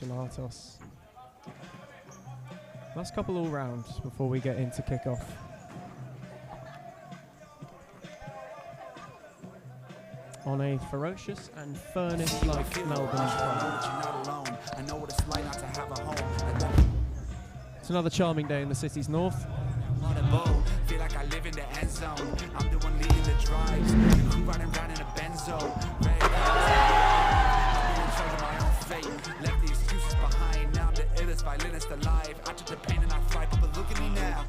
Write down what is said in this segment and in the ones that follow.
and gelatos. Last couple all round before we get into kickoff. On a ferocious and furnace-like Melbourne trial. It's another charming day in the city's north. Feel like I live in the end zone. I'm the one leading the drives. Running around in a benzo. My own fate. Left the excuses behind. Now I'm the illest violinist alive. I took the pain and I thrive, but look at me now.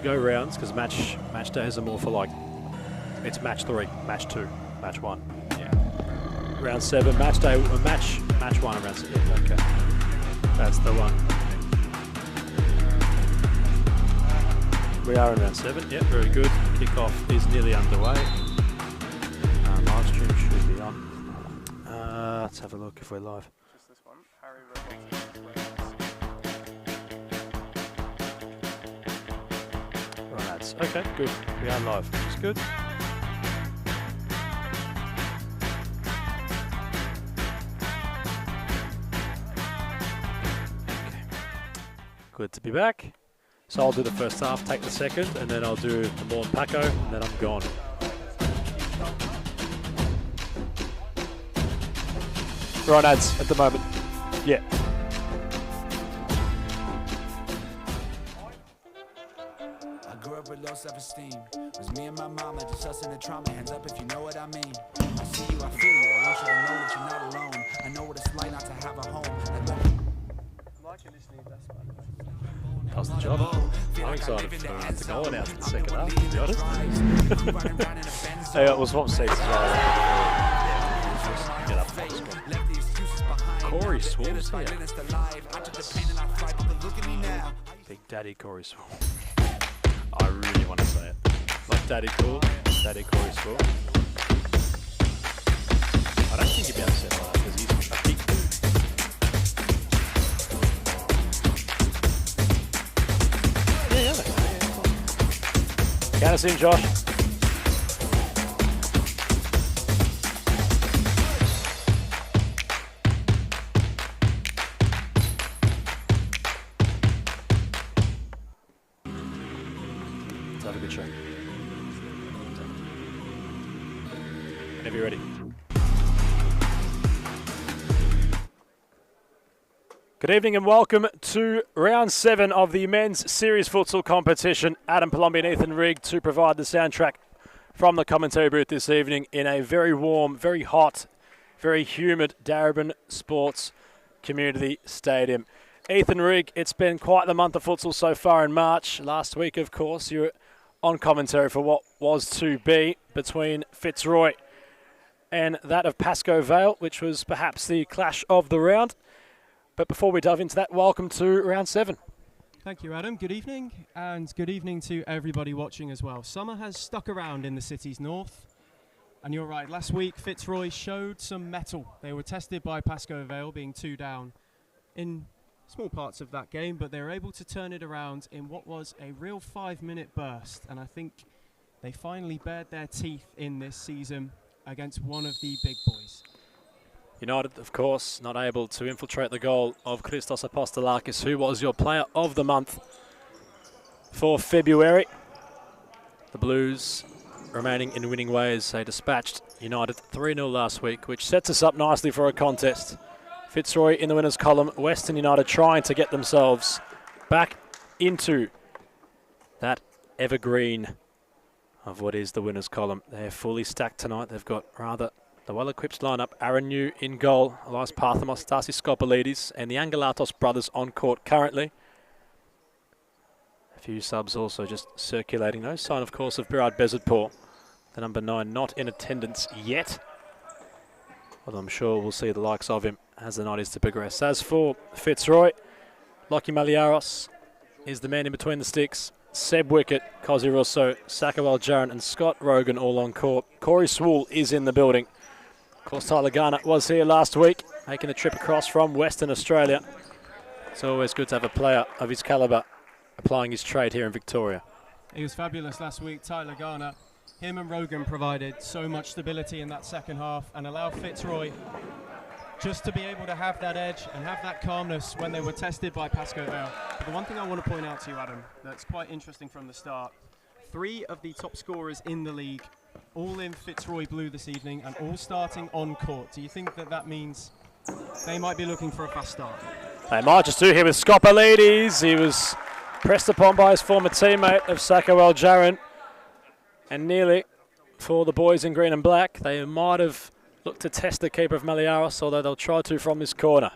Go rounds because match days are more for like it's match 3, match 2, match 1. Yeah. Round 7, match day, match 1 and round 7. Yeah, okay. That's the one. We are in round 7. Yeah, very good. Kickoff is nearly underway. Live stream should be on. Let's have a look if we're live. Just this one. Harry Okay, good. We are live. It's good. Okay. Good to be back. So I'll do the first half, take the second, and then I'll do the Morland Paco, and then I'm gone. We're on ads at the moment. Yeah. Low self-esteem was me and my mama just us in the trauma. Hands up if you know what I mean. I see you, I feel you. I want you to know that you're not alone. I know what it's like not to have a home. That was the job. I'm excited to go on out to the second half, to be honest. Hey, we'll swap seats as well. Get up on the squad. Corey Swall's here. Big Daddy Corey Swall. I really want to say it. Like Daddy Cool, Daddy Corey Swall. I don't think he'd be upset by that because he's a big dude. Yeah. Count us in, Josh. Have a good show. Whenever you're ready. Good evening and welcome to round 7 of the men's series futsal competition. Adam Palombi and Ethan Rigg to provide the soundtrack from the commentary booth this evening in a very warm, very hot, very humid Darebin Sports Community Stadium. Ethan Rigg, it's been quite the month of futsal so far in March. Last week, of course, you were on commentary for what was to be between Fitzroy and that of Pascoe Vale, which was perhaps the clash of the round. But before we delve into that, welcome to round 7. Thank you, Adam. Good evening, and good evening to everybody watching as well. Summer has stuck around in the city's north, and you're right, last week Fitzroy showed some mettle. They were tested by Pascoe Vale, being 2 down in small parts of that game, but they were able to turn it around in what was a real 5-minute burst, and I think they finally bared their teeth in this season against one of the big boys. United, of course, not able to infiltrate the goal of Christos Apostolakis, who was your player of the month for February. The Blues remaining in winning ways. They dispatched United 3-0 last week, which sets us up nicely for a contest. Fitzroy in the winners column. Western United trying to get themselves back into that evergreen of what is the winners column. They're fully stacked tonight. They've got rather the well-equipped lineup. Aaron New in goal. Elias Parthamos, Stasi Skopoulides, and the Angelatos brothers on court currently. A few subs also just circulating. No sign, of course, of Birad Bezatpour, the number 9, not in attendance yet. Well, I'm sure we'll see the likes of him as the night is to progress. As for Fitzroy, Lockie Maliaros is the man in between the sticks. Seb Wickett, Cosi Russo, Sakawal Jaron and Scott Rogan all on court. Corey Swool is in the building. Of course, Tyler Garner was here last week, making the trip across from Western Australia. It's always good to have a player of his calibre applying his trade here in Victoria. He was fabulous last week, Tyler Garner. Him and Rogan provided so much stability in that second half and allowed Fitzroy just to be able to have that edge and have that calmness when they were tested by Pascoe Vale. But the one thing I want to point out to you, Adam, that's quite interesting from the start, 3 of the top scorers in the league, all in Fitzroy blue this evening and all starting on court. Do you think that that means they might be looking for a fast start? They might just do here with Skopoulides. He was pressed upon by his former teammate of Sakawal Jaron. And nearly for the boys in green and black, they might have looked to test the keeper of Maliaros, although they'll try to from this corner.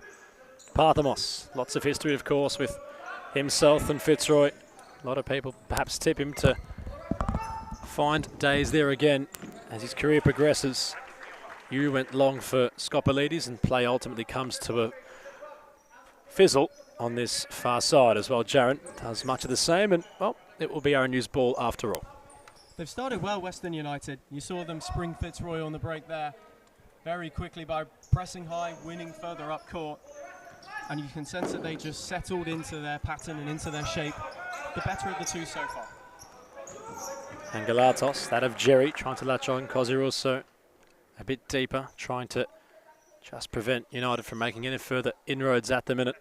Parthamos, lots of history, of course, with himself and Fitzroy. A lot of people perhaps tip him to find days there again as his career progresses. You went long for Skopoulides, and play ultimately comes to a fizzle on this far side as well. Jaron does much of the same, and, well, it will be Aaron New's ball after all. They've started well, Western United. You saw them spring Fitzroy on the break there very quickly by pressing high, winning further up court. And you can sense that they just settled into their pattern and into their shape. The better of the two so far. Angelatos, that of Jerry, trying to latch on. Cosi Russo a bit deeper, trying to just prevent United from making any further inroads at the minute.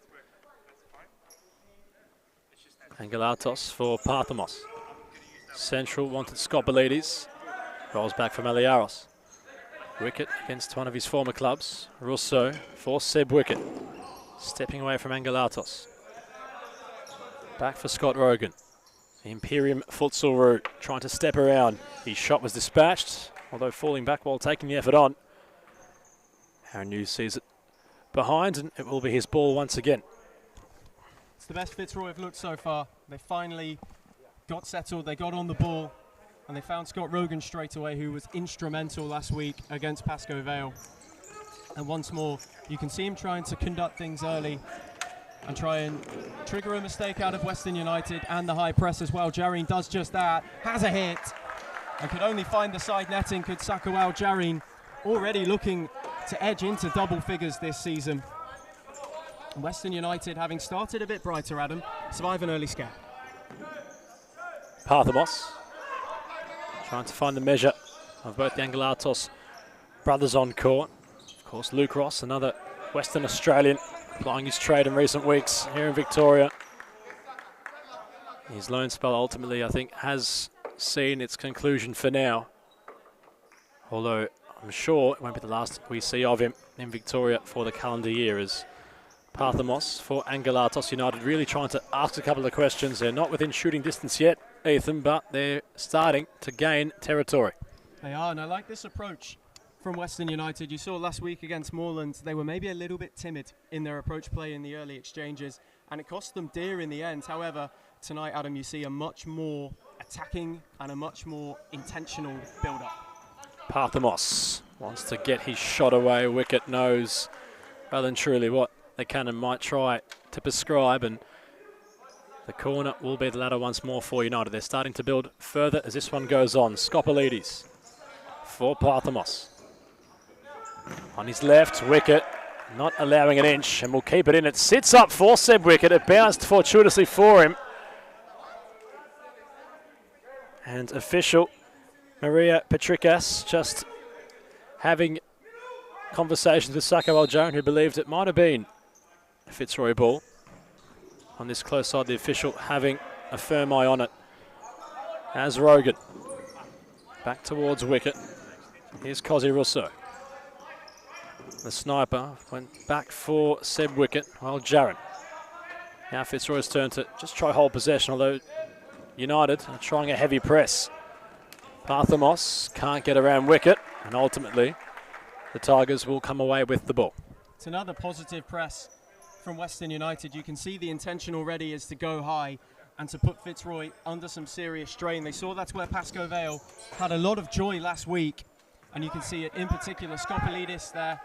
Angelatos for Parthamos. Central wanted Skopoulides. Rolls back for Maliaros. Wickett against one of his former clubs. Russo for Seb Wickett. Stepping away from Angelatos. Back for Scott Rogan. The Imperium Futsal route, trying to step around. His shot was dispatched, although falling back while taking the effort on. Aaron New sees it behind, and it will be his ball once again. It's the best Fitzroy have looked so far. They finally got settled, they got on the ball, and they found Scott Rogan straight away, who was instrumental last week against Pascoe Vale. And once more, you can see him trying to conduct things early and try and trigger a mistake out of Western United and the high press as well. Jareen does just that, has a hit, and could only find the side netting. Could Sakawal Jareen, already looking to edge into double figures this season. Western United, having started a bit brighter, Adam, survive an early scare. Parthamos trying to find the measure of both the Angelatos brothers on court. Of course, Luke Ross, another Western Australian, applying his trade in recent weeks here in Victoria. His loan spell ultimately, I think, has seen its conclusion for now. Although I'm sure it won't be the last we see of him in Victoria for the calendar year, as Parthamos for Angelatos United really trying to ask a couple of questions. They're not within shooting distance yet, Ethan, but they're starting to gain territory. They are, and I like this approach from Western United. You saw last week against Morland, they were maybe a little bit timid in their approach play in the early exchanges, and it cost them dear in the end. However, tonight, Adam, you see a much more attacking and a much more intentional build-up. Parthamos wants to get his shot away. Wickett knows well and truly what the cannon might try to prescribe, and the corner will be the ladder once more for United. They're starting to build further as this one goes on. Skopoulides for Parthamos. On his left, Wickett not allowing an inch, and will keep it in. It sits up for Seb Wickett. It bounced fortuitously for him. And official Maria Petrikas just having conversations with Sakawal Jaron, who believed it might have been a Fitzroy ball. On this close side, the official having a firm eye on it. As Rogan back towards wicket. Here's Cozzy Russo. The sniper went back for Seb Wicket, while Jaron. Now Fitzroy's turn to just try hold possession, although United are trying a heavy press. Parthamos can't get around wicket, and ultimately the Tigers will come away with the ball. It's another positive press from Western United. You can see the intention already is to go high and to put Fitzroy under some serious strain. They saw that's where Pascoe Vale had a lot of joy last week, and you can see it in particular. Skopelidis there,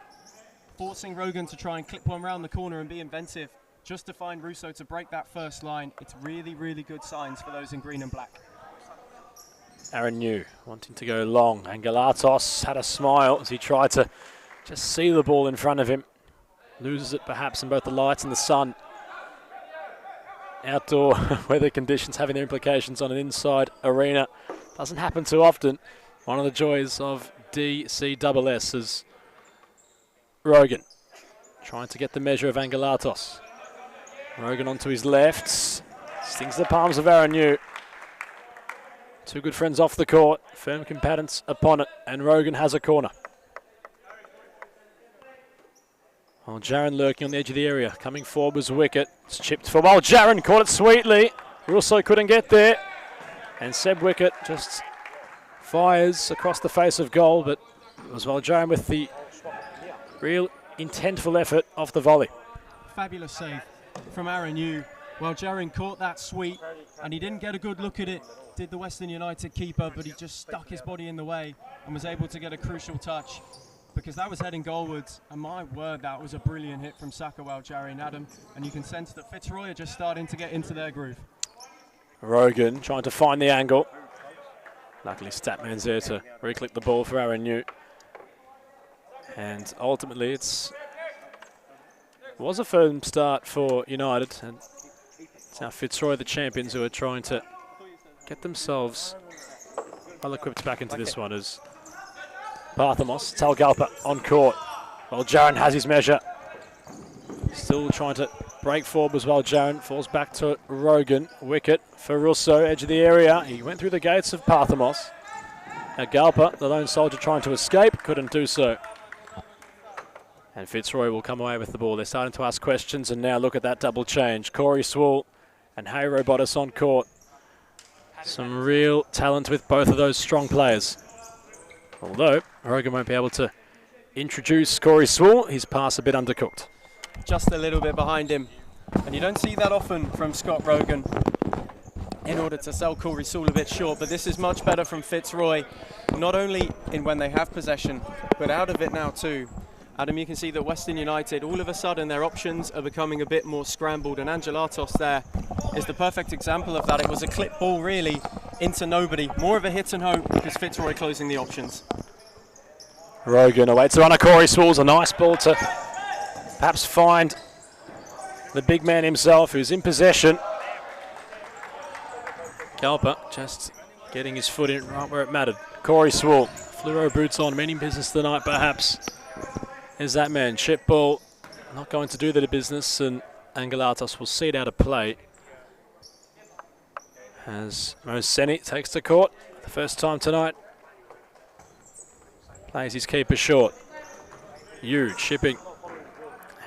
forcing Rogan to try and clip one round the corner and be inventive, just to find Russo to break that first line. It's really, really good signs for those in green and black. Aaron New wanting to go long, and Galatos had a smile as he tried to just see the ball in front of him. Loses it perhaps in both the lights and the sun. Outdoor weather conditions having their implications on an inside arena. Doesn't happen too often. One of the joys of DCSS is Rogan trying to get the measure of Angelatos. Rogan onto his left. Stings the palms of Aaron New. Two good friends off the court. Firm combatants upon it, and Rogan has a corner. While Jaron lurking on the edge of the area. Coming forward was wicket. It's chipped for while Jaron caught it sweetly. Russo couldn't get there. And Seb Wicket just fires across the face of goal, but it was while Jaron with the real intentful effort off the volley. Fabulous save from Aaron New. Well, Jaron caught that sweep, and he didn't get a good look at it, did the Western United keeper, but he just stuck his body in the way and was able to get a crucial touch, because that was heading goalwards, and my word, that was a brilliant hit from Sakawal, Jerry and Adam, and you can sense that Fitzroy are just starting to get into their groove. Rogan trying to find the angle. Luckily Statman's there to re-click the ball for Aaron New. And ultimately it was a firm start for United, and it's now Fitzroy, the champions, who are trying to get themselves well equipped back into this one as Parthamos, Talgalpa on court. Well, Jaron has his measure. Still trying to break forward as well. Jaron falls back to Rogan. Wicket for Russo, edge of the area. He went through the gates of Parthamos. Now Galpa, the lone soldier, trying to escape, couldn't do so. And Fitzroy will come away with the ball. They're starting to ask questions, and now look at that double change. Corey Swall and Harry Robotis on court. Some real talent with both of those strong players. Although Rogan won't be able to introduce Corey Swall, his pass a bit undercooked. Just a little bit behind him, and you don't see that often from Scott Rogan in order to sell Corey Swall a bit short, but this is much better from Fitzroy, not only in when they have possession, but out of it now too. Adam, you can see that Western United, all of a sudden their options are becoming a bit more scrambled, and Angelatos there is the perfect example of that. It was a clip ball really into nobody, more of a hit and hope, because Fitzroy closing the options. Rogan awaits the runner. Corey Swall's a nice ball to perhaps find the big man himself, who's in possession. Galpa just getting his foot in right where it mattered. Corey Swall, fluoro boots on, meaning business tonight perhaps. There's that man, chip ball, not going to do the business, and Angelatos will see it out of play. As Moseni takes the court, the first time tonight. Plays his keeper short. Huge shipping.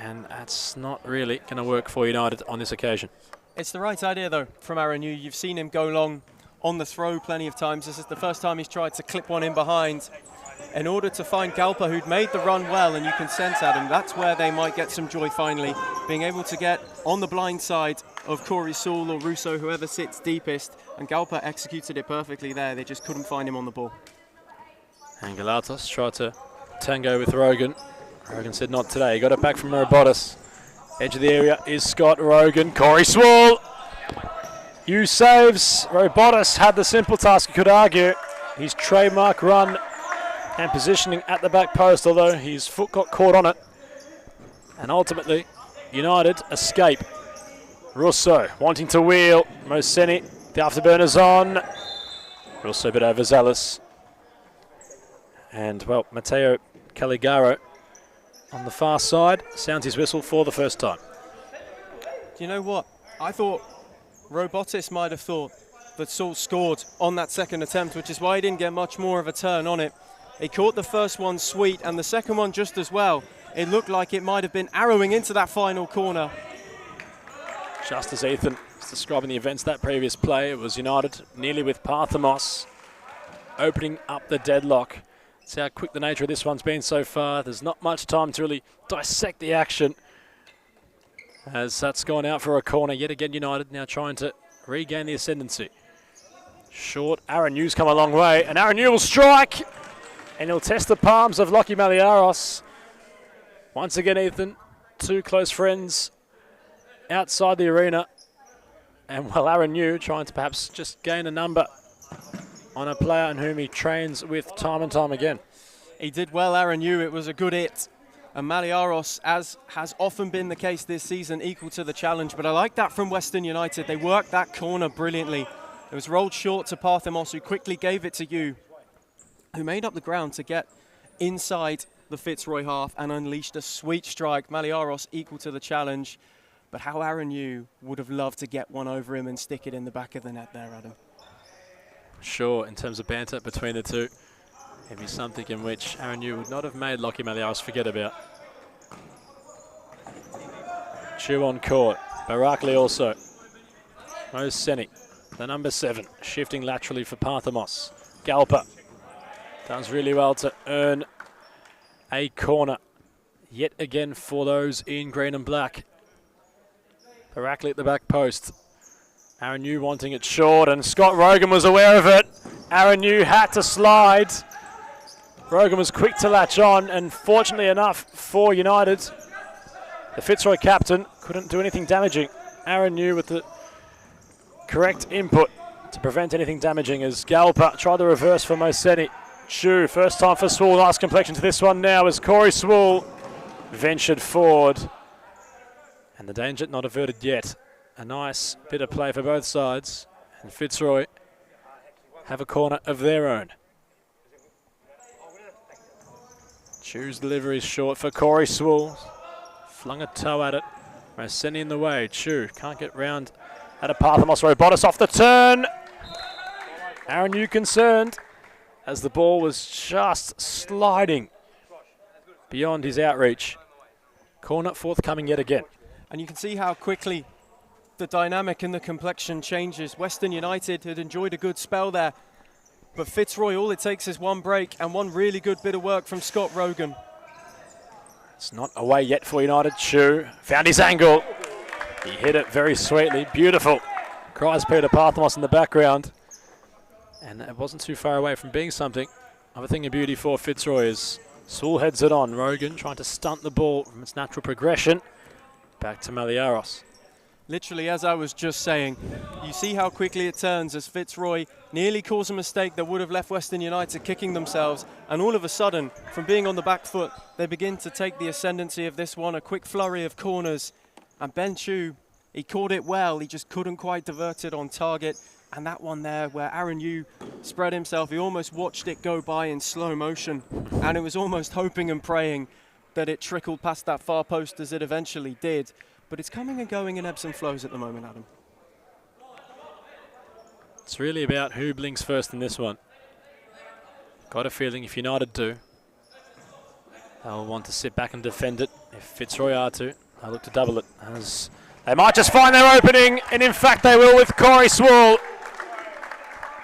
And that's not really going to work for United on this occasion. It's the right idea though from Aaron New. You've seen him go long on the throw plenty of times. This is the first time he's tried to clip one in behind in order to find Galpa, who'd made the run well, and you can sense, Adam, that's where they might get some joy finally, being able to get on the blind side of Corey Swall or Russo, whoever sits deepest, and Galpa executed it perfectly there. They just couldn't find him on the ball. Angelatos tried to tango with Rogan. Rogan said not today. He got it back from Robotis. Edge of the area is Scott Rogan. Corey Swall. Hugh saves. Robotis had the simple task, you could argue. His trademark run and positioning at the back post, although his foot got caught on it. And ultimately, United escape. Russo wanting to wheel. Moseni, the afterburners on. Russo a bit overzealous. And, well, Matteo Caligaro on the far side sounds his whistle for the first time. Do you know what? I thought Robotis might have thought that Saul scored on that second attempt, which is why he didn't get much more of a turn on it. He caught the first one sweet and the second one just as well. It looked like it might have been arrowing into that final corner. Just as Ethan was describing the events that previous play, it was United nearly with Parthamos opening up the deadlock. See how quick the nature of this one's been so far. There's not much time to really dissect the action, as that's gone out for a corner. Yet again, United now trying to regain the ascendancy. Short, Aaron Hughes come a long way, and Aaron Hughes will strike, and he'll test the palms of Lockie Maliaros. Once again, Ethan, two close friends outside the arena, and well, Aaron Hughes trying to perhaps just gain a number on a player in whom he trains with time and time again. He did well, Aaron Hughes. It was a good hit. And Maliaros, as has often been the case this season, equal to the challenge. But I like that from Western United. They worked that corner brilliantly. It was rolled short to Parthamos, who quickly gave it to Hume, who made up the ground to get inside the Fitzroy half and unleashed a sweet strike. Maliaros equal to the challenge. But how Aaron Hughes would have loved to get one over him and stick it in the back of the net there, Adam. Sure, in terms of banter between the two, it'd be something in which Aaron Hughes would not have made Lockie Maliaros forget about. Chu on court, Barakli also. Moseni, the number 7, shifting laterally for Parthamos. Galpa does really well to earn a corner yet again for those in green and black. Barakli at the back post. Aaron Hughes wanting it short, and Scott Rogan was aware of it. Aaron Hughes had to slide. Rogan was quick to latch on, and fortunately enough for United, the Fitzroy captain couldn't do anything damaging. Aaron Hughes with the correct input to prevent anything damaging as Galpa tried the reverse for Moseni. Chu, first time for Swool, nice complexion to this one now as Corey Swool ventured forward. And the danger not averted yet. A nice bit of play for both sides, and Fitzroy have a corner of their own. Chu's delivery is short for Corey Swool. Flung a toe at it. Moseni in the way. Chu can't get round at a Parthamos. Robotis off the turn. Aaron Hughes concerned as the ball was just sliding beyond his outreach. Corner forthcoming yet again. And you can see how quickly the dynamic and the complexion changes. Western United had enjoyed a good spell there, but Fitzroy, all it takes is one break and one really good bit of work from Scott Rogan. It's not away yet for United. Chu found his angle. He hit it very sweetly. Beautiful. Cries Peter Parthamos in the background. And it wasn't too far away from being something. Another thing of beauty for Fitzroy is Sewell heads it on. Rogan trying to stunt the ball from its natural progression. Back to Maliaros. Literally, as I was just saying, you see how quickly it turns as Fitzroy nearly caused a mistake that would have left Western United kicking themselves. And all of a sudden, from being on the back foot, they begin to take the ascendancy of this one. A quick flurry of corners. And Ben Chu, he caught it well. He just couldn't quite divert it on target. And that one there where Aaron Hughes spread himself, he almost watched it go by in slow motion. And it was almost hoping and praying that it trickled past that far post as it eventually did. But it's coming and going in ebbs and flows at the moment, Adam. It's really about who blinks first in this one. Got a feeling if United do, they'll want to sit back and defend it. If Fitzroy are to, they'll look to double it. As they might just find their opening, and in fact they will with Corey Swool.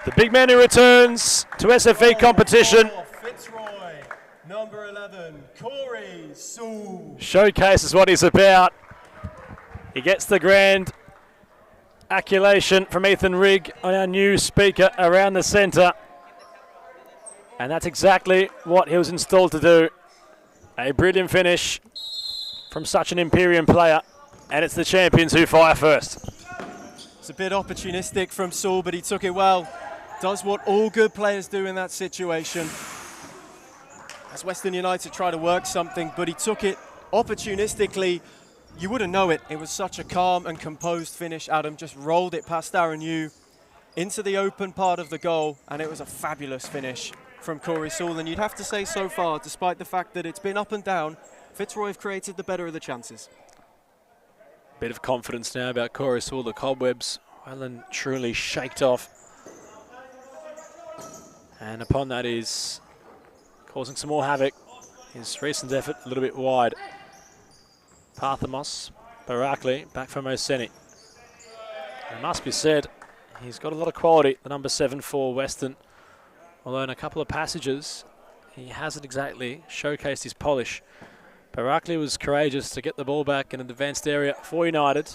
The big man who returns to SFE competition. Fitzroy, number 11, Corey Swool. Showcases what he's about. He gets the grand accolation from Ethan Rigg on our new speaker around the centre. And that's exactly what he was installed to do. A brilliant finish from such an Imperium player. And it's the champions who fire first. It's a bit opportunistic from Saul, but he took it well. Does what all good players do in that situation. As Western United try to work something, but he took it opportunistically. You wouldn't know it. It was such a calm and composed finish, Adam. Just rolled it past Aaron Hughes into the open part of the goal, and it was a fabulous finish from Corey Swool. And you'd have to say so far, despite the fact that it's been up and down, Fitzroy have created the better of the chances. Bit of confidence now about Corey Swool. The cobwebs well and truly shaked off And upon that is causing some more havoc. His recent effort a little bit wide. Parthamos, Barakli, back from Oseni. It must be said, he's got a lot of quality, the number 7 for Western. Although in a couple of passages, he hasn't exactly showcased his polish. Barakli was courageous to get the ball back in an advanced area for United.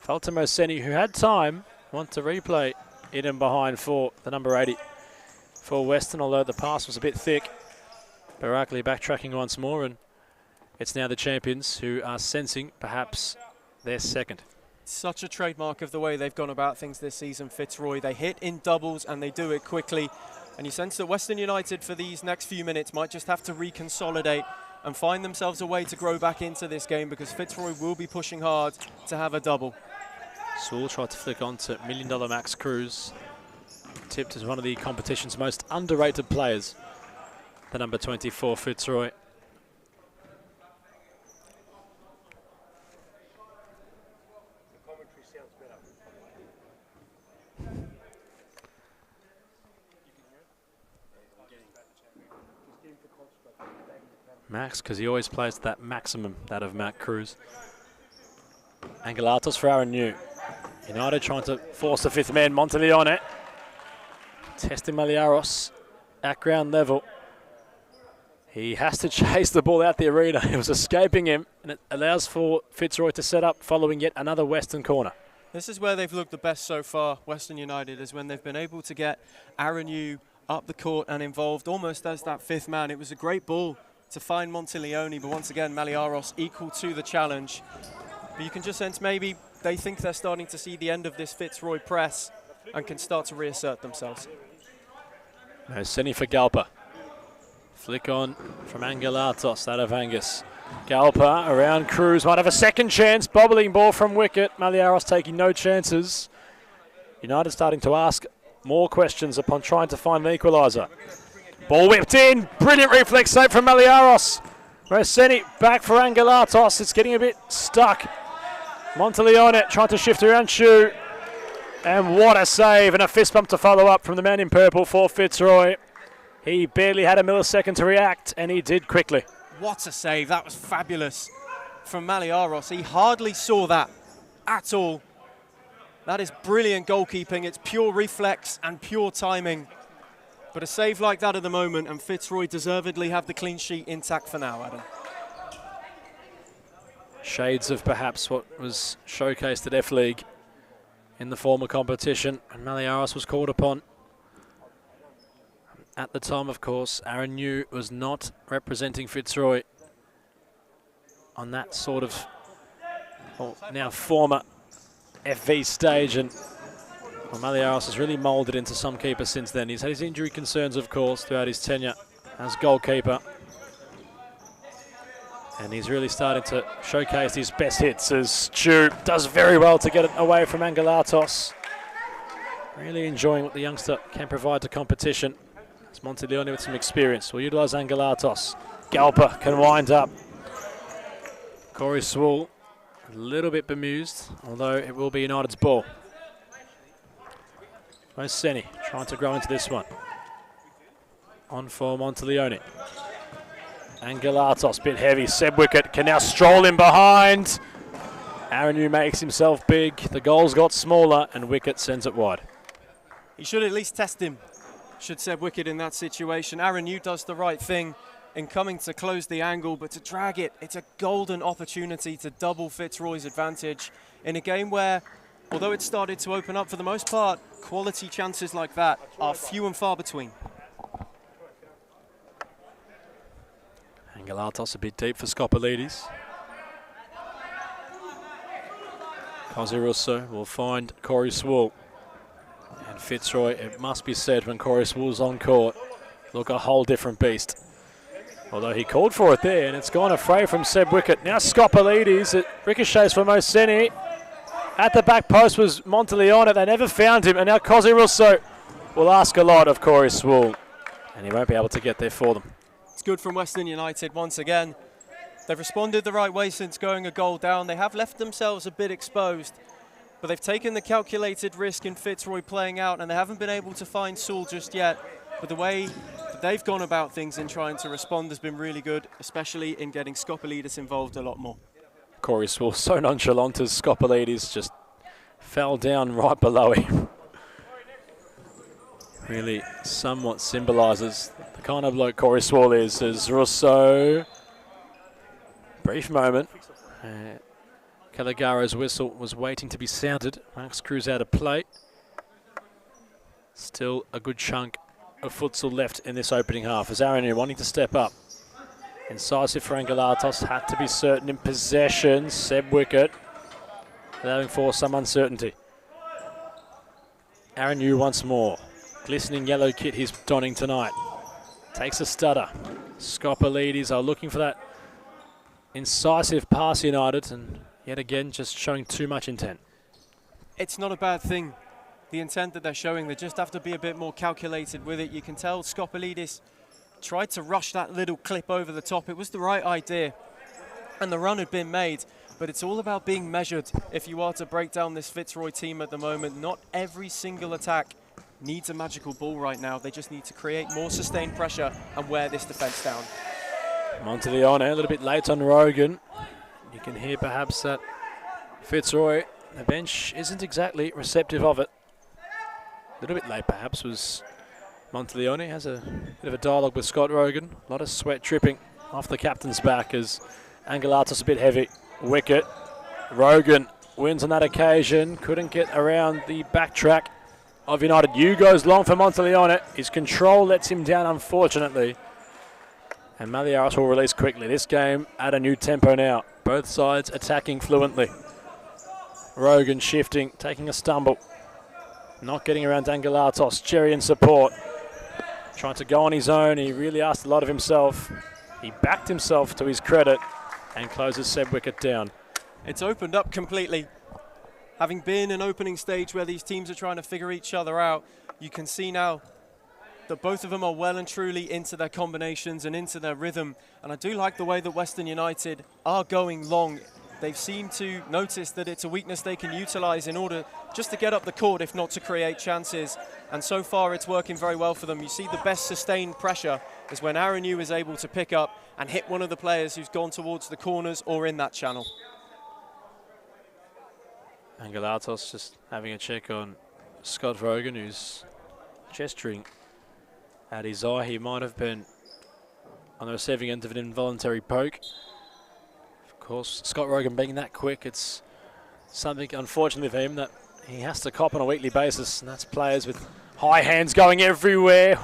Felt to Oseni, who had time, want to replay in and behind for the number 80 for Western, although the pass was a bit thick. Barakli backtracking once more, and it's now the champions who are sensing perhaps their second. Such a trademark of the way they've gone about things this season, Fitzroy. They hit in doubles and they do it quickly. And you sense that Western United for these next few minutes might just have to reconsolidate and find themselves a way to grow back into this game, because Fitzroy will be pushing hard to have a double. Sewell tried to flick on to $1 Million Max Cruz, tipped as one of the competition's most underrated players, the number 24 Fitzroy. Max, because he always plays to that maximum, that of Matt Cruz. Angelatos for Aaron New. United trying to force the fifth man, Monteleone. Testing Maliaros at ground level. He has to chase the ball out the arena. It was escaping him, and it allows for Fitzroy to set up following yet another Western corner. This is where they've looked the best so far, Western United, is when they've been able to get Aaron Yu up the court and involved almost as that fifth man. It was a great ball to find Monteleone, but once again, Maliaros equal to the challenge. But you can just sense maybe they think they're starting to see the end of this Fitzroy press and can start to reassert themselves. No, Seni for Galpa. Flick on from Angelatos, that of Angus. Galpa around Cruz, might have a second chance. Bobbling ball from wicket. Maliaros taking no chances. United starting to ask more questions upon trying to find the equaliser. Ball whipped in. Brilliant reflex save from Maliaros. Roseni back for Angelatos. It's getting a bit stuck. Monteleone trying to shift around Chu. And what a save, and a fist bump to follow up from the man in purple for Fitzroy. He barely had a millisecond to react, and he did quickly. What a save. That was fabulous from Maliaros. He hardly saw that at all. That is brilliant goalkeeping. It's pure reflex and pure timing. But a save like that at the moment, and Fitzroy deservedly have the clean sheet intact for now, Adam. Shades of perhaps what was showcased at F-League in the former competition, and Maliaros was called upon. At the time, of course, Aaron New was not representing Fitzroy on that sort of, well, now former FV stage, and well, Maliaros has really moulded into some keeper since then. He's had his injury concerns, of course, throughout his tenure as goalkeeper. And he's really starting to showcase his best hits as Chu does very well to get it away from Angelatos. Really enjoying what the youngster can provide to competition. It's Monteleone with some experience will utilise Angelatos. Galpa can wind up. Corey Swall a little bit bemused, although it will be United's ball. Oseni trying to grow into this one. On for Monteleone. Angelatos, bit heavy. Seb Wicket can now stroll in behind. Aaron Yu makes himself big. The goals got smaller, and Wicket sends it wide. He should at least test him, should Seb Wicket in that situation. Aaron Yu does the right thing in coming to close the angle, but to drag it, it's a golden opportunity to double Fitzroy's advantage in a game where, although it started to open up for the most part, quality chances like that are few and far between. Angelatos a bit deep for Scopelides. Cosi Russo will find Corey Swall. And Fitzroy, it must be said, when Corey Swall's on court, look a whole different beast. Although he called for it there, and it's gone afray from Seb Wicket. Now Scopelides, it ricochets from Oseni. At the back post was Monteleone. They never found him, and now Cosi Russo will ask a lot of Corey Swall. And he won't be able to get there for them. It's good from Western United once again. They've responded the right way since going a goal down. They have left themselves a bit exposed, but they've taken the calculated risk in Fitzroy playing out, and they haven't been able to find Sewell just yet. but the way that they've gone about things in trying to respond has been really good, especially in getting Skopolidis involved a lot more. Corey Swall so nonchalant as Skopolidis just fell down right below him. Really somewhat symbolises the kind of bloke Corey Swall is, as Russo. Brief moment. Calagaro's whistle was waiting to be sounded. Max Cruz out of play. Still a good chunk of futsal left in this opening half, as Aaron wanting to step up. Incisive for Angelatos, had to be certain in possession. Seb Wicket, allowing for some uncertainty. Aaron Yu once more. Glistening yellow kit he's donning tonight. Takes a stutter. Skopolidis are looking for that incisive pass, United, and yet again just showing too much intent. It's not a bad thing, the intent that they're showing. They just have to be a bit more calculated with it. You can tell Skopolidis tried to rush that little clip over the top. It was the right idea, and the run had been made, but it's all about being measured if you are to break down this Fitzroy team at the moment. Not every single attack needs a magical ball right now. They just need to create more sustained pressure and wear this defence down. Monteleone a little bit late on Rogan. You can hear perhaps that Fitzroy, the bench, isn't exactly receptive of it. A little bit late perhaps was Monteleone. Has a bit of a dialogue with Scott Rogan. A lot of sweat dripping off the captain's back as Angelatos a bit heavy. Wicket. Rogan wins on that occasion. Couldn't get around the backtrack of United. Yu goes long for Monteleone. His control lets him down, unfortunately. And Maliaros will release quickly. This game at a new tempo now. Both sides attacking fluently. Rogan shifting, taking a stumble. Not getting around Angelatos. Jerry in support. Trying to go on his own. He really asked a lot of himself. He backed himself to his credit and closes Seb Wicket down. It's opened up completely. Having been an opening stage where these teams are trying to figure each other out, you can see now that both of them are well and truly into their combinations and into their rhythm. And I do like the way that Western United are going long. They've seemed to notice that it's a weakness they can utilise in order just to get up the court, if not to create chances. And so far it's working very well for them. You see the best sustained pressure is when Aaron Yu is able to pick up and hit one of the players who's gone towards the corners or in that channel. Angelatos just having a check on Scott Rogan, who's gesturing at his eye. He might have been on the receiving end of an involuntary poke. Of course, Scott Rogan being that quick, it's something, unfortunately for him, that he has to cop on a weekly basis, and that's players with high hands going everywhere.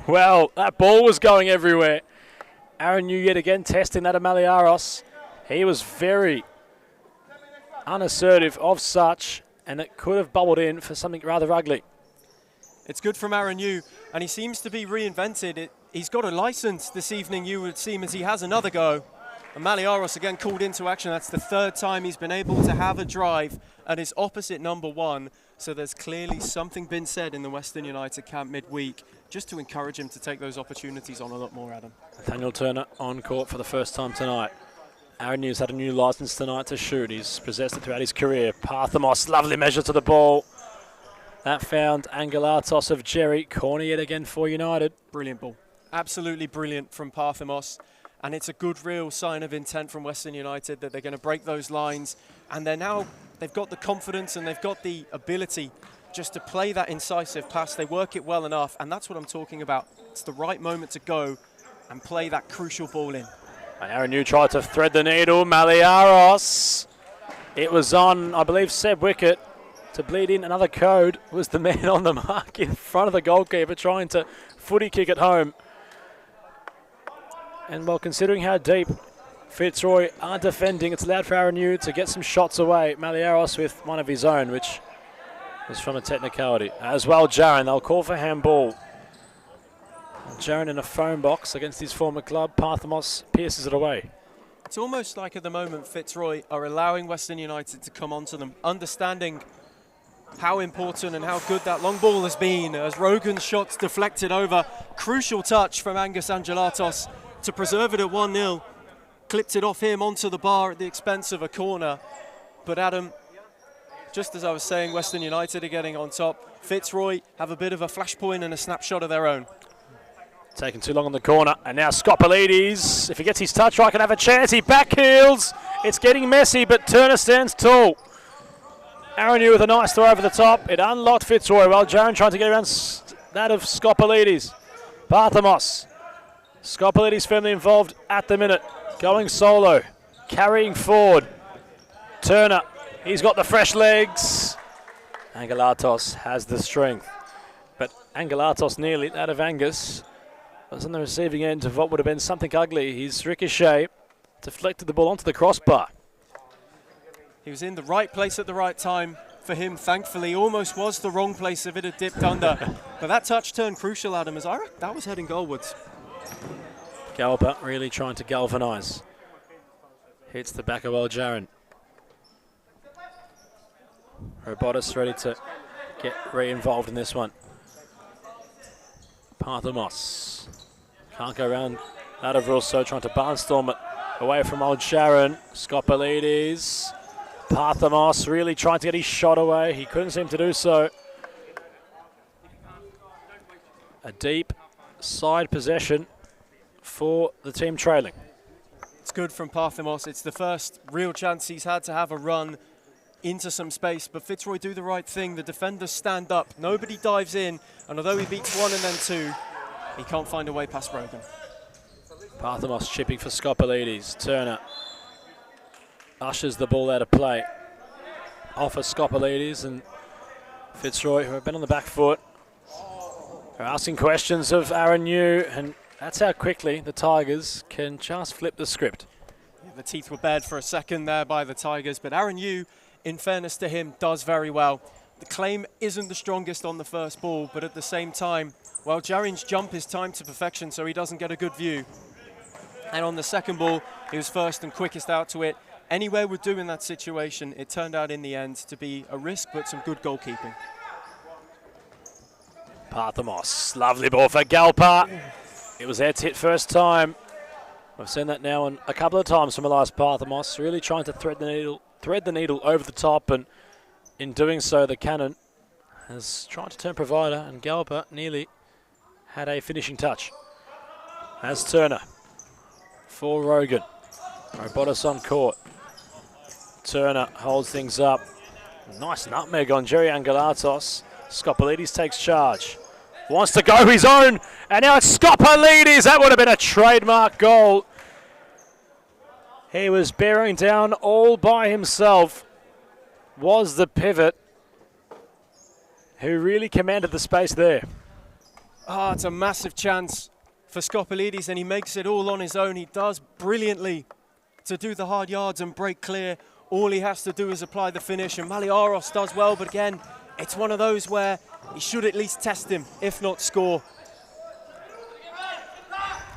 Well, that ball was going everywhere. Aaron Yu yet again testing that at Maliaros. He was very unassertive of such, and it could have bubbled in for something rather ugly. It's good from Aaron Yu, and he seems to be reinvented. He's got a license this evening, you would seem, as he has another go. And Maliaros again called into action. That's the third time he's been able to have a drive at his opposite number one. So there's clearly something been said in the Western United camp midweek just to encourage him to take those opportunities on a lot more, Adam. Nathaniel Turner on court for the first time tonight. Aaron Yu's had a new license tonight to shoot. He's possessed it throughout his career. Parthamos, lovely measure to the ball. That found Angelatos of Jerry. Corner yet again for United. Brilliant ball. Absolutely brilliant from Parthamos. And it's a good real sign of intent from Western United that they're going to break those lines. And they've got the confidence and they've got the ability just to play that incisive pass. They work it well enough, and that's what I'm talking about. It's the right moment to go and play that crucial ball in. Aaron Yu tried to thread the needle. Maliaros. It was on, I believe, Seb Wicket to bleed in. Another code was the man on the mark in front of the goalkeeper trying to footy kick it home. And well, considering how deep Fitzroy are defending, it's allowed for Aaron Yu to get some shots away. Maliaros with one of his own, which is from a technicality. As well, Jaron, they'll call for handball. Jaron in a phone box against his former club. Parthamos pierces it away. It's almost like at the moment Fitzroy are allowing Western United to come onto them, understanding how important and how good that long ball has been as Rogan's shots deflected over. Crucial touch from Angus Angelatos to preserve it at 1-0. Clipped it off him onto the bar at the expense of a corner. But Adam, just as I was saying, Western United are getting on top. Fitzroy have a bit of a flashpoint and a snapshot of their own. Taking too long on the corner, and now Skopolides, if he gets his touch right, can have a chance. He backheels. It's getting messy, but Turner stands tall. Aaron Yu with a nice throw over the top. It unlocked Fitzroy, while Jaron trying to get around that of Skopolides. Parthamos. Skopolides firmly involved at the minute. Going solo, carrying forward. Turner, he's got the fresh legs. Angelatos has the strength. But Angelatos nearly, that of Angus, was on the receiving end of what would have been something ugly. His ricochet deflected the ball onto the crossbar. He was in the right place at the right time for him, thankfully. Almost was the wrong place if it had dipped under. But that touch turned crucial, Adam, as that was heading goalwards. Galba really trying to galvanise. Hits the back of old Jaron. Robotis ready to get re-involved in this one. Parthamos. Can't go around that of Russo, trying to barnstorm it away from old Sharon. Skopolides. Parthamos really trying to get his shot away. He couldn't seem to do so. A deep side possession for the team trailing. It's good from Parthamos. It's the first real chance he's had to have a run into some space, but Fitzroy do the right thing. The defenders stand up. Nobody dives in, and although he beats one and then two, he can't find a way past Rogan. Parthamos chipping for Skopolides. Turner ushers the ball out of play. Off of Skopolides, and Fitzroy, who have been on the back foot, are asking questions of Aaron Yu, and that's how quickly the Tigers can just flip the script. Yeah, the teeth were bared for a second there by the Tigers, but Aaron Yu, in fairness to him, does very well. The claim isn't the strongest on the first ball, but at the same time, well, Jarin's jump is timed to perfection, so he doesn't get a good view. And on the second ball, he was first and quickest out to it. Anywhere would do in that situation. It turned out in the end to be a risk, but some good goalkeeping. Parthamos, lovely ball for Galpa. It was Ed's hit first time. We've seen that now a couple of times from Elias Parthamos, really trying to thread the needle over the top, and in doing so, the cannon has tried to turn provider, and Galpa nearly had a finishing touch. As Turner for Rogan. Robotis on court. Turner holds things up. Nice nutmeg on Jerry Angelatos. Skopolides takes charge. Wants to go his own, and now it's Skopolides. That would have been a trademark goal. He was bearing down all by himself. Was the pivot who really commanded the space there. Ah, it's a massive chance for Skopolides, and he makes it all on his own. He does brilliantly to do the hard yards and break clear. All he has to do is apply the finish, and Maliaros does well, but again, it's one of those where he should at least test him, if not score.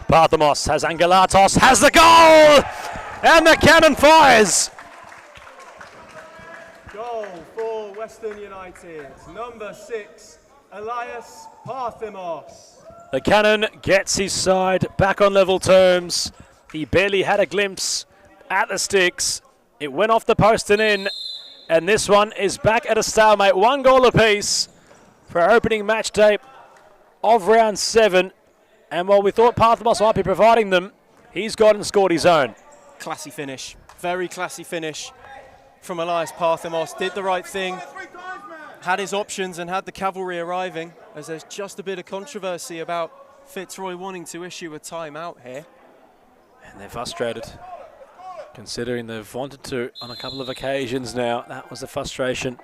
Parthamos has Angelatos, has the goal! And the cannon fires! Goal for Western United, number 6, Elias Parthamos. The cannon gets his side back on level terms. He barely had a glimpse at the sticks. It went off the post and in, and this one is back at a stalemate. 1 goal apiece for our opening match day of round 7. And while we thought Parthamos might be providing them, he's gone and scored his own. Classy finish, very classy finish from Elias Parthamos. Did the right thing, had his options and had the cavalry arriving, as there's just a bit of controversy about Fitzroy wanting to issue a timeout here. And they're frustrated, considering they've wanted to on a couple of occasions now. That was the frustration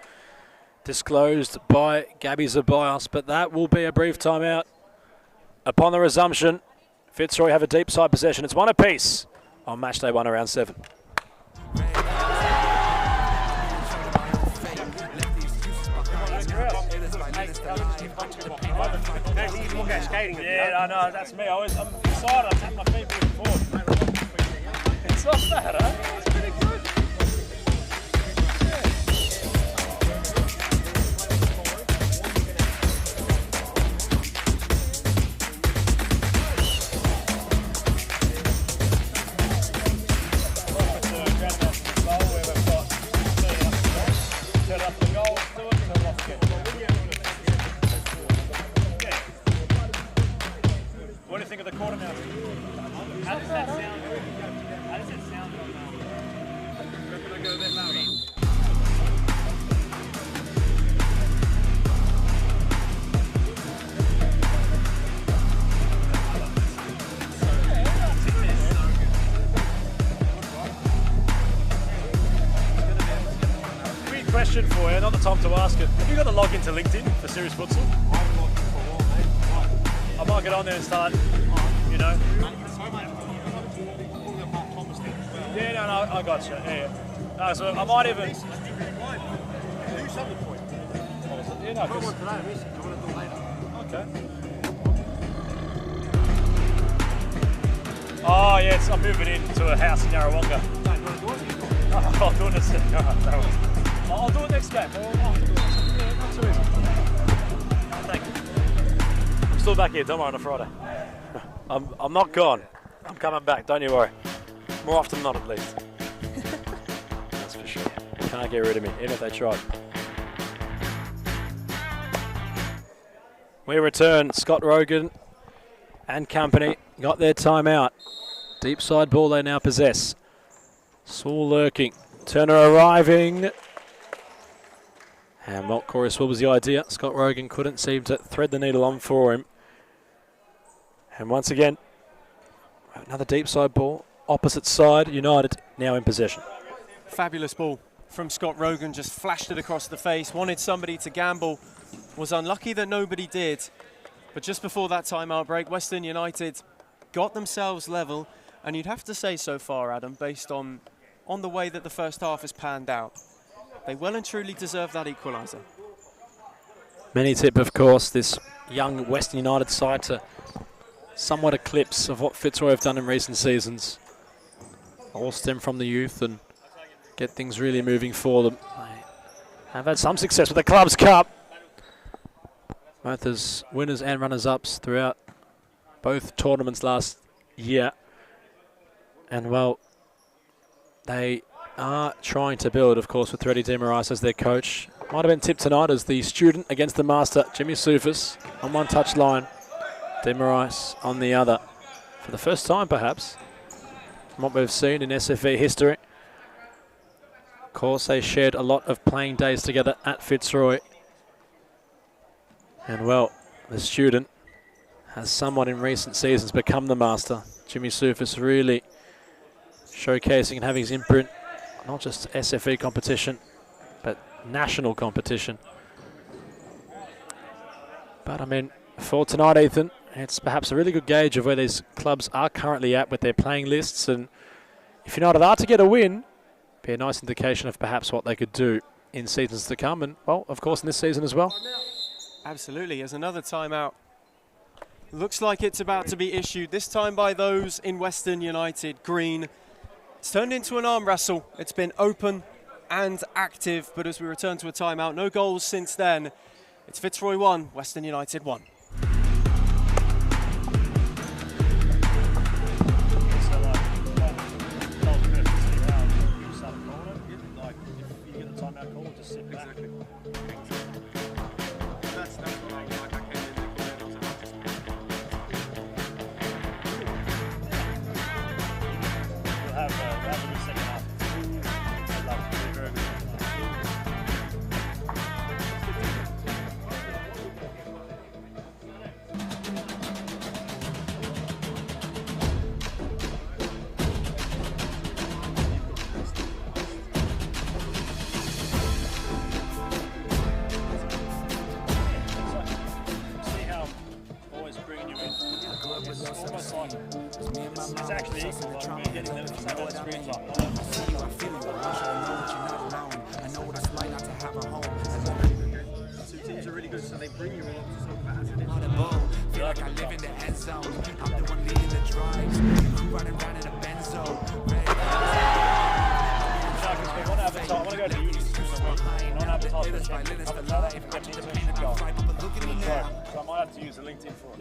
disclosed by Gabby Zabios, but that will be a brief timeout. Upon the resumption, Fitzroy have a deep side possession. It's 1 apiece on match day 1 of round 7. Yeah, I know, that's me. I'm excited. I tap my feet forward. It's not bad, huh? It's pretty good. What if the quartermaster. How does that sound? How does it sound on Reckon I go a bit louder? Question for you, not the time to ask it. Have you got the login to LinkedIn for Serious Futsal? I might get on there and start, you know. Yeah, no, I got you. Yeah. No, so I might even. Yeah, no, okay. Oh, yeah, I'm moving into a house in Yarrawonga. Oh, I'll do it next game. I'll do it next game. Not too easy. Thank you. I'm still back here, don't worry, on a Friday. I'm not gone. I'm coming back, don't you worry. More often than not, at least. That's for sure. Can't get rid of me, even if they tried. We return. Scott Rogan and company got their timeout. Deep side ball they now possess. Saul lurking. Turner arriving. And what Corey Swill was the idea. Scott Rogan couldn't seem to thread the needle on for him. And once again, another deep side ball. Opposite side, United now in possession. Fabulous ball from Scott Rogan, just flashed it across the face, wanted somebody to gamble, was unlucky that nobody did. But just before that timeout break, Western United got themselves level, and you'd have to say so far, Adam, based on the way that the first half has panned out. They well and truly deserve that equaliser. Many tip, of course, this young Western United side to somewhat eclipse of what Fitzroy have done in recent seasons. All stem from the youth and get things really moving for them. They have had some success with the Clubs Cup, both as winners and runners-ups throughout both tournaments last year. And, well, they are trying to build, of course, with Freddie Demarais as their coach. Might have been tipped tonight as the student against the master, Jimmy Soufis, on one touch line. Demarais on the other. For the first time, perhaps, from what we've seen in SFE history. Of course, they shared a lot of playing days together at Fitzroy. And, well, the student has somewhat in recent seasons become the master. Jimmy Soufis really showcasing and having his imprint, not just SFE competition, but national competition. But, I mean, for tonight, Ethan, it's perhaps a really good gauge of where these clubs are currently at with their playing lists. And if United are to get a win, be a nice indication of perhaps what they could do in seasons to come. And, well, of course, in this season as well. Absolutely. As another timeout looks like it's about to be issued, this time by those in Western United green. It's turned into an arm wrestle. It's been open and active, but as we return to a timeout, no goals since then. It's Fitzroy 1, Western United 1. It's actually equal, like we're getting them to have that screen up. Two teams are really good, so they bring you along to talk about as feel like I live in the end zone. I'm the one leading the drives. Running around in a benzo. I want to go to the uni soon. I want to advertise for so I might have to use a LinkedIn for it.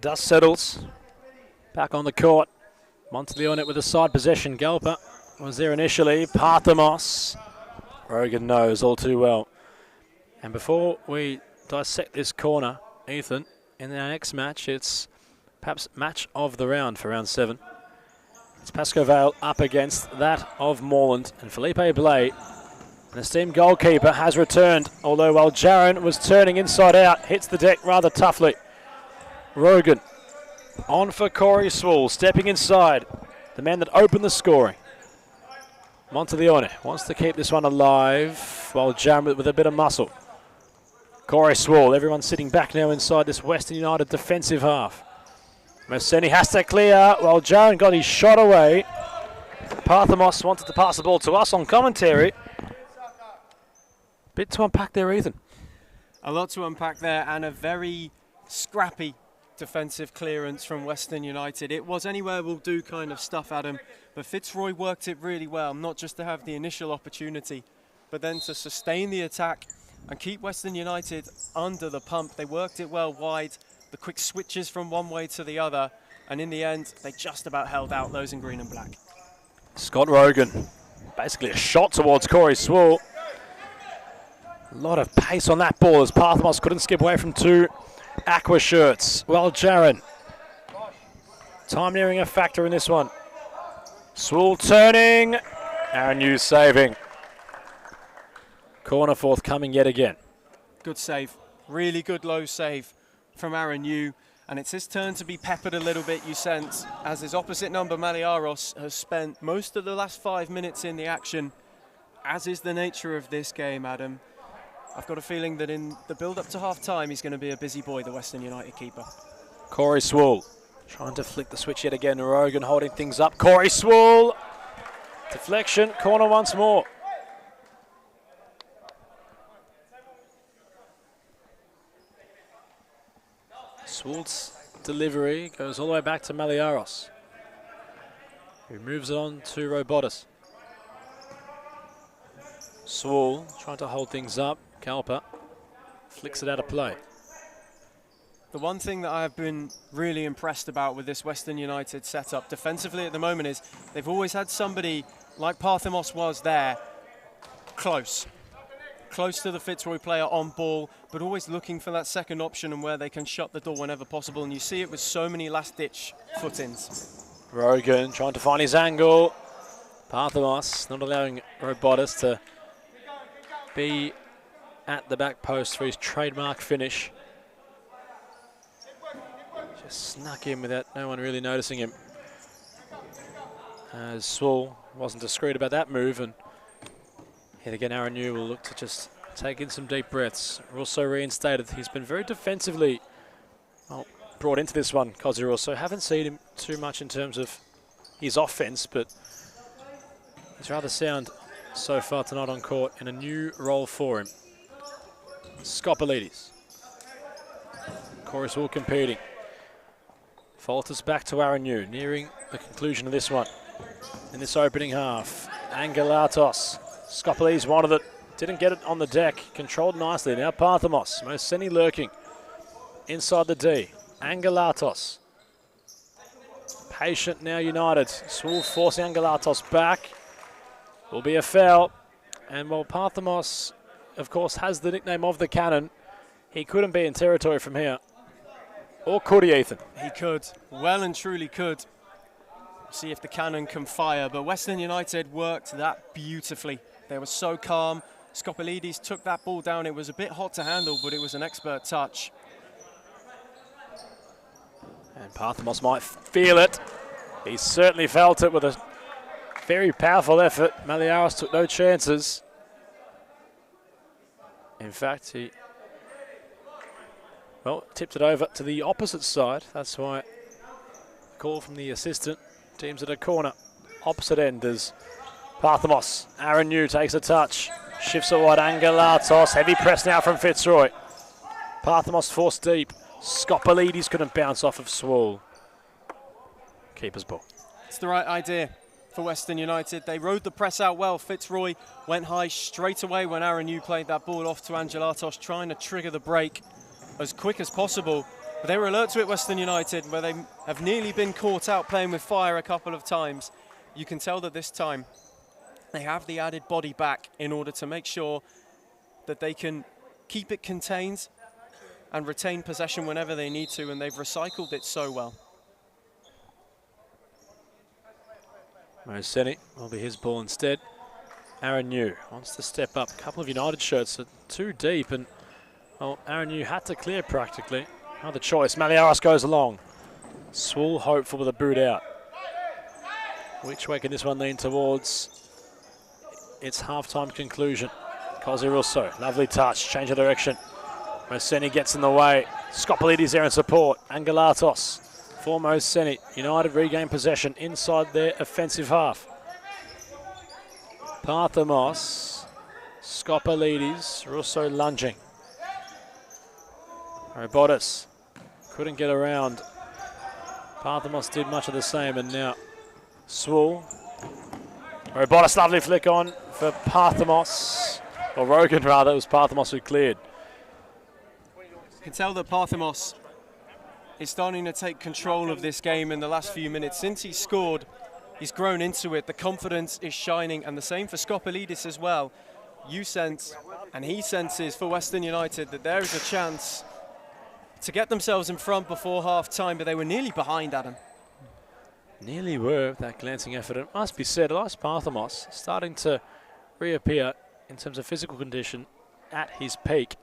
dust settles. Back on the court. Monteleone with a side possession. Galper was there initially. Parthamos. Rogan knows all too well. And before we dissect this corner, Ethan, in our next match, it's perhaps match of the round for round 7. It's Pascoe Vale up against that of Morland. And Felipe Blay, an esteemed goalkeeper, has returned. Although while Jaron was turning inside out, hits the deck rather toughly. Rogan on for Corey Swall, stepping inside. The man that opened the scoring. Monteleone wants to keep this one alive, while Jaron with a bit of muscle. Corey Swall, everyone sitting back now inside this Western United defensive half. Moseni has to clear, while Jaron got his shot away. Parthamos wanted to pass the ball to us on commentary. Bit to unpack there, Ethan. A lot to unpack there, and a very scrappy defensive clearance from Western United. It was anywhere will do kind of stuff, Adam, but Fitzroy worked it really well, not just to have the initial opportunity, but then to sustain the attack and keep Western United under the pump. They worked it well wide, the quick switches from one way to the other, and in the end, they just about held out those in green and black. Scott Rogan, basically a shot towards Corey Swall. A lot of pace on that ball as Parthamos couldn't skip away from 2 aqua shirts. Well, Jaron, time nearing a factor in this one. Swall turning, Aaron Hughes saving. Corner forthcoming yet again. Good save, really good low save from Aaron Hughes, and it's his turn to be peppered a little bit, you sense, as his opposite number, Maliaros, has spent most of the last 5 minutes in the action, as is the nature of this game, Adam. I've got a feeling that in the build-up to half-time, he's going to be a busy boy, the Western United keeper. Corey Swall trying to flick the switch yet again. Rogan holding things up. Corey Swall. Deflection. Corner once more. Swall's delivery goes all the way back to Maliaros, who moves it on to Robotis. Swall trying to hold things up. Kalpa flicks it out of play. The one thing that I've been really impressed about with this Western United setup defensively at the moment is they've always had somebody like Parthamos was there, close to the Fitzroy player on ball, but always looking for that second option and where they can shut the door whenever possible. And you see it with so many last-ditch foot-ins. Rogan trying to find his angle. Parthamos not allowing Robotis to be at the back post for his trademark finish. Just snuck in without no one really noticing him. As Swall wasn't discreet about that move, and yet again Aaron Hughes will look to just take in some deep breaths. Russo reinstated. He's been very defensively brought into this one, Cosy Russo. Haven't seen him too much in terms of his offense, but he's rather sound so far tonight on court in a new role for him. Skopolidis. Corey Swall competing. Falters back to Aaron Hughes, nearing the conclusion of this one. In this opening half, Angelatos. Skopolidis wanted it, didn't get it on the deck. Controlled nicely. Now Parthamos. Moseni lurking inside the D. Angelatos. Patient now United. Swall forcing Angelatos back. Will be a foul. And while Parthamos, of course, has the nickname of the Cannon, he couldn't be in territory from here. Or could he, Ethan? He could. Well and truly could. See if the Cannon can fire. But Western United worked that beautifully. They were so calm. Skopolidis took that ball down. It was a bit hot to handle, but it was an expert touch. And Parthamos might feel it. He certainly felt it with a very powerful effort. Maliaros took no chances. In fact, he tipped it over to the opposite side. That's why call from the assistant. Teams at a corner. Opposite end as Parthamos. Aaron Hughes takes a touch. Shifts it wide. Angelatos. Heavy press now from Fitzroy. Parthamos forced deep. Skopolidis couldn't bounce off of Swall. Keeper's ball. It's the right idea for Western United. They rode the press out well. Fitzroy went high straight away when Aaron Hughes played that ball off to Angelatos, trying to trigger the break as quick as possible. But they were alert to it, Western United, where they have nearly been caught out playing with fire a couple of times. You can tell that this time they have the added body back in order to make sure that they can keep it contained and retain possession whenever they need to, and they've recycled it so well. Moseni will be his ball instead. Aaron New wants to step up. A couple of United shirts are too deep, and well, Aaron New had to clear practically. Another choice. Maliaros goes along. Swool hopeful with a boot out. Which way can this one lean towards its half-time conclusion? Cosi Russo, lovely touch, change of direction. Moseni gets in the way. Skopolidis there in support. Angelatos for Moseni. United regain possession inside their offensive half. Parthamos, Skopolidis, Russo lunging. Robotis couldn't get around. Parthamos did much of the same, and now Swool. Robotis, lovely flick on for Parthamos, or Rogan rather. It was Parthamos who cleared. You can tell that Parthamos is starting to take control of this game in the last few minutes. Since he scored, he's grown into it. The confidence is shining, and the same for Skopolidis as well. You sense, and he senses for Western United, that there is a chance to get themselves in front before half-time, but they were nearly behind, Adam. Nearly were with that glancing effort. It must be said, Elias Parthamos starting to reappear in terms of physical condition at his peak.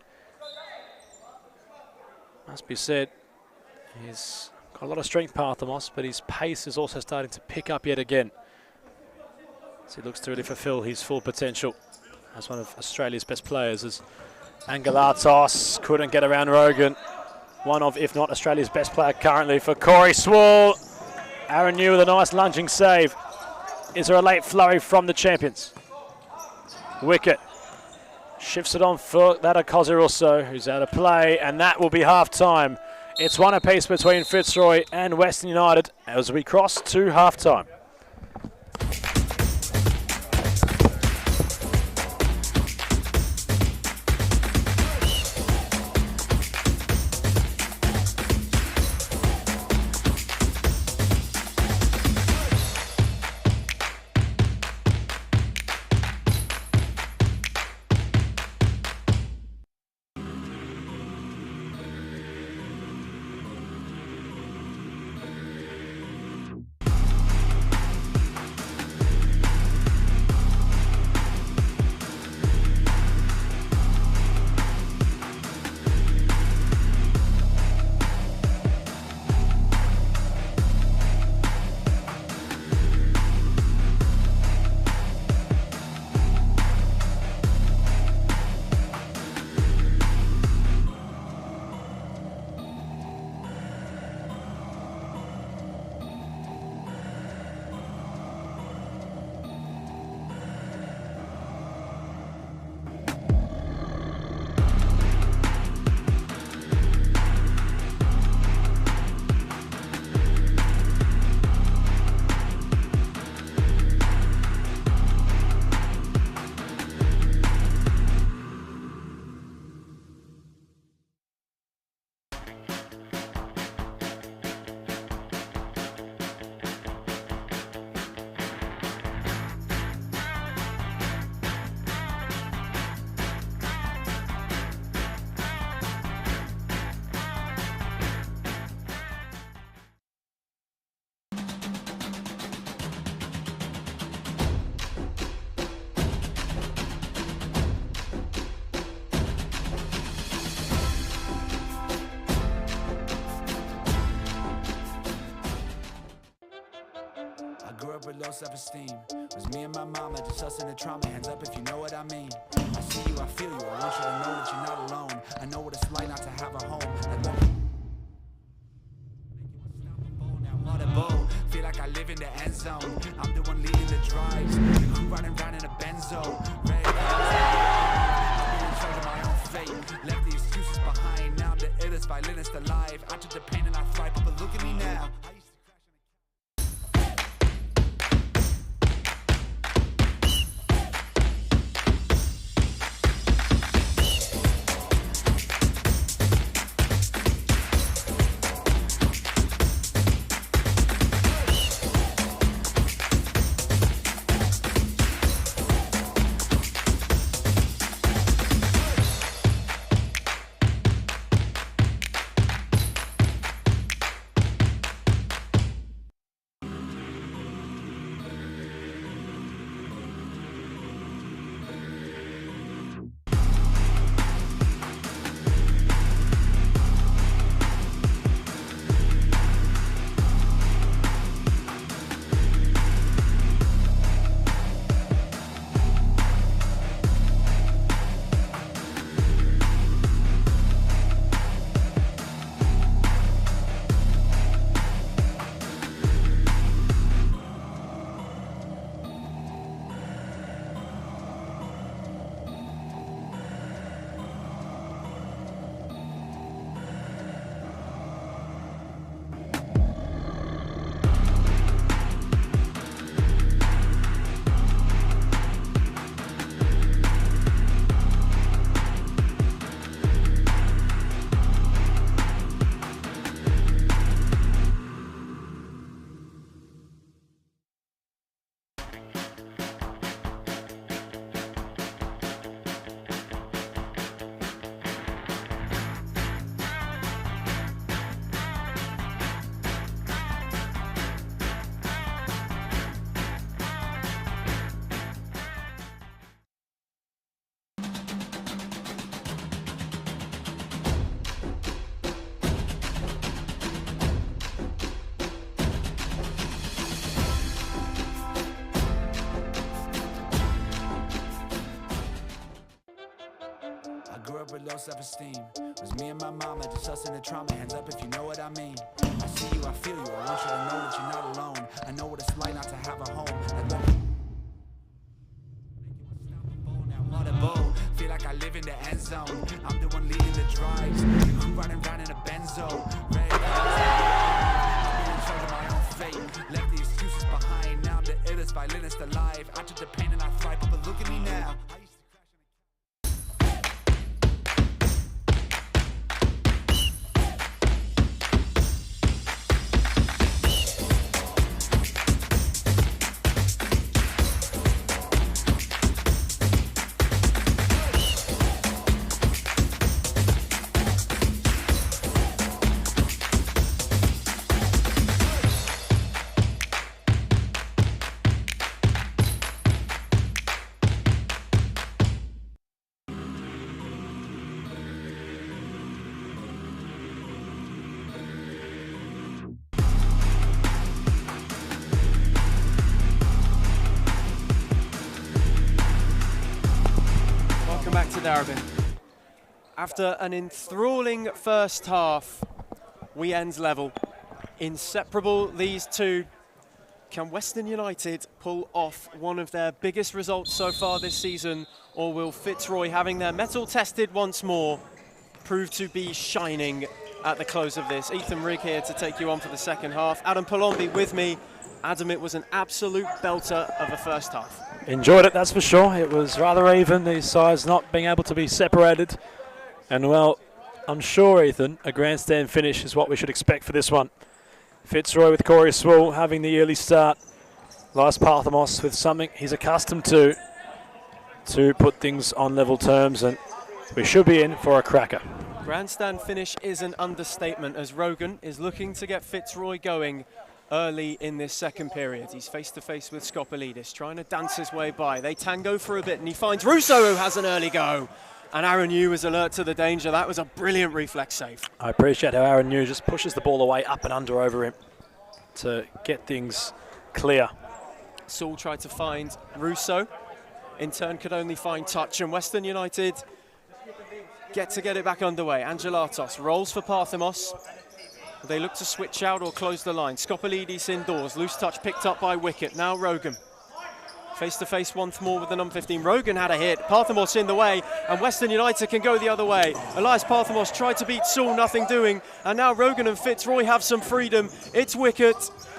Must be said, he's got a lot of strength, Parthamos, but his pace is also starting to pick up yet again, as he looks to really fulfill his full potential as one of Australia's best players. As Angelatos couldn't get around Rogan, one of, if not Australia's best player currently for Corey Swool. Aaron New with a nice lunging save. Is there a late flurry from the champions? Wicket shifts it on for that of Cosi Russo, who's out of play, and that will be half-time. It's one apiece between Fitzroy and Western United as we cross to half-time. Grew up with low self-esteem. It was me and my mama, just us in the trauma. Hands up if you know what I mean. I see you, I feel you. I want you to know that you're not alone. I know what it's like not to have a home. Feel like I live in the end zone. I'm the one leading the drives. The crew riding around in a Benzo. Red I'm in charge of my own fate. Left the excuses behind. Now I'm the illest violinist alive. I took the pain and I thrive, but look at me now. super low self-esteem. Was me and my mama, just us in the trauma. Hands up if you know what I mean. I see you, I feel you. I want you to know that you're not alone. I know what it's like not to have a home. Feel like I live in the end zone. I'm the one leading the drives. The crew riding around in a benzo. Red I'm in charge of my own fate. Left the excuses behind. Now I'm the illest violinist alive. I took the pain and I thrive, but look at me now. Back to Darabin. After an enthralling first half, we end level. Inseparable, these two. Can Western United pull off one of their biggest results so far this season, or will Fitzroy, having their mettle tested once more, prove to be shining at the close of this? Ethan Rigg here to take you on for the second half. Adam Palombi with me. Adam, it was an absolute belter of a first half. Enjoyed it, that's for sure. It was rather even, these sides not being able to be separated. And, well, I'm sure, Ethan, a grandstand finish is what we should expect for this one. Fitzroy with Corey Swall having the early start. Lars Parthamos with something he's accustomed to put things on level terms, and we should be in for a cracker. Grandstand finish is an understatement, as Rogan is looking to get Fitzroy going early in this second period. He's face-to-face with Skopolidis, trying to dance his way by. They tango for a bit, and he finds Russo, who has an early go. And Aaron Yu was alert to the danger. That was a brilliant reflex save. I appreciate how Aaron Yu just pushes the ball away, up and under over him to get things clear. Saul tried to find Russo. In turn, could only find touch, and Western United get it back underway. Angelatos rolls for Parthamos. They look to switch out or close the line. Skopolidis indoors, loose touch picked up by Wicket. Now Rogan. Face to face once more with the number 15. Rogan had a hit. Parthamos in the way, and Western United can go the other way. Elias Parthamos tried to beat Saul, nothing doing. And now Rogan and Fitzroy have some freedom. It's Wicket.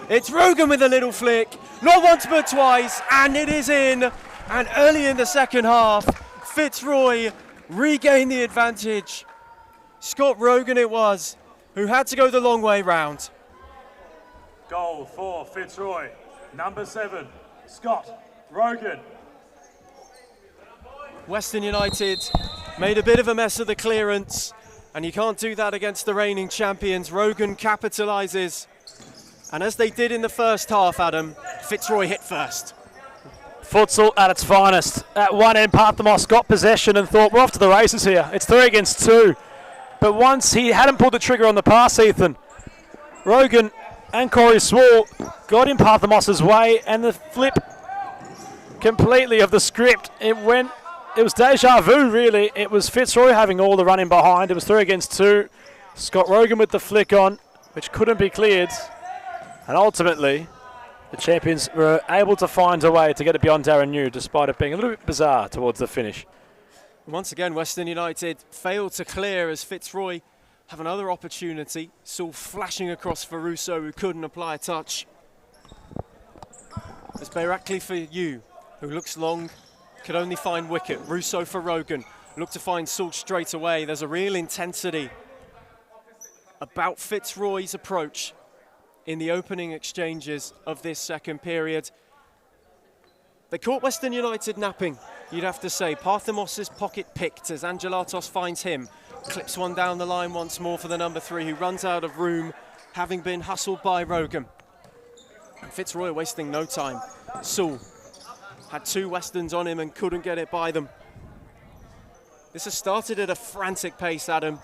It's Rogan with a little flick. Not once but twice, and it is in. And early in the second half, Fitzroy regained the advantage. Scott Rogan it was, who had to go the long way round. Goal for Fitzroy, number 7, Scott Rogan. Western United made a bit of a mess of the clearance, and you can't do that against the reigning champions. Rogan capitalises, and as they did in the first half, Adam, Fitzroy hit first. Futsal at its finest. At one end, Parthamos got possession and thought, we're off to the races here. It's 3 against 2. But once he hadn't pulled the trigger on the pass, Ethan, Rogan and Corey Swall got in Parthamos' way, and the flip completely of the script. It was deja vu, really. It was Fitzroy having all the running behind. It was 3 against 2. Scott Rogan with the flick on, which couldn't be cleared. And ultimately, the champions were able to find a way to get it beyond Darren Yu, despite it being a little bit bizarre towards the finish. Once again, Western United failed to clear as Fitzroy have another opportunity. Saul flashing across for Russo, who couldn't apply a touch. It's Bayrakli for Yu, who looks long, could only find Wicket. Russo for Rogan, look to find Saul straight away. There's a real intensity about Fitzroy's approach in the opening exchanges of this second period. They caught Western United napping, you'd have to say. Parthamos' pocket picked as Angelatos finds him. Clips one down the line once more for the number 3, who runs out of room, having been hustled by Rogan. And Fitzroy wasting no time. Saul had 2 Westerns on him and couldn't get it by them. This has started at a frantic pace, Adam.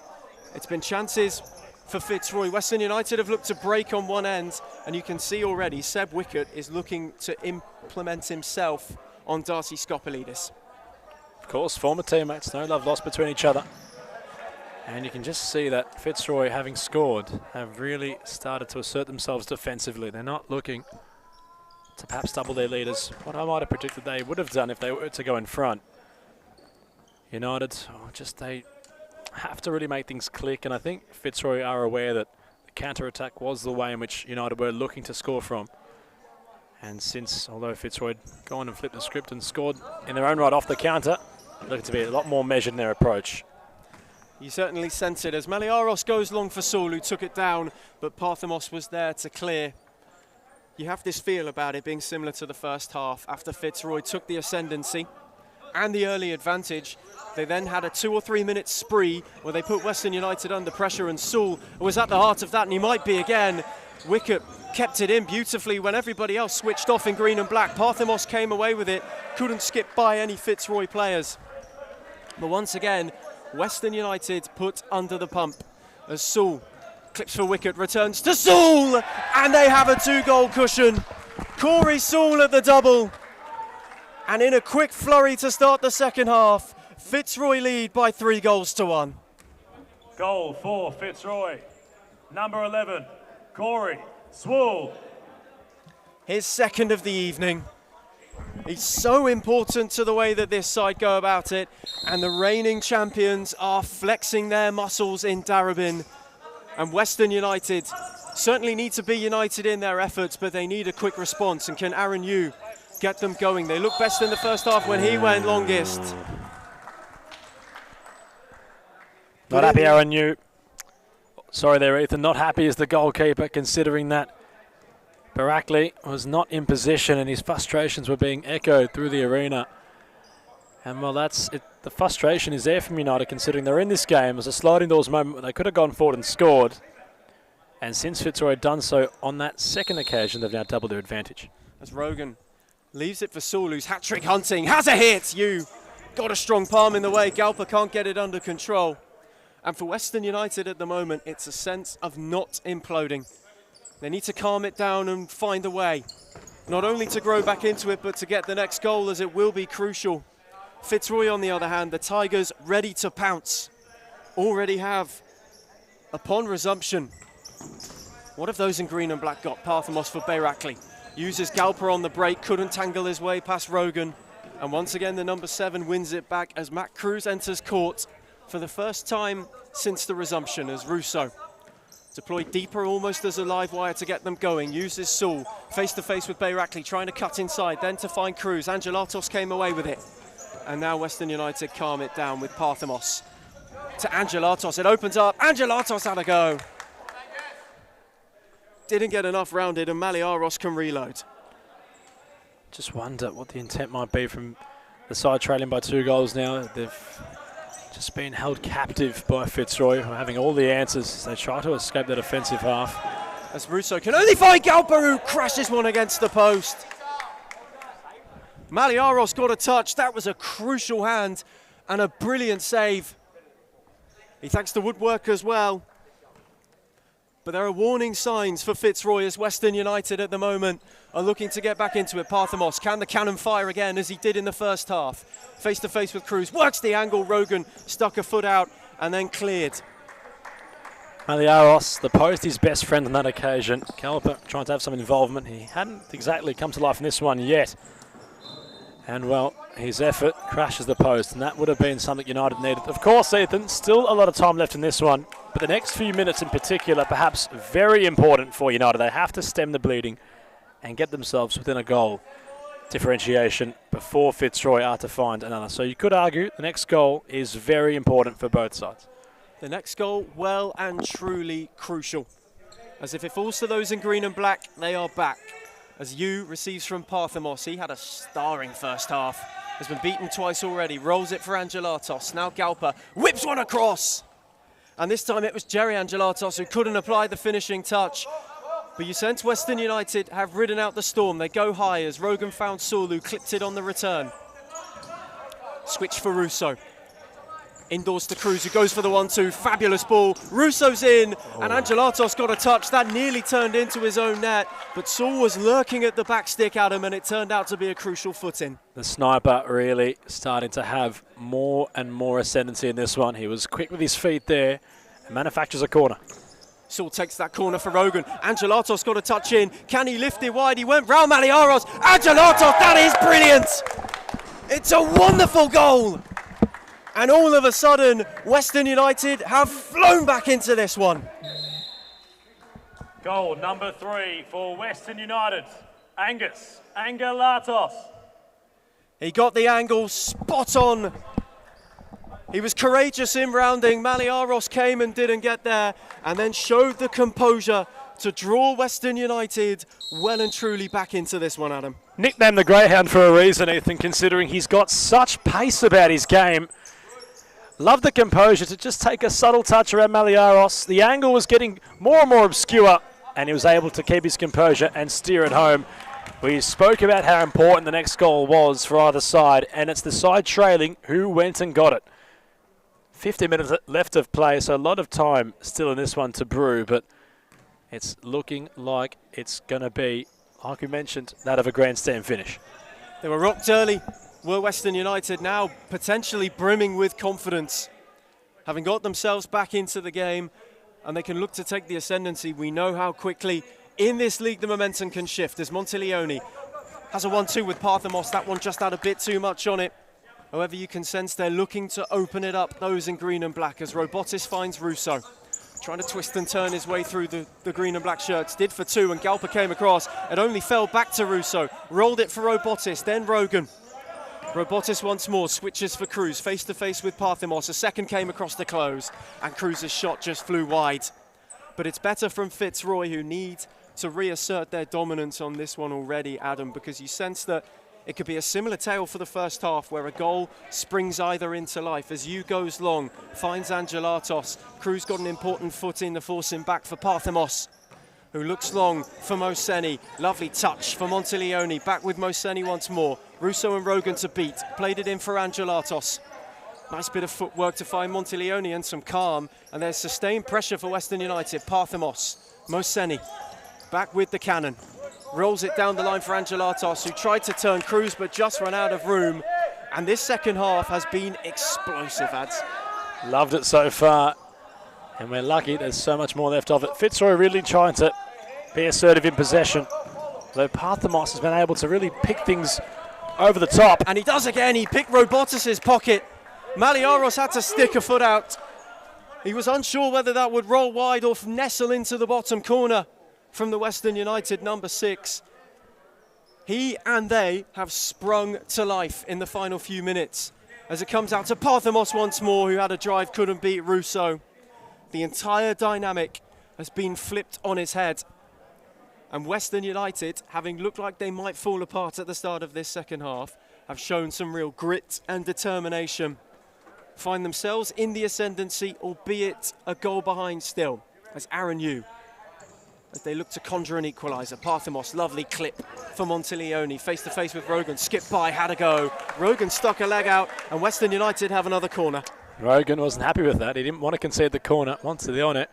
It's been chances for Fitzroy. Western United have looked to break on one end, and you can see already Seb Wicket is looking to implement himself on Darcy Skopolidis. Of course, former teammates, no love lost between each other. And you can just see that Fitzroy, having scored, have really started to assert themselves defensively. They're not looking to perhaps double their leaders. What I might have predicted they would have done if they were to go in front. United, they have to really make things click, and I think Fitzroy are aware that the counter-attack was the way in which United were looking to score from. And although Fitzroy gone and flipped the script and scored in their own right off the counter, looking to be a lot more measured in their approach. You certainly sense it as Maliaros goes long for Saul, who took it down, but Parthamos was there to clear. You have this feel about it being similar to the first half. After Fitzroy took the ascendancy and the early advantage, they then had a 2 or 3 minute spree where they put Western United under pressure, and Saul was at the heart of that, and he might be again. Wicket kept it in beautifully when everybody else switched off in green and black. Parthamos came away with it, couldn't skip by any Fitzroy players. But once again, Western United put under the pump as Saul clips for wicket, returns to Saul, and they have a 2-goal cushion. Corey Saul at the double. And in a quick flurry to start the second half, Fitzroy lead by 3-1. Goal for Fitzroy. Number 11, Corey Saul. His second of the evening. He's so important to the way that this side go about it, and the reigning champions are flexing their muscles in Darabin. And Western United certainly need to be united in their efforts, but they need a quick response. And can Aaron Yu get them going? They looked best in the first half when he went longest. Not happy, Aaron Yu. Sorry there, Ethan. Not happy as the goalkeeper, considering that Barakli was not in position and his frustrations were being echoed through the arena. And well, that's it. The frustration is there from United, considering they're in this game. It was a sliding doors moment where they could have gone forward and scored. And since Fitzroy had done so on that second occasion, they've now doubled their advantage. As Rogan leaves it for Saul, who's hat-trick hunting, has a hit. You got a strong palm in the way. Galper can't get it under control. And for Western United at the moment, it's a sense of not imploding. They need to calm it down and find a way, not only to grow back into it, but to get the next goal, as it will be crucial. Fitzroy, on the other hand, the Tigers ready to pounce. Already have, upon resumption. What have those in green and black got? Parthamos for Bayrakli. Uses Galper on the break, couldn't tangle his way past Rogan. And once again, the number 7 wins it back as Matt Cruz enters court for the first time since the resumption, as Russo deployed deeper, almost as a live wire to get them going. Uses Saul face to face with Bayrakli, trying to cut inside, then to find Cruz. Angelatos came away with it. And now Western United calm it down with Parthamos to Angelatos. It opens up. Angelatos had a go. Didn't get enough rounded, and Maliaros can reload. Just wonder what the intent might be from the side trailing by 2 goals now. They've just been held captive by Fitzroy, having all the answers as they try to escape that offensive half. As Russo can only find Galper, who crashes one against the post. Maliaros got a touch. That was a crucial hand and a brilliant save. He thanks the woodwork as well. But there are warning signs for Fitzroy as Western United at the moment are looking to get back into it. Parthamos, can the cannon fire again as he did in the first half? Face to face with Cruz, works the angle. Rogan stuck a foot out and then cleared. Maliaros, the post, his best friend on that occasion. Galper trying to have some involvement. He hadn't exactly come to life in this one yet. And well, his effort crashes the post, and that would have been something United needed. Of course, Ethan, still a lot of time left in this one, but the next few minutes in particular, perhaps very important for United. They have to stem the bleeding and get themselves within a goal differentiation before Fitzroy are to find another. So you could argue the next goal is very important for both sides. The next goal, well and truly crucial. As if it falls to those in green and black, they are back. As Yu receives from Parthamos, he had a starring first half. Has been beaten twice already, rolls it for Angelatos. Now Galper whips one across. And this time it was Jerry Angelatos who couldn't apply the finishing touch. But you sense Western United have ridden out the storm. They go high as Rogan found Saul, who clipped it on the return. Switch for Russo. Indoors to Cruz, who goes for the 1-2. Fabulous ball. Russo's in, and Angelatos got a touch. That nearly turned into his own net, but Saul was lurking at the back stick, Adam, and it turned out to be a crucial foot in. The sniper really starting to have more and more ascendancy in this one. He was quick with his feet there and manufactures a corner. Saul takes that corner for Rogan. Angelatos got a touch in. Can he lift it wide? He went round Maliaros. Angelatos, that is brilliant! It's a wonderful goal! And all of a sudden, Western United have flown back into this one. Goal number 3 for Western United. Angus Angelatos. He got the angle spot on. He was courageous in rounding. Maliaros came and didn't get there, and then showed the composure to draw Western United well and truly back into this one, Adam. Nicknamed the Greyhound for a reason, Ethan, considering he's got such pace about his game. Love the composure to just take a subtle touch around Maliaros. The angle was getting more and more obscure, and he was able to keep his composure and steer it home. We spoke about how important the next goal was for either side, and it's the side trailing who went and got it. 50 minutes left of play, so a lot of time still in this one to brew, but it's looking like it's going to be, like we mentioned, that of a grandstand finish. They were rocked early. Were Western United now potentially brimming with confidence, having got themselves back into the game, and they can look to take the ascendancy. We know how quickly in this league the momentum can shift as Monteleone has a 1-2 with Parthamos. That one just had a bit too much on it. However, you can sense they're looking to open it up, those in green and black, as Robotis finds Russo. Trying to twist and turn his way through the green and black shirts. Did for 2, and Galpa came across. It only fell back to Russo. Rolled it for Robotis, then Rogan. Robotis once more switches for Cruz, face to face with Parthamos. A second came across the close, and Cruz's shot just flew wide. But it's better from Fitzroy, who need to reassert their dominance on this one already, Adam, because you sense that it could be a similar tale for the first half, where a goal springs either into life as Yu goes long, finds Angelatos. Cruz got an important foot in to force him back for Parthamos, who looks long for Moseni. Lovely touch for Monteleone, back with Moseni once more. Russo and Rogan to beat, played it in for Angelatos. Nice bit of footwork to find Monteleone and some calm, and there's sustained pressure for Western United. Parthamos, Moseni, back with the cannon. Rolls it down the line for Angelatos, who tried to turn Cruz but just ran out of room. And this second half has been explosive, ads. Loved it so far, and we're lucky there's so much more left of it. Fitzroy really trying to be assertive in possession, though Parthamos has been able to really pick things over the top. And he does again. He picked Robotis' pocket. Maliaros had to stick a foot out. He was unsure whether that would roll wide or nestle into the bottom corner from the Western United number 6. He and they have sprung to life in the final few minutes as it comes out to Parthamos once more, who had a drive, couldn't beat Russo. The entire dynamic has been flipped on its head. And Western United, having looked like they might fall apart at the start of this second half, have shown some real grit and determination. Find themselves in the ascendancy, albeit a goal behind still, as Aaron Yu, as they look to conjure an equaliser. Parthamos, lovely clip for Monteleone, face to face with Rogan, skipped by, had a go. Rogan stuck a leg out, and Western United have another corner. Rogan wasn't happy with that. He didn't want to concede the corner, wanted it on it.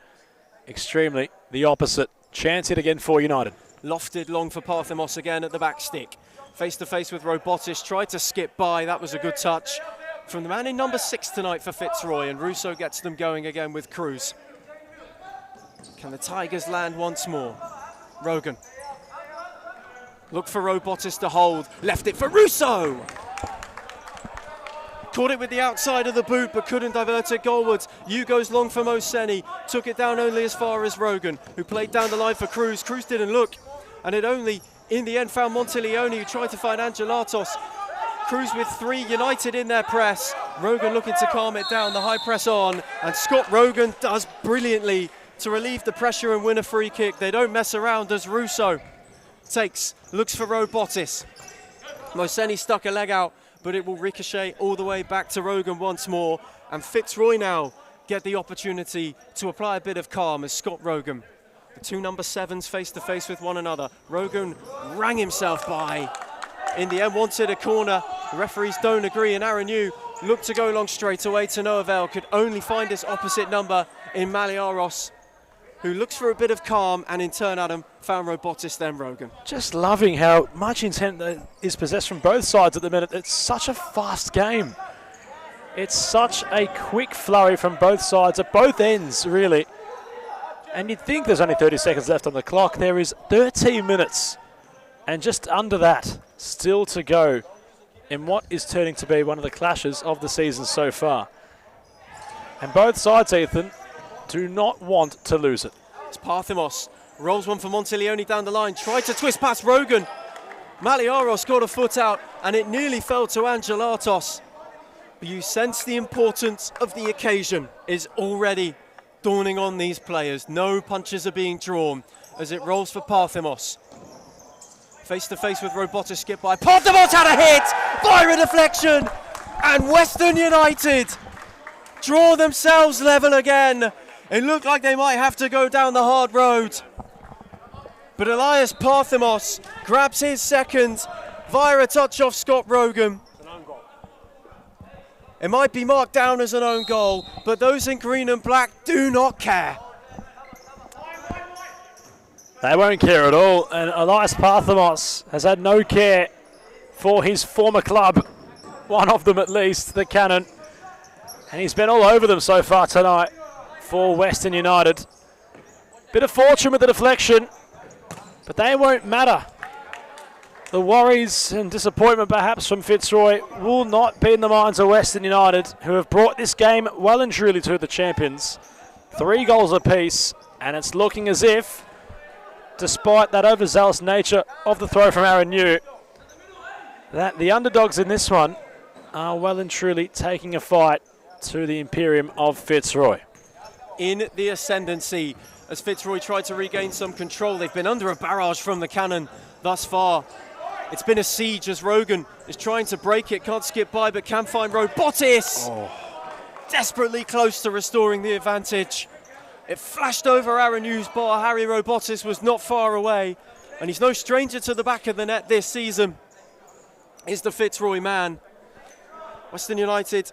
Extremely the opposite. Chance it again for United. Lofted long for Parthamos again at the back stick. Face to face with Robotis, tried to skip by, that was a good touch from the man in number 6 tonight for Fitzroy, and Russo gets them going again with Cruz. Can the Tigers land once more? Rogan. Look for Robotis to hold, left it for Russo! Caught it with the outside of the boot, but couldn't divert it goalwards. Yu goes long for Moseni, took it down only as far as Rogan, who played down the line for Cruz. Cruz didn't look, and it only, in the end, found Monteleone, who tried to find Angelatos. Cruz with 3 United in their press. Rogan looking to calm it down, the high press on, and Scott Rogan does brilliantly to relieve the pressure and win a free kick. They don't mess around as Russo looks for Robotis. Moseni stuck a leg out, but it will ricochet all the way back to Rogan once more. And Fitzroy now get the opportunity to apply a bit of calm as Scott Rogan. The 2 number 7s face to face with one another. Rogan rang himself by. In the end, wanted a corner. The referees don't agree, and Aaron Yu looked to go long straight away to no avail, could only find his opposite number in Maliaros, who looks for a bit of calm, and in turn, Adam, found Robotis, then Rogan. Just loving how much intent is possessed from both sides at the minute. It's such a fast game. It's such a quick flurry from both sides, at both ends, really. And you'd think there's only 30 seconds left on the clock. There is 13 minutes, and just under that, still to go in what is turning to be one of the clashes of the season so far. And both sides, Ethan, do not want to lose it. It's Parthemos, rolls one for Monteleone down the line, tried to twist past Rogan. Maliaros got a foot out, and it nearly fell to Angelatos. But you sense the importance of the occasion is already dawning on these players. No punches are being drawn as it rolls for Parthemos. Face to face with Robotis, skip by. Parthemos had a hit! Fire deflection! And Western United draw themselves level again. It looked like they might have to go down the hard road. But Elias Parthemos grabs his second via a touch off Scott Rogan. It might be marked down as an own goal, but those in green and black do not care. They won't care at all, and Elias Parthemos has had no care for his former club, one of them at least, the Cannon. And he's been all over them so far tonight for Western United. Bit of fortune with the deflection, but they won't matter. The worries and disappointment perhaps from Fitzroy will not be in the minds of Western United, who have brought this game well and truly to the champions. 3 goals apiece, and it's looking as if, despite that overzealous nature of the throw from Aaron New, that the underdogs in this one are well and truly taking a fight to the Imperium of Fitzroy. In the ascendancy, as Fitzroy tried to regain some control, they've been under a barrage from the Cannon thus far. It's been a siege as Rogan is trying to break it, can't skip by, but can find Robotis. Desperately close to restoring the advantage. It flashed over Aaron Hughes' bar. Harry Robotis was not far away, and he's no stranger to the back of the net this season. Is the Fitzroy man. Western United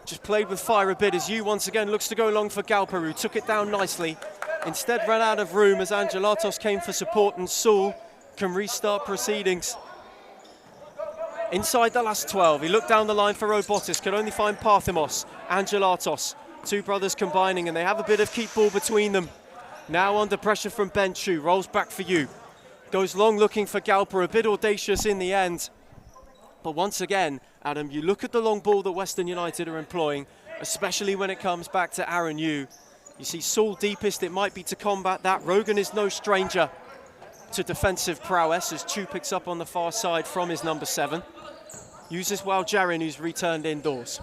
just played with fire a bit as Hugh once again looks to go long for Galperu. Took it down nicely. Instead ran out of room as Angelatos came for support, and Saul can restart proceedings. Inside the last 12, he looked down the line for Robotis, could only find Parthemos, Angelatos. 2 brothers combining, and they have a bit of keep ball between them. Now under pressure from Ben Chu, rolls back for you. Goes long looking for Galper, a bit audacious in the end. But once again, Adam, you look at the long ball that Western United are employing, especially when it comes back to Aaron Yu. You see Saul deepest, it might be to combat that. Rogan is no stranger to defensive prowess as Chu picks up on the far side from his number 7. Uses well Jarin, who's returned indoors.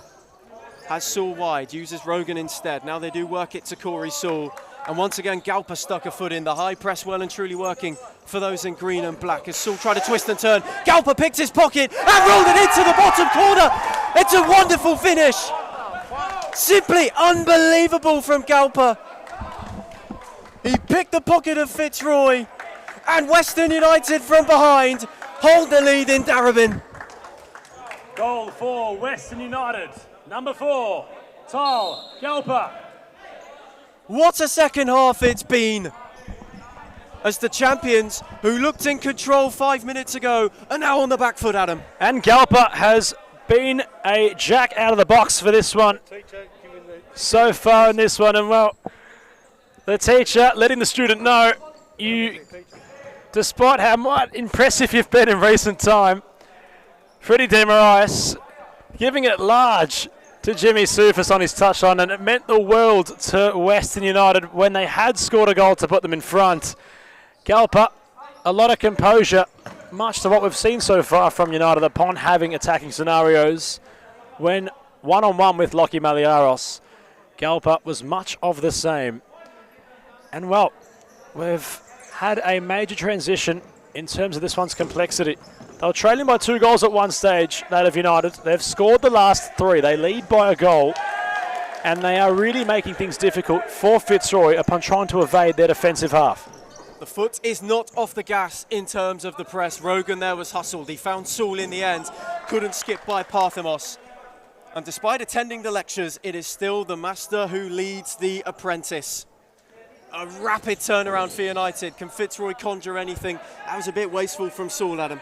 Has Saul wide, uses Rogan instead. Now they do work it to Corey Saul. And once again, Galper stuck a foot in. The high press well and truly working for those in green and black. As Saul tried to twist and turn, Galper picked his pocket and rolled it into the bottom corner. It's a wonderful finish. Simply unbelievable from Galper. He picked the pocket of Fitzroy, and Western United from behind hold the lead in Darebin. Goal for Western United. Number 4, Tal Galper. What a second half it's been, as the champions, who looked in control 5 minutes ago, are now on the back foot, Adam. And Galper has been a jack out of the box for this one so far in this one. And well, the teacher letting the student know, despite how impressive you've been in recent time, Freddie Demarais giving it large to Jimmy Soufis on his touchline, and it meant the world to Western United when they had scored a goal to put them in front. Galper, a lot of composure, much to what we've seen so far from United upon having attacking scenarios. When one-on-one with Lockie Maliaros, Galper was much of the same. And well, we've had a major transition in terms of this one's complexity. They were trailing by 2 goals at one stage, that of United. They've scored the last 3. They lead by a goal, and they are really making things difficult for Fitzroy upon trying to evade their defensive half. The foot is not off the gas in terms of the press. Rogan there was hustled. He found Saul in the end. Couldn't skip by Parthemos. And despite attending the lectures, it is still the master who leads the apprentice. A rapid turnaround for United. Can Fitzroy conjure anything? That was a bit wasteful from Saul, Adam.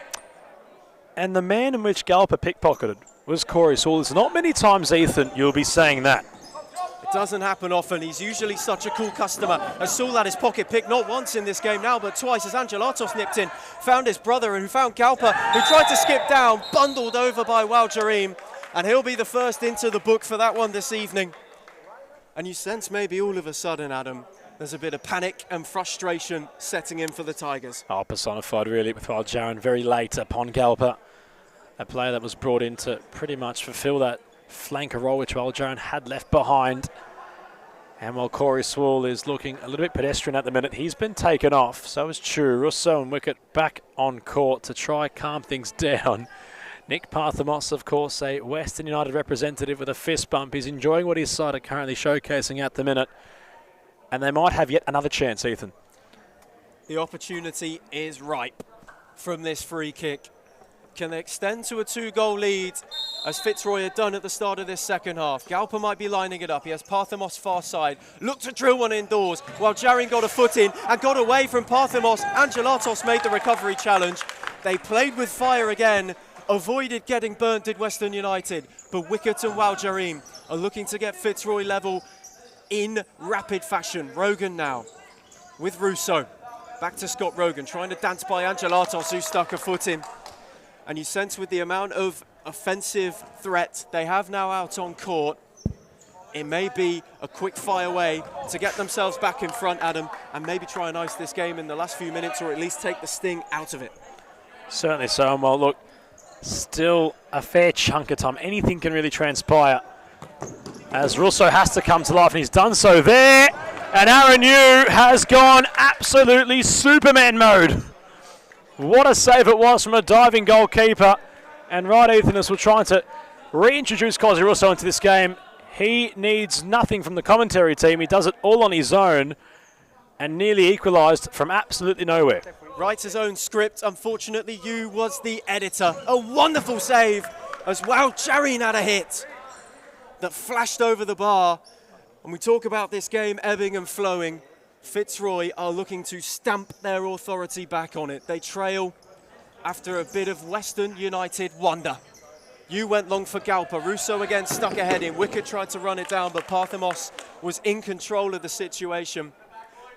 And the man in which Galper pickpocketed was Corey Saul. There's not many times, Ethan, you'll be saying that. It doesn't happen often. He's usually such a cool customer. As Saul had his pocket picked not once in this game now, but twice as Angelatos nipped in, found his brother who found Galper, who tried to skip down, bundled over by Waljareem. And he'll be the first into the book for that one this evening. And you sense maybe all of a sudden, Adam, there's a bit of panic and frustration setting in for the Tigers. Oh, personified really with Waljareem very late upon Galper. A player that was brought in to pretty much fulfill that flanker role which Waljareem had left behind. And while Corey Swall is looking a little bit pedestrian at the minute, he's been taken off. So is Chu. Russo and Wicket back on court to try calm things down. Nick Parthamos, of course, a Western United representative with a fist bump. He's enjoying what his side are currently showcasing at the minute. And they might have yet another chance, Ethan. The opportunity is ripe from this free kick. Can they extend to a 2-goal lead, as Fitzroy had done at the start of this second half? Galper might be lining it up. He has Parthamos far side. Looked to drill one indoors, while Jarin got a foot in and got away from Parthamos. Angelatos made the recovery challenge. They played with fire again. Avoided getting burnt, did Western United. But Wicket and Waljareem are looking to get Fitzroy level in rapid fashion. Rogan now with Russo. Back to Scott Rogan, trying to dance by Angelatos, who stuck a foot in. And you sense with the amount of offensive threat they have now out on court, it may be a quick fire way to get themselves back in front, Adam, and maybe try and ice this game in the last few minutes, or at least take the sting out of it. Certainly so. Well, look, still a fair chunk of time. Anything can really transpire, as Russo has to come to life, and he's done so there. And Aaron Yu has gone absolutely Superman mode. What a save it was from a diving goalkeeper. And right, Ethan, as we're trying to reintroduce Cosy Russo into this game, he needs nothing from the commentary team. He does it all on his own and nearly equalised from absolutely nowhere. Writes his own script. Unfortunately, Yu was the editor. A wonderful save as Waljareem had a hit that flashed over the bar. And we talk about this game ebbing and flowing. Fitzroy are looking to stamp their authority back on it. They trail after a bit of Western United wonder. Yu went long for Galper. Russo again stuck ahead in. Wicket tried to run it down, but Parthamos was in control of the situation.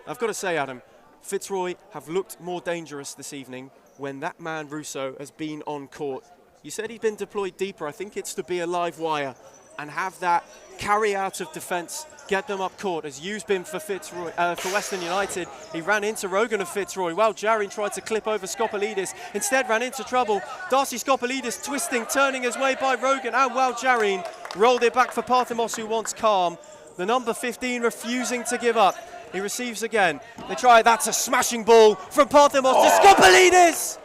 I've got to say, Adam, Fitzroy have looked more dangerous this evening when that man Russo has been on court. You said he'd been deployed deeper. I think it's to be a live wire and have that carry out of defence, get them up court, as Yu's been for Fitzroy, for Western United. He ran into Rogan of Fitzroy. Jarin tried to clip over Skopolidis, instead ran into trouble. Darcy Skopolidis twisting, turning his way by Rogan, and Jarin rolled it back for Parthamos, who wants calm. The number 15 refusing to give up. He receives again. They try, that's a smashing ball from Parthamos to Skopolidis,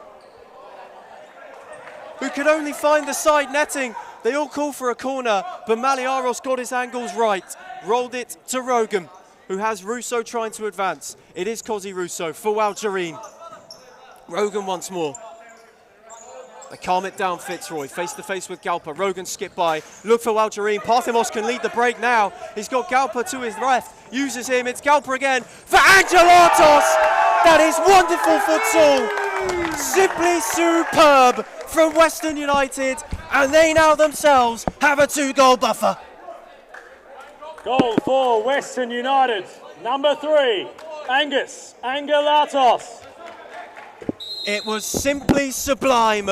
who could only find the side netting. They all call for a corner, but Maliaros got his angles right. Rolled it to Rogan, who has Russo trying to advance. It is Cosy Russo for Waljareem. Rogan once more. They calm it down, Fitzroy, face to face with Galper. Rogan skip by, look for Waljareem. Parthamos can lead the break now. He's got Galper to his left, uses him. It's Galper again for Angelatos. That is wonderful futsal. Simply superb from Western United, and they now themselves have a 2-goal buffer. Goal for Western United, number 3, Angus Angelatos. It was simply sublime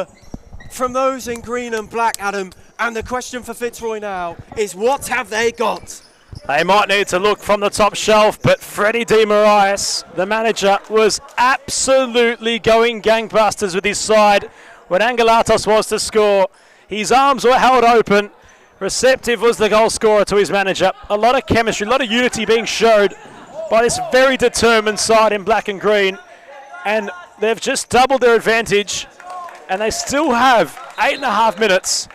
from those in green and black, Adam. And the question for Fitzroy now is, what have they got? They might need to look from the top shelf, but Freddie Di Marias, the manager, was absolutely going gangbusters with his side when Angelatos was to score. His arms were held open. Receptive was the goal scorer to his manager. A lot of chemistry, a lot of unity being showed by this very determined side in black and green. And they've just doubled their advantage, and they still have 8.5 minutes.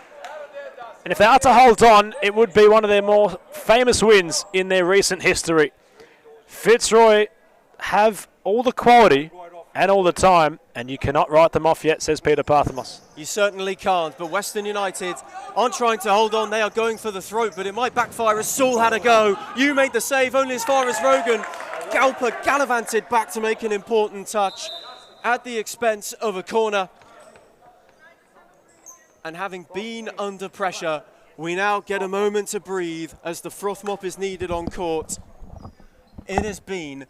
And if they are to hold on, it would be one of their more famous wins in their recent history. Fitzroy have all the quality and all the time, and you cannot write them off yet, says Peter Parthamos. You certainly can't, but Western United aren't trying to hold on. They are going for the throat, but it might backfire as Saul had a go. You made the save only as far as Rogan. Galper gallivanted back to make an important touch at the expense of a corner. And having been under pressure, we now get a moment to breathe as the froth mop is needed on court. It has been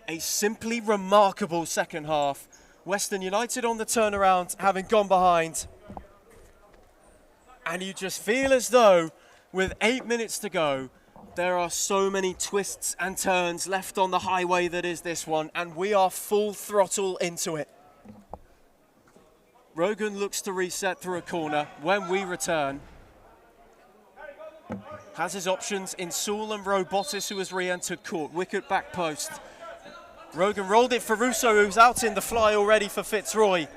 a simply remarkable second half. Western United on the turnaround, having gone behind. And you just feel as though, with 8 minutes to go, there are so many twists and turns left on the highway that is this one, and we are full throttle into it. Rogan looks to reset through a corner when we return. Has his options in Saul and Robotis, who has re-entered court. Wicket back post. Rogan rolled it for Russo, who's out in the fly already for Fitzroy.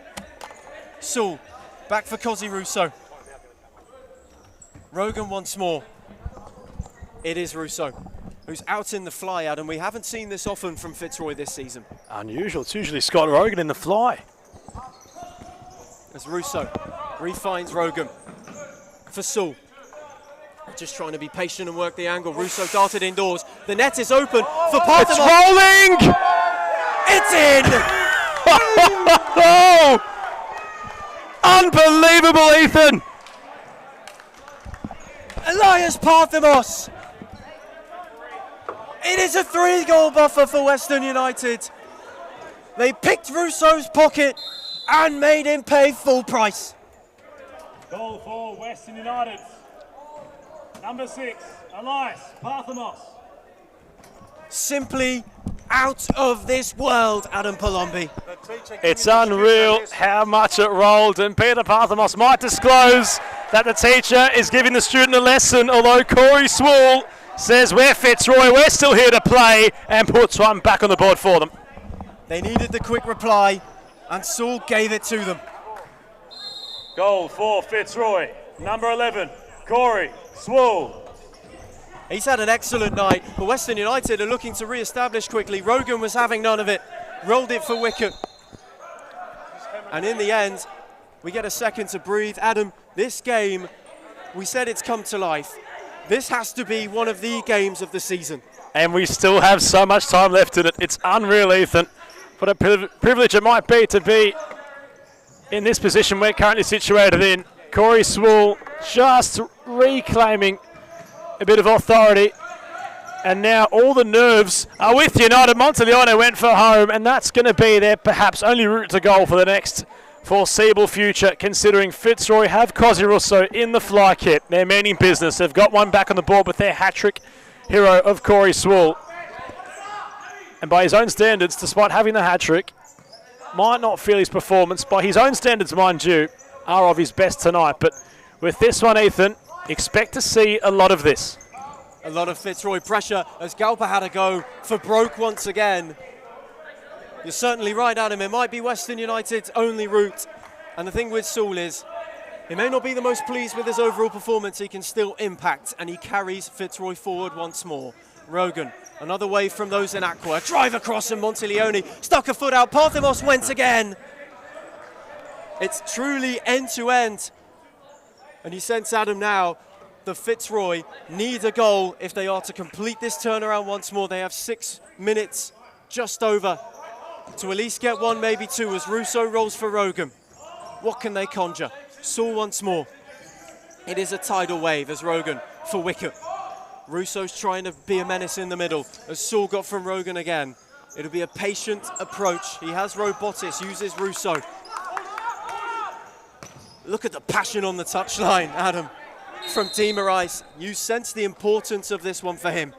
Saul, back for Cozzy Russo. Rogan once more. It is Russo, who's out in the fly, Adam. We haven't seen this often from Fitzroy this season. Unusual. It's usually Scott Rogan in the fly. As Russo refines Rogan for Saul. Just trying to be patient and work the angle. Russo darted indoors. The net is open for Parthamos. It's rolling! It's in! Oh! Unbelievable, Ethan! Elias Parthamos! It is a 3-goal buffer for Western United. They picked Russo's pocket and made him pay full price. Goal for Western United. Number 6, Elias Parthamos. Simply out of this world, Adam Palombi. It's unreal how much it rolled, and Peter Parthamos might disclose that the teacher is giving the student a lesson, although Corey Swall says we're Fitzroy, we're still here to play, and puts one back on the board for them. They needed the quick reply, and Saul gave it to them. Goal for Fitzroy. Number 11, Corey Swall. He's had an excellent night, but Western United are looking to re-establish quickly. Rogan was having none of it, rolled it for wicket. And in the end, we get a second to breathe. Adam, this game, we said it's come to life. This has to be one of the games of the season. And we still have so much time left in it. It's unreal, Ethan. What a privilege it might be to be in this position we're currently situated in. Corey Swall just reclaiming a bit of authority. And now all the nerves are with United. Monteleone went for home, and that's going to be their perhaps only route to goal for the next foreseeable future, considering Fitzroy have Cozzy Russo in the fly kit. They're meaning business. They've got one back on the board with their hat-trick hero of Corey Swall. And by his own standards, despite having the hat-trick, might not feel his performance, by his own standards, mind you, are of his best tonight. But with this one, Ethan, expect to see a lot of this. A lot of Fitzroy pressure as Galper had a go for broke once again. You're certainly right, Adam. It might be Western United's only route. And the thing with Saul is, he may not be the most pleased with his overall performance. He can still impact, and he carries Fitzroy forward once more. Rogan, another wave from those in Aqua. Drive across, and Monteleone stuck a foot out. Parthamos went again. It's truly end-to-end. And you sense, Adam, now, the Fitzroy need a goal if they are to complete this turnaround once more. They have 6 minutes just over to at least get one, maybe two, as Russo rolls for Rogan. What can they conjure? Saul once more. It is a tidal wave as Rogan for wicket. Russo's trying to be a menace in the middle as Saul got from Rogan again. It'll be a patient approach. He has Robotis, uses Russo. Look at the passion on the touchline, Adam, from Team Rice. You sense the importance of this one for him.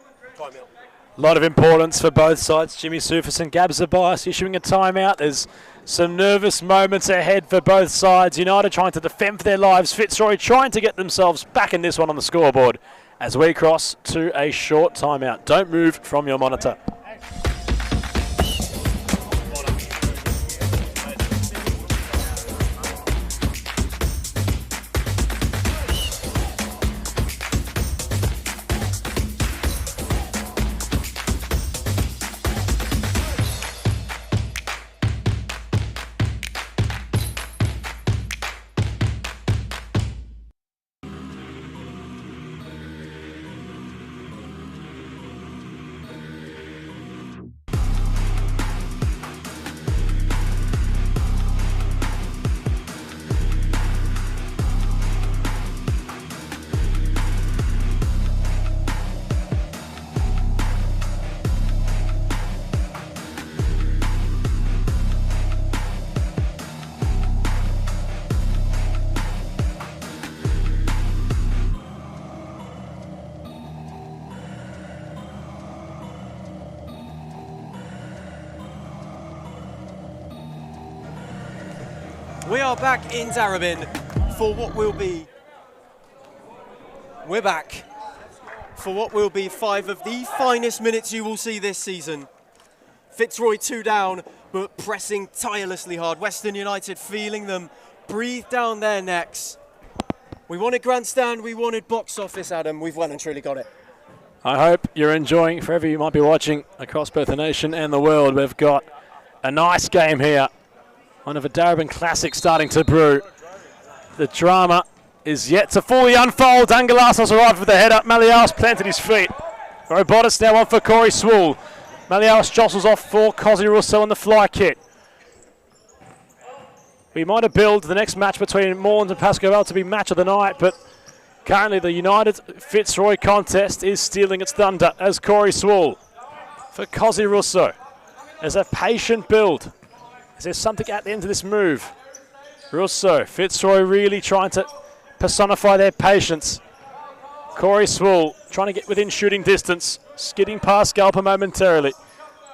A lot of importance for both sides. Jimmy Soufis and Gab Zabias issuing a timeout. There's some nervous moments ahead for both sides. United trying to defend for their lives. Fitzroy trying to get themselves back in this one on the scoreboard as we cross to a short timeout. Don't move from your monitor. We are back in Darabin for what will be... We're back for what will be 5 of the finest minutes you will see this season. Fitzroy 2 down, but pressing tirelessly hard. Western United feeling them breathe down their necks. We wanted grandstand, we wanted box office, Adam. We've well and truly got it. I hope you're enjoying, forever you might be watching across both the nation and the world. We've got a nice game here. One of a Darabin classic starting to brew. The drama is yet to fully unfold. Angelasos arrived with the header. Maliaros planted his feet. Robotis now on for Corey Swool. Maliaros jostles off for Cosy Russo on the fly kick. We might have billed the next match between Morland and Pascoe to be match of the night, but currently the United Fitzroy contest is stealing its thunder as Corey Swool for Cosy Russo. There's a patient build. Is there something at the end of this move? Russo, Fitzroy really trying to personify their patience. Corey Swool trying to get within shooting distance, skidding past Galper momentarily.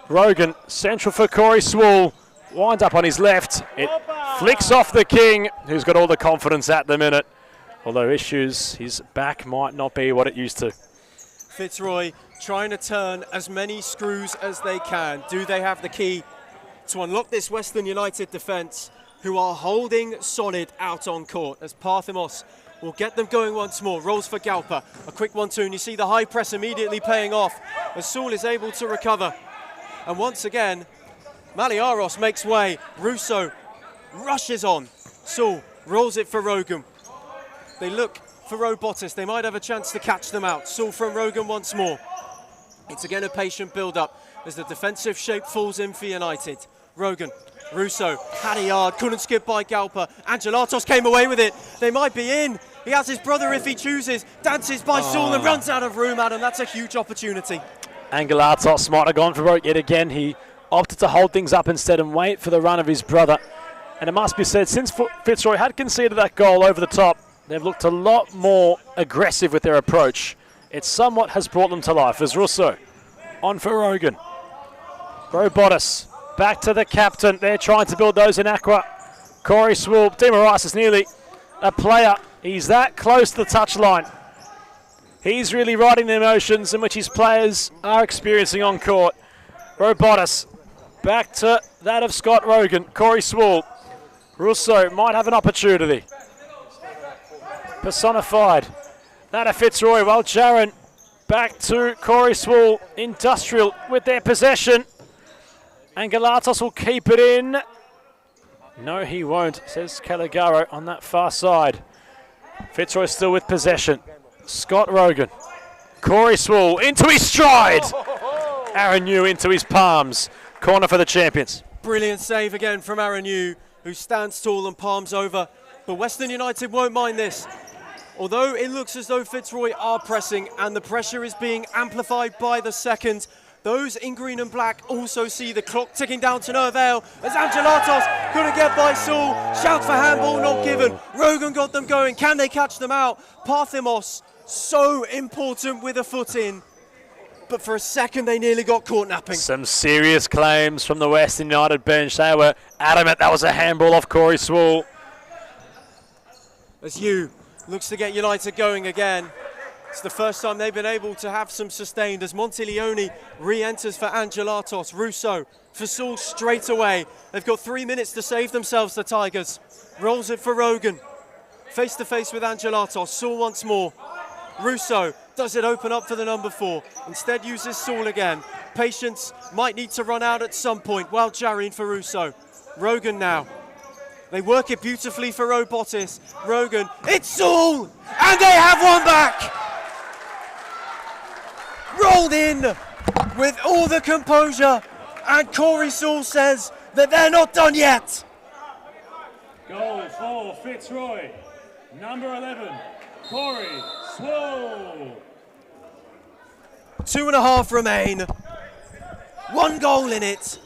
Rogan, central for Corey Swool, wind up on his left. It flicks off the King, who's got all the confidence at the minute. Although issues, his back might not be what it used to. Fitzroy trying to turn as many screws as they can. Do they have the key to unlock this Western United defence, who are holding solid out on court, as Parthemos will get them going once more. Rolls for Galper, a quick 1-2, and you see the high press immediately paying off as Saul is able to recover. And once again, Maliaros makes way. Russo rushes on. Saul rolls it for Rogan. They look for Robotis. They might have a chance to catch them out. Saul from Rogan once more. It's again a patient build-up as the defensive shape falls in for United. Rogan, Russo, had a yard, couldn't skip by Galper. Angelatos came away with it. They might be in. He has his brother if he chooses. Dances by Saul and runs out of room, Adam. That's a huge opportunity. Angelatos might have gone for it yet again. He opted to hold things up instead and wait for the run of his brother. And it must be said, since Fitzroy had conceded that goal over the top, they've looked a lot more aggressive with their approach. It somewhat has brought them to life as Russo on for Rogan. Robotis back to the captain. They're trying to build those in Aqua. Corey Swool. Demarais is nearly a player. He's that close to the touchline. He's really riding the emotions in which his players are experiencing on court. Robotis back to that of Scott Rogan. Corey Swool. Russo might have an opportunity. Personified. That of Fitzroy. Well, Jaron back to Corey Swool. Industrial with their possession. Angelatos will keep it in. No, he won't, says Caligaro on that far side. Fitzroy still with possession. Scott Rogan. Corey Swool into his stride. Aaron Yu into his palms. Corner for the champions. Brilliant save again from Aaron Yu, who stands tall and palms over. But Western United won't mind this. Although it looks as though Fitzroy are pressing and the pressure is being amplified by the second, those in green and black also see the clock ticking down to no avail as Angelatos couldn't get by Saul. Shout for handball not given. Rogan got them going. Can they catch them out? Parthemos so important with a foot in. But for a second they nearly got caught napping. Some serious claims from the Western United bench. They were adamant that was a handball off Corey Swool. As Hugh looks to get United going again. It's the first time they've been able to have some sustained as Montiglione re-enters for Angelatos. Russo for Saul straight away. They've got 3 minutes to save themselves, the Tigers. Rolls it for Rogan. Face to face with Angelatos. Saul once more. Russo does it open up for the number 4. Instead uses Saul again. Patience might need to run out at some point. Well, Jareen for Russo. Rogan now. They work it beautifully for Robotis. Rogan, it's Saul! And they have one back! Rolled in with all the composure, and Corey Saul says that they're not done yet. Goal for Fitzroy, number 11, Corey Swool. 2.5 remain. 1 goal in it.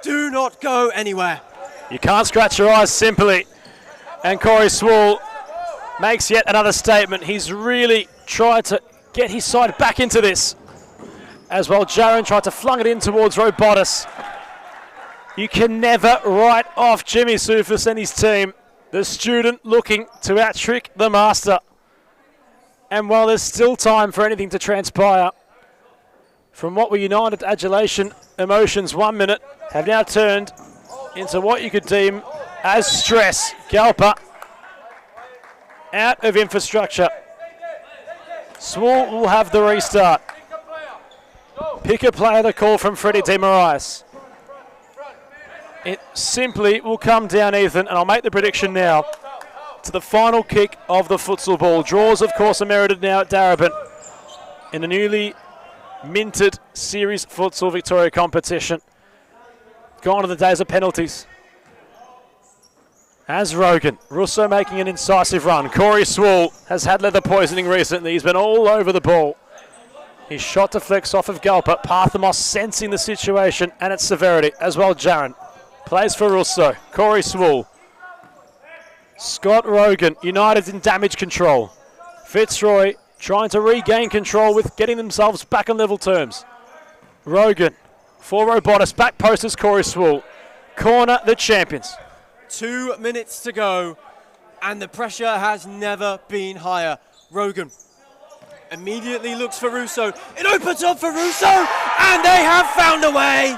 Do not go anywhere. You can't scratch your eyes simply. And Corey Swool makes yet another statement. He's really tried to get his side back into this. As well, Jaron tried to flung it in towards Robotis. You can never write off Jimmy Soufis and his team. The student looking to out-trick the master. And while there's still time for anything to transpire, from what were united adulation emotions 1 minute, have now turned into what you could deem as stress. Galpa out of infrastructure. Swall will have the restart. Pick a player to call from Freddie De Moraes. It simply will come down, Ethan, and I'll make the prediction now, to the final kick of the futsal ball. Draws, of course, are merited now at Darebin in the newly minted Series Futsal Victoria competition. Gone are the days of penalties. As Rogan, Russo making an incisive run. Corey Swall has had leather poisoning recently. He's been all over the ball. His shot deflects off of Galpa. Parthamos sensing the situation and its severity, as well Jaron. Plays for Russo. Corey Swall. Scott Rogan, United in damage control. Fitzroy trying to regain control with getting themselves back on level terms. Rogan for Robotis. Back post is Corey Swall. Corner the champions. 2 minutes to go, and the pressure has never been higher. Rogan immediately looks for Russo. It opens up for Russo, and they have found a way.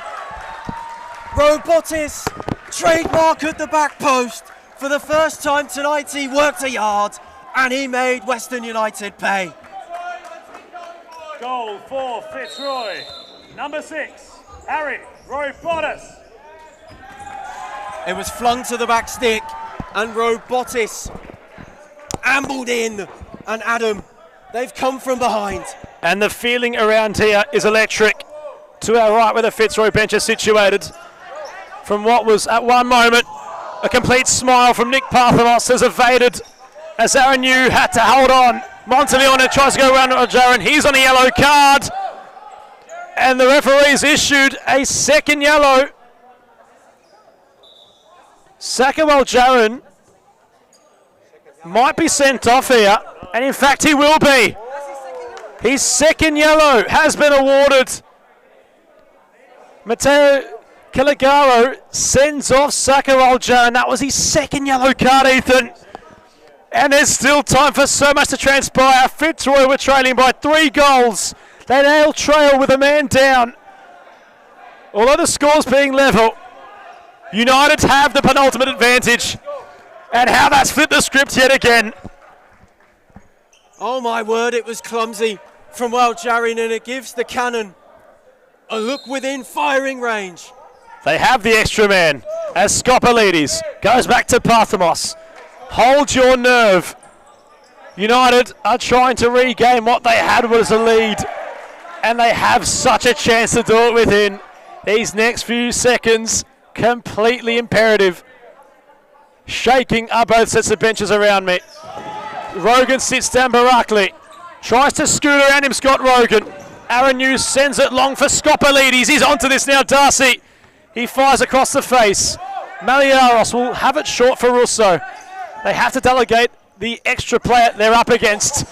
Robotis, trademark at the back post. For the first time tonight, he worked a yard, and he made Western United pay. Goal for Fitzroy. Number 6, Harry Robotis. It was flung to the back stick, and Robotis ambled in, and Adam, they've come from behind. And the feeling around here is electric. To our right where the Fitzroy bench is situated. From what was at one moment a complete smile from Nick Parthamos has evaded as Aaron Yu had to hold on. Monteleone tries to go around Jaron. He's on a yellow card. And the referee's issued a second yellow. Sakawal Jaron might be sent off here. And in fact he will be. His second yellow has been awarded. Matteo Caligaro sends off Sakawal Jaron. That was his second yellow card, Ethan. And there's still time for so much to transpire. Fitzroy were trailing by 3 goals. They now trail with a man down. Although the score's being level, United have the penultimate advantage. And how that's flipped the script yet again. Oh my word, it was clumsy from Jarin, and it gives the cannon a look within firing range. They have the extra man as Skopalides goes back to Parthamos. Hold your nerve. United are trying to regain what they had was a lead, and they have such a chance to do it within these next few seconds. Completely imperative. Shaking are both sets of benches around me. Rogan sits down Barakli. Tries to scoot around him, Scott Rogan. Aaron Yu sends it long for Skopalides. He's onto this now, Darcy. He fires across the face. Maliaros will have it short for Russo. They have to delegate the extra player they're up against.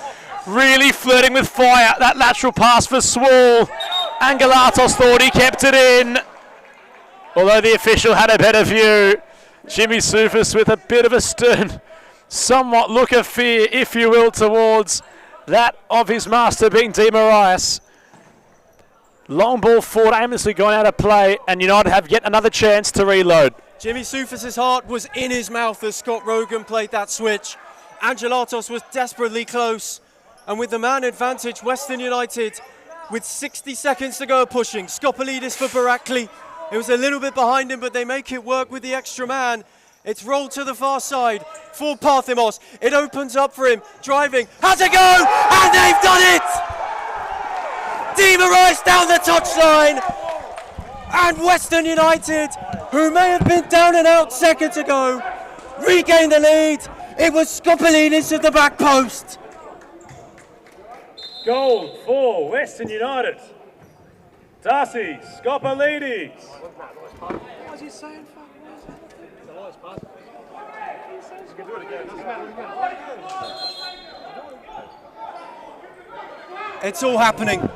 Really flirting with fire. That lateral pass for Swall. Angelatos thought he kept it in. Although the official had a better view. Jimmy Soufis with a bit of a stern, somewhat look of fear, if you will, towards that of his master being De Moraes. Long ball forward, aimlessly gone out of play, and United have yet another chance to reload. Jimmy Soufis' heart was in his mouth as Scott Rogan played that switch. Angelatos was desperately close, and with the man advantage, Western United, with 60 seconds to go, pushing. Skopalides for Barakli. It was a little bit behind him, but they make it work with the extra man. It's rolled to the far side for Parthamos. It opens up for him, driving, has a go, and they've done it! De Moraes down the touchline, and Western United, who may have been down and out seconds ago, regain the lead. It was Skopalides at the back post. Goal for Western United. Darcy Skopalides. What's he saying? It's all happening.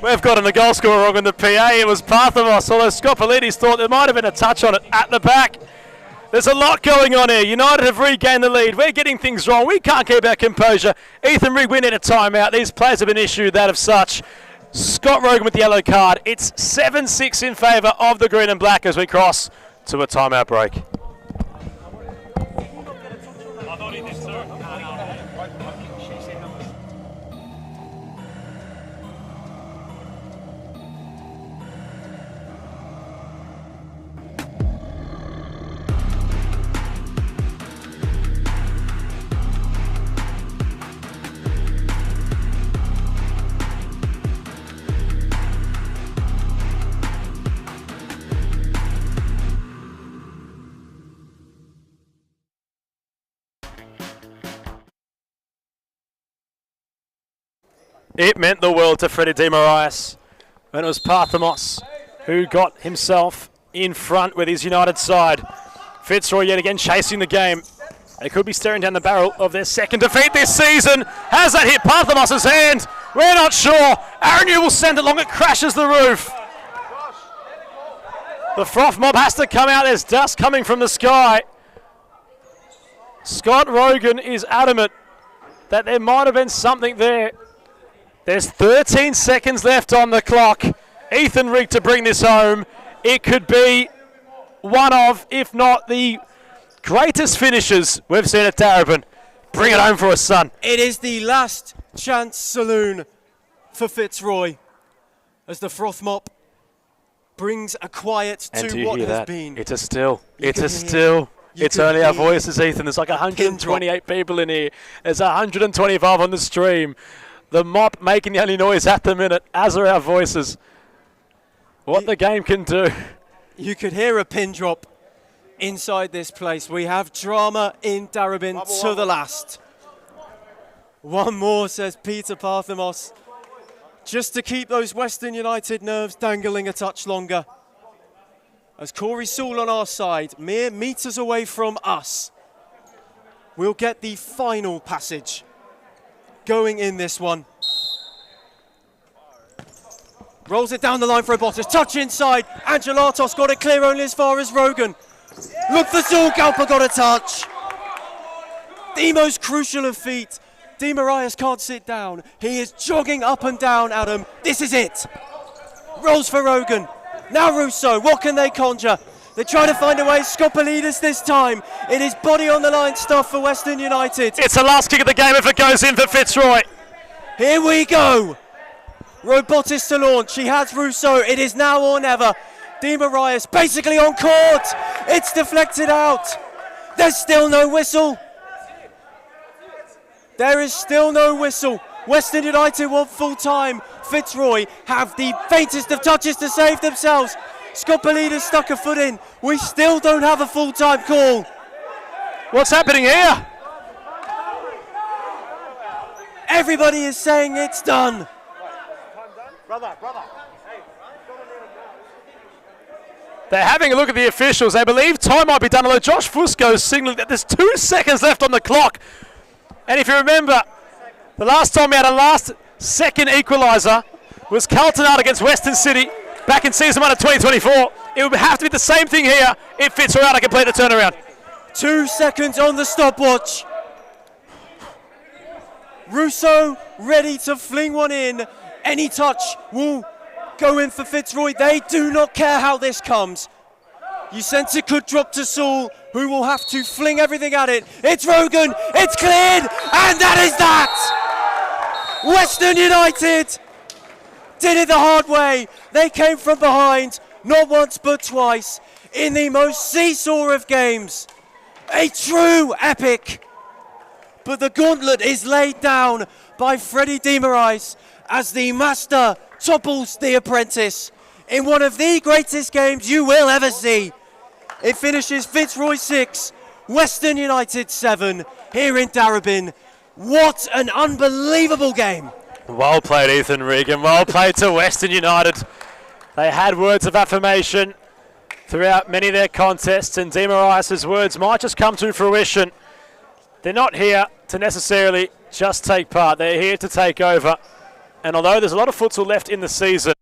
We've gotten the goal scorer wrong in the PA. It was Parthamos, although Skopalides thought there might have been a touch on it at the back. There's a lot going on here. United have regained the lead. We're getting things wrong. We can't keep our composure. Ethan Rigg, we need a timeout. These players have been issued that of such. Scott Rogan with the yellow card. It's 7-6 in favour of the green and black as we cross to a timeout break. I thought he did too. It meant the world to Freddie Di Marias when it was Parthamos who got himself in front with his United side. Fitzroy yet again chasing the game. They could be staring down the barrel of their second defeat this season. Has that hit Parthamos' hand? We're not sure. Aaron Yu will send it long. It crashes the roof. The froth mob has to come out. There's dust coming from the sky. Scott Rogan is adamant that there might have been something there. There's 13 seconds left on the clock. Ethan Rigg to bring this home. It could be one of, if not the greatest finishes we've seen at Darebin. Bring it home for us, son. It is the last chance saloon for Fitzroy as the froth mop brings a quiet And do to you what hear has that? been. It's a still. It's can a hear- still. you It's can only our hear voices, Ethan. There's like 128 people in here. There's 125 on the stream. The mop making the only noise at the minute, as are our voices. What the game can do. You could hear a pin drop inside this place. We have drama in Darebin to the last. One more, says Peter Parthamos, just to keep those Western United nerves dangling a touch longer. As Corey Sewell on our side, mere metres away from us, we'll get the final passage going in this one. Rolls it down the line for a Bottas. Touch inside. Angelatos got it clear only as far as Rogan. Look for Zul. Galpa got a touch. The most crucial of feet. Di Marias can't sit down. He is jogging up and down, Adam. This is it. Rolls for Rogan. Now Russo. What can they conjure? They try to find a way. Skopolidis this time. It is body on the line stuff for Western United. It's the last kick of the game if it goes in for Fitzroy. Here we go. Robotis to launch. He has Russo. It is now or never. Di Marias basically on court. It's deflected out. There's still no whistle. There is still no whistle. Western United want full time. Fitzroy have the faintest of touches to save themselves. Skopolidis stuck a foot in. We still don't have a full time call. What's happening here? Everybody is saying it's done. They're having a look at the officials. They believe time might be done, although Josh Fusco is signaling that there's 2 seconds left on the clock. And if you remember, the last time we had a last-second equaliser was Carlton out against Western City back in season 1 of 2024. It would have to be the same thing here if Fitzroy out to complete the turnaround. 2 seconds on the stopwatch. Russo ready to fling one in. Any touch will go in for Fitzroy. They do not care how this comes. You sense it could drop to Sewell, who will have to fling everything at it. It's Rogan, it's cleared, and that is that! Western United did it the hard way. They came from behind, not once but twice, in the most seesaw of games. A true epic. But the gauntlet is laid down by Freddie Di Marias as the master topples the apprentice in one of the greatest games you will ever see. It finishes Fitzroy 6, Western United 7 here in Darebin. What an unbelievable game. Well played, Ethan Rigg, and well played to Western United. They had words of affirmation throughout many of their contests, and Di Marias' words might just come to fruition. They're not here to necessarily just take part. They're here to take over. And although there's a lot of futsal left in the season,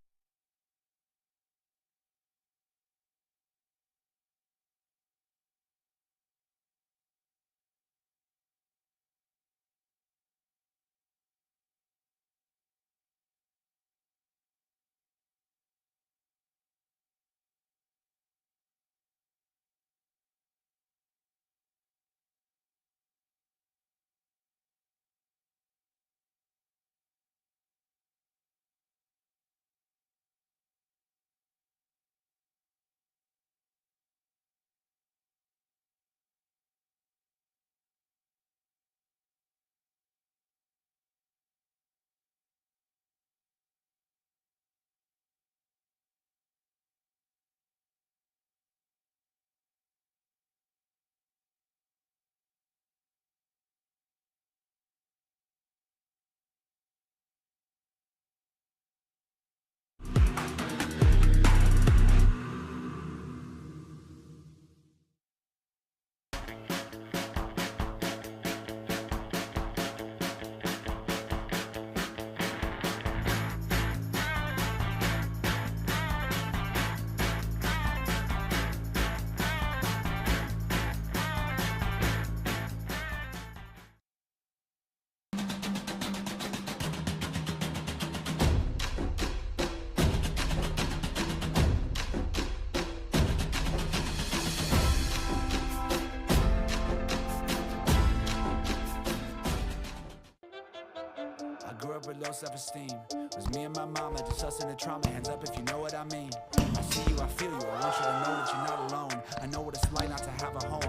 grew up with low self-esteem. Was me and my mama, just us in the trauma. Hands up if you know what I mean. I see you, I feel you. I want you to know that you're not alone. I know what it's like not to have a home.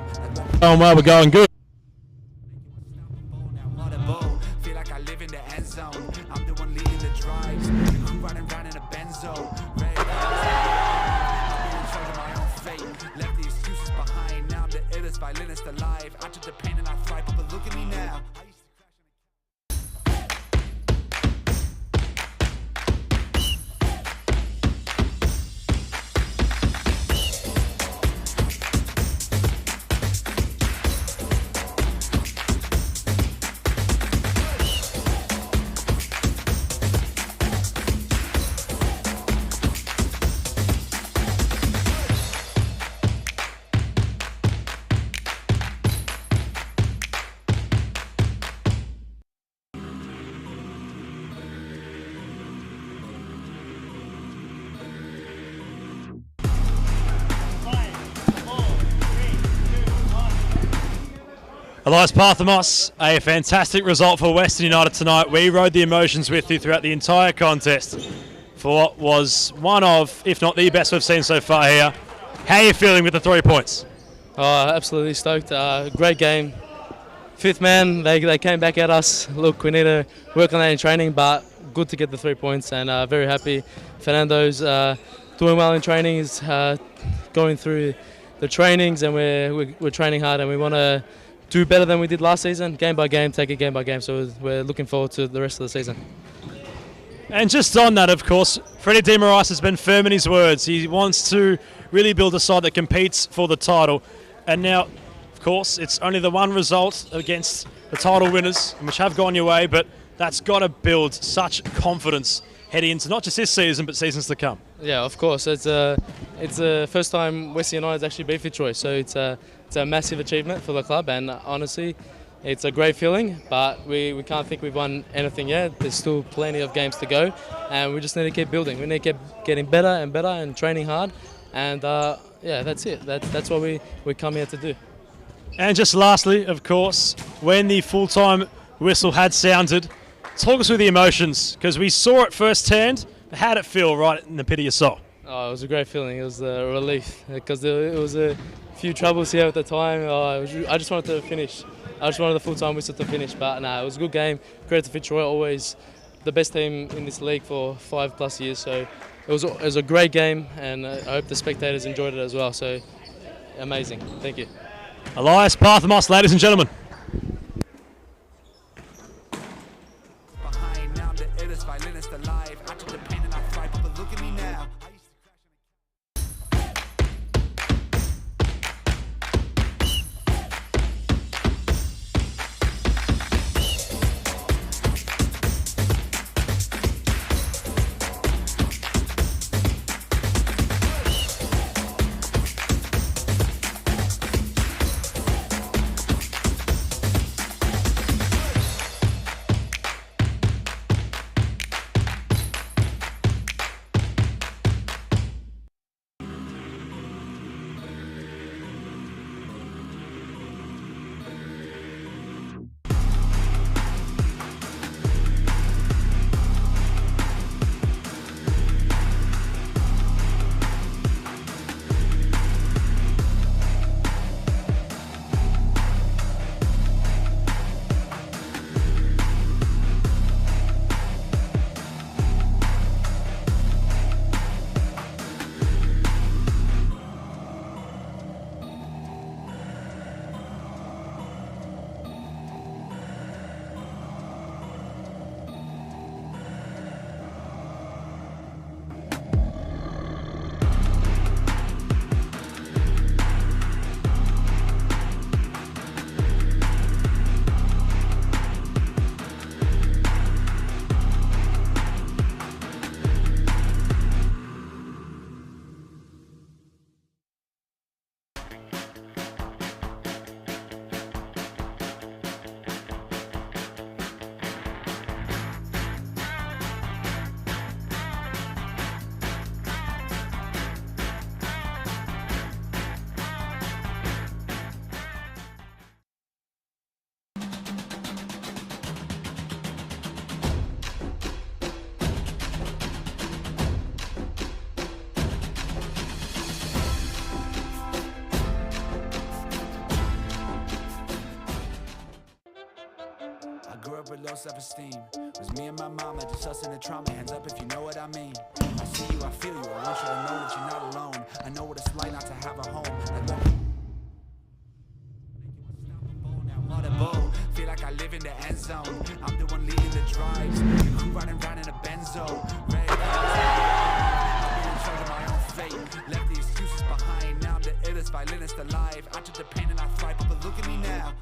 Going well, we're going good. Feel like I live in the end zone. I'm the one leading the drives. The crew riding round in a benzo. Red I'm in charge of my own fate. Left the excuses behind. Now I'm the illest violinist alive. I took the pain and I thrive, but look at me now. Elias Parthamos, a fantastic result for Western United tonight. We rode the emotions with you throughout the entire contest for what was one of, if not the best we've seen so far here. How are you feeling with the 3 points? Oh, absolutely stoked. Great game. Fifth man, they came back at us. Look, we need to work on that in training, but good to get the 3 points and very happy. Fernando's doing well in training. He's going through the trainings and we're training hard and we want to do better than we did last season, game by game, take it game by game. So we're looking forward to the rest of the season. And just on that, of course, Freddie De Moraes has been firm in his words. He wants to really build a side that competes for the title. And now, of course, it's only the one result against the title winners, which have gone your way, but that's got to build such confidence heading into not just this season, but seasons to come. Yeah, of course. It's the first time Western United's actually beat Fitzroy, so it's a massive achievement for the club, and honestly, it's a great feeling, but we can't think we've won anything yet. There's still plenty of games to go, and we just need to keep building. We need to keep getting better and better and training hard, and yeah, that's it. That's what we come here to do. And just lastly, of course, when the full-time whistle had sounded, talk us through the emotions, because we saw it firsthand. How did it feel right in the pit of your soul? Oh, it was a great feeling. It was a relief, because it was a few troubles here at the time. I just wanted to finish. I just wanted the full-time whistle to finish, but no, it was a good game. Credit to Fitzroy, always the best team in this league for 5+ years. So it was a great game, and I hope the spectators enjoyed it as well. So amazing. Thank you. Elias Parthamos, ladies and gentlemen. Behind now I'm the illest violinist alive. I took the pain and I thrive, but look at me now. low self-esteem. Was me and my mama, just us in the trauma. Hands up if you know what I mean. I see you, I feel you. I want you to know that you're not alone. I know what it's like not to have a home. Like what a bowl. Feel like I live in the end zone. I'm the one leading the drives. The crew riding round in a benzo. Red I'm in charge of my own fate. Left the excuses behind. Now I'm the illest violinist alive. I took the pain and I thrive, but look at me now.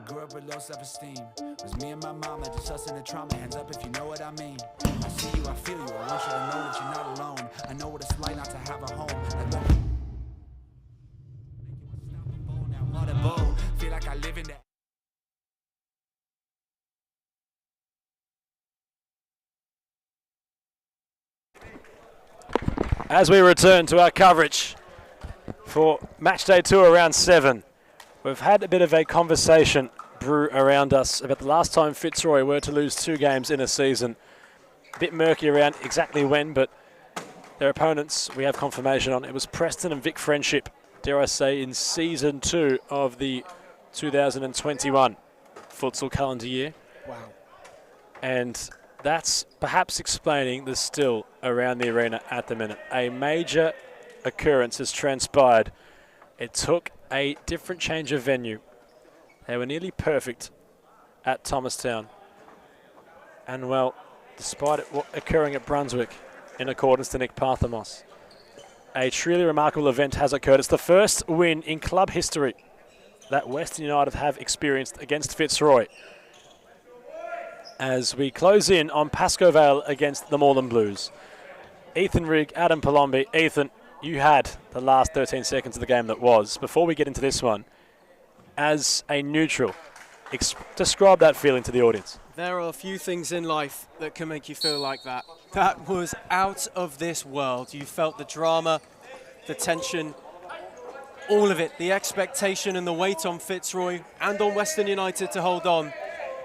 Grew up with low self-esteem. Was me and my mama, just us in the trauma. Hands up if you know what I mean. I see you, I feel you. I want you to know that you're not alone. I know what it's like not to have a home. Like what a bowl. Feel like I live in that. As we return to our coverage for match day 2 around 7, we've had a bit of a conversation brew around us about the last time Fitzroy were to lose 2 games in a season. A bit murky around exactly when, but their opponents we have confirmation on. It was Preston and Vic Friendship, dare I say, in season 2 of the 2021 futsal calendar year. Wow. And that's perhaps explaining the still around the arena at the minute. A major occurrence has transpired. It took a different change of venue. They were nearly perfect at Thomastown. And well, despite it occurring at Brunswick in accordance to Nick Parthamos, a truly remarkable event has occurred. It's the first win in club history that Western United have experienced against Fitzroy. As we close in on Pascoe Vale against the Morland Blues. Ethan Rigg, Adam Palombi. Ethan, you had the last 13 seconds of the game that was. Before we get into this one, as a neutral, describe that feeling to the audience. There are a few things in life that can make you feel like that. That was out of this world. You felt the drama, the tension, all of it, the expectation and the weight on Fitzroy and on Western United to hold on.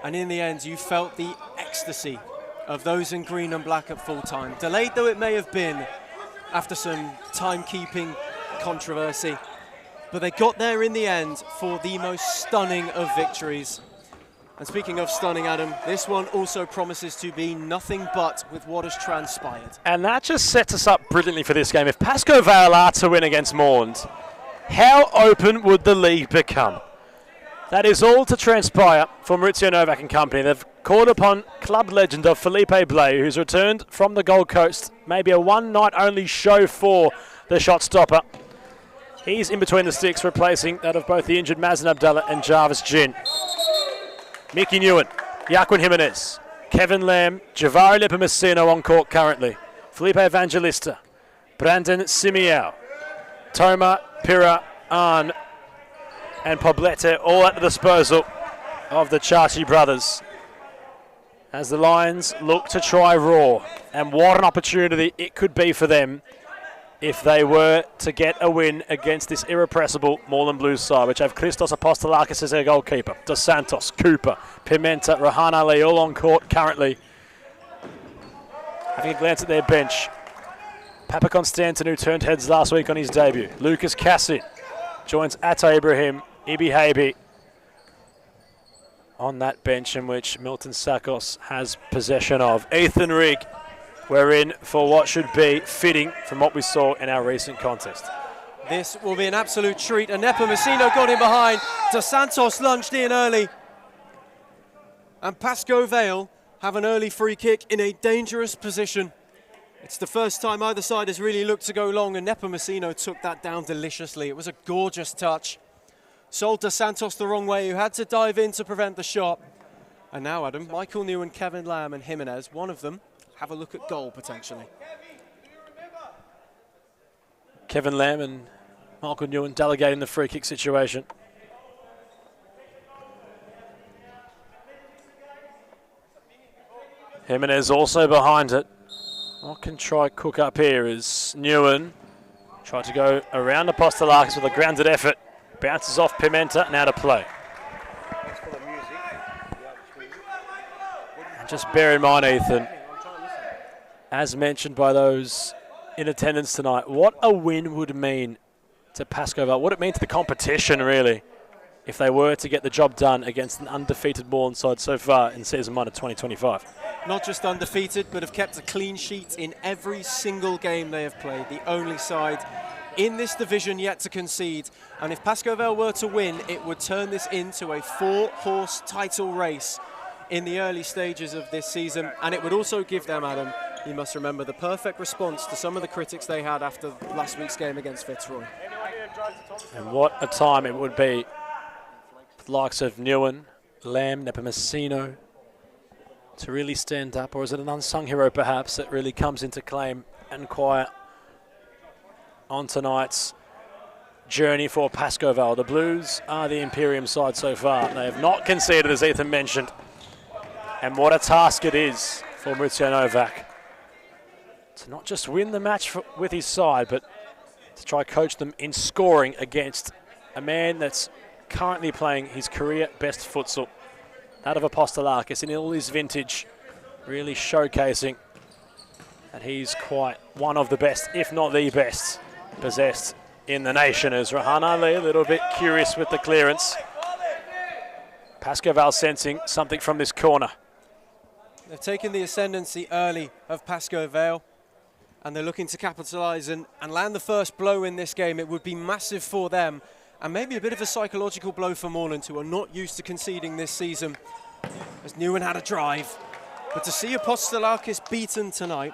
And in the end, you felt the ecstasy of those in green and black at full time. Delayed though it may have been after some timekeeping controversy. But they got there in the end for the most stunning of victories. And speaking of stunning, Adam, this one also promises to be nothing but with what has transpired. And that just sets us up brilliantly for this game. If Pascoe Vale are to win against Morland, how open would the league become? That is all to transpire for Maurizio Novak and company. They've called upon club legend of Felipe Blay, who's returned from the Gold Coast. Maybe a one-night-only show for the shot stopper. He's in between the sticks, replacing that of both the injured Mazen Abdallah and Jarvis Gin. Mickey Nguyen, Yaquin Jimenez, Kevin Lamb, Javari Nepomuceno on court currently. Felipe Evangelista, Brandon Simiao, Toma, Pira, Arn, and Poblete all at the disposal of the Chachi brothers as the Lions look to try roar. And what an opportunity it could be for them if they were to get a win against this irrepressible Morland Blues side, which have Christos Apostolakis as their goalkeeper, Dos Santos, Cooper, Pimenta, Rahan Ali all on court currently. Having a glance at their bench, Papa Constantin, who turned heads last week on his debut. Lucas Cassit joins Atta Ibrahim, Ibi Habi on that bench in which Milton Sakos has possession of. Ethan Rigg, we're in for what should be fitting from what we saw in our recent contest. This will be an absolute treat. And Nepomuceno got in behind. Dos Santos lunged in early. And Pascoe Vale have an early free kick in a dangerous position. It's the first time either side has really looked to go long, and Nepomuceno took that down deliciously. It was a gorgeous touch. Sold Dos Santos the wrong way, who had to dive in to prevent the shot. And now, Adam, Michael Nguyen, Kevin Lamb and Jimenez, one of them, have a look at goal potentially. Kevin Lamb and Michael Nguyen delegating the free kick situation. Jimenez also behind it. What can try cook up here is Nguyen. Tried to go around Apostolakis with a grounded effort. Bounces off Pimenta, now to play. And just bear in mind, Ethan, as mentioned by those in attendance tonight, what a win would mean to Pascoe Vale, what it means to the competition, really, if they were to get the job done against an undefeated Morland side so far in season 1 of 2025. Not just undefeated, but have kept a clean sheet in every single game they have played. The only side in this division yet to concede. And if Pascoe Vale were to win, it would turn this into a 4-horse title race in the early stages of this season. And it would also give them, Adam, you must remember, the perfect response to some of the critics they had after last week's game against Fitzroy. And what a time it would be for the likes of Nguyen, Lamb, Nepomuceno to really stand up. Or is it an unsung hero, perhaps, that really comes into claim and quiet on tonight's journey for Pascoe Vale? The Blues are the Imperium side so far. They have not conceded, as Ethan mentioned. And what a task it is for Maurizio Novak to not just win the match with his side, but to try coach them in scoring against a man that's currently playing his career best futsal, that of Apostolakis, in all his vintage, really showcasing that he's quite one of the best, if not the best, possessed in the nation. As Rahan Ali a little bit curious with the clearance. Pascoe Vale sensing something from this corner. They've taken the ascendancy early of Pascoe Vale, and they're looking to capitalise and land the first blow in this game. It would be massive for them, and maybe a bit of a psychological blow for Morland, who are not used to conceding this season, as Nguyen had a drive. But to see Apostolakis beaten tonight,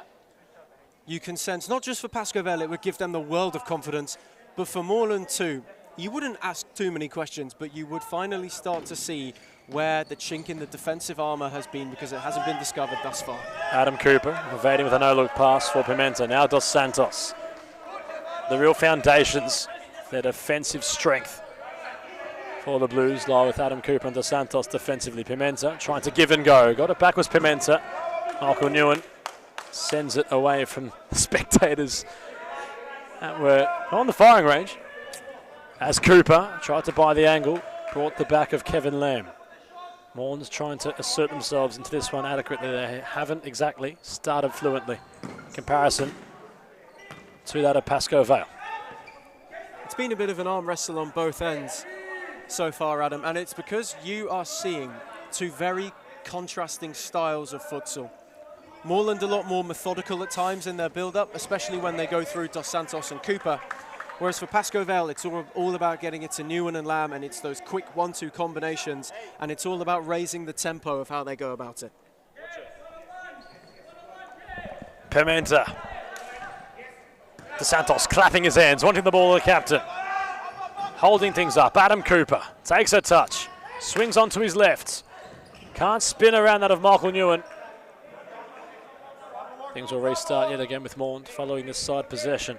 you can sense, not just for Pascoe Vale, it would give them the world of confidence, but for Morland too. You wouldn't ask too many questions, but you would finally start to see where the chink in the defensive armour has been, because it hasn't been discovered thus far. Adam Cooper evading with a no-look pass for Pimenta. Now Dos Santos. The real foundations, their defensive strength for the Blues lie with Adam Cooper and Dos Santos defensively. Pimenta trying to give and go. Got it back was Pimenta. Michael Nguyen sends it away from the spectators that were on the firing range. As Cooper tried to buy the angle, brought the back of Kevin Lamb. Morland's trying to assert themselves into this one adequately. They haven't exactly started fluently in comparison to that of Pascoe Vale. It's been a bit of an arm wrestle on both ends so far, Adam, and it's because you are seeing two very contrasting styles of futsal. Morland a lot more methodical at times in their build-up, especially when they go through Dos Santos and Cooper. Whereas for Pascoe Vale, it's all about getting it to Nguyen and Lamb, and it's those quick 1-2 combinations, and it's all about raising the tempo of how they go about it. Pimenta DeSantos clapping his hands, wanting the ball to the captain. Holding things up, Adam Cooper takes a touch, swings onto his left. Can't spin around that of Michael Newen. Things will restart yet again with Morland following this side possession.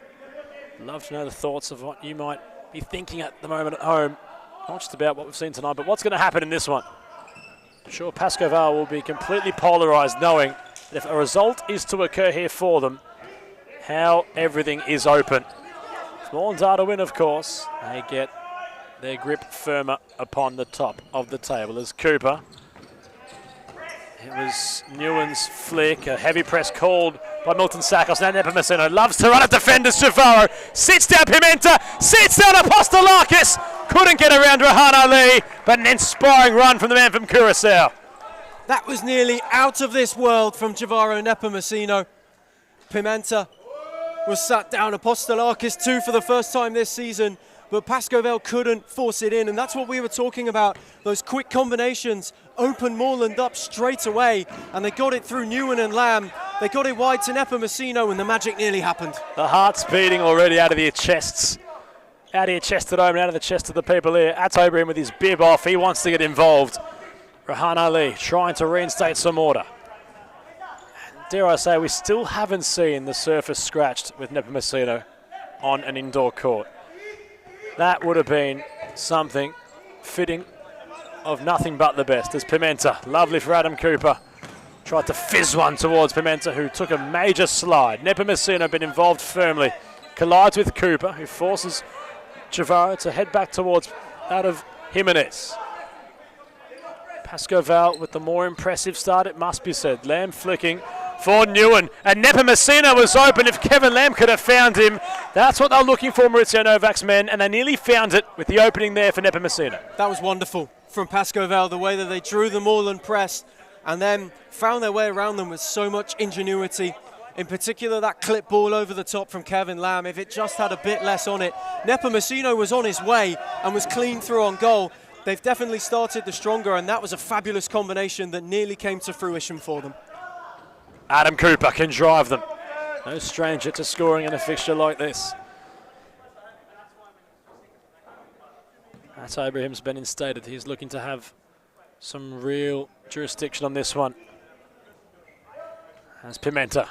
Love to know the thoughts of what you might be thinking at the moment at home. Not just about what we've seen tonight, but what's going to happen in this one. I'm sure Pascoe Vale will be completely polarised, knowing that if a result is to occur here for them, how everything is open. If Morland are to win, of course, they get their grip firmer upon the top of the table as Cooper. It was Newen's flick, a heavy press called by Milton Sakos. Now Nepomuceno loves to run at defenders. Javaro sits down Pimenta, sits down Apostolakis. Couldn't get around Rahan Ali, but an inspiring run from the man from Curaçao. That was nearly out of this world from Javaro Nepomuceno. Pimenta was sat down. Apostolakis too for the first time this season. But Pascoe Vale couldn't force it in, and that's what we were talking about. Those quick combinations opened Morland up straight away, and they got it through Newen and Lamb. They got it wide to Nepomuceno, and the magic nearly happened. The heart's beating already out of your chests. Out of your chest at home and out of the chest of the people here. Atobrian with his bib off, he wants to get involved. Rahan Ali trying to reinstate some order. And dare I say, we still haven't seen the surface scratched with Nepomuceno on an indoor court. That would have been something fitting of nothing but the best. As Pimenta, lovely for Adam Cooper, tried to fizz one towards Pimenta, who took a major slide. Nepomuceno been involved firmly, collides with Cooper, who forces Javaro to head back towards out of Jimenez. Pascoe Vale with the more impressive start, it must be said. Lamb flicking for Newen, and Nepomuceno was open. If Kevin Lamb could have found him, that's what they're looking for, Maurizio Novak's men, and they nearly found it with the opening there for Nepomuceno. That was wonderful from Pascoe Vale, the way that they drew the Morland press and then found their way around them with so much ingenuity. In particular, that clip ball over the top from Kevin Lamb, if it just had a bit less on it. Nepomuceno was on his way and was clean through on goal. They've definitely started the stronger, and that was a fabulous combination that nearly came to fruition for them. Adam Cooper can drive them. No stranger to scoring in a fixture like this. As Abraham's been instated, he's looking to have some real jurisdiction on this one. As Pimenta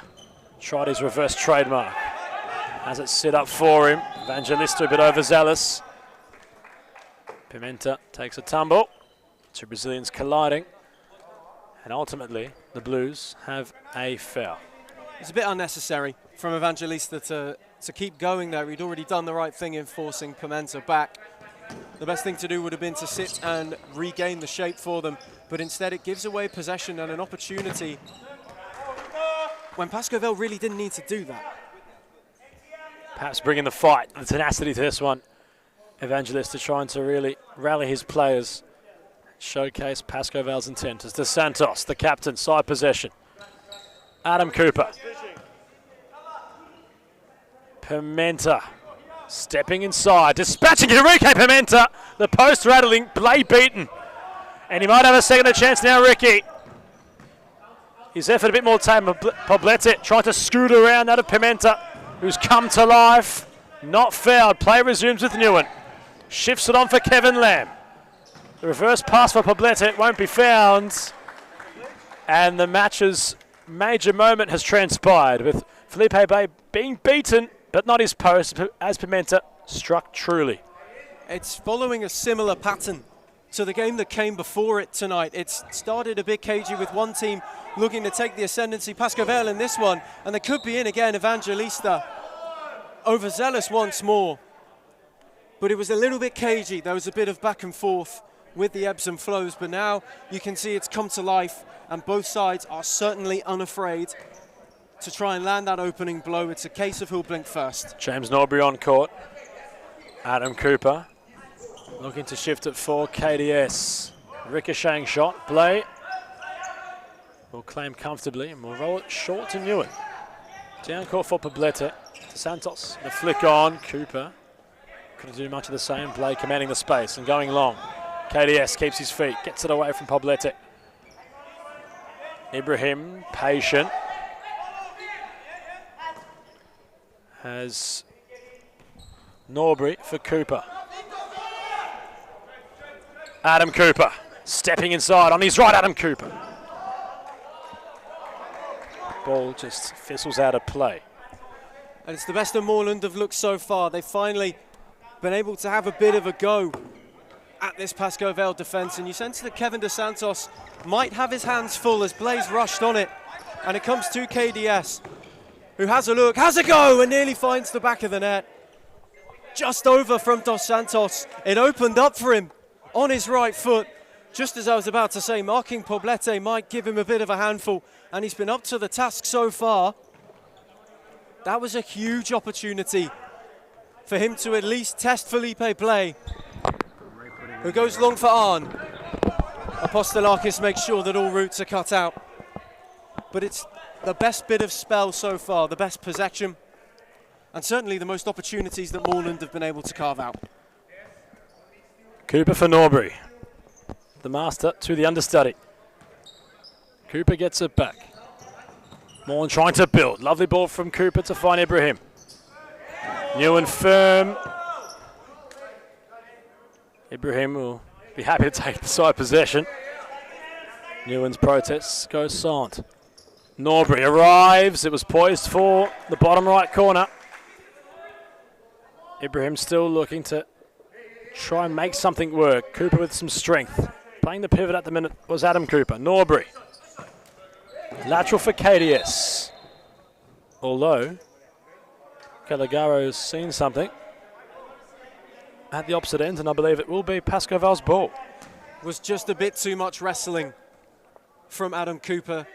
tried his reverse trademark. Has it set up for him. Evangelista a bit overzealous. Pimenta takes a tumble. Two Brazilians colliding. And ultimately, the Blues have a foul. It's a bit unnecessary from Evangelista to keep going there. He'd already done the right thing in forcing Pimenta back. The best thing to do would have been to sit and regain the shape for them, but instead it gives away possession and an opportunity when Pascoe Vale really didn't need to do that. Perhaps bringing the fight, the tenacity to this one. Evangelista trying to really rally his players. Showcase Pascoe Vale's intent as DeSantos, the captain, side possession. Adam Cooper. Pimenta stepping inside, dispatching Enrique Pimenta. The post rattling, blade beaten. And he might have a second chance now, Ricky. His effort a bit more time. Poblete trying to scoot around that of Pimenta, who's come to life. Not fouled. Play resumes with Newen. Shifts it on for Kevin Lamb. The reverse pass for Poblete won't be found. And the match's major moment has transpired with Felipe Bay being beaten, but not his post, as Pimenta struck truly. It's following a similar pattern to the game that came before it tonight. It's started a bit cagey with one team looking to take the ascendancy, Pascoe Vale in this one, and they could be in again. Evangelista overzealous once more. But it was a little bit cagey. There was a bit of back and forth with the ebbs and flows, but now you can see it's come to life, and both sides are certainly unafraid to try and land that opening blow. It's a case of who'll blink first. James Norbury on court. Adam Cooper looking to shift it for KDS. Ricocheting shot. Blay will claim comfortably and will roll it short to Newen. Down court for Poblete. Santos, the flick on. Cooper couldn't do much of the same. Blay commanding the space and going long. KDS keeps his feet, gets it away from Poblete. Ibrahim, patient. has Norbury for Cooper. Adam Cooper stepping inside on his right, Adam Cooper. Ball just fizzles out of play. And it's the best that Morland have looked so far. They've finally been able to have a bit of a go at this Pascoe Vale defence, and you sense that Kevin Dos Santos might have his hands full as Blaze rushed on it, and it comes to KDS, who has a look, has a go, and nearly finds the back of the net. Just over from Dos Santos. It opened up for him on his right foot. Just as I was about to say, marking Poblete might give him a bit of a handful, and he's been up to the task so far. That was a huge opportunity for him to at least test Felipe play, who goes long for Arn. Apostolakis makes sure that all routes are cut out. But it's the best bit of spell so far, the best possession, and certainly the most opportunities that Morland have been able to carve out. Cooper for Norbury. The master to the understudy. Cooper gets it back. Morland trying to build. Lovely ball from Cooper to find Ibrahim. New and firm. Ibrahim will be happy to take the side possession. Newen's protests go silent. Norbury arrives. It was poised for the bottom right corner. Ibrahim still looking to try and make something work. Cooper with some strength. Playing the pivot at the minute was Adam Cooper. Norbury. Lateral for KDS. Although Calagaro's seen something at the opposite end, and I believe it will be Pascoe Vale's ball. Was just a bit too much wrestling from Adam Cooper.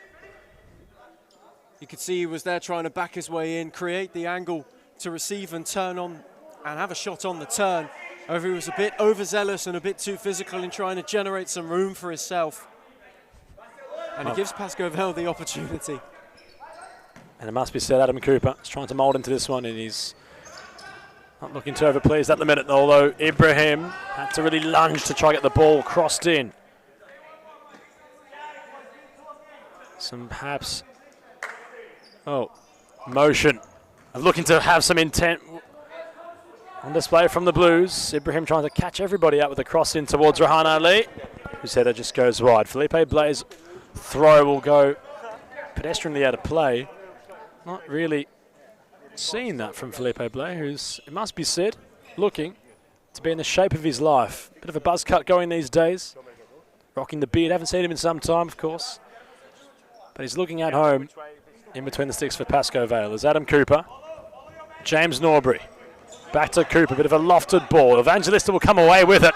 You could see he was there trying to back his way in, create the angle to receive and turn on and have a shot on the turn. However, he was a bit overzealous and a bit too physical in trying to generate some room for himself. And he gives Pascoe Vale the opportunity. And it must be said, Adam Cooper is trying to mould into this one, and he's not looking too overpleased at the minute, although Ibrahim had to really lunge to try to get the ball crossed in. Some perhaps, motion of looking to have some intent on display from the Blues. Ibrahim trying to catch everybody out with a cross in towards Rahan Ali, whose header just goes wide. Felipe Blaze throw will go pedestrianly out of play. Not really seeing that from Felipe Blaze, who's, it must be said, looking to be in the shape of his life. Bit of a buzz cut going these days. Rocking the beard, haven't seen him in some time, of course. But he's looking at home in between the sticks for Pascoe Vale. There's Adam Cooper, James Norbury. Back to Cooper, bit of a lofted ball. Evangelista will come away with it.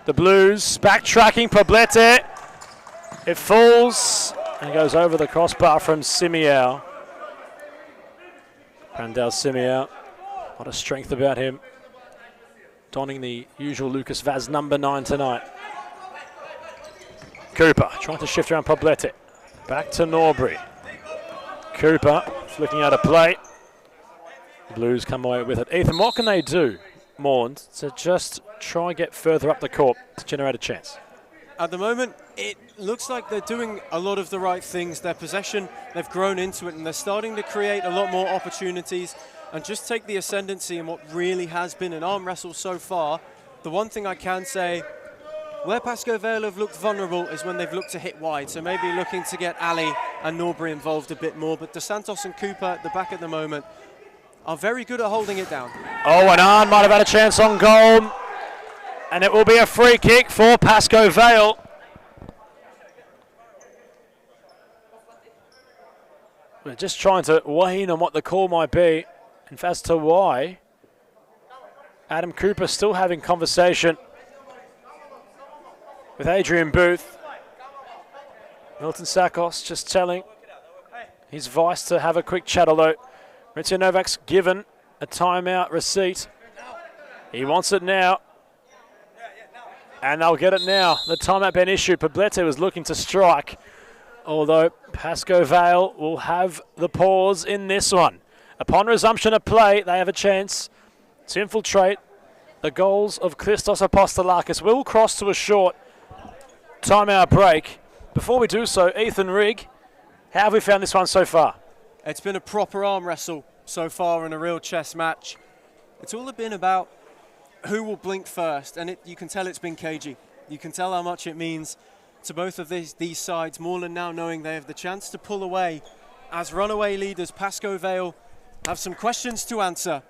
The Blues backtracking, Poblete. It falls and goes over the crossbar from Simiao. Randall Simiao, a lot of strength about him. Donning the usual Lucas Vaz number 9 tonight. Cooper trying to shift around Poblete. Back to Norbury. Cooper flicking out of play. Blues come away with it. Ethan, what can they do, Morland, to just try and get further up the court to generate a chance? At the moment, it looks like they're doing a lot of the right things. Their possession, they've grown into it, and they're starting to create a lot more opportunities and just take the ascendancy in what really has been an arm wrestle so far. The one thing I can say, where Pascoe Vale have looked vulnerable is when they've looked to hit wide, so maybe looking to get Ali and Norbury involved a bit more, but Dos Santos and Cooper at the back at the moment are very good at holding it down. Oh, and Arn might have had a chance on goal, and it will be a free kick for Pascoe Vale. We're just trying to weigh in on what the call might be, and as to why Adam Cooper still having conversation with Adrian Booth. Milton Sakos just telling his vice to have a quick chat, although Maurizio Novak's given a timeout receipt. He wants it now. And they'll get it now. The timeout been issued. Poblete was looking to strike, although Pascoe Vale will have the pause in this one. Upon resumption of play, they have a chance to infiltrate the goals of Christos Apostolakis. Will cross to a short timeout break. Before we do so, Ethan Rigg, how have we found this one so far? It's been a proper arm wrestle so far in a real chess match. It's all been about who will blink first, and you can tell it's been cagey. You can tell how much it means to both of these sides. Morland now knowing they have the chance to pull away as runaway leaders. Pascoe Vale have some questions to answer,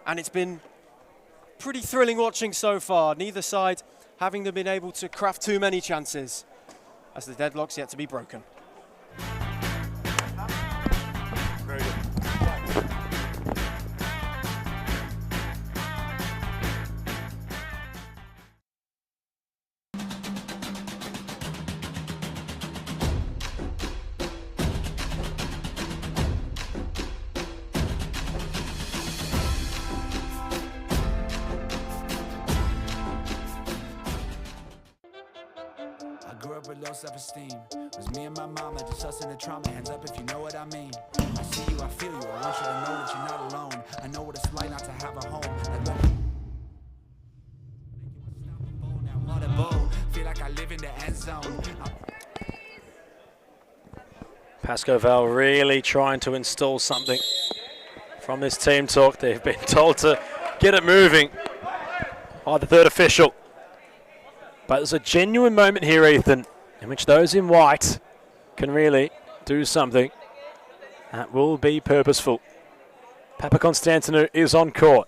and it's been pretty thrilling watching so far. Neither side having been able to craft too many chances, as the deadlock's yet to be broken. Very good. Low self-esteem was me and my mom that just us in the trauma. Hands up if you know what I mean. I see you, I feel you. I want you to know that you're not alone. I know what it's like not to have a home. Feel like I live in the end zone. Pascoe Vale really trying to install something from this team talk. They've been told to get it moving by the third official. But there's a genuine moment here, Ethan, in which those in white can really do something that will be purposeful. Papakonstantinou is on court.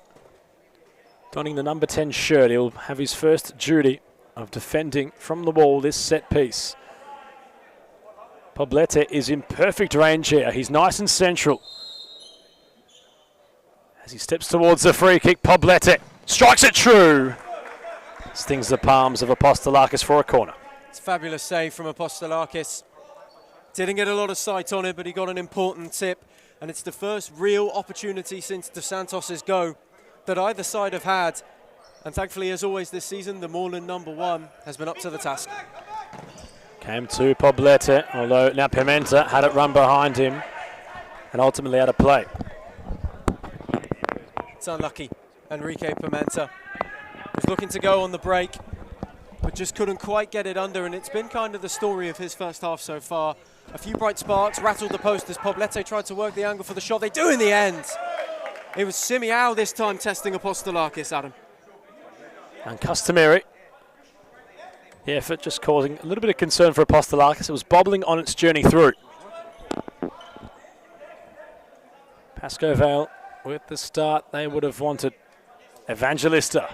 Donning the number 10 shirt, he'll have his first duty of defending from the wall this set piece. Poblete is in perfect range here. He's nice and central. As he steps towards the free kick, Poblete strikes it true. Stings the palms of Apostolakis for a corner. It's a fabulous save from Apostolakis. Didn't get a lot of sight on it, but he got an important tip. And it's the first real opportunity since Dos Santos' go that either side have had. And thankfully, as always this season, the Morland number 1 has been up to the task. Came to Poblete, although now Pimenta had it run behind him and ultimately had a play. It's unlucky. Enrique Pimenta was looking to go on the break, but just couldn't quite get it under, and it's been kind of the story of his first half so far. A few bright sparks, rattled the post as Poblete tried to work the angle for the shot. They do in the end. It was Simiao this time testing Apostolakis, Adam. And customary. The effort just causing a little bit of concern for Apostolakis. It was bobbling on its journey through. Pascoe Vale with the start they would have wanted. Evangelista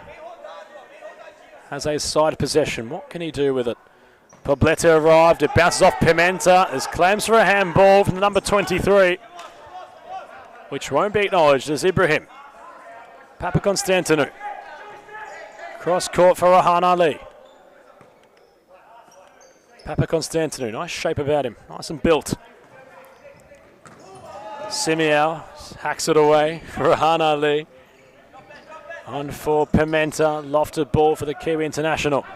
has a side possession. What can he do with it? Poblete arrived. It bounces off Pimenta. There's claims for a handball from the number 23, which won't be acknowledged as Ibrahim. Papakonstantinou. Cross court for Rahan Ali. Papakonstantinou, nice shape about him, nice and built. Simiao hacks it away. Rahan Ali. On for Pimenta, lofted ball for the Kiwi international.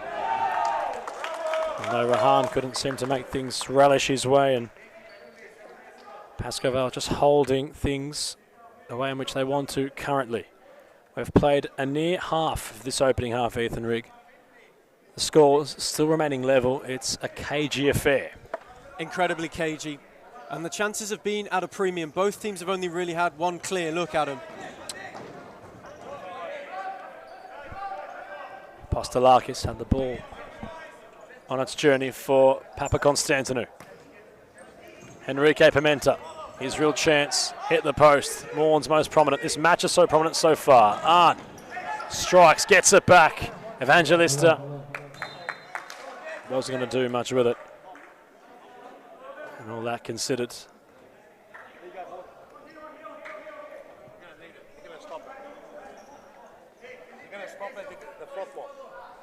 Although Rahan couldn't seem to make things relish his way, and Pascoe Vale just holding things the way in which they want to currently. We've played a near half of this opening half, Ethan Rigg. The score's still remaining level. It's a cagey affair. Incredibly cagey. And the chances of being at a premium, both teams have only really had one clear look at them. Apostolakis had the ball on its journey for Papakonstantinou. Enrique Pimenta, his real chance, hit the post. Morland's most prominent. This match is so prominent so far. Arndt strikes, gets it back. Evangelista wasn't going to do much with it. And all that considered.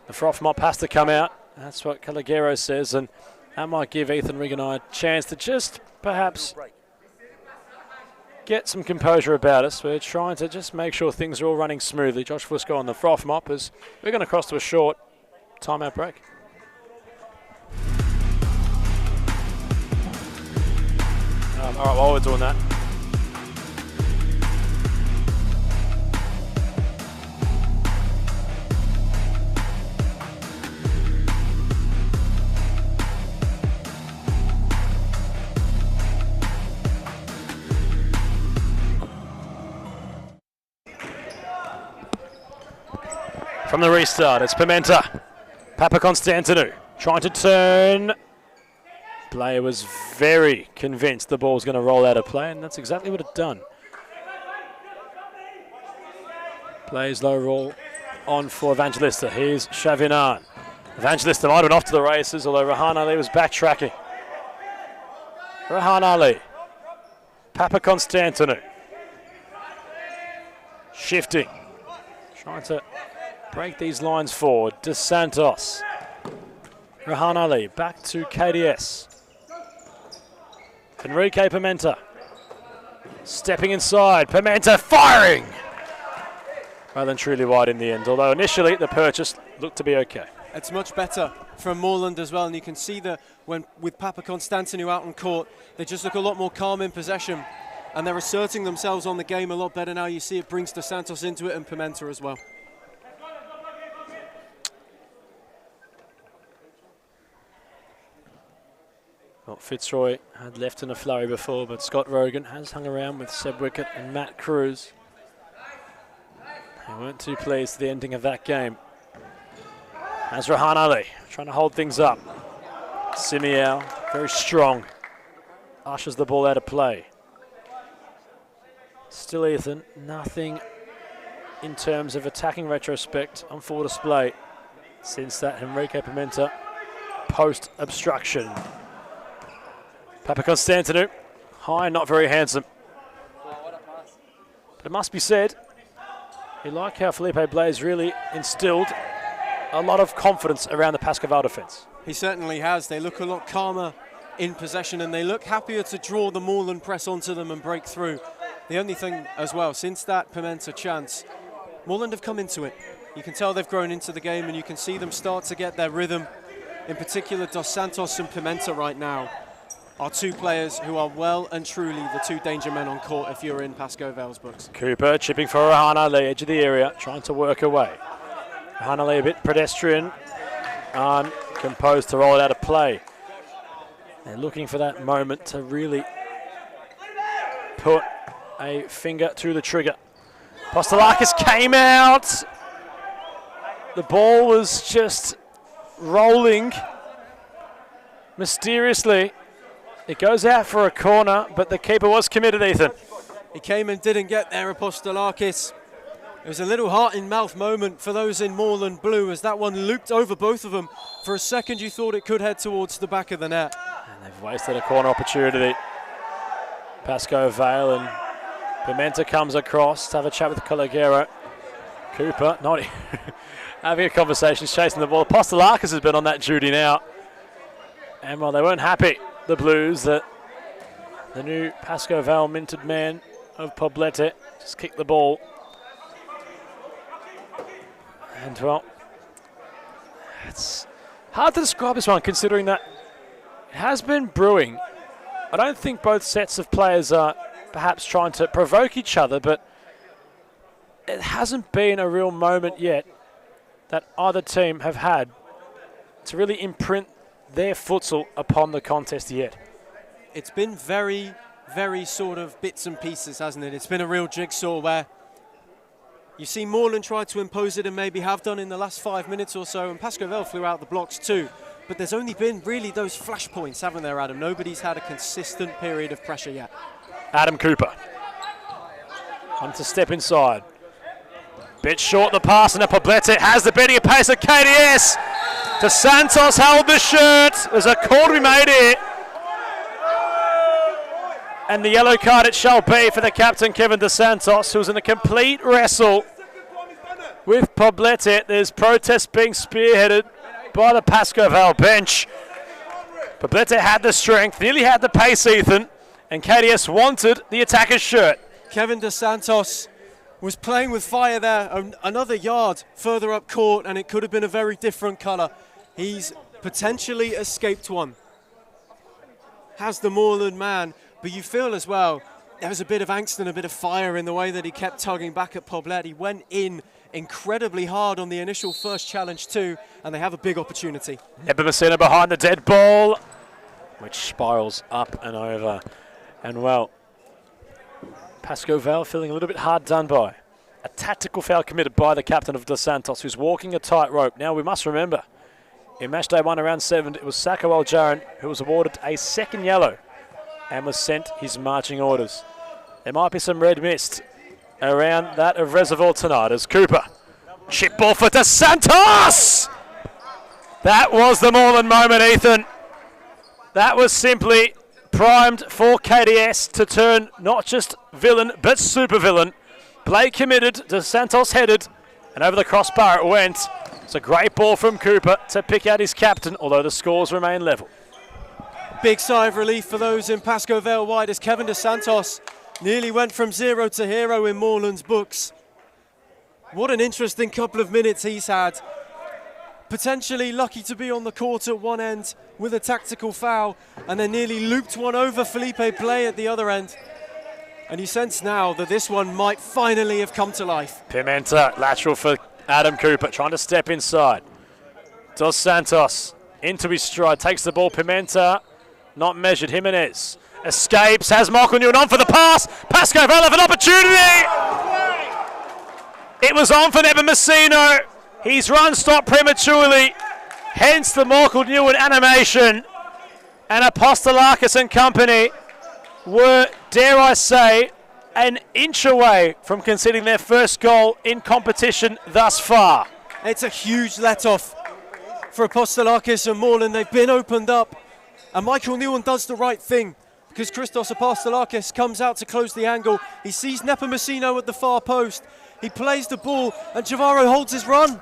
The froth mop has to come out. That's what Calagero says, and that might give Ethan Rigg and I a chance to just perhaps get some composure about us. We're trying to just make sure things are all running smoothly. Josh Fusco on the froth mop as we're going to cross to a short timeout break. All right, while we're doing that, From the restart, it's Pimenta. Papakonstantinou trying to turn. Player was very convinced the ball was going to roll out of play, and that's exactly what it done. Plays low roll on for Evangelista. Here's Chavinan. Evangelista might have been off to the races, although Rahan Ali was backtracking. Rahan Ali. Papakonstantinou. Shifting. Trying to break these lines forward. Dos Santos. Rahan Ali back to KDS. Enrique Pimenta. Stepping inside. Pimenta firing! Rather than truly wide in the end, although initially the purchase looked to be okay. It's much better from Morland as well, and you can see that when with Papakonstantinou out on court, they just look a lot more calm in possession, and they're asserting themselves on the game a lot better now. You see it brings Dos Santos into it and Pimenta as well. Well, Fitzroy had left in a flurry before, but Scott Rogan has hung around with Seb Wickett and Matt Cruz. They weren't too pleased with the ending of that game. As Rahan Ali trying to hold things up. Simiao, very strong, ushers the ball out of play. Still Ethan, nothing in terms of attacking retrospect on full display since that Enrique Pimenta post-obstruction. Papakonstantinou, high, not very handsome. But it must be said, you like how Felipe Blaise really instilled a lot of confidence around the Pascoval defence. He certainly has. They look a lot calmer in possession, and they look happier to draw the Morland press onto them and break through. The only thing as well, since that Pimenta chance, Morland have come into it. You can tell they've grown into the game, and you can see them start to get their rhythm. In particular, Dos Santos and Pimenta right now are two players who are well and truly the two danger men on court if you're in Pascoval's books. Cooper chipping for Rahan Ali, edge of the area, trying to work away. Rahan Ali a bit pedestrian, composed to roll it out of play. They're looking for that moment to really put a finger to the trigger. Postolakis came out. The ball was just rolling mysteriously. It goes out for a corner, but the keeper was committed, Ethan. He came and didn't get there, Apostolakis. It was a little heart-in-mouth moment for those in Morland blue as that one looped over both of them. For a second, you thought it could head towards the back of the net. And they've wasted a corner opportunity. Pascoe Vale and Pimenta comes across to have a chat with Colagero. Cooper not having a conversation, chasing the ball. Postolakis has been on that duty now. And while they weren't happy, the Blues, that the new Pascoe Vale minted man of Poblete just kicked the ball. And well, it's hard to describe this one considering that it has been brewing. I don't think both sets of players are perhaps trying to provoke each other, but it hasn't been a real moment yet that either team have had to really imprint their futsal upon the contest yet. It's been very, very sort of bits and pieces, hasn't it? It's been a real jigsaw where you see Morland try to impose it and maybe have done in the last 5 minutes or so, and Pascoe flew out the blocks too. But there's only been really those flash points, haven't there, Adam? Nobody's had a consistent period of pressure yet. Adam Cooper. Time to step inside. Bit short the pass, and Poblete has the beating pace at KDS. Dos Santos held the shirt. There's a call to be made here. And the yellow card it shall be for the captain, Kevin Dos Santos, who's in a complete wrestle with Poblete. There's protests being spearheaded by the Pascoe Vale bench. Poblete had the strength, nearly had the pace, Ethan, and KDS wanted the attacker's shirt. Kevin Dos Santos was playing with fire there, another yard further up court, and it could have been a very different colour. He's potentially escaped one. Has the Morland man, but you feel as well, there was a bit of angst and a bit of fire in the way that he kept tugging back at Poblete. He went in incredibly hard on the initial first challenge too, and they have a big opportunity. Nepomuceno behind the dead ball, which spirals up and over. And well, Pascoe Vale feeling a little bit hard done by. A tactical foul committed by the captain of Dos Santos, who's walking a tightrope. Now, we must remember, in match day 1, around 7, it was Sako Al-Jaran who was awarded a second yellow and was sent his marching orders. There might be some red mist around that of Reservoir tonight as Cooper. Chip ball for Dos Santos! That was the Morland moment, Ethan. That was simply primed for KDS to turn not just villain, but super villain. Play committed, Dos Santos headed, and over the crossbar it went. It's a great ball from Cooper to pick out his captain, although the scores remain level. Big sigh of relief for those in Pascoe Vale wide as Kevin Dos Santos nearly went from 0 to hero in Morland's books. What an interesting couple of minutes he's had. Potentially lucky to be on the court at one end with a tactical foul, and then nearly looped one over Felipe Play at the other end. And you sense now that this one might finally have come to life. Pimenta, lateral for Adam Cooper, trying to step inside. Dos Santos into his stride, takes the ball. Pimenta, not measured. Jimenez escapes, has Michael Newman on for the pass. Pascoe Vale have an opportunity. It was on for Nepomuceno. His run stopped prematurely, hence the Michael Newman animation. And Apostolakis and company were, dare I say, an inch away from conceding their first goal in competition thus far. It's a huge let-off for Apostolakis and Morland. They've been opened up, and Michael Newman does the right thing because Christos Apostolakis comes out to close the angle. He sees Nepomuceno at the far post. He plays the ball, and Javaro holds his run.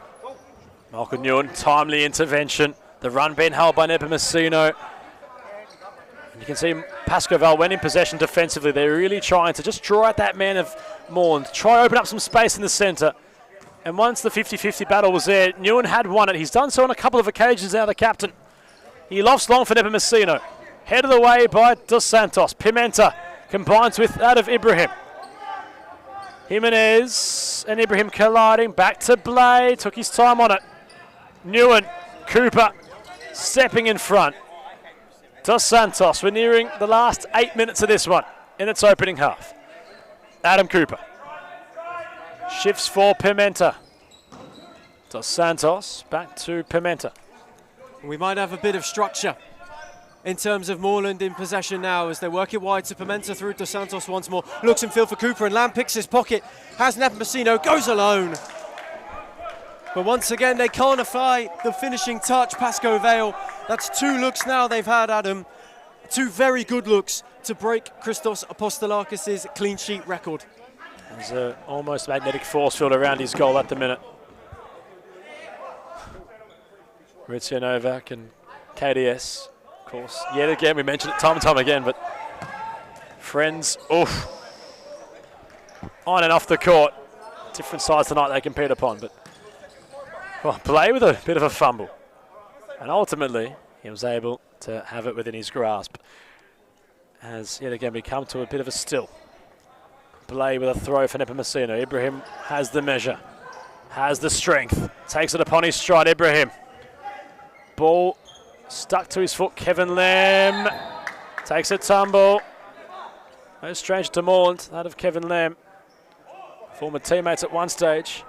Michael Newman, timely intervention. The run being held by Nepomuceno. And you can see Pascoe Vale, when in possession defensively, they're really trying to just draw out that man of Morland, try open up some space in the centre. And once the 50-50 battle was there, Newman had won it. He's done so on a couple of occasions now, the captain. He lofts long for Nepomuceno. Headed away by Dos Santos. Pimenta combines with that of Ibrahim. Jimenez and Ibrahim colliding. Back to Blay. Took his time on it. Newman, Cooper stepping in front. Dos Santos, we're nearing the last 8 minutes of this one in its opening half. Adam Cooper shifts for Pimenta. Dos Santos back to Pimenta. We might have a bit of structure in terms of Morland in possession now as they work it wide to Pimenta through Dos Santos once more. Looks in field for Cooper, and Lamb picks his pocket. Has Nepomuceno, goes alone. But once again, they can't apply the finishing touch, Pascoe Vale. That's 2 looks now they've had, Adam. 2 very good looks to break Christos Apostolakis' clean sheet record. There's an almost magnetic force field around his goal at the minute. Maurizio Novak and KDS, of course. Yet again, we mentioned it time and time again, but friends, oof. On and off the court. Different sides tonight they compete upon, but well, Blay with a bit of a fumble. And ultimately, he was able to have it within his grasp. As yet again we come to a bit of a still. Blay with a throw for Nepomuceno. Ibrahim has the measure, has the strength, takes it upon his stride. Ibrahim. Ball stuck to his foot. Kevin Lamb takes a tumble. No stranger to Morland, that of Kevin Lamb. Former teammates at one stage.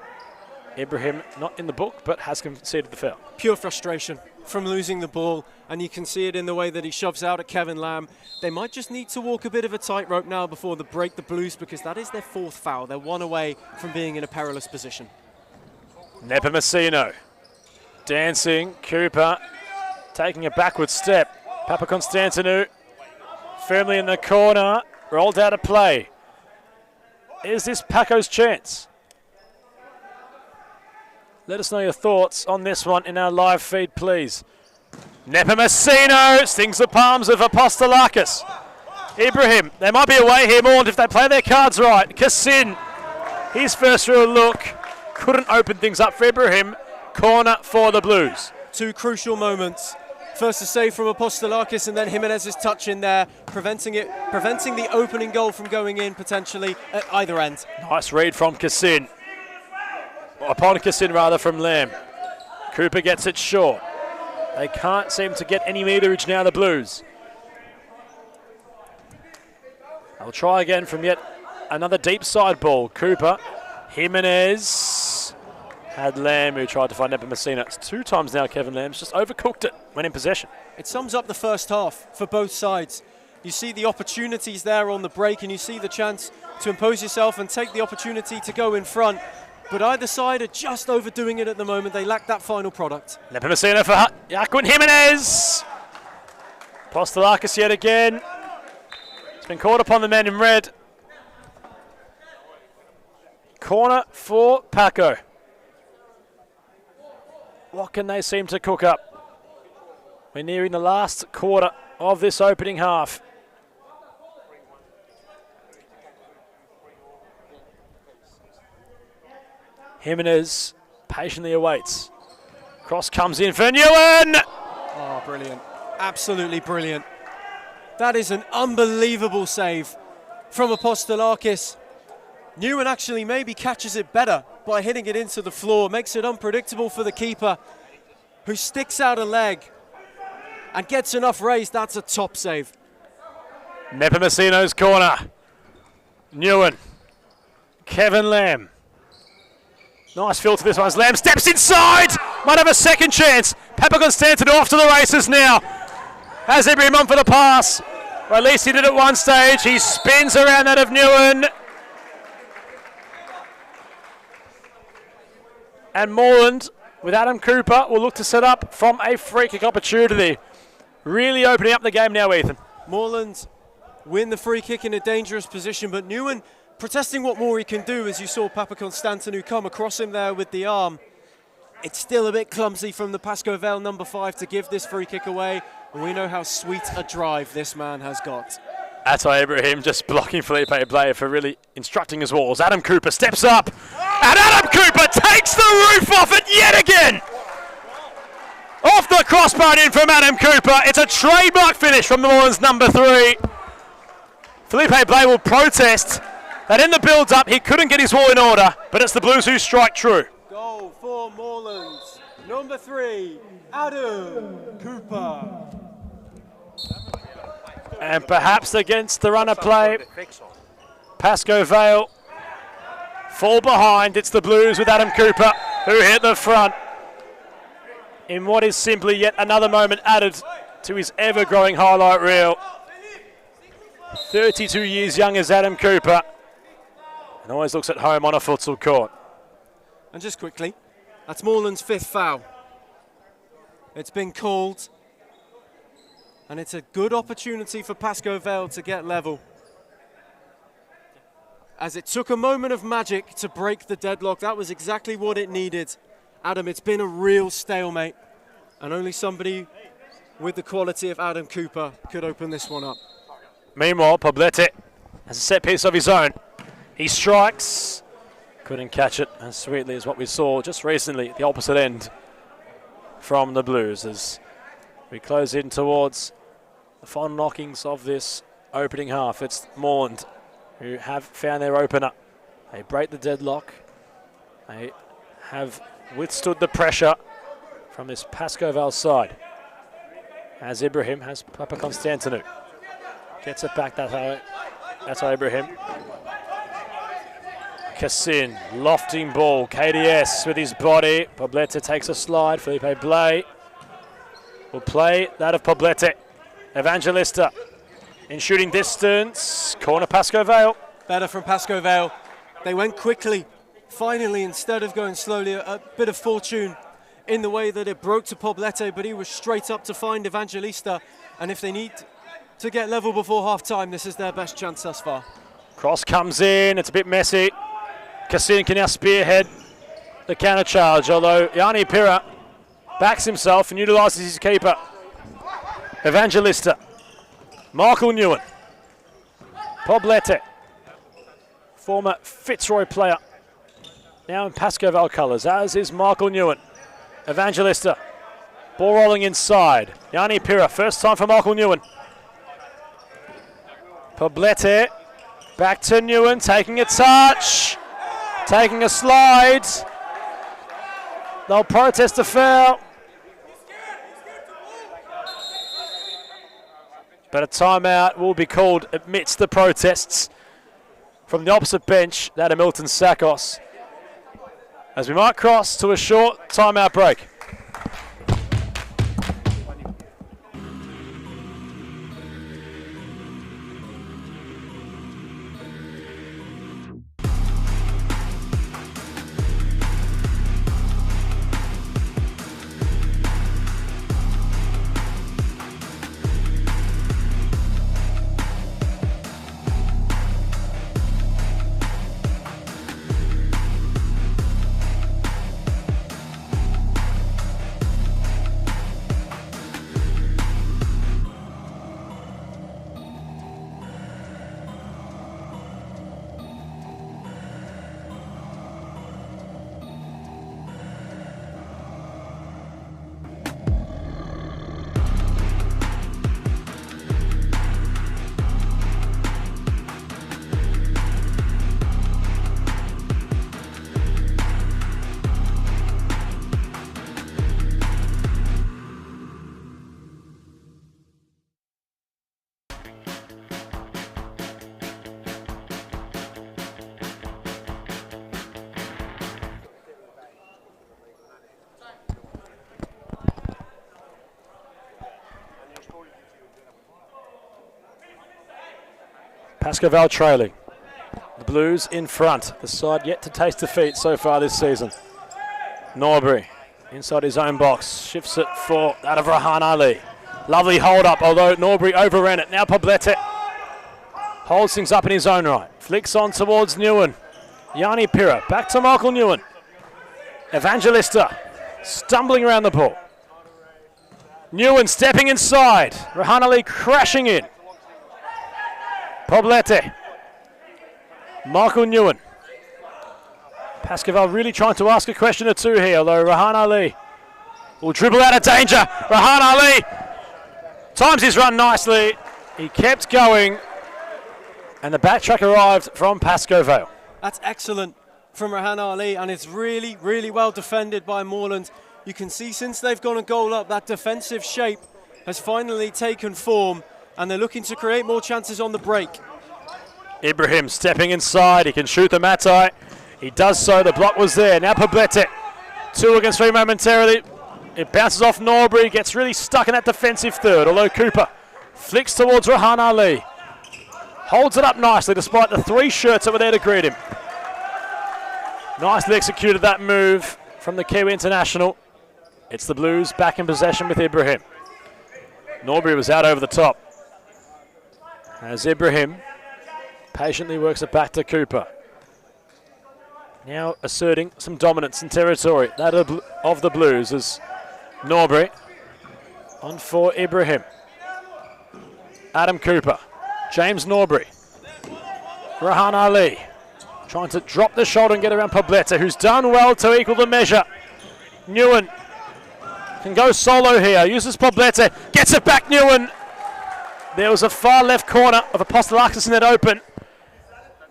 Ibrahim not in the book, but has conceded the foul. Pure frustration from losing the ball, and you can see it in the way that he shoves out at Kevin Lamb. They might just need to walk a bit of a tightrope now before they break the Blues, because that is their 4th foul. They're 1 away from being in a perilous position. Nepomuceno dancing. Cooper taking a backward step. Papakonstantinou firmly in the corner, rolled out of play. Is this Paco's chance? Let us know your thoughts on this one in our live feed, please. Nepomuceno stings the palms of Apostolakis. Ibrahim, they might be away here, Morland, if they play their cards right. Kassin, his first real look, couldn't open things up for Ibrahim. Corner for the Blues. 2 crucial moments. First a save from Apostolakis, and then Jimenez's touch in there, preventing the opening goal from going in potentially at either end. Nice read from Kassin. Upon Kassin, rather, from Lamb. Cooper gets it short. They can't seem to get any meterage now, the Blues. They'll try again from yet another deep side ball. Cooper Jimenez had Lamb, who tried to find Nepomuceno. It's 2 times now Kevin Lamb's just overcooked it when in possession. It sums up the first half for both sides. You see the opportunities there on the break, and you see the chance to impose yourself and take the opportunity to go in front. But either side are just overdoing it at the moment. They lack that final product. Nepomuceno for Yaquin Jimenez. Postelakis yet again. It's been caught upon the men in red. Corner for Paco. What can they seem to cook up? We're nearing the last quarter of this opening half. Jimenez patiently awaits. Cross comes in for Nguyen. Oh, brilliant. Absolutely brilliant. That is an unbelievable save from Apostolakis. Nguyen actually maybe catches it better by hitting it into the floor, makes it unpredictable for the keeper, who sticks out a leg and gets enough raised. That's a top save. Nepomuceno's corner. Nguyen. Kevin Lamb. Nice feel to this one as Lamb steps inside. Might have a second chance. Papakonstantinou off to the races now. Has Ibrahim on for the pass. Or at least he did at one stage. He spins around that of Nguyen. And Morland, with Adam Cooper, will look to set up from a free kick opportunity. Really opening up the game now, Ethan. Morland win the free kick in a dangerous position, but Nguyen protesting what more he can do, as you saw Papakonstantinou come across him there with the arm. It's still a bit clumsy from the Pascoe Vale number 5 to give this free kick away, and we know how sweet a drive this man has got. Atai Ibrahim just blocking Felipe Blaya for really instructing his walls. Adam Cooper steps up, and Adam Cooper takes the roof off it yet again. Off the crossbar and in from Adam Cooper. It's a trademark finish from the Morland's number 3. Felipe Blaya will protest that in the build-up he couldn't get his wall in order, but it's the Blues who strike true. Goal for Morland, number 3, Adam Cooper. And perhaps against the runner play, Pascoe Vale fall behind. It's the Blues with Adam Cooper who hit the front in what is simply yet another moment added to his ever-growing highlight reel. 32 years young as Adam Cooper, and always looks at home on a futsal court. And just quickly, that's Morland's 5th foul. It's been called, and it's a good opportunity for Pascoe Vale to get level, as it took a moment of magic to break the deadlock. That was exactly what it needed. Adam, it's been a real stalemate, and only somebody with the quality of Adam Cooper could open this one up. Meanwhile, Poblete has a set piece of his own. He strikes, couldn't catch it as sweetly as what we saw just recently at the opposite end from the Blues, as we close in towards the final knockings of this opening half. It's Morland who have found their opener. They break the deadlock. They have withstood the pressure from this Pascoe Vale side, as Ibrahim has Papakonstantinou. Gets it back that's Ibrahim. Cassin, lofting ball. KDS with his body. Poblete takes a slide. Felipe Blay will play that of Poblete. Evangelista in shooting distance. Corner Pascoe Vale. Better from Pascoe Vale. They went quickly. Finally, instead of going slowly, a bit of fortune in the way that it broke to Poblete, but he was straight up to find Evangelista. And if they need to get level before half-time, this is their best chance thus far. Cross comes in. It's a bit messy. Cassin can now spearhead the counter charge, although Yanni Pira backs himself and utilises his keeper. Evangelista. Michael Nguyen. Poblete. Former Fitzroy player. Now in Pascoe Vale colours, as is Michael Nguyen. Evangelista. Ball rolling inside. Yanni Pira, first time for Michael Nguyen. Poblete. Back to Nguyen, taking a touch. Taking a slide. They'll protest a foul. But a timeout will be called amidst the protests from the opposite bench, that of Milton Sakos. as we might cross to a short timeout break. Pascoe trailing. The Blues in front. The side yet to taste defeat so far this season. Norbury inside his own box. Shifts it for that of Rahan Ali. Lovely hold up, although Norbury overran it. Now Poblete holds things up in his own right. Flicks on towards Newen. Yanni Pira back to Michael Newen. Evangelista stumbling around the ball. Newen stepping inside. Rahan Ali crashing in. Poblete. Michael Newen. Pascoe really trying to ask a question or two here, although Rahan Ali will dribble out of danger. Rahan Ali times his run nicely. He kept going, and the backtrack arrived from Pascoe Vale. That's excellent from Rahan Ali, and it's really, really well defended by Morland. You can see since they've gone a goal up, that defensive shape has finally taken form, and they're looking to create more chances on the break. Ibrahim stepping inside. He can shoot the Matai. He does so. The block was there. Now Poblete. 2 against 3 momentarily. It bounces off Norbury. Gets really stuck in that defensive third, although Cooper flicks towards Rahan Ali. Holds it up nicely despite the 3 shirts that were there to greet him. Nicely executed that move from the Kiwi international. It's the Blues back in possession with Ibrahim. Norbury was out over the top. As Ibrahim patiently works it back to Cooper. Now asserting some dominance in territory, that of the Blues, as Norbury on for Ibrahim. Adam Cooper, James Norbury, Rahan Ali trying to drop the shoulder and get around Poblete, who's done well to equal the measure. Newen can go solo here, uses Poblete, gets it back. Newen. There was a far left corner of Apostolakis in that open,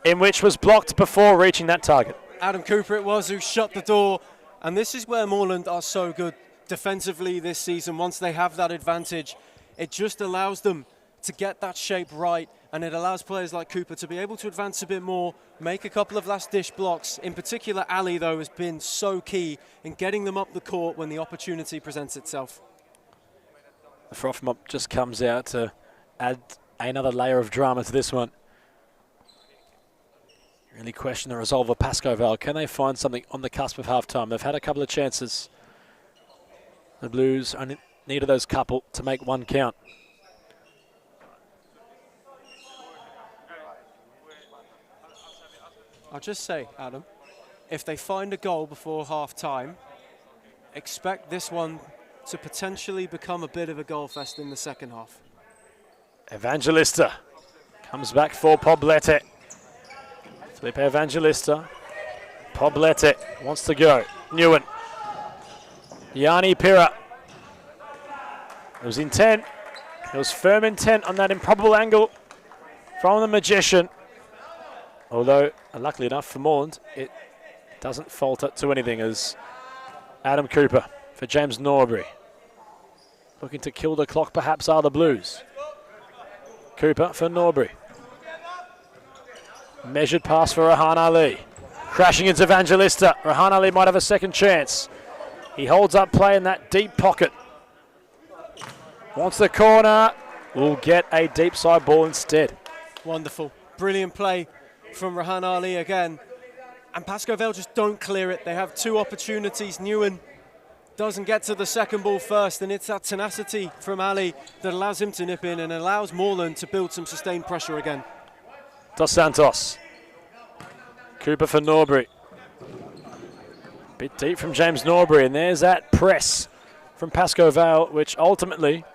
in which was blocked before reaching that target. Adam Cooper it was who shut the door, and this is where Morland are so good defensively this season. Once they have that advantage, it just allows them to get that shape right, and it allows players like Cooper to be able to advance a bit more, make a couple of last dish blocks. In particular, Ali, though, has been so key in getting them up the court when the opportunity presents itself. The froth mop just comes out to add another layer of drama to this one. Really question the resolve of Pascoe Vale. Can they find something on the cusp of half-time? They've had a couple of chances. The Blues only needed those couple to make one count. I'll just say, Adam, if they find a goal before half-time, expect this one to potentially become a bit of a goal fest in the second half. Evangelista comes back for Poblete. Felipe Evangelista. Poblete wants to go. Newen. Yanni Pira. It was intent. It was firm intent on that improbable angle from the Magician. Although, luckily enough for Morland, it doesn't falter to anything, as Adam Cooper for James Norbury. Looking to kill the clock perhaps are the Blues. Cooper for Norbury. Measured pass for Rahan Ali. Crashing into Evangelista. Rahan Ali might have a second chance. He holds up play in that deep pocket. Wants the corner. Will get a deep side ball instead. Wonderful. Brilliant play from Rahan Ali again. And Pascoe Vale just don't clear it. They have two opportunities. Newen doesn't get to the second ball first, and it's that tenacity from Ali that allows him to nip in and allows Morland to build some sustained pressure again. Dos Santos. Cooper for Norbury. Bit deep from James Norbury, and there's that press from Pascoe Vale, which ultimately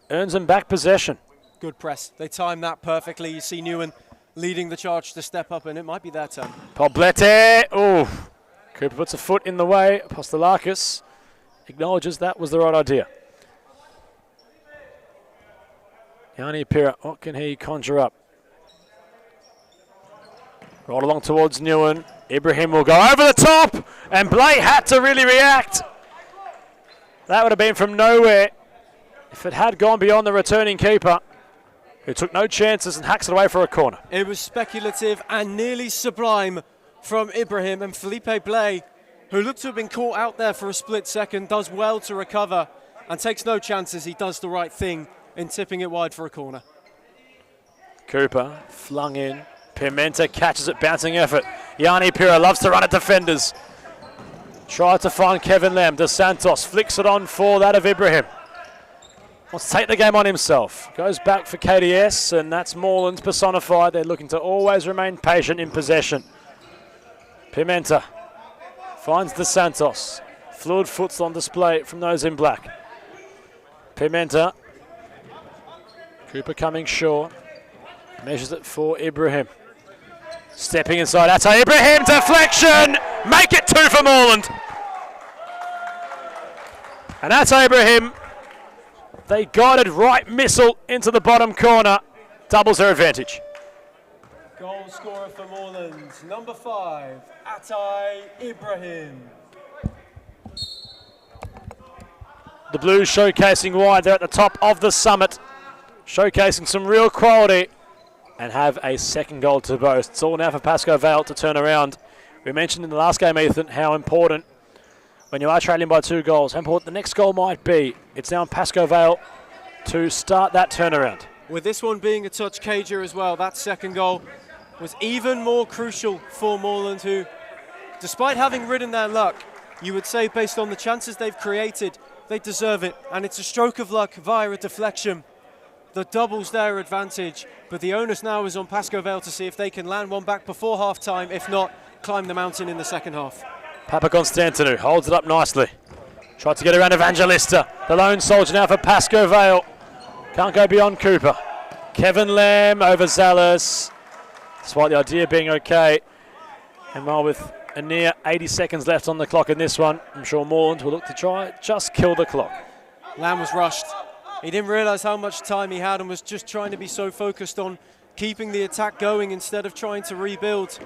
earns them back possession. Good press. They time that perfectly. You see Newen leading the charge to step up, and it might be their turn. Poblete. Oh, Cooper puts a foot in the way. Apostolakis acknowledges that was the right idea. Yanni Pira, what can he conjure up? Right along towards Newen. Ibrahim will go over the top, and Blake had to really react. That would have been from nowhere if it had gone beyond the returning keeper, who took no chances and hacks it away for a corner. It was speculative and nearly sublime from Ibrahim, and Felipe Blay, who looked to have been caught out there for a split second, does well to recover and takes no chances. He does the right thing in tipping it wide for a corner. Cooper flung in. Pimenta catches it, bouncing effort. Yanni Pira loves to run at defenders. Tried to find Kevin Lamb. Dos Santos flicks it on for that of Ibrahim. Wants to take the game on himself. Goes back for KDS, and that's Morland's personified. They're looking to always remain patient in possession. Pimenta finds Dos Santos. Fluid futsal on display from those in black. Pimenta. Cooper coming short. Measures it for Ibrahim. Stepping inside, that's Ibrahim, deflection! Make it 2 for Morland. And that's Ibrahim. They guided right missile into the bottom corner. Doubles their advantage. Goal scorer for Morland, number 5, Atay Ibrahim. The Blues showcasing wide. They're at the top of the summit. Showcasing some real quality. And have a second goal to boast. It's all now for Pascoe Vale to turn around. We mentioned in the last game, Ethan, how important when you are trailing by 2 goals, how important the next goal might be. It's now on Pascoe Vale to start that turnaround. With this one being a touch cager as well, that second goal was even more crucial for Morland, who, despite having ridden their luck, you would say based on the chances they've created, they deserve it. And it's a stroke of luck via a deflection that doubles their advantage, but the onus now is on Pascoe Vale to see if they can land one back before half-time. If not, climb the mountain in the second half. Papa Constantinou holds it up nicely. Tried to get around Evangelista. The lone soldier now for Pascoe Vale. Can't go beyond Cooper. Kevin Lamb over Zallis. Despite the idea being okay. And while with a near 80 seconds left on the clock in this one, I'm sure Morland will look to try just kill the clock. Lamb was rushed. He didn't realise how much time he had and was just trying to be so focused on keeping the attack going instead of trying to rebuild.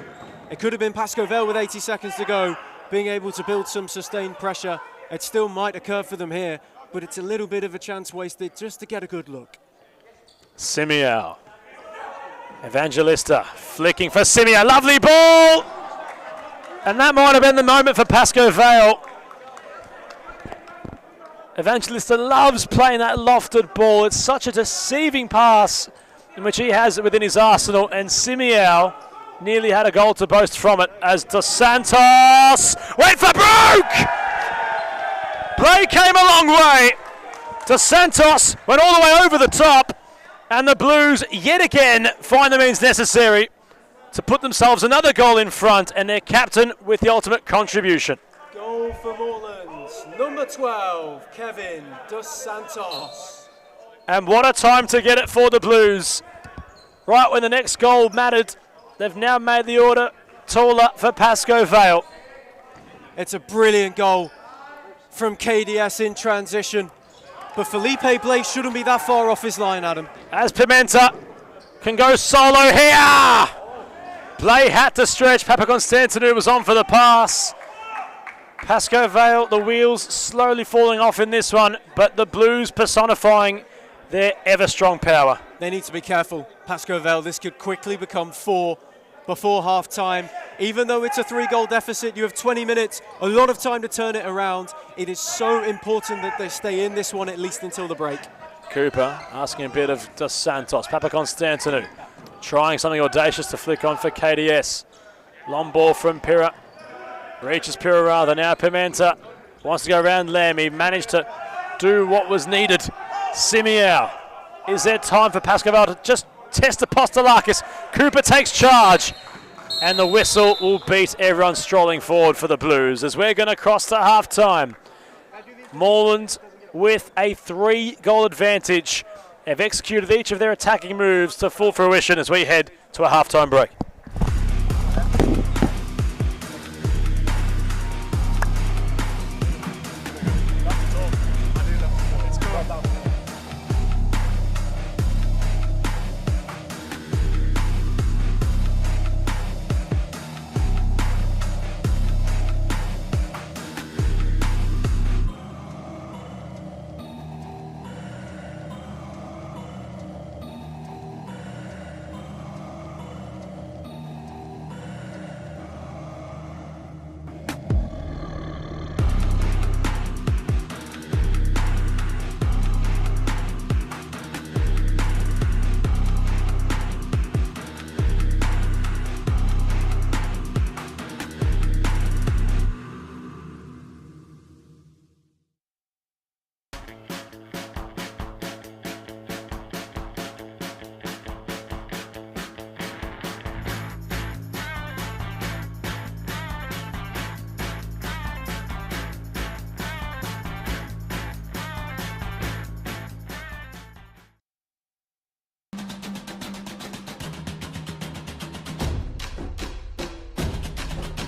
It could have been Pascoe Vale with 80 seconds to go, being able to build some sustained pressure. It still might occur for them here, but it's a little bit of a chance wasted just to get a good look. Simiao. Evangelista flicking for Simiao. Lovely ball! And that might have been the moment for Pascoe Vale. Evangelista loves playing that lofted ball. It's such a deceiving pass in which he has it within his arsenal, and Simiao nearly had a goal to boast from it as Dos Santos went for broke! Play came a long way. Dos Santos went all the way over the top, and the Blues yet again find the means necessary to put themselves another goal in front, and their captain with the ultimate contribution. Goal for Morland, number 12, Kevin Dos Santos. And what a time to get it for the Blues. Right when the next goal mattered, they've now made the order taller for Pascoe Vale. It's a brilliant goal from KDS in transition, but Felipe Blake shouldn't be that far off his line, Adam. As Pimenta can go solo here. Blay had to stretch. Papa Constantinou was on for the pass. Pascoe Vale, the wheels slowly falling off in this one, but the Blues personifying their ever-strong power. They need to be careful. Pascoe Vale, this could quickly become 4 before half-time. Even though it's a 3-goal deficit, you have 20 minutes, a lot of time to turn it around. It is so important that they stay in this one at least until the break. Cooper asking a bit of Dos Santos. Papakonstantinou trying something audacious to flick on for KDS. Long ball from Pira. Reaches Pira rather. Now Pimenta wants to go around Lamb. He managed to do what was needed. Simiao. Is there time for Pascoval to just test Apostolakis? Cooper takes charge. And the whistle will beat everyone strolling forward for the Blues as we're going to cross to half-time. Morland with a 3-goal advantage. Have executed each of their attacking moves to full fruition as we head to a half-time break.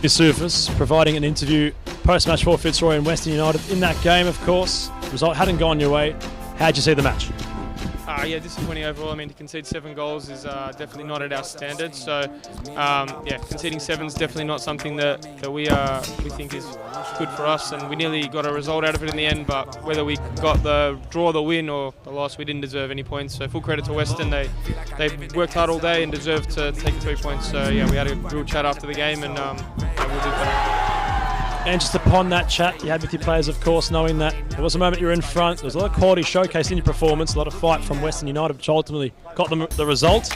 Yusufus providing an interview post-match for Fitzroy and Western United. In that game, of course, result hadn't gone your way. How'd you see the match? Yeah, disappointing overall. I mean, to concede 7 goals is definitely not at our standards. So, yeah, conceding 7 is definitely not something that we think is good for us. And we nearly got a result out of it in the end. But whether we got the draw, the win, or the loss, we didn't deserve any points. So full credit to Western. They worked hard all day and deserved to take the 3 points. So yeah, we had a real chat after the game, and we'll do better. And just upon that chat you had with your players, of course, knowing that there was a moment you were in front, there was a lot of quality showcased in your performance, a lot of fight from Western United, which ultimately got them the result.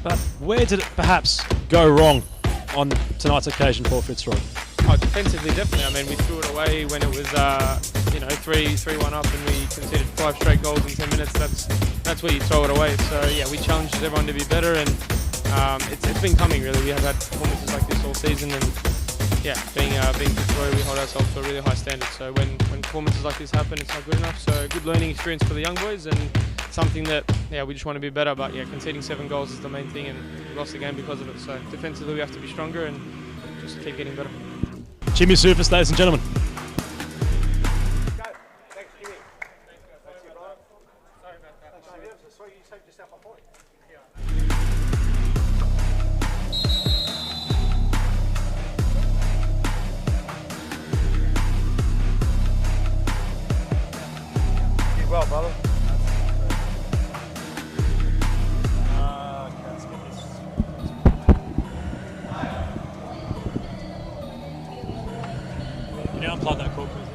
But where did it perhaps go wrong on tonight's occasion for Fitzroy? Oh, defensively, definitely. I mean, we threw it away when it was 3-1 up, and we conceded 5 straight goals in 10 minutes. That's where you throw it away. So yeah, we challenged everyone to be better, and it's been coming really. We have had performances like this all season, and yeah, being Fitzroy, we hold ourselves to a really high standard. So when performances like this happen, it's not good enough. So good learning experience for the young boys, and something that we just want to be better. But yeah, conceding 7 goals is the main thing, and we lost the game because of it. So defensively, we have to be stronger and just keep getting better. Jimmy Surface, ladies and gentlemen. Well, brother. Can you unplug that cord, please?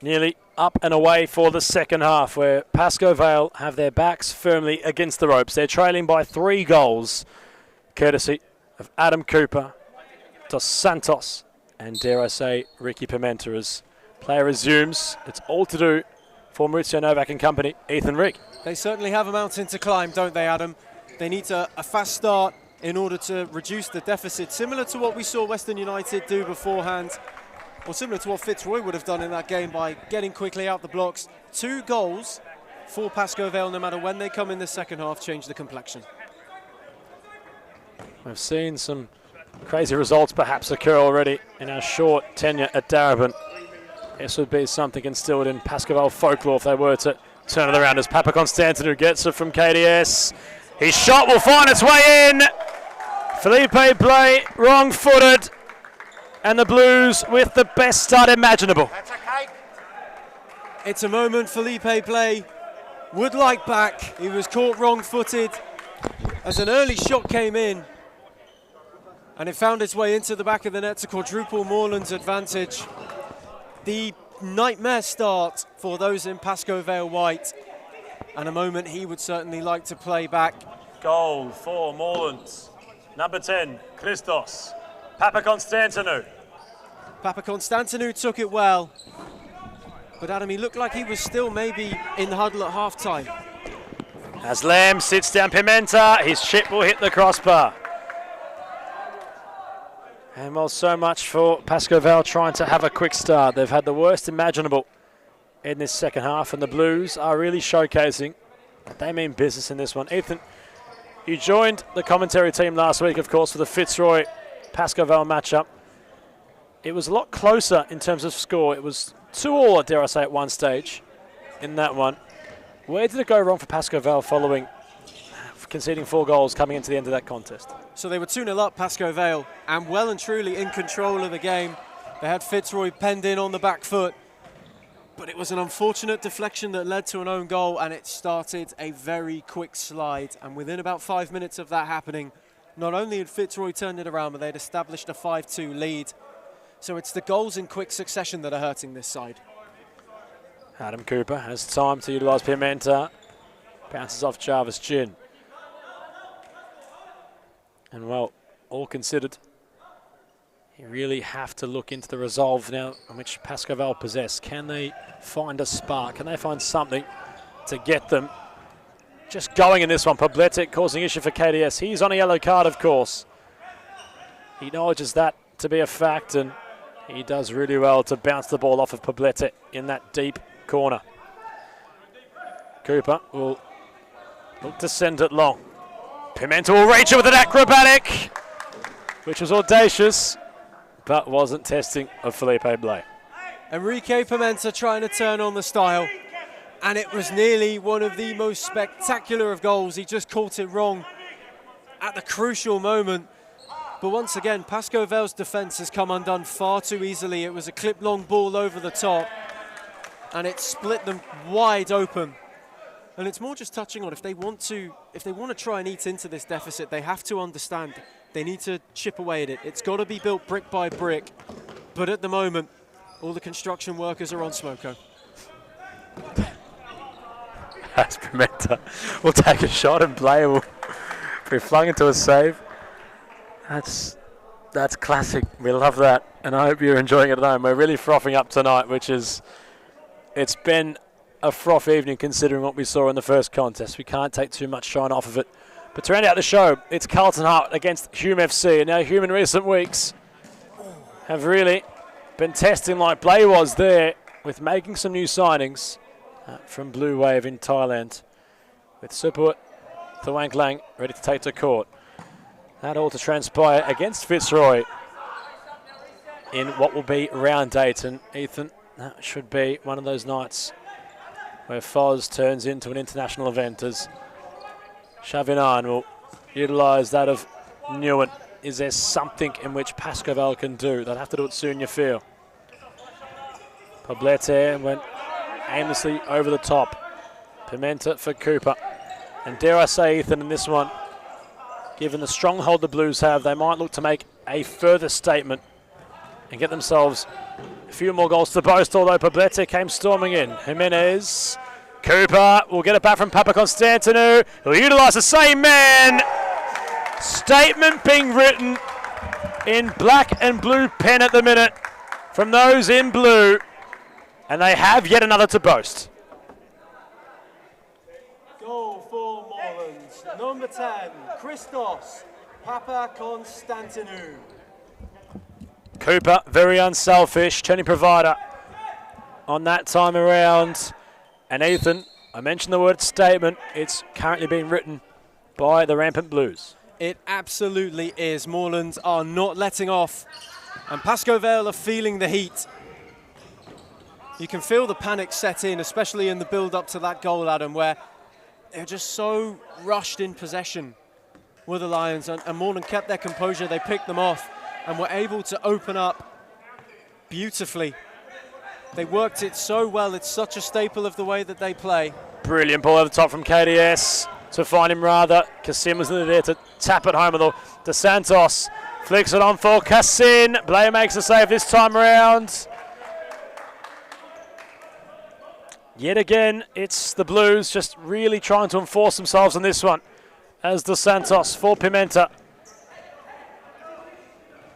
Nearly up and away for the second half, where Pasco Vale have their backs firmly against the ropes. They're trailing by 3 goals, courtesy of Adam Cooper, Dos Santos, and dare I say, Ricky Pimenta. As play resumes, it's all to do for Maurizio Novak and company. Ethan Rigg. They certainly have a mountain to climb, don't they, Adam? They need a fast start in order to reduce the deficit, similar to what we saw Western United do beforehand, or similar to what Fitzroy would have done in that game by getting quickly out the blocks, 2 goals for Pascoe Vale, no matter when they come in the second half, change the complexion. We've seen some crazy results perhaps occur already in our short tenure at Darebin. This would be something instilled in Pascoe Vale folklore if they were to turn it around, as Papa Constantinou gets it from KDS. His shot will find its way in. Felipe Blay wrong-footed, and the Blues with the best start imaginable. It's a moment Felipe Blay would like back. He was caught wrong-footed as an early shot came in, and it found its way into the back of the net to quadruple Morland's advantage. The nightmare start for those in Pascoe Vale white, and a moment he would certainly like to play back. Goal for Morland. Number 10, Christos. Papa Constantinou. Papa Constantinou took it well, but Adam, he looked like he was still maybe in the huddle at half-time. As Lamb sits down Pimenta, his chip will hit the crossbar. And well, so much for Pascoe Vale trying to have a quick start. They've had the worst imaginable in this second half, and the Blues are really showcasing that they mean business in this one. Ethan, you joined the commentary team last week, of course, for the Fitzroy Pascoe Vale matchup. It was a lot closer in terms of score. It was 2-2, dare I say, at one stage in that one. Where did it go wrong for Pascoe Vale following conceding 4 goals coming into the end of that contest? So they were 2-0 up, Pascoe Vale, and well and truly in control of the game. They had Fitzroy penned in on the back foot, but it was an unfortunate deflection that led to an own goal, and it started a very quick slide. And within about 5 minutes of that happening, not only had Fitzroy turned it around, but they'd established a 5-2 lead. So it's the goals in quick succession that are hurting this side. Adam Cooper has time to utilise Pimenta. Bounces off Jarvis Gin. And well, all considered, you really have to look into the resolve now in which Pascoe Vale possess. Can they find a spark? Can they find something to get them just going in this one? Pobletic causing issue for KDS. He's on a yellow card, of course. He acknowledges that to be a fact, and he does really well to bounce the ball off of Pobletic in that deep corner. Cooper will look to send it long. Pimenta will reach it with an acrobatic, which was audacious, but wasn't testing of Felipe Blay. Enrique Pimenta trying to turn on the style, and it was nearly one of the most spectacular of goals. He just caught it wrong at the crucial moment. But once again, Pascoe Vale's defence has come undone far too easily. It was a clip-long ball over the top, and it split them wide open. And it's more just touching on if they want to try and eat into this deficit, they have to understand they need to chip away at it. It's got to be built brick by brick. But at the moment, all the construction workers are on Smoko. As Pimenta will take a shot and Blay will be flung into a save. That's classic. We love that, and I hope you're enjoying it at home. We're really frothing up tonight, it's been a froth evening considering what we saw in the first contest. We can't take too much shine off of it. But to round out the show, it's Carlton Hart against Hume FC. And now Hume in recent weeks have really been testing like Blay was there with making some new signings from Blue Wave in Thailand. With Suput Thawanglang ready to take to court. That all to transpire against Fitzroy in what will be round 8. And Ethan, that should be one of those nights where Foz turns into an international event as Chavinan will utilise that of Newen. Is there something in which Pascoe Vale can do? They'll have to do it soon, you feel. Poblete went aimlessly over the top. Pimenta for Cooper. And dare I say, Ethan, in this one, given the stronghold the Blues have, they might look to make a further statement and get themselves a few more goals to boast, although Poblete came storming in. Jimenez, Cooper will get it back from Papa Constantinou. He'll utilise the same man. Statement being written in black and blue pen at the minute from those in blue, and they have yet another to boast. Goal for Morland, number 10, Christos Papa Constantinou. Cooper, very unselfish, turning provider on that time around. And Ethan, I mentioned the word statement. It's currently being written by the Rampant Blues. It absolutely is. Morland are not letting off, and Pascoe Vale are feeling the heat. You can feel the panic set in, especially in the build-up to that goal, Adam, where they're just so rushed in possession with the Lions, and Morland kept their composure. They picked them off and were able to open up beautifully. They worked it so well. It's such a staple of the way that they play. Brilliant ball over the top from KDS to find him rather. Kassim was there to tap it home. Although DeSantos flicks it on for Kassin. Blair makes a save this time around. Yet again, it's the Blues just really trying to enforce themselves on this one. As DeSantos for Pimenta.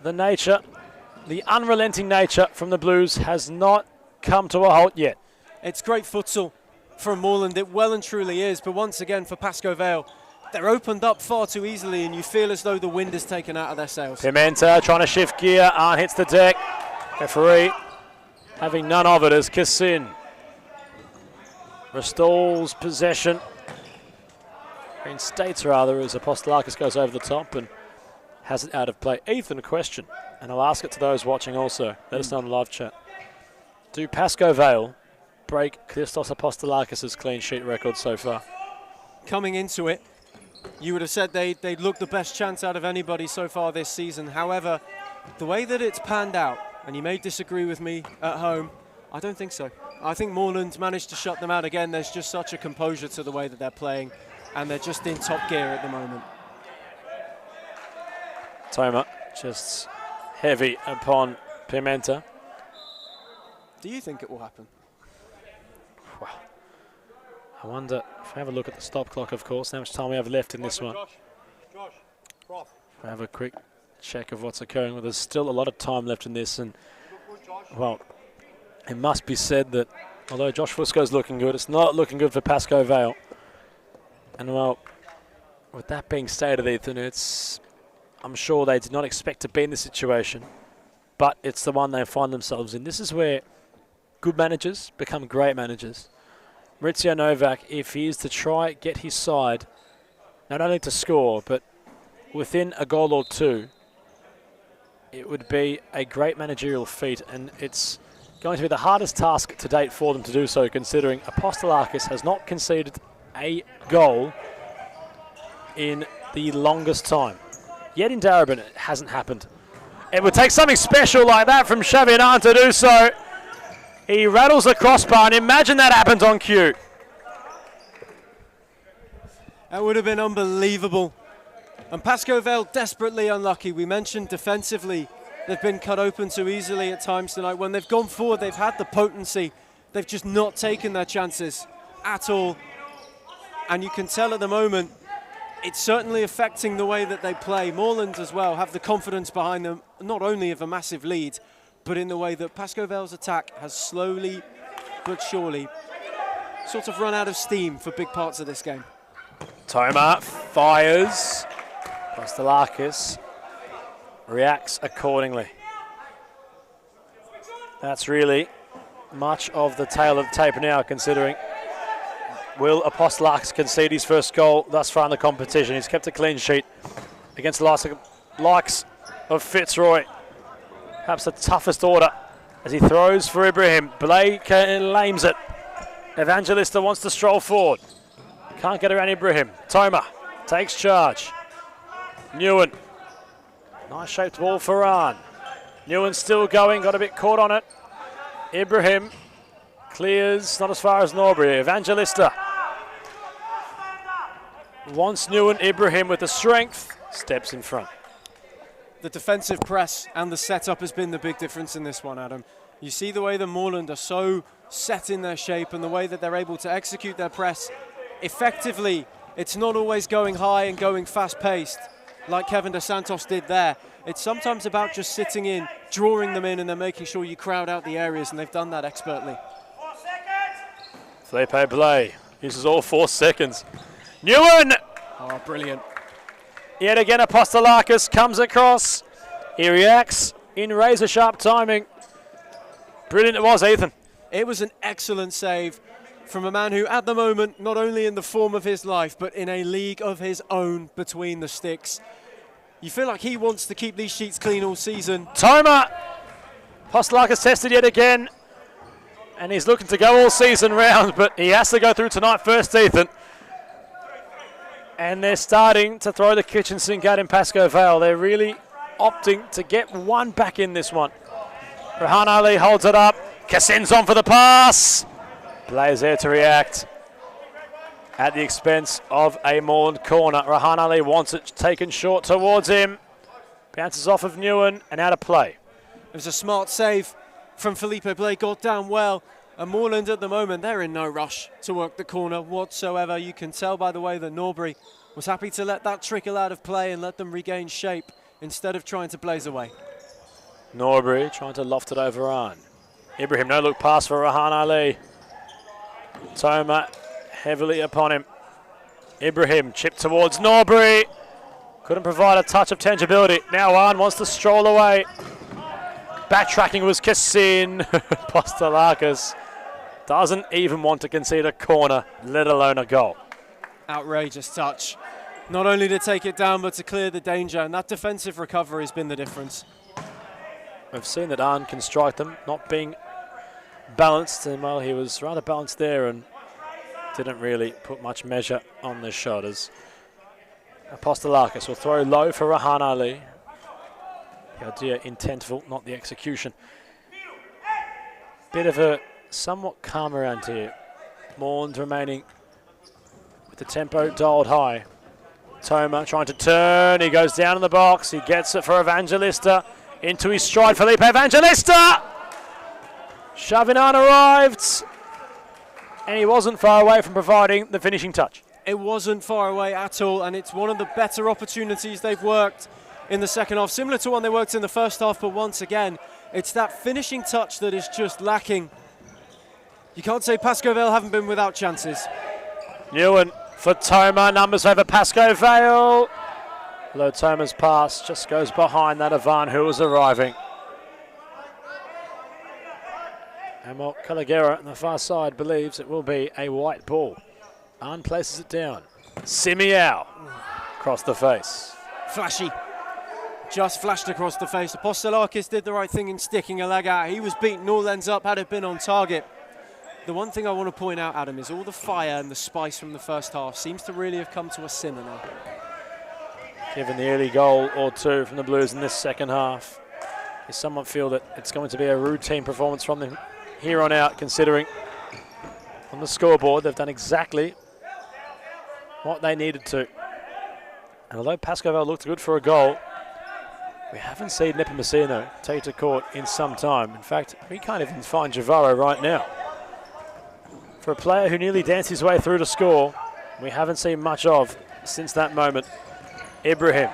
The unrelenting nature from the Blues has not come to a halt yet. It's great futsal from Morland, it well and truly is, but once again for Pascoe Vale, they're opened up far too easily and you feel as though the wind is taken out of their sails. Pimenta trying to shift gear, Arn hits the deck. Referee having none of it as Kassin restores possession. Reinstates rather as Apostolakis goes over the top and has it out of play. Ethan, a question, and I'll ask it to those watching also. Let us know in the live chat. Do Pascoe Vale break Christos Apostolakis' clean sheet record so far? Coming into it, you would have said they'd look the best chance out of anybody so far this season. However, the way that it's panned out, and you may disagree with me at home, I don't think so. I think Morland managed to shut them out again. There's just such a composure to the way that they're playing, and they're just in top gear at the moment. Toma just heavy upon Pimenta. Do you think it will happen? Wow. I wonder if we have a look at the stop clock, of course, how much time we have left in this one. If we have a quick check of what's occurring, well, there's still a lot of time left in this, and well, it must be said that although Josh Fusco's looking good, it's not looking good for Pascoe Vale. And well, with that being stated, Ethan, I'm sure they did not expect to be in this situation, but it's the one they find themselves in. This is where good managers become great managers. Maurizio Novak, if he is to try get his side, not only to score, but within a goal or two, it would be a great managerial feat, and it's going to be the hardest task to date for them to do so, considering Apostolakis has not conceded a goal in the longest time. Yet in Darebin, it hasn't happened. It would take something special like that from Xavier Arn to do so. He rattles the crossbar, and imagine that happened on cue. That would have been unbelievable. And Pascoe Vale desperately unlucky. We mentioned defensively, they've been cut open too easily at times tonight. When they've gone forward, they've had the potency. They've just not taken their chances at all. And you can tell at the moment, it's certainly affecting the way that they play. Morland as well have the confidence behind them, not only of a massive lead, but in the way that Pascoe Vale's attack has slowly but surely sort of run out of steam for big parts of this game. Toma fires. Apostolakis reacts accordingly. That's really much of the tale of the tape now, considering will Apostolakis concede his first goal thus far in the competition. He's kept a clean sheet against the likes of Fitzroy. Perhaps the toughest order as he throws for Ibrahim. Blake lames it. Evangelista wants to stroll forward. Can't get around Ibrahim. Toma takes charge. Newen. Nice shaped ball for Arn. Newen still going, got a bit caught on it. Ibrahim clears, not as far as Norbury. Evangelista wants Newen. Ibrahim with the strength, steps in front. The defensive press and the setup has been the big difference in this one, Adam. You see the way the Morland are so set in their shape and the way that they're able to execute their press effectively. It's not always going high and going fast-paced like Kevin DeSantos did there. It's sometimes about just sitting in, drawing them in, and then making sure you crowd out the areas, and they've done that expertly. Felipe Blay uses all 4 seconds. Newen! Oh, brilliant. Yet again, Apostolakis comes across. He reacts in razor-sharp timing. Brilliant it was, Ethan. It was an excellent save from a man who, at the moment, not only in the form of his life, but in a league of his own between the sticks. You feel like he wants to keep these sheets clean all season. Toma! Postlarkas tested yet again, and he's looking to go all season round, but he has to go through tonight first, Ethan. And they're starting to throw the kitchen sink out in Pascoe Vale. They're really opting to get one back in this one. Rahan Ali holds it up. Cassin's on for the pass. Players there to react at the expense of a Morland corner. Rahan Ali wants it taken short towards him. Bounces off of Newen and out of play. It was a smart save from Felipe Blake, got down well. And Morland at the moment, they're in no rush to work the corner whatsoever. You can tell by the way that Norbury was happy to let that trickle out of play and let them regain shape instead of trying to blaze away. Norbury trying to loft it over on. Ibrahim, no look pass for Rahan Ali. Toma heavily upon him. Ibrahim chipped towards Norbury. Couldn't provide a touch of tangibility. Now Arn wants to stroll away. Backtracking was Cassin. Postlarkas doesn't even want to concede a corner, let alone a goal. Outrageous touch. Not only to take it down, but to clear the danger. And that defensive recovery has been the difference. We've seen that Arn can strike them, not being balanced. And well, he was rather balanced there and didn't really put much measure on the shot. As Postlarkas will throw low for Rahan Ali. The idea intentful, not the execution. Bit of a somewhat calm around here. Morland remaining with the tempo dialed high. Toma trying to turn. He goes down in the box. He gets it for Evangelista. Into his stride, Felipe Evangelista! Chavinan arrived. And he wasn't far away from providing the finishing touch. It wasn't far away at all, and it's one of the better opportunities they've worked in the second half. Similar to one they worked in the first half, but once again, it's that finishing touch that is just lacking. You can't say Pascoe Vale haven't been without chances. Newen for Toma, numbers over Pascoe Vale. Although Toma's pass just goes behind that of Van, who was arriving. Amok Calagera on the far side believes it will be a white ball. Arn places it down. Simiao across the face. Flashy. Just flashed across the face. Postlarkas did the right thing in sticking a leg out. He was beaten all ends up had it been on target. The one thing I want to point out, Adam, is all the fire and the spice from the first half seems to really have come to a simmer now. Given the early goal or two from the Blues in this second half, you somewhat feel that it's going to be a routine performance from them here on out, considering on the scoreboard they've done exactly what they needed to. And although Pascoe Vale looked good for a goal, we haven't seen Nepomuceno take to court in some time. In fact, we can't even find Javaro right now. For a player who nearly danced his way through to score, we haven't seen much of since that moment. Ibrahim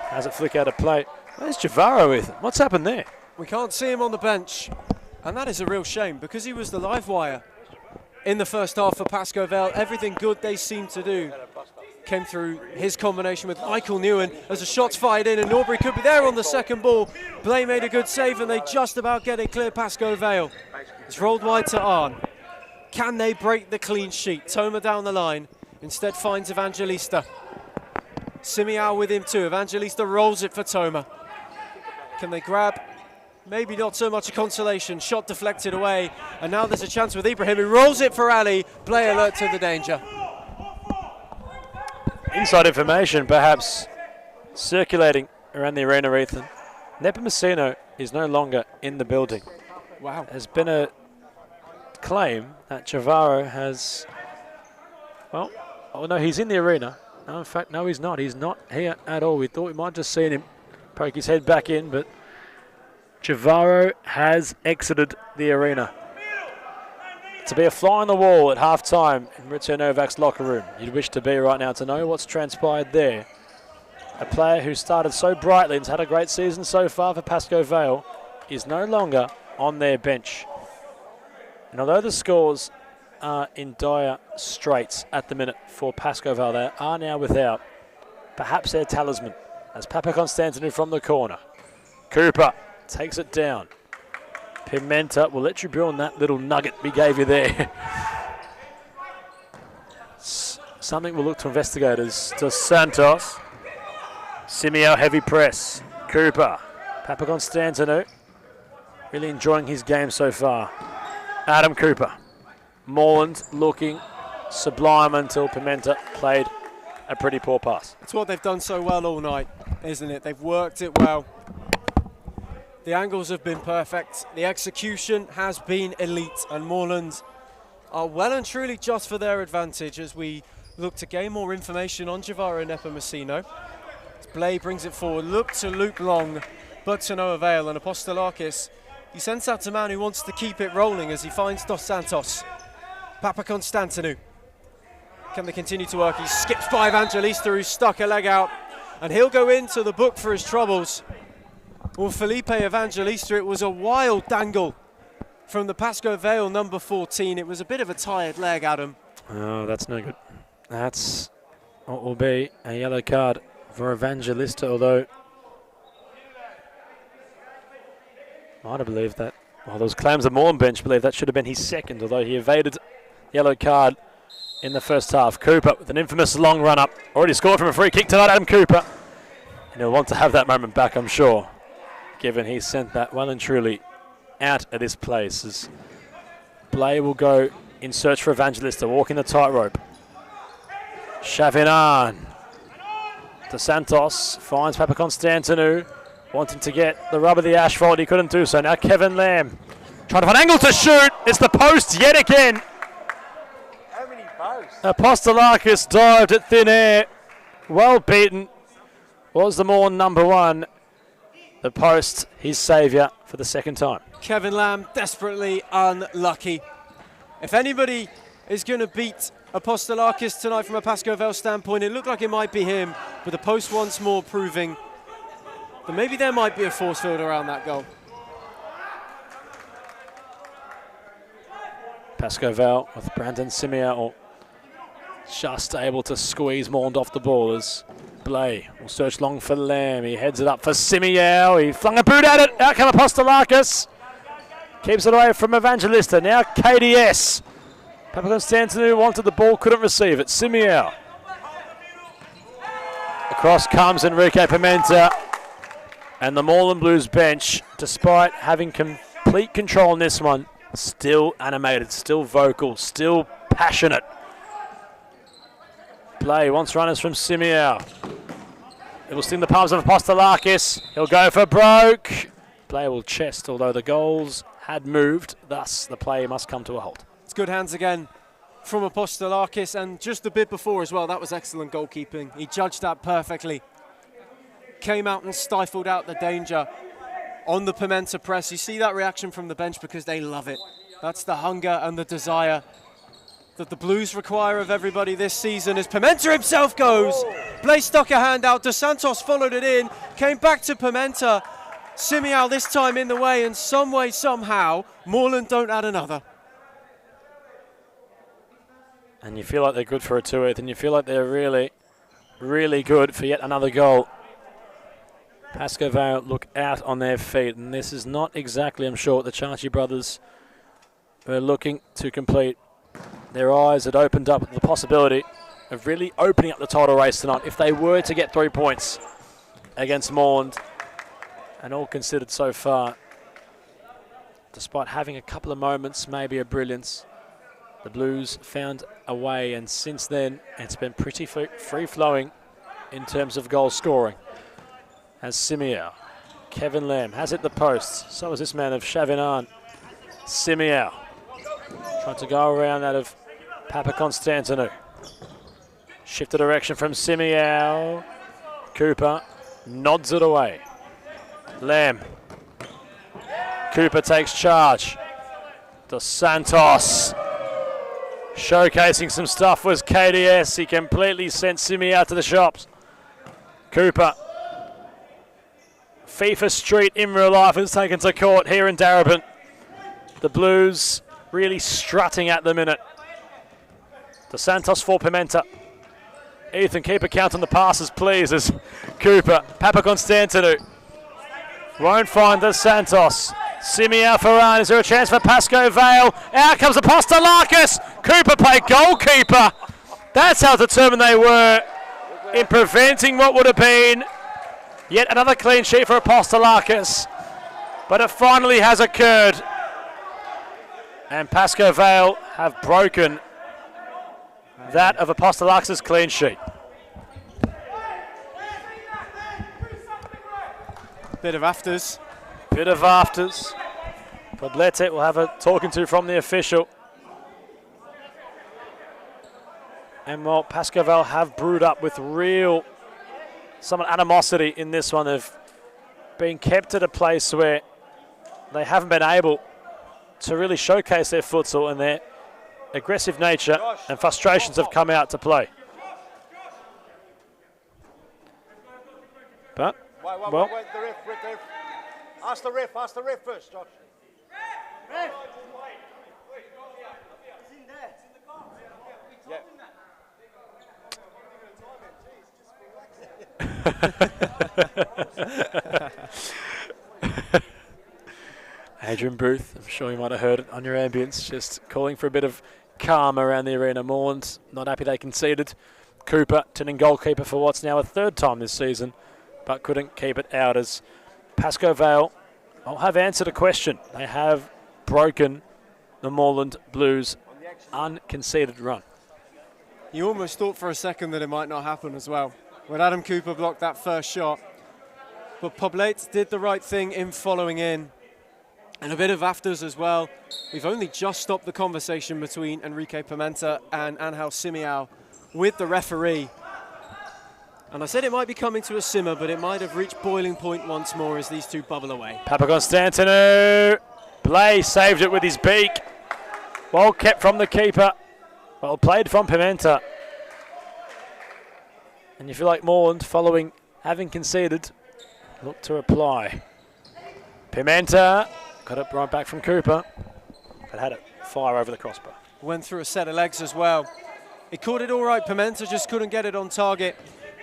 has it flick out of play. Where's Javaro with him? What's happened there? We can't see him on the bench, and that is a real shame because he was the live wire in the first half for Pascoe Vale. Everything good they seemed to do came through his combination with Michael Newen as the shot's fired in, and Norbury could be there on the second ball. Blay made a good save and they just about get it clear. Pascoe Vale. It's rolled wide to Arn. Can they break the clean sheet? Toma down the line, instead finds Evangelista. Simiao with him too. Evangelista rolls it for Toma. Can they grab? Maybe not so much a consolation. Shot deflected away, and now there's a chance with Ibrahim, who rolls it for Ali. Play alert to the danger. Inside information perhaps circulating around the arena, Ethan. Nepomuceno is no longer in the building. Wow. There's been a claim that Javaro has, well, oh no, he's in the arena. No, in fact, no, he's not. He's not here at all. We thought we might just seen him poke his head back in, but Javaro has exited the arena. To be a fly on the wall at half-time in Maurizio Novak's locker room, you'd wish to be right now to know what's transpired there. A player who started so brightly and has had a great season so far for Pascoe Vale is no longer on their bench. And although the scores are in dire straits at the minute for Pascoe Vale, they are now without perhaps their talisman, as Papa Constantinu from the corner. Cooper takes it down. Pimenta will let you be on that little nugget we gave you there. something we'll look to investigate is Dos Santos. Simeo heavy press. Cooper. Papakonstantinou. Really enjoying his game so far. Adam Cooper. Morland looking sublime until Pimenta played a pretty poor pass. It's what they've done so well all night, isn't it? They've worked it well. The angles have been perfect. The execution has been elite, and Morland are well and truly just for their advantage as we look to gain more information on Javara Nepomuceno. Blay brings it forward, look to loop long, but to no avail, and Apostolakis, he sends out a man who wants to keep it rolling as he finds Dos Santos. Papakonstantinou. Can they continue to work? He skips by Evangelista, who's stuck a leg out, and he'll go into the book for his troubles. Well, Felipe Evangelista, it was a wild dangle from the Pasco Vale number 14. It was a bit of a tired leg, Adam. Oh, that's no good. That's what will be a yellow card for Evangelista, although might have believed that. Well, those claims the Morland bench believe that should have been his second, although he evaded yellow card in the first half. Cooper with an infamous long run up. Already scored from a free kick tonight, Adam Cooper. And he'll want to have that moment back, I'm sure, given he sent that well and truly out of this place. As Blay will go in search for Evangelista, walking the tightrope. Chavinan. Dos Santos finds Papakonstantinou, wanting to get the rub of the asphalt. He couldn't do so. Now Kevin Lamb trying to find an angle to shoot. It's the post yet again. How many posts? Apostolakis dived at thin air. Well beaten. Was the Morland number one. The post, his saviour for the second time. Kevin Lamb desperately unlucky. If anybody is going to beat Apostolakis tonight from a Pasco Vale standpoint, it looked like it might be him, but the post once more proving that maybe there might be a force field around that goal. Pasco Vale with Brandon Simeo just able to squeeze Morland off the ball as Blay will search long for Lamb. He heads it up for Simeo. He flung a boot at it. Out come Apostolakis. Keeps it away from Evangelista. Now KDS. Papakonstantinou wanted the ball, couldn't receive it. Simeo. Across comes Enrique Pimenta. And the Morland Blues bench, despite having complete control in this one, still animated, still vocal, still passionate. Blay wants runners from Simeo. It will sting the palms of Apostolakis. He'll go for broke. Blay will chest, although the goals had moved. Thus, the play must come to a halt. It's good hands again from Apostolakis, and just a bit before as well, that was excellent goalkeeping. He judged that perfectly. Came out and stifled out the danger on the Pimenta press. You see that reaction from the bench because they love it. That's the hunger and the desire that the Blues require of everybody this season as Pimenta himself goes. Blay stuck a hand out. Dos Santos followed it in, came back to Pimenta. Simeo this time in the way, and some way, somehow, Morland don't add another. And you feel like they're good for a 2-8, and you feel like they're really, really good for yet another goal. Pasco Vale look out on their feet, and this is not exactly, I'm sure, what the Chachi brothers were looking to complete. Their eyes had opened up the possibility of really opening up the title race tonight if they were to get 3 points against Morland. And all considered so far, despite having a couple of moments, maybe a brilliance, the Blues found a way, and since then it's been pretty free-flowing in terms of goal scoring. As Simeo, Kevin Lamb has hit the post, so is this man of Chavinan. Simeo trying to go around that of Papakonstantinou. Shift the direction from Simeo. Cooper nods it away. Lamb. Cooper takes charge. Dos Santos. Showcasing some stuff was KDS. He completely sent Simeo out to the shops. Cooper. FIFA Street in real life is taken to court here in Darebin. The Blues really strutting at the minute. Dos Santos for Pimenta. Ethan, keep a count on the passes, please, as Cooper. Papakonstantinou won't find Dos Santos. Simeo Ferran, is there a chance for Pasco Vale? Out comes Apostolakis. Cooper played goalkeeper. That's how determined they were in preventing what would have been yet another clean sheet for Apostolakis. But it finally has occurred. And Pascoe Vale have broken that of Apostolakis' clean sheet. Bit of afters. Bit of afters. Poblete will have a talking to from the official. And while Pascoe Vale have brewed up with some animosity in this one, they've been kept at a place where they haven't been able to really showcase their futsal, and their aggressive nature and frustrations have come out to play. But, well, wait, the ref. Ask the ref first, Josh. Adrian Booth, I'm sure you might have heard it on your ambience, just calling for a bit of calm around the arena. Morland not happy they conceded. Cooper, turning goalkeeper for what's now a third time this season, but couldn't keep it out as Pascoe Vale have answered a question. They have broken the Morland Blues' unconceded run. You almost thought for a second that it might not happen as well, when Adam Cooper blocked that first shot. But Poblete did the right thing in following in. And a bit of afters as well. We've only just stopped the conversation between Enrique Pimenta and Angel Simiao with the referee. And I said it might be coming to a simmer, but it might have reached boiling point once more as these two bubble away. Papakonstantinou. Blay saved it with his beak. Well kept from the keeper. Well played from Pimenta. And you feel like Morland, following having conceded, look to reply. Pimenta got it right back from Cooper, but had it fire over the crossbar. Went through a set of legs as well. He caught it all right, Pimenta just couldn't get it on target.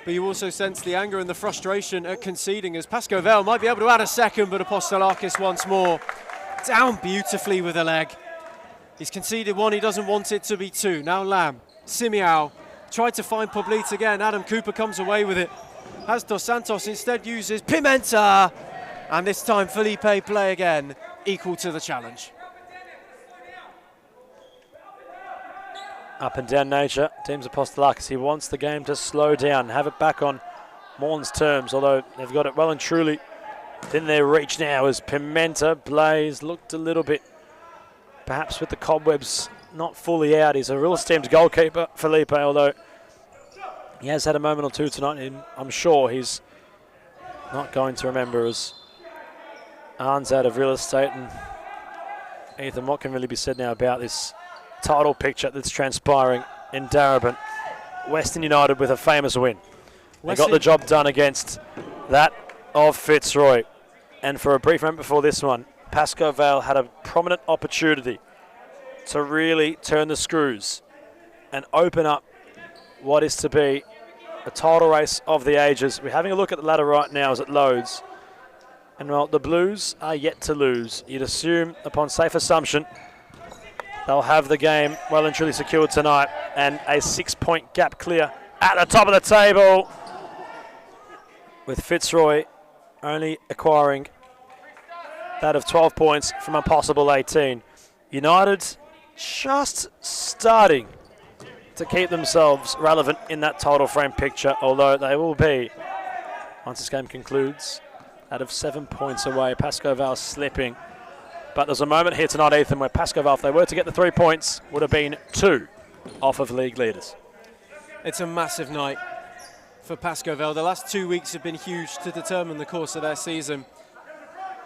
But you also sense the anger and the frustration at conceding as Pascoe Vale might be able to add a second, but Apostolakis once more down beautifully with a leg. He's conceded one, he doesn't want it to be two. Now Lamb, Simiao, tried to find Poblete again. Adam Cooper comes away with it. As Dos Santos instead uses Pimenta. And this time Felipe play again, equal to the challenge. Up and down nature, teams Apostolakis. He wants the game to slow down, have it back on Morland's terms, although they've got it well and truly within their reach now as Pimenta Blaze looked a little bit, perhaps with the cobwebs not fully out. He's a real esteemed goalkeeper, Felipe, although he has had a moment or two tonight, and I'm sure he's not going to remember as Arn's out of real estate. And Ethan, what can really be said now about this title picture that's transpiring in Darebin? Western United with a famous win. They got the job done against that of Fitzroy. And for a brief moment before this one, Pascoe Vale had a prominent opportunity to really turn the screws and open up what is to be a title race of the ages. We're having a look at the ladder right now as it loads. And well, the Blues are yet to lose. You'd assume, upon safe assumption, they'll have the game well and truly secured tonight, and a 6-point gap clear at the top of the table, with Fitzroy only acquiring that of 12 points from a possible 18. United just starting to keep themselves relevant in that title frame picture, although they will be, once this game concludes, out of 7 points away. Pascoe Vale slipping. But there's a moment here tonight, Ethan, where Pascoe Vale, if they were to get the 3 points, would have been 2 off of league leaders. It's a massive night for Pascoe Vale. The last 2 weeks have been huge to determine the course of their season.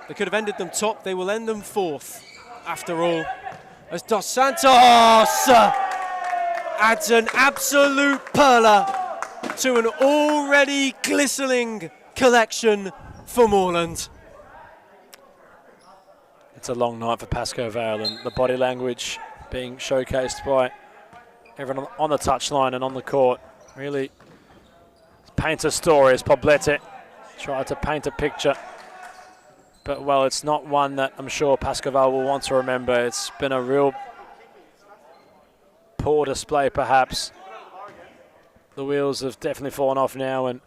They could have ended them top. They will end them 4th after all. As Dos Santos adds an absolute perler to an already glistening collection for Morland. It's a long night for Pascoe Vale, and the body language being showcased by everyone on the touchline and on the court really paints a story as Poblete tried to paint a picture. But, well, it's not one that I'm sure Pascoe Vale will want to remember. It's been a real poor display, perhaps, the wheels have definitely fallen off now, and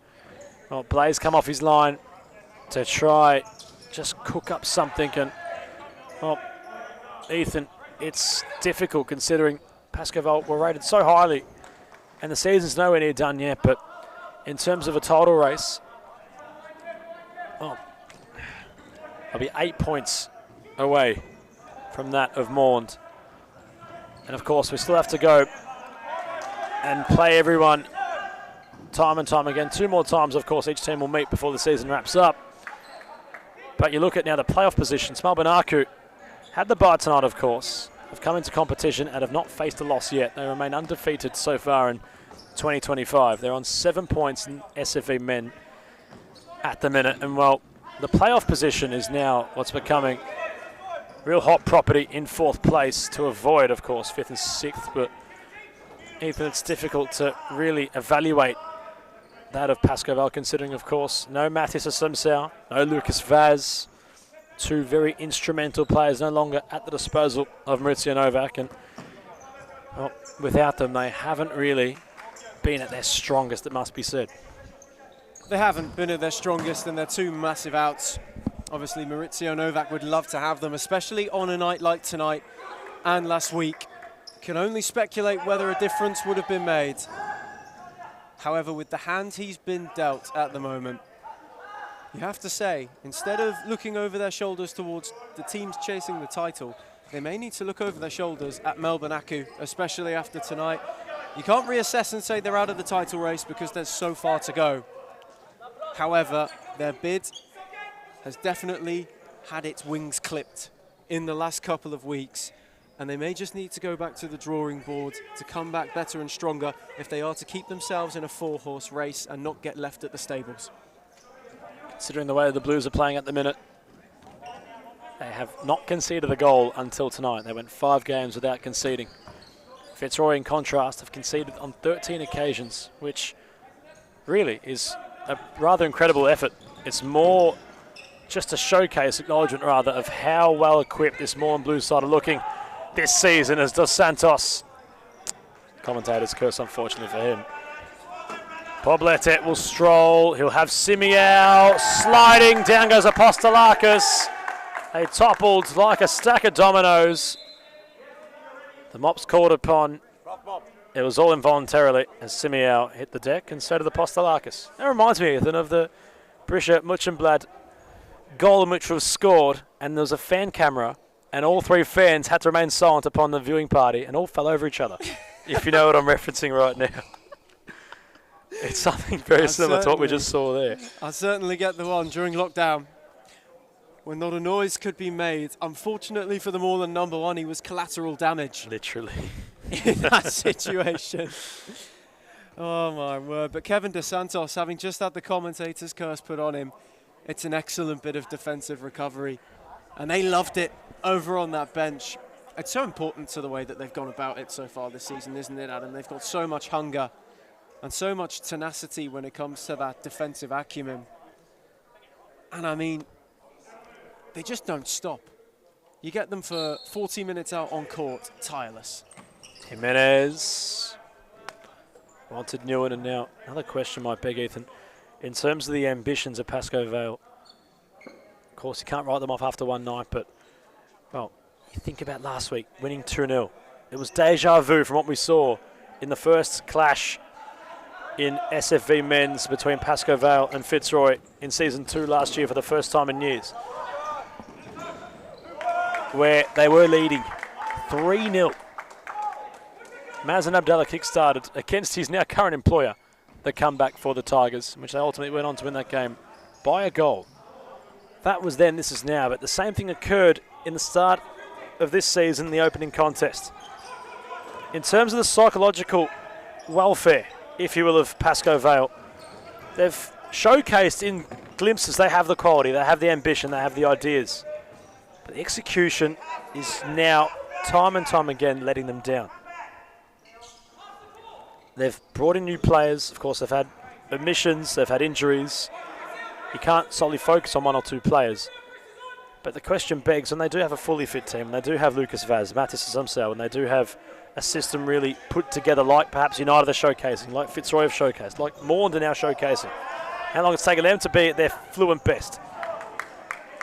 well, Blaze come off his line to try just cook up something, and well, Ethan, it's difficult considering Pascoe Vale were rated so highly, and the season's nowhere near done yet, but in terms of a title race, well, I'll be 8 points away from that of Morland. And of course, we still have to go and play everyone time and time again. 2 more times, of course, each team will meet before the season wraps up. But you look at now the playoff positions. Melbourne Aku had the bye tonight, of course, have come into competition and have not faced a loss yet. They remain undefeated so far in 2025. They're on 7 points in SFV men at the minute. And well, the playoff position is now what's becoming real hot property in 4th place to avoid, of course, 5th and 6th. But Ethan, it's difficult to really evaluate that of Pascoe Vale, considering, of course, no Mathis Asumsau, no Lucas Vaz, 2 very instrumental players no longer at the disposal of Maurizio Novak. And well, without them, they haven't really been at their strongest, it must be said. They haven't been at their strongest, and they're 2 massive outs. Obviously, Maurizio Novak would love to have them, especially on a night like tonight and last week. Can only speculate whether a difference would have been made. However, with the hand he's been dealt at the moment, you have to say, instead of looking over their shoulders towards the teams chasing the title, they may need to look over their shoulders at Melbourne Aku, especially after tonight. You can't reassess and say they're out of the title race because there's so far to go. However, their bid has definitely had its wings clipped in the last couple of weeks, and they may just need to go back to the drawing board to come back better and stronger if they are to keep themselves in a 4-horse race and not get left at the stables. Considering the way the Blues are playing at the minute, they have not conceded a goal until tonight. They went 5 games without conceding. Fitzroy, in contrast, have conceded on 13 occasions, which really is a rather incredible effort. It's more just a showcase, acknowledgement rather, of how well equipped this Morland Blues side are looking this season as Dos Santos. Commentators curse, unfortunately for him. Pobletet will stroll. He'll have Simiao sliding. Down goes Apostolakis. They toppled like a stack of dominoes. The mop's called upon. It was all involuntarily as Simiao hit the deck, and so did Apostolakis. That reminds me, Ethan, of the Brisha Muchenblad goal in which was scored, and there was a fan camera, and all 3 fans had to remain silent upon the viewing party and all fell over each other, if you know what I'm referencing right now. It's something very similar to what we just saw there. I certainly get the one during lockdown when not a noise could be made. Unfortunately for the Morland number 1, he was collateral damage. Literally. In that situation. Oh my word. But Kevin Dos Santos, having just had the commentator's curse put on him, it's an excellent bit of defensive recovery. And they loved it over on that bench. It's so important to the way that they've gone about it so far this season, isn't it, Adam? They've got so much hunger and so much tenacity when it comes to that defensive acumen. And I mean, they just don't stop. You get them for 40 minutes out on court, tireless. Jimenez wanted Newen, and now another question might beg, Ethan. In terms of the ambitions of Pascoe Vale, of course you can't write them off after one night, but, well, you think about last week, winning 2-0. It was deja vu from what we saw in the first clash in SFV men's between Pascoe Vale and Fitzroy in Season 2 last year for the first time in years, where they were leading 3-0. Mazen Abdallah kick-started against his now current employer the comeback for the Tigers, which they ultimately went on to win that game by a goal. That was then, this is now, but the same thing occurred in the start of this season, the opening contest. In terms of the psychological welfare, if you will, of Pascoe Vale, they've showcased in glimpses they have the quality, they have the ambition, they have the ideas. But the execution is now, time and time again, letting them down. They've brought in new players. Of course, they've had omissions, they've had injuries. You can't solely focus on 1 or 2 players. But the question begs, when they do have a fully fit team, they do have Lucas Vaz, Mathis Asumsau, and they do have a system really put together, like perhaps United are showcasing, like Fitzroy have showcased, like Morland are now showcasing. How long it's taken them to be at their fluent best.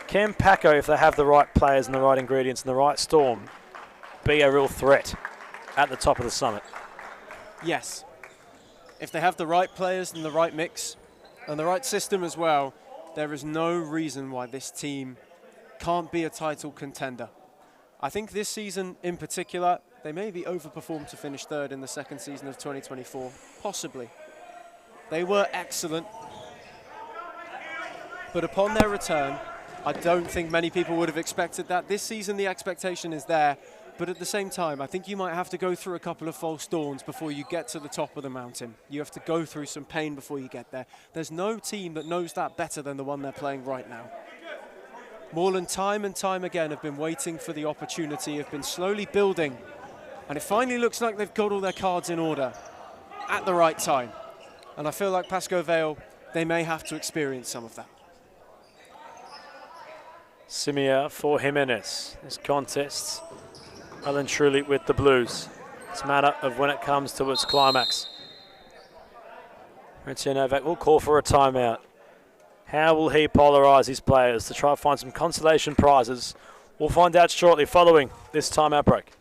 Can Paco, if they have the right players and the right ingredients and the right storm, be a real threat at the top of the summit? Yes. If they have the right players and the right mix and the right system as well, there is no reason why this team can't be a title contender. I think this season in particular, they may be overperformed to finish third in the second season of 2024, possibly. They were excellent, but upon their return, I don't think many people would have expected that. This season, the expectation is there, but at the same time, I think you might have to go through a couple of false dawns before you get to the top of the mountain. You have to go through some pain before you get there. There's no team that knows that better than the one they're playing right now. Morland, time and time again, have been waiting for the opportunity, have been slowly building, and it finally looks like they've got all their cards in order at the right time. And I feel like Pascoe Vale, they may have to experience some of that. Simia for Jimenez. This contest, well and truly with the Blues. It's a matter of when it comes to its climax. Maurizio Novak will call for a timeout. How will he polarise his players to try to find some consolation prizes? We'll find out shortly following this timeout break.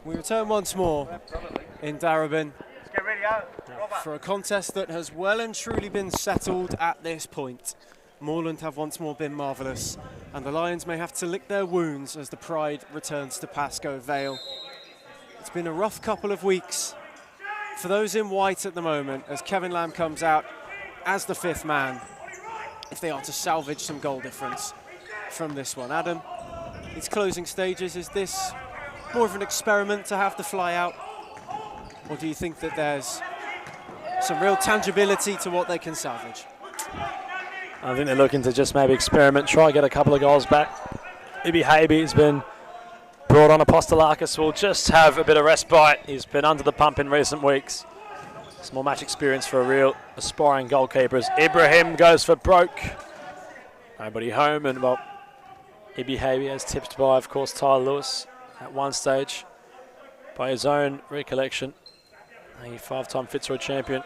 We return once more in Darebin Let's get ready out. for a contest that has well and truly been settled at this point. Morland have once more been marvellous, and the Lions may have to lick their wounds as the pride returns to Pascoe Vale. It's been a rough couple of weeks for those in white at the moment as Kevin Lamb comes out as the fifth man, if they are to salvage some goal difference from this one. Adam, its closing stages, is this more of an experiment to have to fly out, or do you think that there's some real tangibility to what they can salvage? I think they're looking to just maybe experiment, try and get a couple of goals back. Ibi Habe has been brought on. Apostolakis will just have a bit of respite. He's been under the pump in recent weeks. Small match experience for a real aspiring goalkeeper as Ibrahim goes for broke. Nobody home, and well, Ibi Habe is tipped by, of course, Tyler Lewis at one stage. By his own recollection, a five-time Fitzroy champion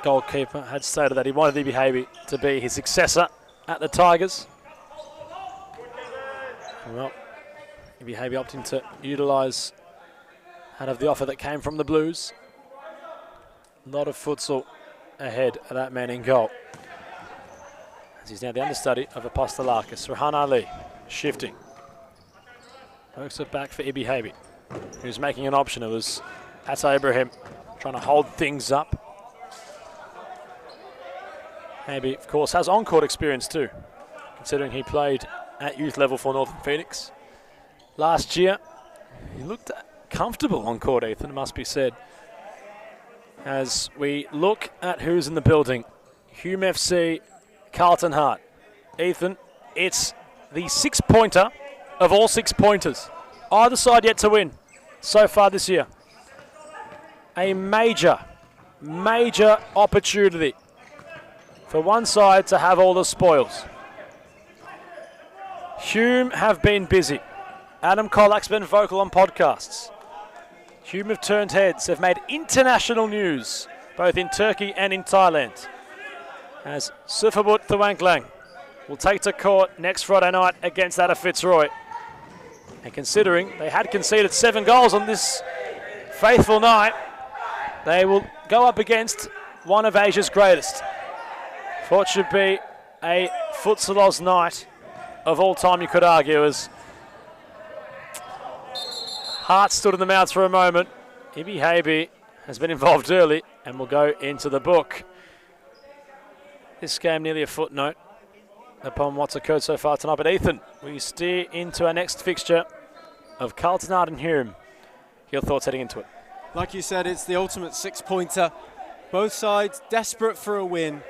goalkeeper had stated that he wanted Ibi Habe to be his successor at the Tigers. Well, Ibi Habe opting to utilise out of the offer that came from the Blues. A lot of futsal ahead of that man in goal, as he's now the understudy of Apostolakis. Rahan Ali shifting. Works it back for Ibi Habe, who's making an option. It was Atta Ibrahim trying to hold things up. Habe, of course, has on-court experience too, considering he played at youth level for Northern Phoenix last year. He looked comfortable on court, Ethan, it must be said. As we look at who's in the building, Hume FC, Carlton Hart. Ethan, it's the six-pointer of all six-pointers. Either side yet to win so far this year. A major, major opportunity for one side to have all the spoils. Hume have been busy. Adam Colack's been vocal on podcasts. Hume have turned heads, have made international news, both in Turkey and in Thailand, as Sufabut Thawangklang will take to court next Friday night against that of Fitzroy. And considering they had conceded 7 goals on this faithful night, they will go up against one of Asia's greatest. For what should be a Futsal Oz night of all time, you could argue, as heart stood in the mouth for a moment. Ibi Habe has been involved early and will go into the book. This game nearly a footnote upon what's occurred so far tonight. But Ethan, we steer into our next fixture of Carlton Ard and Hume. Your thoughts heading into it? Like you said, it's the ultimate 6-pointer. Both sides desperate for a win.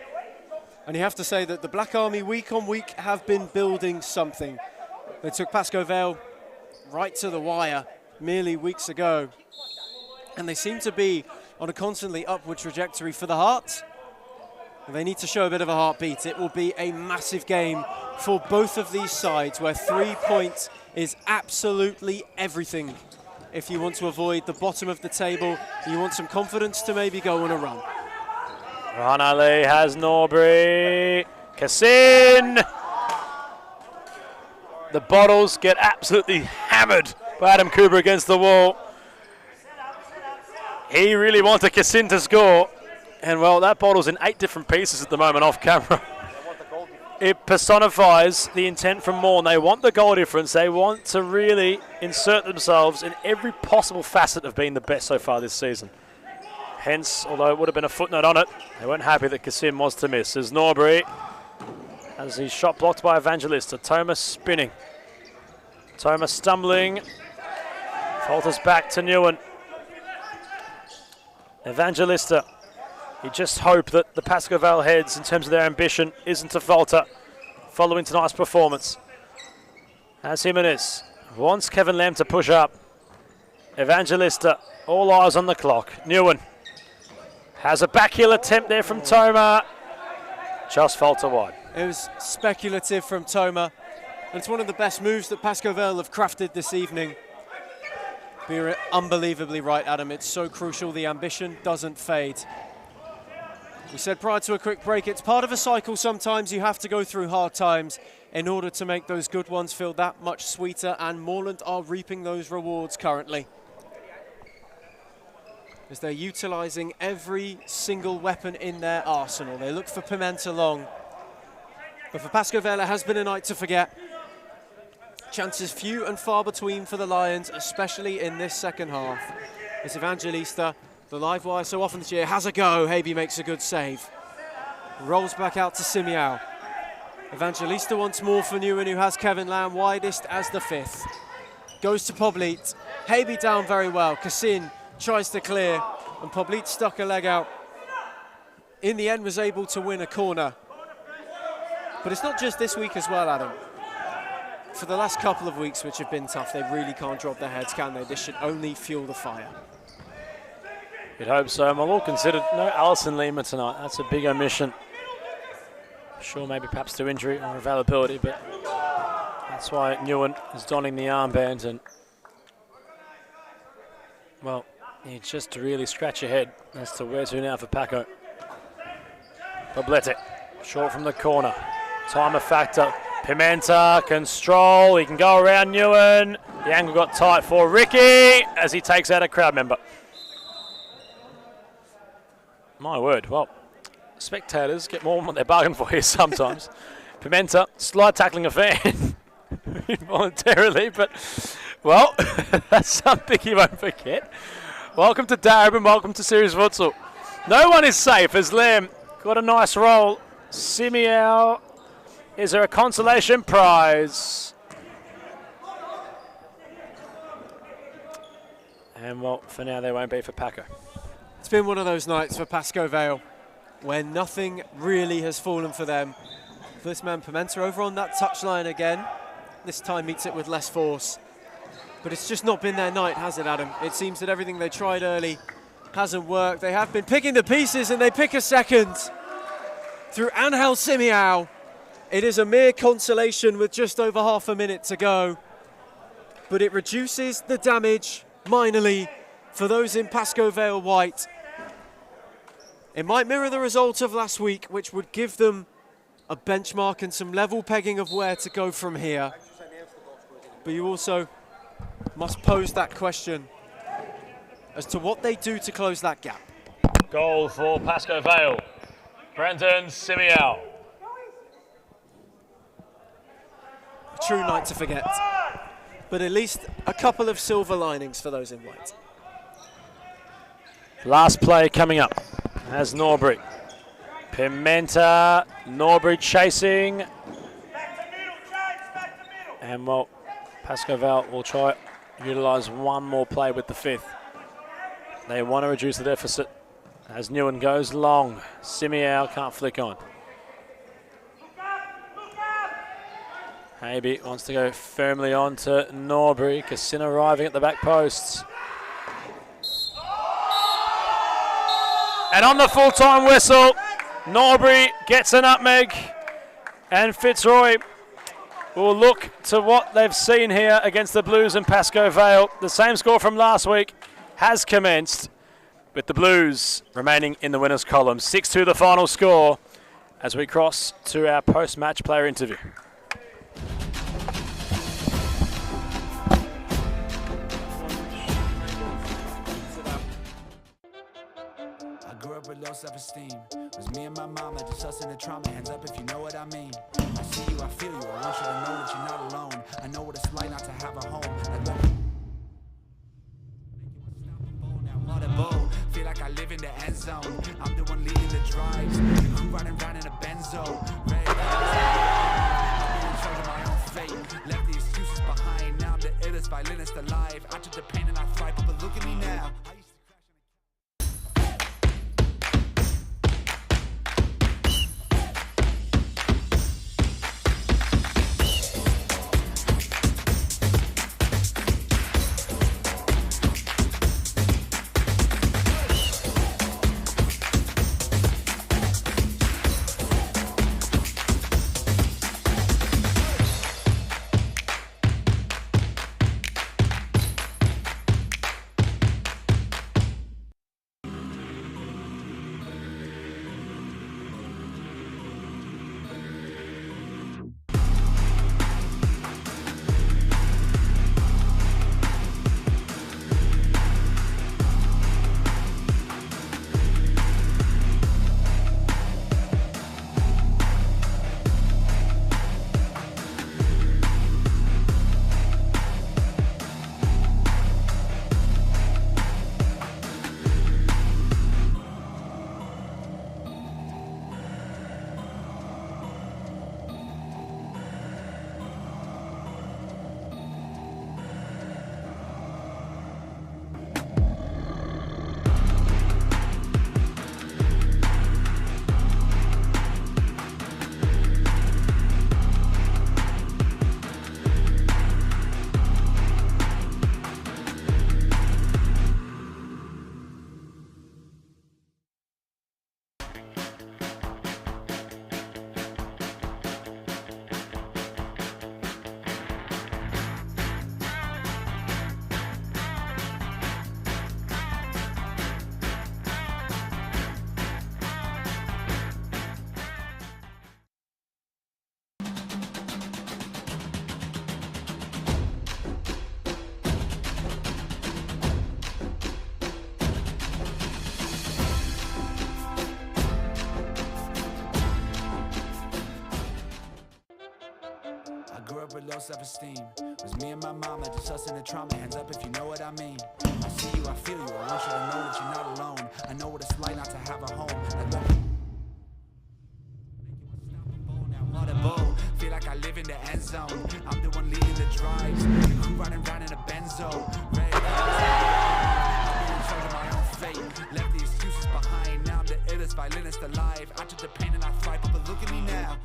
And you have to say that the Black Army week on week have been building something. They took Pascoe Vale right to the wire merely weeks ago. And they seem to be on a constantly upward trajectory for the Heart. And they need to show a bit of a heartbeat. It will be a massive game for both of these sides, where 3 points is absolutely everything. If you want to avoid the bottom of the table, you want some confidence to maybe go on a run. Ron Ali has Norbury. Kassin. The Bottles get absolutely hammered by Adam Cooper against the wall. He really wanted Kassin to score. And, well, that Bottle's in 8 different pieces at the moment off camera. It personifies the intent from Morland. They want the goal difference. They want to really insert themselves in every possible facet of being the best so far this season. Hence, although it would have been a footnote on it, they weren't happy that Kassim was to miss. As Norbury, as his shot blocked by Evangelista. Thomas spinning. Thomas stumbling. Falters back to Newen. Evangelista. You just hope that the Pascoe Vale heads, in terms of their ambition, isn't to falter following tonight's performance. As Jimenez wants Kevin Lamb to push up. Evangelista, all eyes on the clock. Newen has a backheel attempt there from Toma. Just falter wide. It was speculative from Toma. And it's one of the best moves that Pascoe Vale have crafted this evening. But you're unbelievably right, Adam. It's so crucial. The ambition doesn't fade. We said prior to a quick break, it's part of a cycle. Sometimes you have to go through hard times in order to make those good ones feel that much sweeter, and Morland are reaping those rewards currently, as they're utilising every single weapon in their arsenal. They look for Pimenta long, but for Pascoe Vale it has been a night to forget. Chances few and far between for the Lions, especially in this second half. As Evangelista, the live wire so often this year, has a go. Habe makes a good save. Rolls back out to Simiao. Evangelista once more for Newen, who has Kevin Lamb widest as the 5th. Goes to Poblit. Habe down very well. Kassin tries to clear, and Poblit stuck a leg out. In the end, was able to win a corner. But it's not just this week as well, Adam. For the last couple of weeks, which have been tough, they really can't drop their heads, can they? This should only fuel the fire. You'd hope so. I'm all considered no Alison Lima tonight. That's a big omission. Sure, maybe perhaps to injury or availability, but that's why Newen is donning the armband. And, well, you just really scratch your head as to where to now for Paco. Poblete, short from the corner. Timer factor. Pimenta can stroll. He can go around Newen. The angle got tight for Ricky as he takes out a crowd member. My word, well, spectators get more than what they bargain for here sometimes. Pimenta, slide tackling a fan involuntarily, but, well, that's something you won't forget. Welcome to Darab and welcome to Series Futsal. No one is safe as Lamb got a nice roll. Simiao, is there a consolation prize? And, well, for now there won't be for Paco. It's been one of those nights for Pascoe Vale where nothing really has fallen for them. First man Pimenta over on that touchline again. This time meets it with less force. But it's just not been their night, has it, Adam? It seems that everything they tried early hasn't worked. They have been picking the pieces, and they pick a second through Angel Simiao. It is a mere consolation with just over half a minute to go. but it reduces the damage minorly for those in Pascoe Vale White. It might mirror the result of last week, which would give them a benchmark and some level pegging of where to go from here. But you also must pose that question as to what they do to close that gap. Goal for Pascoe Vale. Brendan Simiao. A true night to forget. But at least a couple of silver linings for those in white. Last play coming up as Norbury. Pimenta, Norbury chasing. And well, Pascoe Vale will try utilise one more play with the 5th. They want to reduce the deficit as Newen goes long. Simiao can't flick on. Habe wants to go firmly on to Norbury. Cassin arriving at the back posts. And on the full-time whistle, Norbury gets a nutmeg. And Fitzroy will look to what they've seen here against the Blues and Pascoe Vale. The same score from last week has commenced, with the Blues remaining in the winners column. 6-2 the final score as we cross to our post-match player interview. With low self-esteem, was me and my mama just us in the trauma. Hands up if you know what I mean. I see you, I feel you. I want you to know that you're not alone. I know what it's like not to have a home. Feel like I live in the end zone. I'm the one leading the drives. The crew riding around in a Benzo. Red I'm in charge of my own fate. Left the excuses behind. Now I'm the illest violinist alive. I took the pain and I thrive, but look at me now. With low self-esteem, was me and my mama just us in the trauma. Hands up if you know what I mean. I see you, I feel you. I want you to know that you're not alone. I know what it's like not to have a home. Feel like I live in the end zone. I'm the one leading the drives. The crew riding around in a Benzo. Red I'm in charge of my own fate. Left the excuses behind. Now I'm the illest violinist alive. I took the pain and I thrive, but look at me now.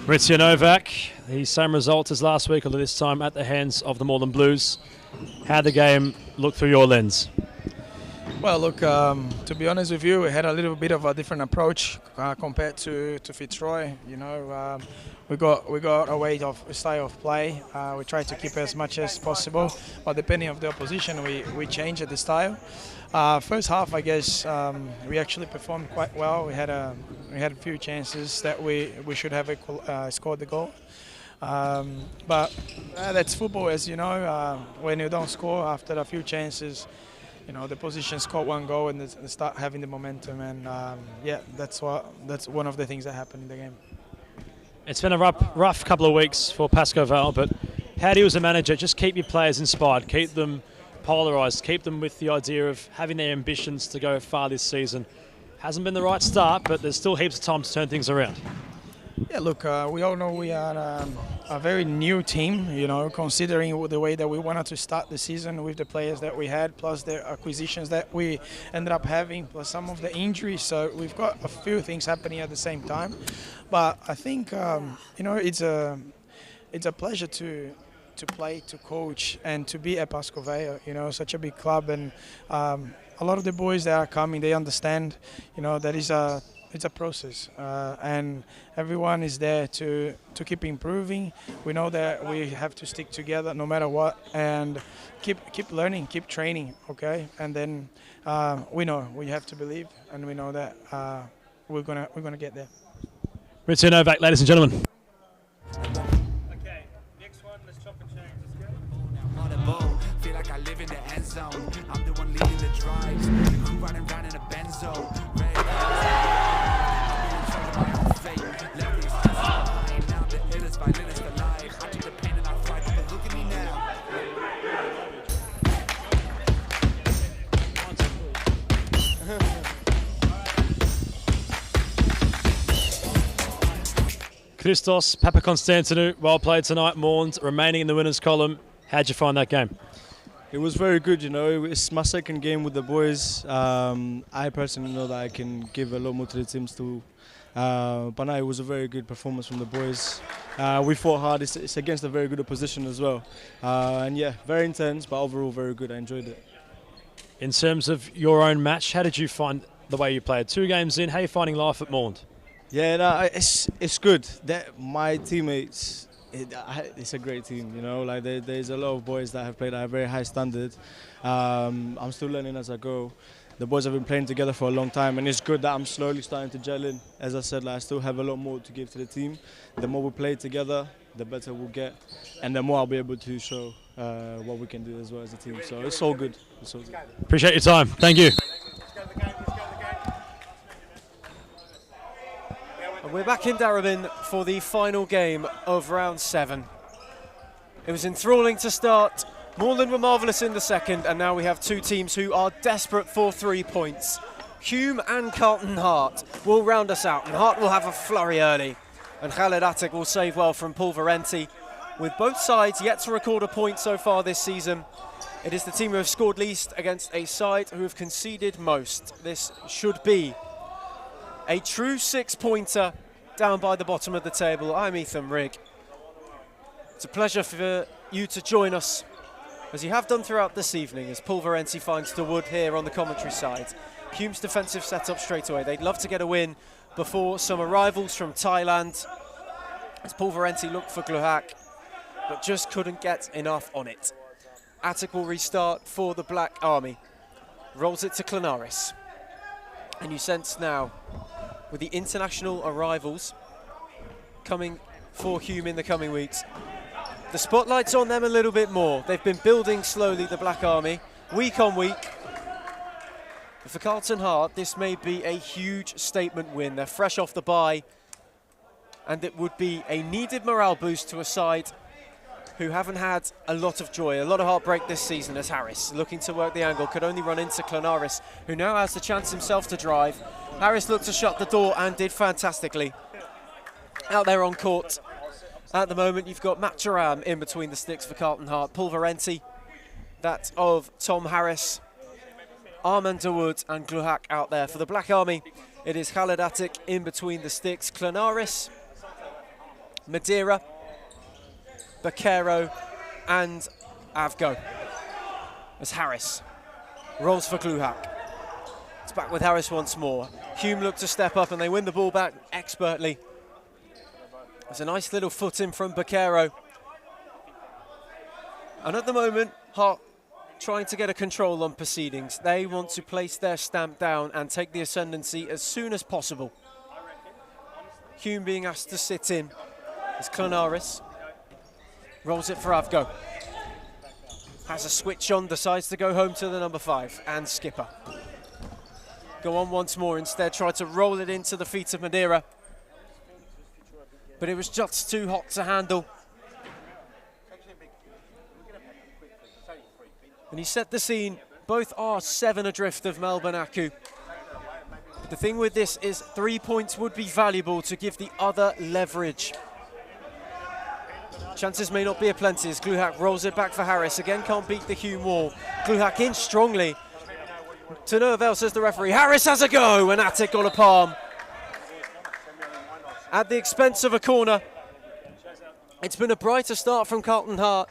Maurizio Novak, the same result as last week, although this time at the hands of the Morland Blues. How'd the game look through your lens? Well, look, to be honest with you, we had a little bit of a different approach compared to Fitzroy. You know, we got a way of style of play. We tried to keep as much as possible, but depending on the opposition, we changed the style. First half, I guess, we actually performed quite well. We had a few chances that we should have scored the goal. But that's football, as you know. When you don't score after a few chances, you know, the position scored one goal and they start having the momentum, and yeah, that's one of the things that happened in the game. It's been a rough couple of weeks for Pascoe Vale, but how do you as a manager just keep your players inspired, keep them polarised, keep them with the idea of having their ambitions to go far this season? Hasn't been the right start, but there's still heaps of time to turn things around. Yeah, look, we all know we are a very new team, you know, considering the way that we wanted to start the season with the players that we had, plus the acquisitions that we ended up having, plus some of the injuries. So we've got a few things happening at the same time. But I think, you know, it's a pleasure to play, to coach, and to be at Pascoe Vale, you know, such a big club. And a lot of the boys that are coming, they understand, you know, that it's a process, and everyone is there to keep improving. We know that we have to stick together no matter what, and keep learning, keep training, okay? And then we know we have to believe, and we know that we're gonna get there. Maurizio Novak, ladies and gentlemen. Okay, next one, let's chop and change. Let's go. Feel like I live in the end zone. I'm the one leading the drives. The crew riding round in a Benzo. Christos Papakonstantinou, well played tonight. Morland remaining in the winners column. How'd you find that game? It was very good, you know. It's my second game with the boys. I personally know that I can give a lot more to the teams too. But no, it was a very good performance from the boys. We fought hard. It's against a very good opposition as well. And yeah, very intense, but overall very good. I enjoyed it. In terms of your own match, how did you find the way you played? 2 games in, how are you finding life at Morland? Yeah, no, it's good. My teammates, it's a great team, you know. Like there's a lot of boys that have played at a very high standard. I'm still learning as I go. The boys have been playing together for a long time, and it's good that I'm slowly starting to gel in. As I said, like, I still have a lot more to give to the team. The more we play together, the better we'll get, and the more I'll be able to show what we can do as well as a team. So it's all good. It's all good. Appreciate your time. Thank you. And we're back in Darebin for the final game of round 7. It was enthralling to start. Morland were marvellous in the second, and now we have 2 teams who are desperate for 3 points. Hume and Carlton Hart will round us out, and Hart will have a flurry early. And Khaled Attic will save well from Pulverenti. With both sides yet to record a point so far this season, it is the team who have scored least against a side who have conceded most. This should be a true 6-pointer down by the bottom of the table. I'm Ethan Rigg. It's a pleasure for you to join us, as you have done throughout this evening, as Pulverenti finds the wood here on the commentary side. Hume's defensive setup straight away. They'd love to get a win before some arrivals from Thailand, as Pulverenti looked for Gluhak, but just couldn't get enough on it. Attic will restart for the Black Army. Rolls it to Clanaris. And you sense now, with the international arrivals coming for Hume in the coming weeks, the spotlight's on them a little bit more. They've been building slowly, the Black Army, week on week. But for Carlton Hart, this may be a huge statement win. They're fresh off the bye, and it would be a needed morale boost to a side who haven't had a lot of joy, a lot of heartbreak this season, as Harris, looking to work the angle, could only run into Clanaris, who now has the chance himself to drive. Harris looked to shut the door and did fantastically. Out there on court, at the moment, you've got Matt Turam in between the sticks for Carlton Hart. Pulverenti, that of Tom Harris, Armand Dawood and Gluhak out there. For the Black Army, it is Khaled Attic in between the sticks. Clanaris Madeira, Bakero and Avgo. As Harris rolls for Gluhak. It's back with Harris once more. Hume looked to step up and they win the ball back expertly. There's a nice little foot in from Bakero. And at the moment, Hart trying to get a control on proceedings. They want to place their stamp down and take the ascendancy as soon as possible. Hume being asked to sit in as Clanaris rolls it for Avgo. Has a switch on, decides to go home to the number 5 and skipper. Go on once more, instead try to roll it into the feet of Madeira. But it was just too hot to handle. And he set the scene. Both are 7 adrift of Melbourne Aku. The thing with this is 3 points would be valuable to give the other leverage. Chances may not be aplenty as Gluhak rolls it back for Harris. Again, can't beat the Hume wall. Gluhak in strongly. To no avail, says the referee. Harris has a go, and Attic got a palm. At the expense of a corner. It's been a brighter start from Carlton Hart,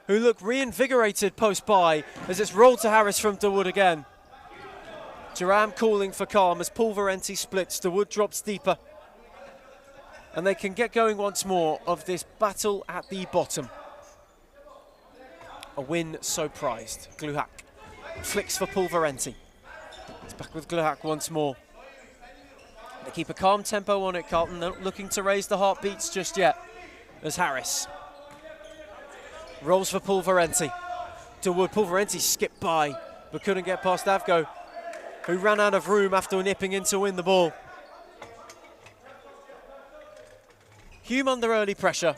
who look reinvigorated post-bye as it's rolled to Harris from DeWood again. Duram calling for calm as Pulverenti splits. DeWood drops deeper. And they can get going once more of this battle at the bottom. A win so prized. Gluhak flicks for Pulverenti. It's back with Gluhak once more. They keep a calm tempo on it, Carlton, not looking to raise the heartbeats just yet. As Harris rolls for Pulverenti. DeWood, Pulverenti skipped by, but couldn't get past Avgo, who ran out of room after nipping in to win the ball. Hume under early pressure.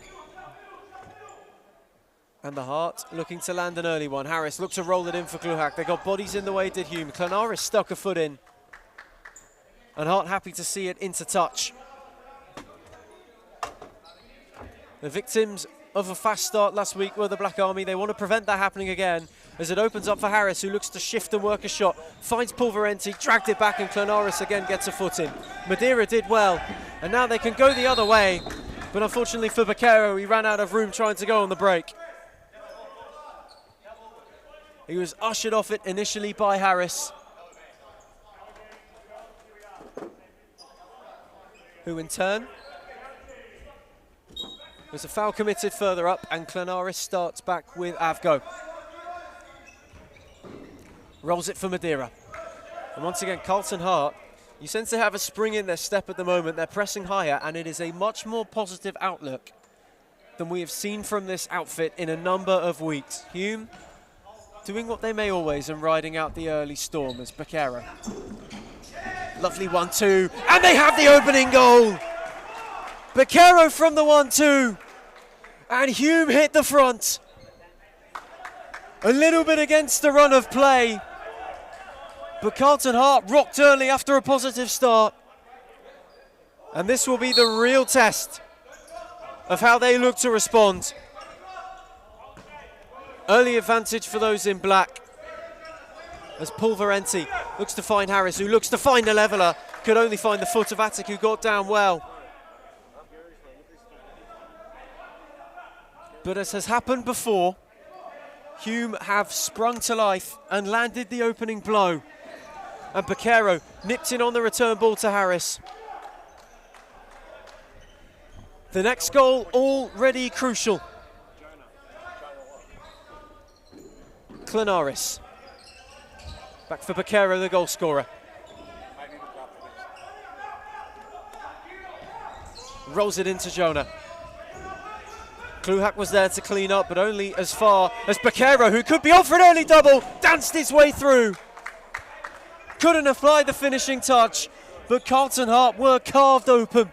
And the Hart looking to land an early one. Harris looked to roll it in for Gluhak. They got bodies in the way, did Hume. Clanaris stuck a foot in. And Hart happy to see it into touch. The victims of a fast start last week were the Black Army. They want to prevent that happening again as it opens up for Harris, who looks to shift and work a shot. Finds Pulverenti, dragged it back, and Clanaris again gets a foot in. Madeira did well, and now they can go the other way. But unfortunately for Bakero, he ran out of room trying to go on the break. He was ushered off it initially by Harris, who in turn was a foul committed further up, and Clanaris starts back with Avgo. Rolls it for Madeira. And once again, Carlton Hart, you sense they have a spring in their step at the moment. They're pressing higher, and it is a much more positive outlook than we have seen from this outfit in a number of weeks. Hume doing what they may always and riding out the early storm as Bakero. Lovely 1-2, and they have the opening goal! Bakero from the 1-2, and Hume hit the front. A little bit against the run of play, but Carlton Hart rocked early after a positive start. And this will be the real test of how they look to respond. Early advantage for those in black, as Pulverenti looks to find Harris, who looks to find a leveller, could only find the foot of Attic, who got down well. But as has happened before, Hume have sprung to life and landed the opening blow. And Bakero nipped in on the return ball to Harris. The next goal already crucial. Clanaris. Back for Bakero, the goal scorer. Rolls it into Jonah. Gluhak was there to clean up, but only as far as Bakero, who could be on for an early double, danced his way through. Couldn't apply the finishing touch, but Carlton Hart were carved open.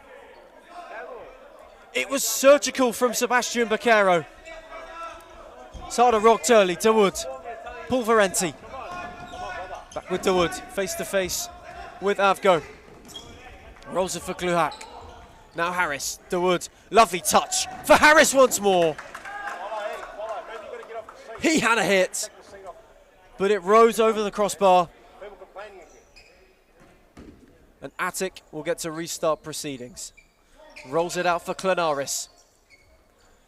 It was surgical from Sebastian Bakero. Sada rocked early, DeWood. Pulverenti. Back with DeWood, face to face with Avgo. Rolls it for Gluhak. Now Harris, DeWood, lovely touch for Harris once more. He had a hit, but it rose over the crossbar. And Attic will get to restart proceedings. Rolls it out for Clenaris.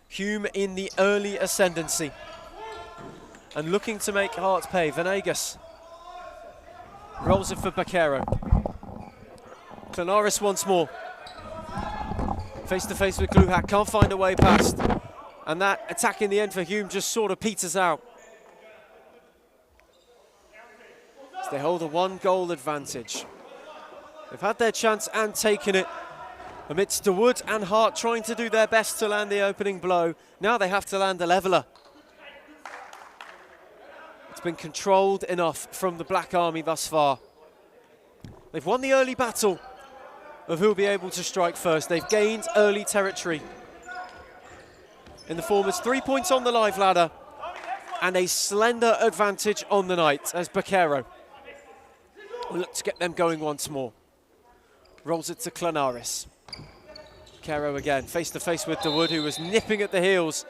Hume in the early ascendancy. And looking to make Hearts pay. Venegas rolls it for Baquero. Clenaris once more. Face to face with Gluhak, can't find a way past. And that attack in the end for Hume just sort of peters out. As they hold a 1-goal advantage. They've had their chance and taken it. Amidst DeWood and Hart trying to do their best to land the opening blow. Now they have to land a leveller. It's been controlled enough from the Black Army thus far. They've won the early battle of who'll be able to strike first. They've gained early territory in the form of 3 points on the live ladder and a slender advantage on the night as Baquero will look to get them going once more. Rolls it to Clenaris. Baquero again, face to face with DeWood, who was nipping at the heels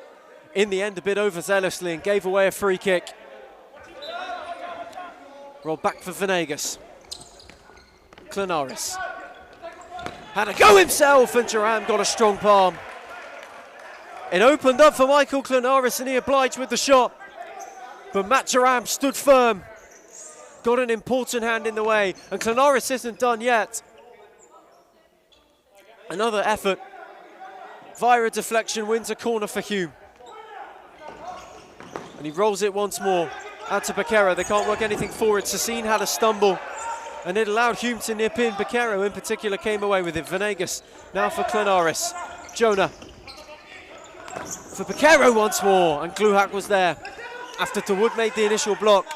in the end a bit overzealously and gave away a free kick. Roll back for Venegas. Clenaris had a go himself, and Duran got a strong palm. It opened up for Michael Clenaris and he obliged with the shot. But Matt Duran stood firm. Got an important hand in the way, and Clenaris isn't done yet. Another effort via a deflection wins a corner for Hume. And he rolls it once more out to Baquero. They can't work anything forward. Sassine had a stumble and it allowed Hume to nip in. Baquero in particular came away with it. Venegas now for Clenaris. Jonah for Baquero once more, and Gluhak was there after DeWood made the initial block.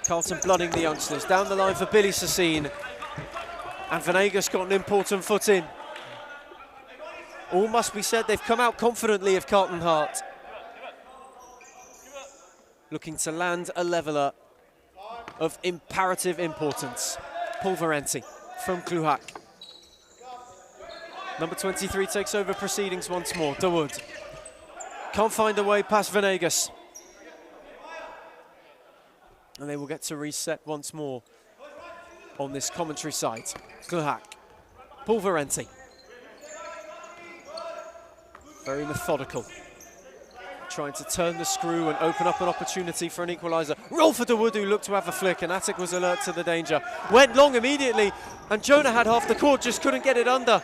Carlton blooding the youngsters. Down the line for Billy Sassine. And Venegas got an important foot in. All must be said, they've come out confidently of Carlton Heart. Looking to land a leveller of imperative importance. Pulverenti from Gluhak. Number 23 takes over proceedings once more. DeWood can't find a way past Venegas. And they will get to reset once more on this commentary side. Gluhak, Pulverenti. Very methodical. Trying to turn the screw and open up an opportunity for an equaliser. Roll for DeWood, who looked to have a flick, and Attic was alert to the danger. Went long immediately, and Jonah had half the court, just couldn't get it under.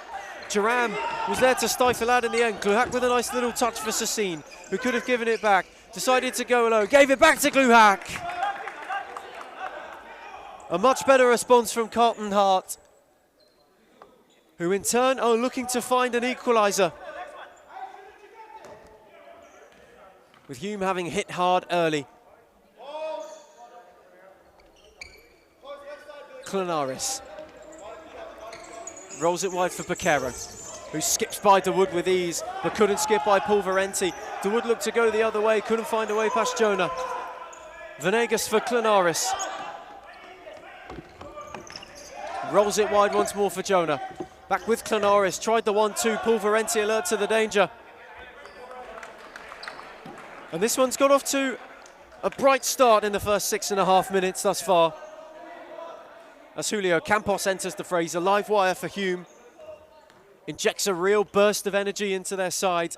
Duran was there to stifle out in the end. Gluhak with a nice little touch for Sassine, who could have given it back. Decided to go low, gave it back to Gluhak. A much better response from Carlton Heart, who in turn are looking to find an equaliser. With Hume having hit hard early. Clenaris rolls it wide for Baquero, who skips by DeWood with ease, but couldn't skip by Pulverenti. DeWood looked to go the other way, couldn't find a way past Jonah. Venegas for Clenaris. Rolls it wide once more for Jonah. Back with Clenaris, tried the 1-2, Pulverenti alert to the danger. And this one's got off to a bright start in the first 6.5 minutes thus far. As Julio Campos enters the phrase, a live wire for Hume. Injects a real burst of energy into their side.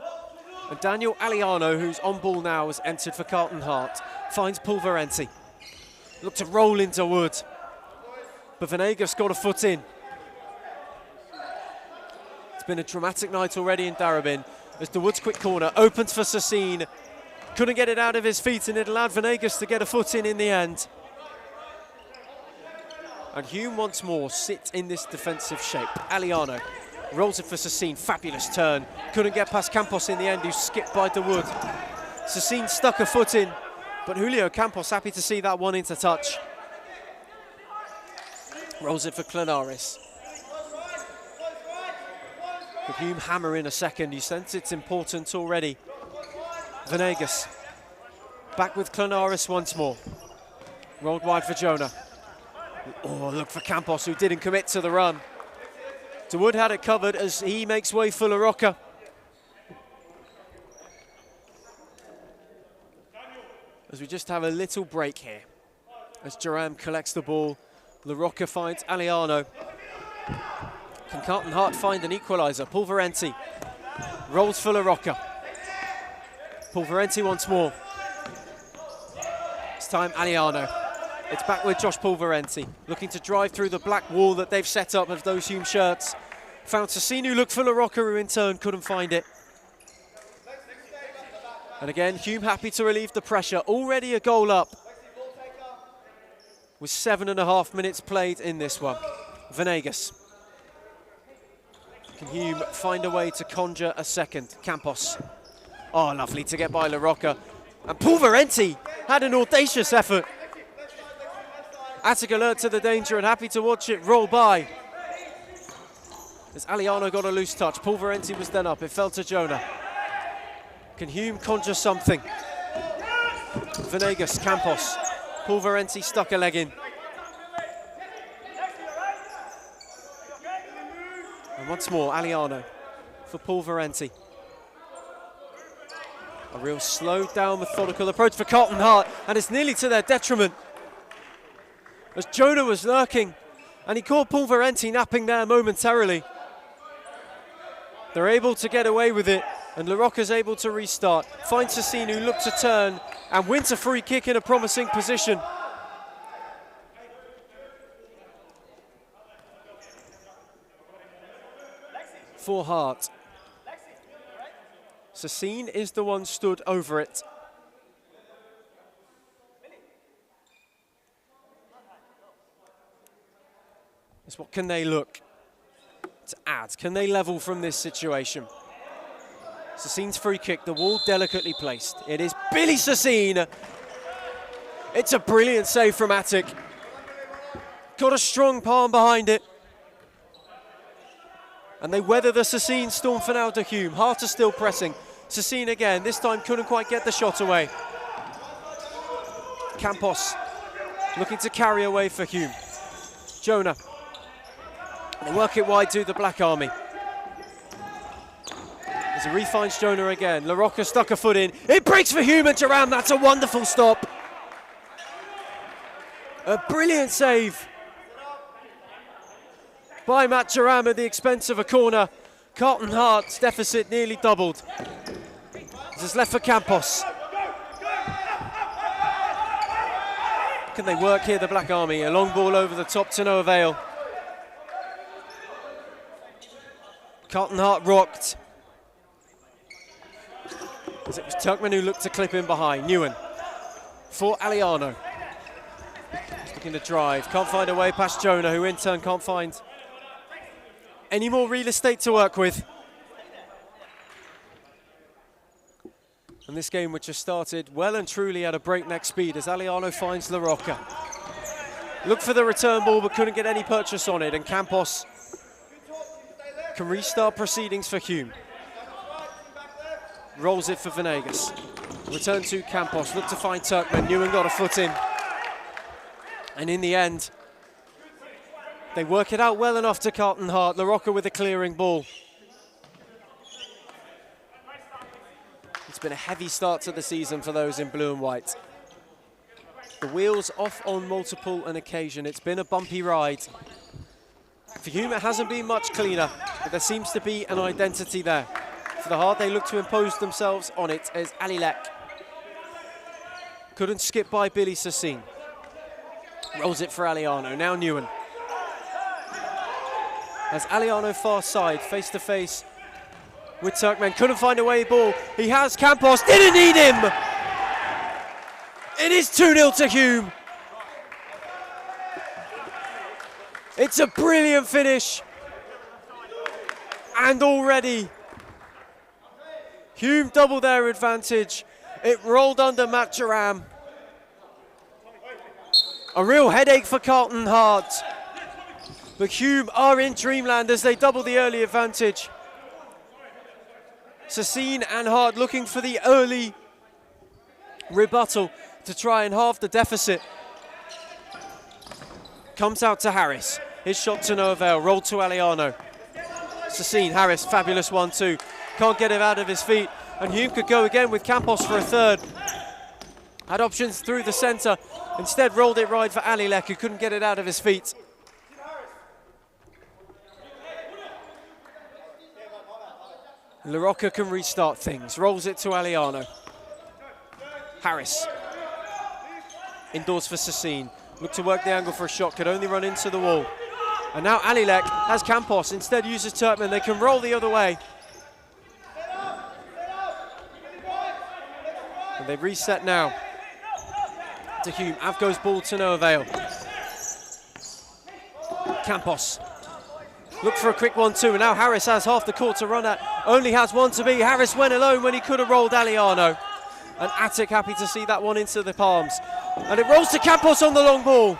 And Daniel Aliano, who's on ball now, has entered for Carlton Heart. Finds Pulverenti. Look to roll into Wood. But Venegas got a foot in. It's been a dramatic night already in Darabin. As the Wood's quick corner opens for Sassine. Couldn't get it out of his feet, and it allowed Venegas to get a foot in the end. And Hume once more sits in this defensive shape. Aliano rolls it for Sassine, fabulous turn. Couldn't get past Campos in the end, who skipped by DeWood. Sassine stuck a foot in, but Julio Campos happy to see that one into touch. Rolls it for Clenaris. Could Hume hammer in a second? You sense it's important already. Venegas back with Clenaris once more. Rolled wide for Jonah. Oh, look for Campos, who didn't commit to the run. DeWood had it covered as he makes way for LaRocca. As we just have a little break here. As Duran collects the ball, LaRocca finds Aliano. Can Carlton Hart find an equaliser? Pulverenti rolls for LaRocca. Pulverenti once more. This time Aliano. It's back with Josh Pulverenti, looking to drive through the black wall that they've set up of those Hume shirts. Found Sassinu, looked for LaRocca, who in turn couldn't find it. And again, Hume happy to relieve the pressure. Already a goal up, with 7.5 minutes played in this one. Venegas. Can Hume find a way to conjure a second? Campos. Oh, lovely to get by LaRocca. And Pulverenti had an audacious effort. Attic alert to the danger and happy to watch it roll by. As Aliano got a loose touch, Pulverenti was then up. It fell to Jonah. Can Hume conjure something? Venegas, Campos. Pulverenti stuck a leg in. And once more, Aliano for Pulverenti. A real slowed down, methodical approach for Carlton Hart, and it's nearly to their detriment. As Jonah was lurking, and he caught Pulverenti napping there momentarily. They're able to get away with it, and LaRocca's able to restart. Finds Sassinu, look to turn, and wins a free kick in a promising position. For Hart. Sassine is the one stood over it. It's what can they look to add? Can they level from this situation? Sassine's free kick, the wall delicately placed. It is Billy Sassine. It's a brilliant save from Attic. Got a strong palm behind it. And they weather the Sassine storm for now to Hume. Hart are still pressing. Sassine again, this time couldn't quite get the shot away. Campos looking to carry away for Hume. Jonah. They work it wide to the Black Army. As he refines Jonah again. LaRocca stuck a foot in. It breaks for Hume and Duran. That's a wonderful stop. A brilliant save by Matt Duran at the expense of a corner. Carlton Hart's deficit nearly doubled. This is left for Campos. Can they work here, the Black Army? A long ball over the top to no avail. Carlton Hart rocked. As it was Turkman who looked to clip in behind. Newen for Aliano. He's looking to drive. Can't find a way past Jonah, who in turn can't find any more real estate to work with. And this game, which has started well and truly at a breakneck speed, as Aliano finds LaRocca. Looked for the return ball, but couldn't get any purchase on it, and Campos can restart proceedings for Hume. Rolls it for Venegas. Return to Campos, look to find Turkman. Newen got a foot in. And in the end, they work it out well enough to Carlton Hart. LaRocca with a clearing ball. It's been a heavy start to the season for those in blue and white. The wheels off on multiple an occasion. It's been a bumpy ride. For Hume, it hasn't been much cleaner, but there seems to be an identity there. For the Hart, they look to impose themselves on it as Alilek couldn't skip by Billy Sassine. Rolls it for Aliano, now Newen. As Aliano far side, face to face with Turkmen, couldn't find a way ball. He has Campos, didn't need him! It is 2-0 to Hume. It's a brilliant finish. And already, Hume double their advantage. It rolled under Matt Duran. A real headache for Carlton Hart. But Hume are in dreamland as they double the early advantage. Sassine and Hart looking for the early rebuttal to try and halve the deficit. Comes out to Harris. His shot to no avail. Rolled to Aliano. Sassine, Harris, fabulous 1-2. Can't get him out of his feet. And Hume could go again with Campos for a third. Had options through the centre. Instead rolled it right for Alilek, who couldn't get it out of his feet. LaRocca can restart things, rolls it to Aliano. Harris. Indoors for Sassine. Look to work the angle for a shot, could only run into the wall. And now Alilek has Campos, instead uses Turkman. They can roll the other way. And they reset now to Hume. Avgo's ball to no avail. Campos. Look for a quick 1-2, and now Harris has half the court to run at. Only has one to be. Harris went alone when he could have rolled Aliano. And Attic happy to see that one into the palms. And it rolls to Campos on the long ball.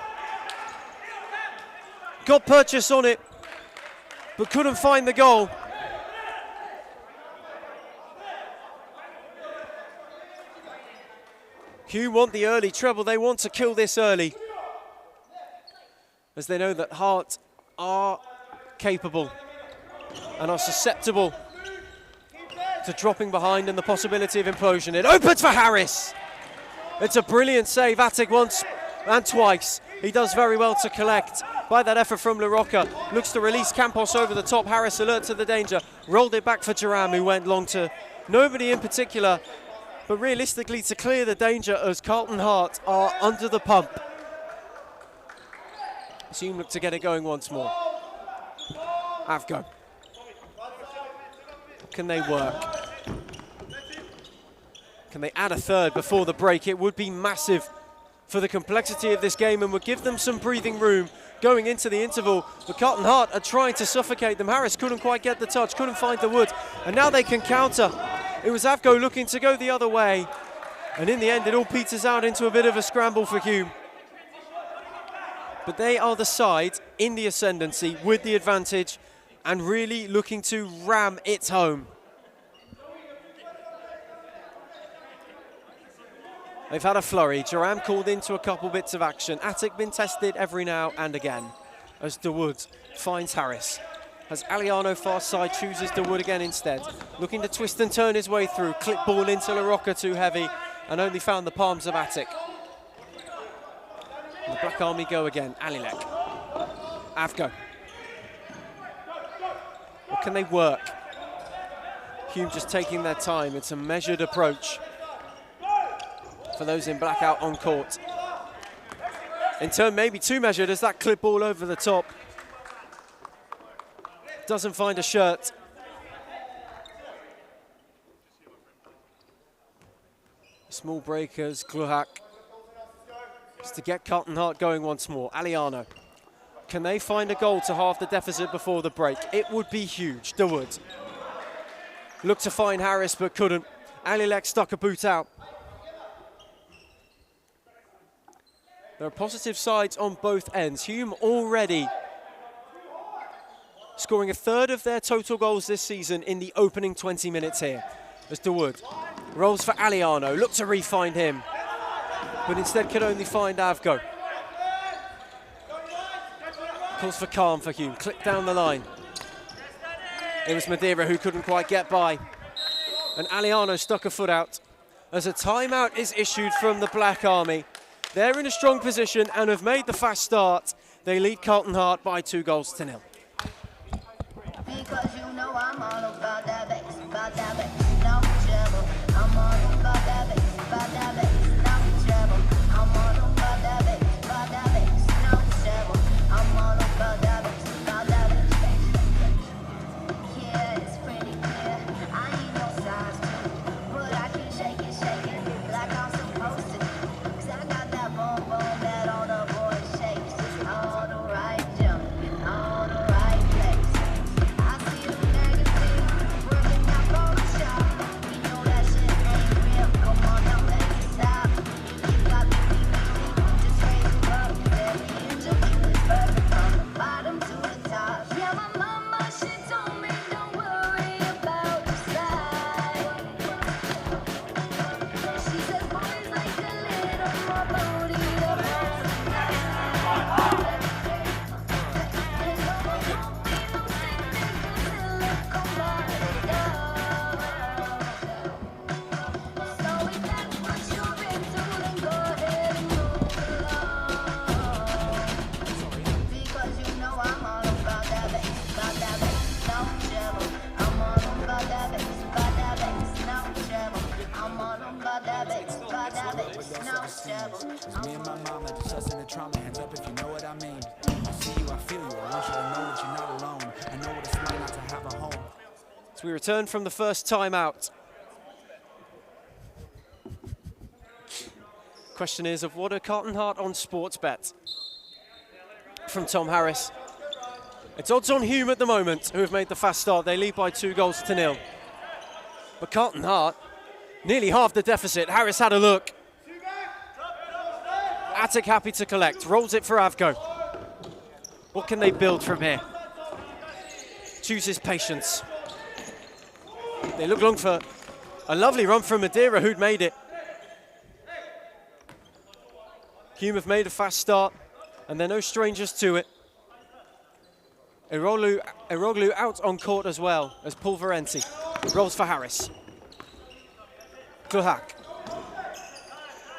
Got purchase on it, but couldn't find the goal. Hume want the early treble. They want to kill this early, as they know that Hart are capable and are susceptible to dropping behind and the possibility of implosion. It opens for Harris. It's a brilliant save. Attic once and twice. He does very well to collect by that effort from LaRocca. Looks to release Campos over the top. Harris alert to the danger. Rolled it back for Jerram, who went long to nobody in particular, but realistically to clear the danger as Carlton Hart are under the pump. Hume look to get it going once more. Avgo. Can they work? Can they add a third before the break? It would be massive for the complexity of this game and would give them some breathing room going into the interval. But Carlton Hart are trying to suffocate them. Harris couldn't quite get the touch, couldn't find the wood, and now they can counter. It was Avgo looking to go the other way, and in the end it all peters out into a bit of a scramble for Hume. But they are the side in the ascendancy with the advantage and really looking to ram it home. They've had a flurry. Jerram called into a couple bits of action. Attic been tested every now and again as DeWood finds Harris. As Aliano far side chooses DeWood again instead. Looking to twist and turn his way through. Clip ball into LaRocca, too heavy, and only found the palms of Attic. And the Black Army go again. Alilek. Avgo. What can they work? Hume just taking their time. It's a measured approach for those in blackout on court. In turn, maybe too measured as that clip ball over the top. Doesn't find a shirt. Small breakers, Gluhak. Just to get Carlton Hart going once more. Aliano. Can they find a goal to halve the deficit before the break? It would be huge. DeWood. Looked to find Harris but couldn't. Alilek stuck a boot out. There are positive sides on both ends. Hume already scoring a third of their total goals this season in the opening 20 minutes here. As DeWood rolls for Aliano, look to re-find him, but instead can only find Avgo. Calls for calm for Hume, click down the line. It was Madeira who couldn't quite get by, and Aliano stuck a foot out as a timeout is issued from the Black Army. They're in a strong position and have made the fast start. They lead Carlton Hart by 2-0. Because you know I'm all about that bass, no trouble. I'm all about that bass, no trouble. I'm all about that bass, no trouble. I'm all about that bass, Yeah, it's pretty clear. I ain't no size 2, but I can shake it like I'm supposed to. 'Cause I got that boom boom that all the boys shake. All the right jump, all the As we return from the first timeout. Question is, of what are Carlton Heart on sports bet? From Tom Harris. It's odds on Hume at the moment, who have made the fast start. They lead by 2-0. But Carlton Heart, nearly half the deficit. Harris had a look. Attic happy to collect, rolls it for Avgo. What can they build from here? Chooses patience. They look long for a lovely run from Madeira, who'd made it. Hume have made a fast start, and they're no strangers to it. Eroglu out on court as well as Pulverenti. Rolls for Harris. Kluhak.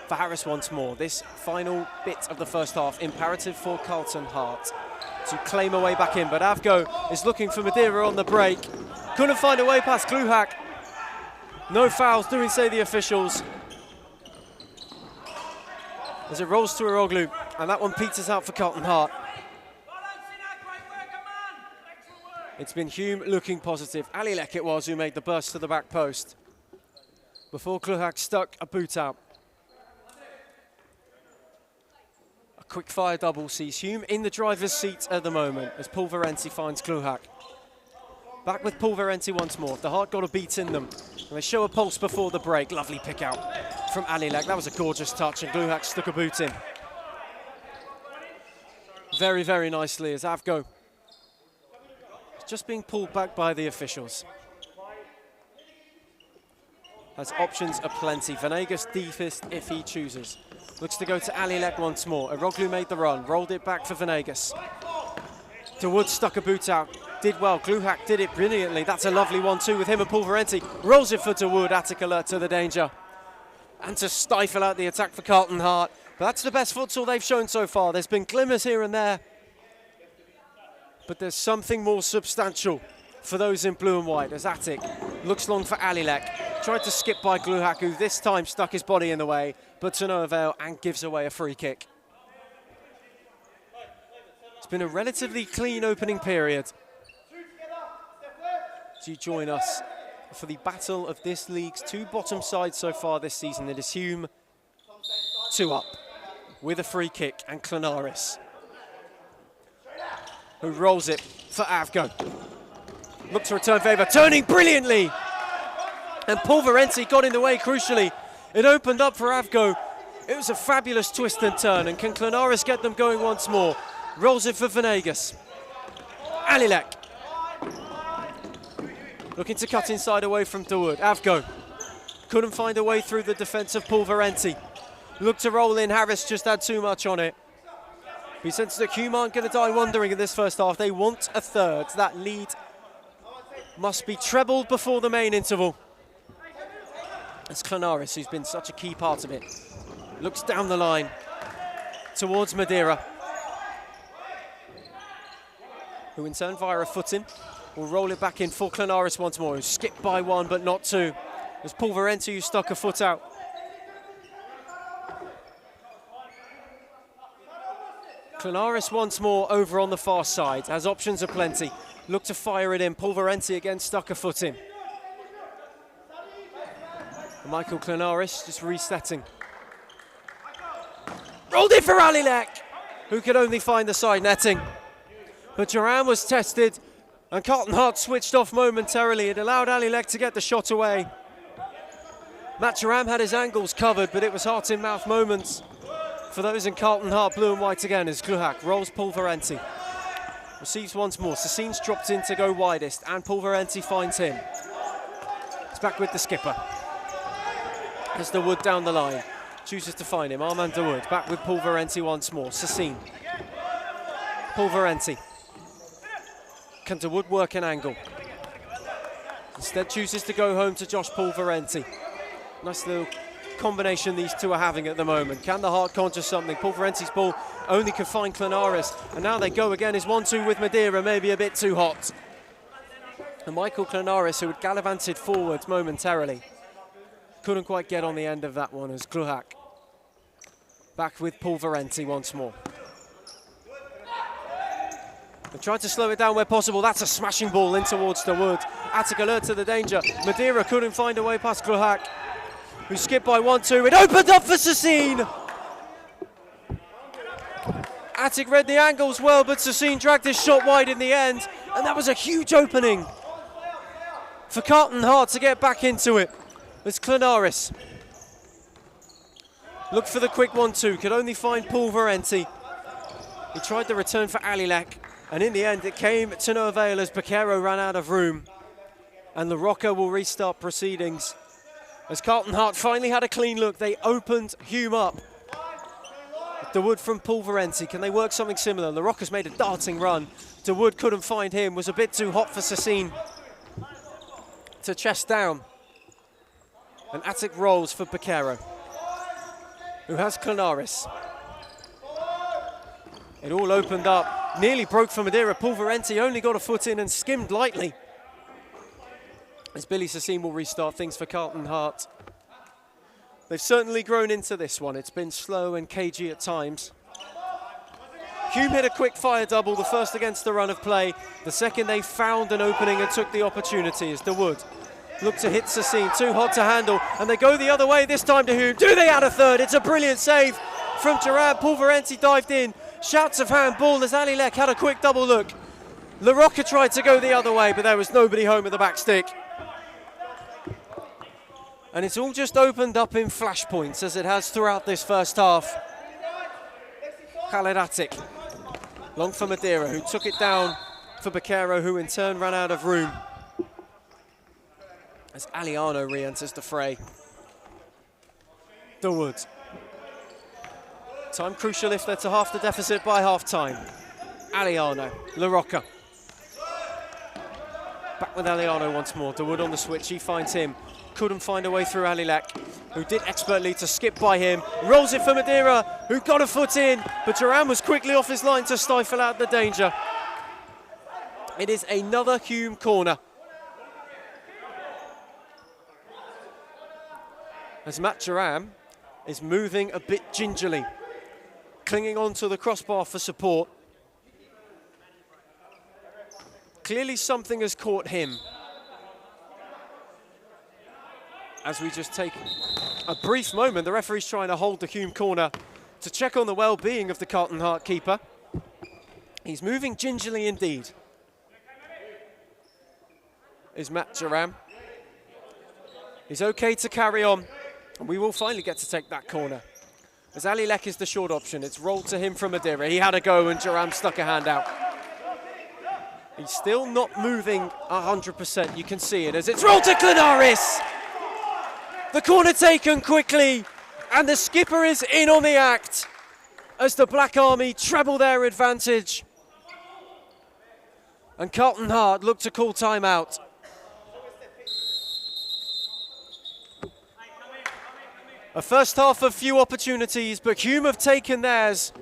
For Harris once more. This final bit of the first half, imperative for Carlton Heart to claim a way back in, but Avgo is looking for Madeira on the break. Couldn't find a way past Kluhak. No fouls, doing say the officials. As it rolls to Eroglu, and that one peters out for Carlton Heart. It's been Hume looking positive. Alilek it was who made the burst to the back post before Kluhak stuck a boot out. A quick fire double sees Hume in the driver's seat at the moment as Pulverenti finds Kluhak. Back with Pulverenti once more. The Heart got a beat in them. And they show a pulse before the break. Lovely pick out from Alilek. That was a gorgeous touch, and Kluhak stuck a boot in. Very, very nicely as Avgo is just being pulled back by the officials. Has options aplenty. Venegas deepest if he chooses. Looks to go to Alilek once more. Eroglu made the run, rolled it back for Venegas. DeWood stuck a boot out. Did well. Kluhak did it brilliantly. That's a lovely 1-2 with him and Pulverenti. Rolls it for DeWood. Attic alert to the danger. And to stifle out the attack for Carlton Heart. But that's the best futsal they've shown so far. There's been glimmers here and there. But there's something more substantial for those in blue and white as Attic looks long for Alilek. Tried to skip by Kluhak, who this time stuck his body in the way, but to no avail, and gives away a free kick. It's been a relatively clean opening period. So you join us for the battle of this league's two bottom sides so far this season. It is Hume, 2 up, with a free kick, and Clanaris, who rolls it for Avgo. Look to return favour, turning brilliantly! And Pulverenti got in the way crucially. It opened up for Avgo. It was a fabulous twist and turn, and can Clanaris get them going once more? Rolls it for Venegas. Alilek. Looking to cut inside away from DeWood. Avgo couldn't find a way through the defence of Pulverenti. Looked to roll in, Harris just had too much on it. He senses that Hume aren't going to die wondering in this first half. They want a third. That lead must be trebled before the main interval. It's Clanaris, who's been such a key part of it. Looks down the line towards Madeira, who in turn via a foot-in will roll it back in for Clanaris once more, who skipped by one but not two. There's Pulverenti who stuck a foot out. Clanaris once more over on the far side, has options aplenty. Look to fire it in. Pulverenti again stuck a foot in. And Michael Clanaris just resetting. Rolled it for Alilek, who could only find the side netting. But Duran was tested, and Carlton Heart switched off momentarily. It allowed Alilek to get the shot away. Matt Duran had his angles covered, but it was heart-in-mouth moments for those in Carlton Heart, blue and white again, as Kluhak rolls Pulverenti. Receives once more. Sassine's dropped in to go widest, and Pulverenti finds him. It's back with the skipper. As DeWood down the line. Chooses to find him. Armand DeWood back with Pulverenti once more. Sassine. Pulverenti. Can DeWood work an angle? Instead chooses to go home to Josh Pulverenti. Nice little combination these two are having at the moment. Can the Heart conjure something? Pulverenti's ball only can find Clanaris. And now they go again. Is 1-2 with Madeira, maybe a bit too hot. And Michael Clanaris, who had gallivanted forwards momentarily, couldn't quite get on the end of that one as Kluhak back with Pulverenti once more. They tried to slow it down where possible. That's a smashing ball in towards the wood. Attic alert to the danger. Madeira couldn't find a way past Kluhak, who skipped by 1-2. It opened up for Sassine. Attic read the angles well, but Sassine dragged his shot wide in the end, and that was a huge opening for Carlton Hart to get back into it. It's Clenaris. Looked for the quick 1-2, could only find Paul Varenti. He tried the return for Alilek, and in the end it came to no avail as Baquero ran out of room. And LaRocca will restart proceedings. As Carlton Hart finally had a clean look, they opened Hume up. De Wood from Paul Varenti, can they work something similar? LaRocca's made a darting run. De Wood couldn't find him, was a bit too hot for Sassine to chest down. And Attic rolls for Baquero, who has Clenaris. It all opened up, nearly broke for Madeira. Paul Varenti only got a foot in and skimmed lightly. As Billy Sassine will restart things for Carlton Hart. They've certainly grown into this one. It's been slow and cagey at times. Hume hit a quick fire double, the first against the run of play. The second they found an opening and took the opportunity as De Wood looked to hit Sassine, too hot to handle, and they go the other way, this time to Hume. Do they add a third? It's a brilliant save from Duran. Paul Varenti dived in. Shouts of handball as Alilek had a quick double look. LaRocca tried to go the other way, but there was nobody home with the back stick. And it's all just opened up in flashpoints as it has throughout this first half. Khaled Attic, long for Madeira, who took it down for Baquero, who in turn ran out of room. As Aliano re-enters the fray. De Wood. Time crucial if they're to half the deficit by half-time. Aliano, LaRocca. Back with Aliano once more. De Wood on the switch, he finds him. Couldn't find a way through Alilek, who did expertly to skip by him. Rolls it for Madeira, who got a foot in, but Duran was quickly off his line to stifle out the danger. It is another Hume corner. As Matt Duran is moving a bit gingerly, clinging onto the crossbar for support. Clearly something has caught him. As we just take a brief moment, the referee's trying to hold the Hume corner to check on the well-being of the Carlton Hart keeper. He's moving gingerly indeed. Is Matt Duran. He's okay to carry on. And we will finally get to take that corner. As Alilek is the short option, it's rolled to him from Madeira. He had a go and Duran stuck a hand out. He's still not moving 100%, you can see it as it's rolled to Clenaris. The corner taken quickly, and the skipper is in on the act as the Black Army treble their advantage. And Carlton Hart look to call timeout. A first half of few opportunities, but Hume have taken theirs,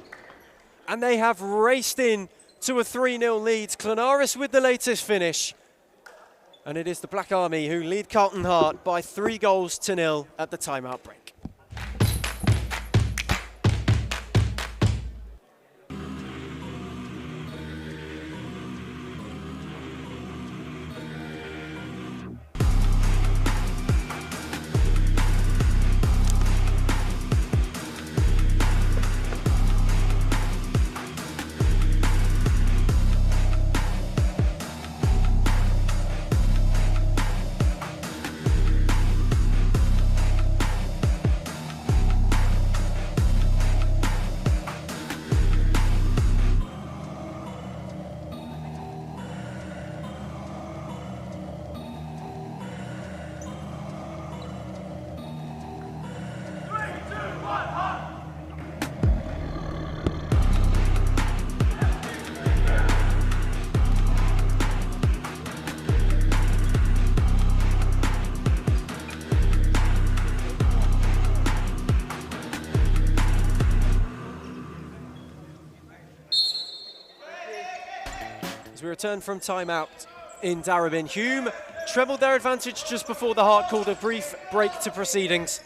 and they have raced in to a 3-0 lead. Clenaris with the latest finish. And it is the Black Army who lead Carlton Hart by 3-0 at the timeout break. As we return from timeout in Darabin, Hume trebled their advantage just before the Hart called a brief break to proceedings.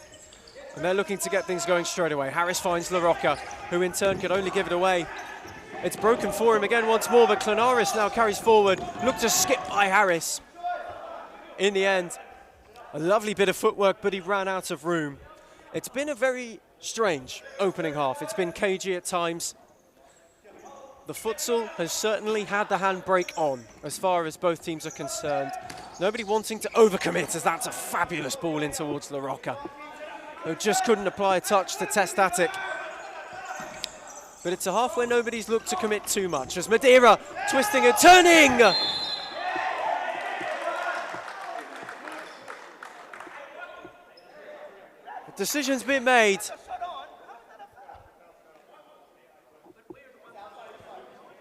And they're looking to get things going straight away. Harris finds LaRocca, who in turn could only give it away. It's broken for him again once more, but Clanaris now carries forward. Looked to skip by Harris. In the end, a lovely bit of footwork, but he ran out of room. It's been a very strange opening half. It's been cagey at times. The futsal has certainly had the handbrake on as far as both teams are concerned. Nobody wanting to overcommit, as that's a fabulous ball in towards La Rocca, who just couldn't apply a touch to test Attic. But it's a half where nobody's looked to commit too much, as Madeira twisting and turning. The decision's been made.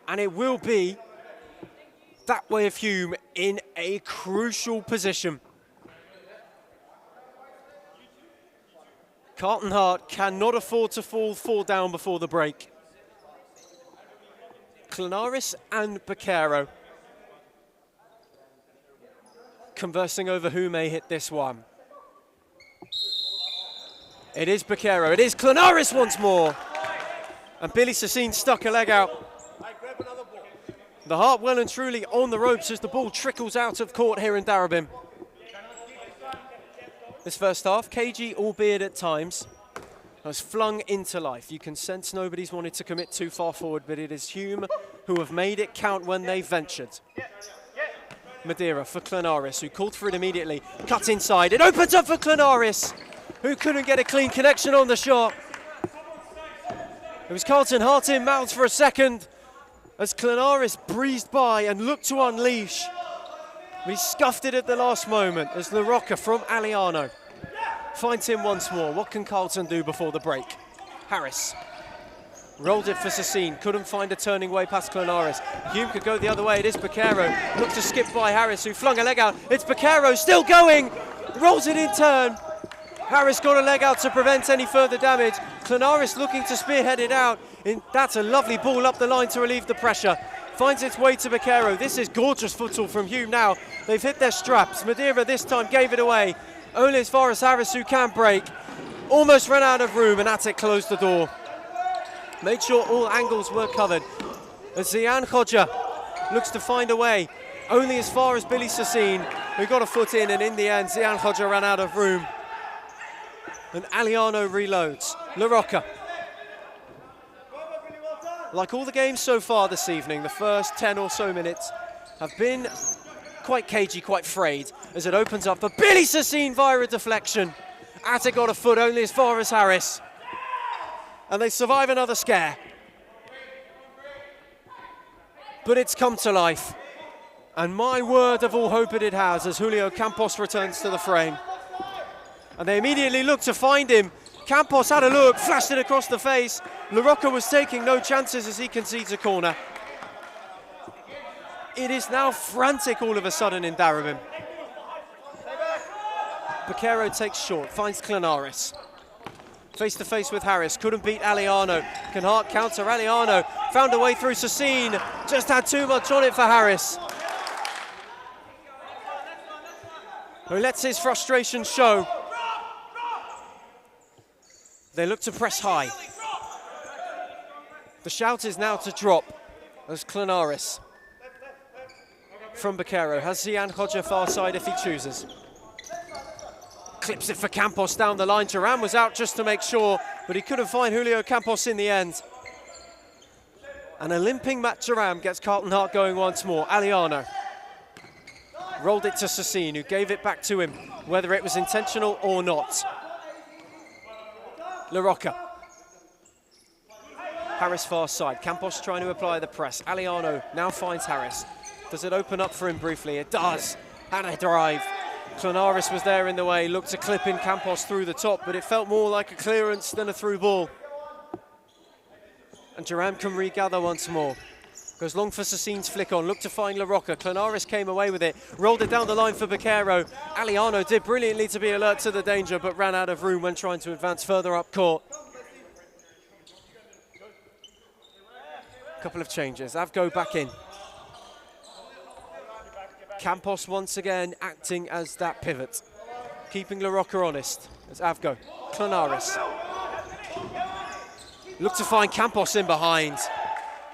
And it will be that way of Hume in a crucial position. Carlton Hart cannot afford to fall down before the break. Clanaris and Baquero conversing over who may hit this one. It is Baquero, it is Clanaris once more. And Billy Sassine stuck a leg out. The Hart well and truly on the ropes as the ball trickles out of court here in Darabin. This first half, cagey, albeit at times, has flung into life. You can sense nobody's wanted to commit too far forward, but it is Hume who have made it count when they ventured. Madeira for Clanaris, who called for it immediately. Cut inside, it opens up for Clanaris, who couldn't get a clean connection on the shot. It was Carlton Hart in mouths for a second, as Clanaris breezed by and looked to unleash. He scuffed it at the last moment as La Rocca from Aliano finds him once more. What can Carlton do before the break? Harris rolled it for Sassine, couldn't find a turning way past Clanaris. Hume could go the other way, it is Baquero. Looked to skip by Harris, who flung a leg out. It's Baquero, still going, rolls it in turn. Harris got a leg out to prevent any further damage. Clanaris looking to spearhead it out. That's a lovely ball up the line to relieve the pressure. Finds its way to Baquero. This is gorgeous futsal from Hume now. They've hit their straps. Madeira this time gave it away. Only as far as Harris, who can break. Almost ran out of room and Attic closed the door. Made sure all angles were covered. As Zian Hodja looks to find a way. Only as far as Billy Sassine, who got a foot in, and in the end, Zian Hodja ran out of room. And Aliano reloads. La Rocca. Like all the games so far this evening, the first 10 or so minutes have been quite cagey, quite frayed, as it opens up for Billy Sassine via a deflection. Attic got a foot only as far as Harris. And they survive another scare. But it's come to life. And my word of all hope it has as Julio Campos returns to the frame. And they immediately look to find him. Campos had a look, flashed it across the face. La Rocca was taking no chances as he concedes a corner. It is now frantic all of a sudden in Darabin. Baquero takes short, finds Clanaris. Face to face with Harris, couldn't beat Aliano. Can Hart counter Aliano? Found a way through Sassine, just had too much on it for Harris, who lets his frustration show. They look to press high. The shout is now to drop as Clanaris from Baquero has Zian Hodja far side if he chooses. Clips it for Campos down the line. Duran was out just to make sure, but he couldn't find Julio Campos in the end. And a limping Matt Duran gets Carlton Hart going once more. Aliano rolled it to Sassine, who gave it back to him, whether it was intentional or not. La Rocca. Harris far side. Campos trying to apply the press. Aliano now finds Harris. Does it open up for him briefly? It does. And a drive. Clanaris was there in the way. Looked to clip in Campos through the top, but it felt more like a clearance than a through ball. And Duran can regather once more. Goes long for Sassine's flick on. Looked to find La Rocca. Clanaris came away with it. Rolled it down the line for Baquero. Aliano did brilliantly to be alert to the danger, but ran out of room when trying to advance further up court. Couple of changes. Avgo back in. Campos once again acting as that pivot. Keeping La Rocca honest. As Avgo. Clanaris. Look to find Campos in behind.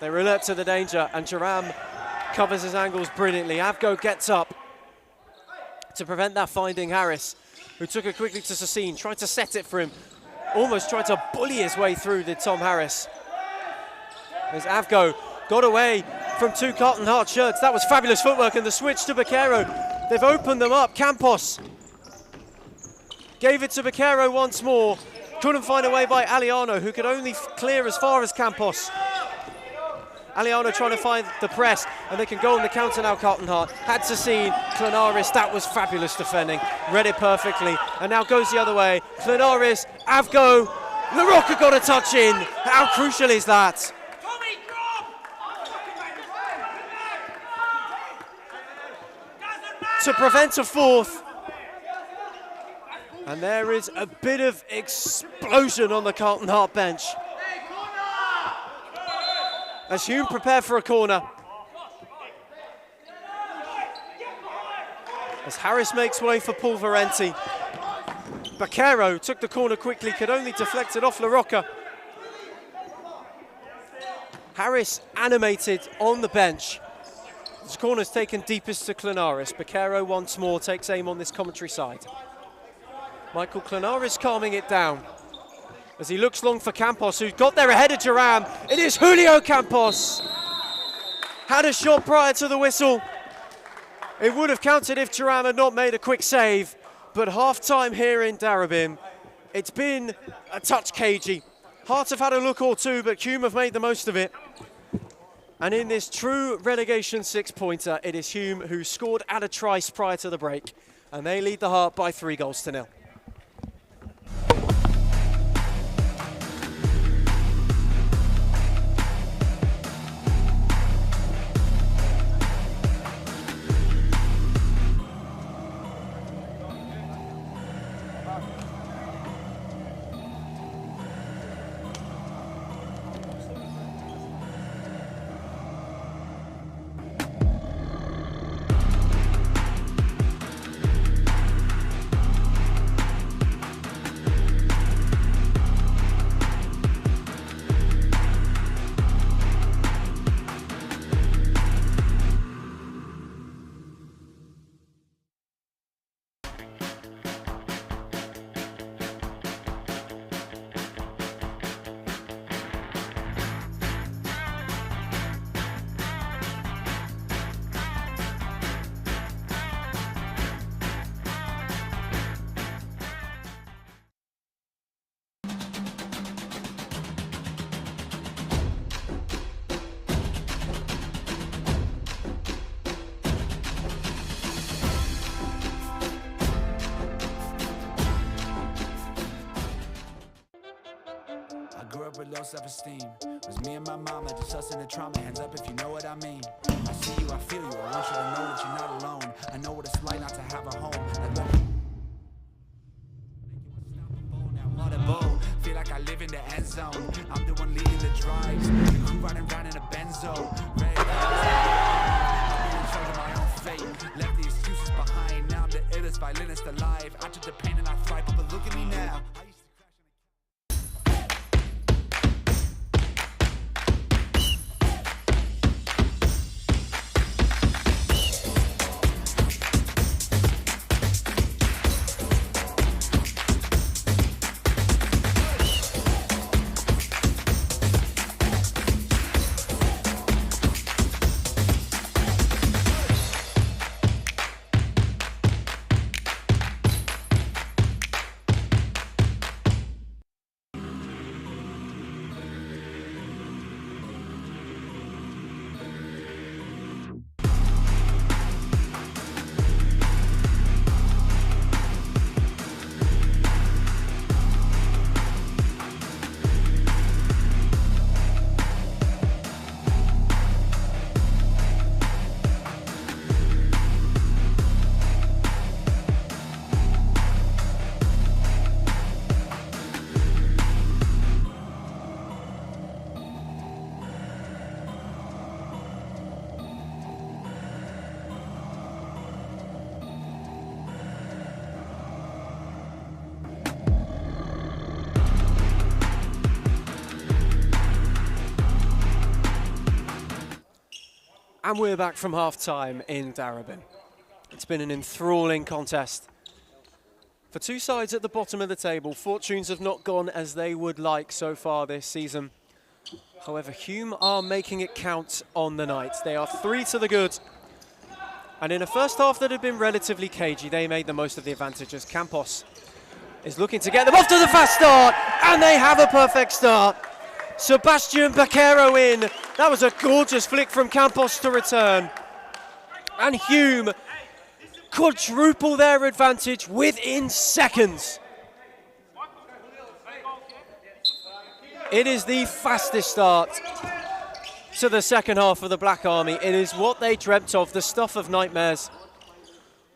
They were alert to the danger, and Jaram covers his angles brilliantly. Avgo gets up to prevent that, finding Harris, who took it quickly to Sassine, tried to set it for him, almost tried to bully his way through, did Tom Harris. As Avgo got away from two Carlton Heart shirts. That was fabulous footwork, and the switch to Baquero. They've opened them up. Campos gave it to Baquero once more. Couldn't find a way by Aliano, who could only clear as far as Campos. Aliano trying to find the press, and they can go on the counter now, Carlton Heart. Had Sassine, Clenaris, that was fabulous defending. Read it perfectly, and now goes the other way. Clenaris, Avgo, LaRocca got a touch in. How crucial is that? To prevent a fourth. And there is a bit of explosion on the Carlton Heart bench as Hume prepare for a corner. As Harris makes way for Paul Varenti. Baquero took the corner quickly, could only deflect it off LaRocca. Harris animated on the bench. This corner's taken deepest to Clenaris. Baquero once more takes aim on this commentary side. Michael Clenaris calming it down as he looks long for Campos, who got there ahead of Jaram. It is Julio Campos. Had a shot prior to the whistle. It would have counted if Jaram had not made a quick save, but half-time here in Darabin, it's been a touch cagey. Hearts have had a look or two, but Hume have made the most of it. And in this true relegation six-pointer, it is Hume who scored at a tryst prior to the break, and they lead the Heart by 3-0. With low self-esteem, was me and my mama just us in the trauma. Hands up if you know what I mean. I see you, I feel you. I want you to know that you're not alone. I know what it's like not to have a home. Feel like I live in the end zone. I'm the one leading the drives. The crew riding around in a Benzo. Red I'm in charge of my own fate. Left the excuses behind. Now I'm the illest violinist alive. I took the pain and I thrive, but look at me now. And we're back from half-time in Darebin. It's been an enthralling contest. For two sides at the bottom of the table, fortunes have not gone as they would like so far this season. However, Hume are making it count on the night. They are 3 to the good. And in a first half that had been relatively cagey, they made the most of the advantage as Campos is looking to get them off to the fast start, and they have a perfect start. Sebastian Baquero in. That was a gorgeous flick from Campos to return. And Hume quadruple their advantage within seconds. It is the fastest start to the second half of the Black Army. It is what they dreamt of, the stuff of nightmares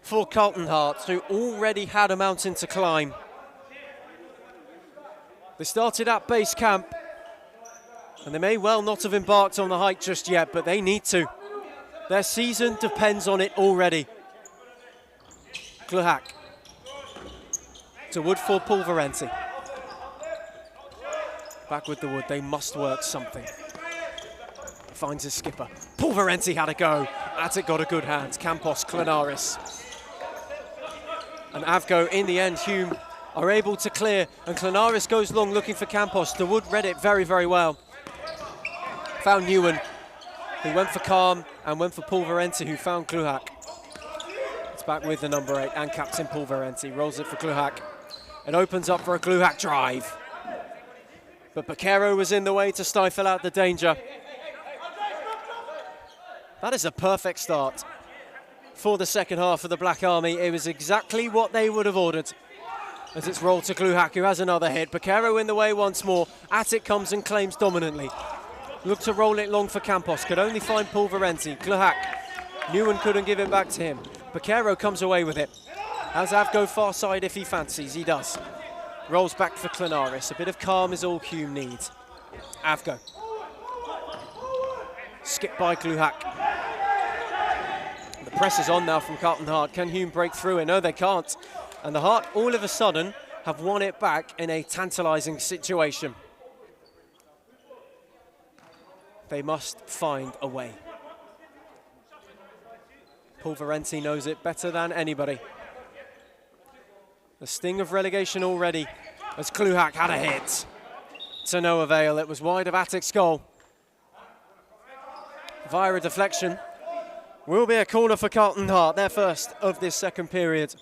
for Carlton Hearts, who already had a mountain to climb. They started at base camp, and they may well not have embarked on the hike just yet, but they need to. Their season depends on it already. Gluhak to Wood for Pulverenti. Back with the Wood, they must work something. Finds his skipper. Pulverenti had a go. Attic got a good hand. Campos, Clenaris. And Avgo, in the end, Hume are able to clear. And Clenaris goes long looking for Campos. The Wood read it very, very well. Found Newen, who went for Calm and went for Pulverenti, who found Gluhak. It's back with the number 8 and Captain Pulverenti. Rolls it for Gluhak. It opens up for a Gluhak drive. But Baquero was in the way to stifle out the danger. That is a perfect start for the second half of the Black Army. It was exactly what they would have ordered. As it's rolled to Gluhak, who has another hit. Baquero in the way once more. Attic comes and claims dominantly. Look to roll it long for Campos. Could only find Pulverenti. Gluhak. Newen couldn't give it back to him. Baquero comes away with it. Has Avgo far side if he fancies. He does. Rolls back for Clenaris. A bit of calm is all Hume needs. Avgo. Skip by Gluhak. The press is on now from Carlton Heart. Can Hume break through it? No, they can't. And the Heart, all of a sudden, have won it back in a tantalising situation. They must find a way. Pulverenti knows it better than anybody. The sting of relegation already, as Gluhak had a hit. To no avail. It was wide of Attic's goal. Via a deflection. Will be a corner for Carlton Heart, their first of this second period.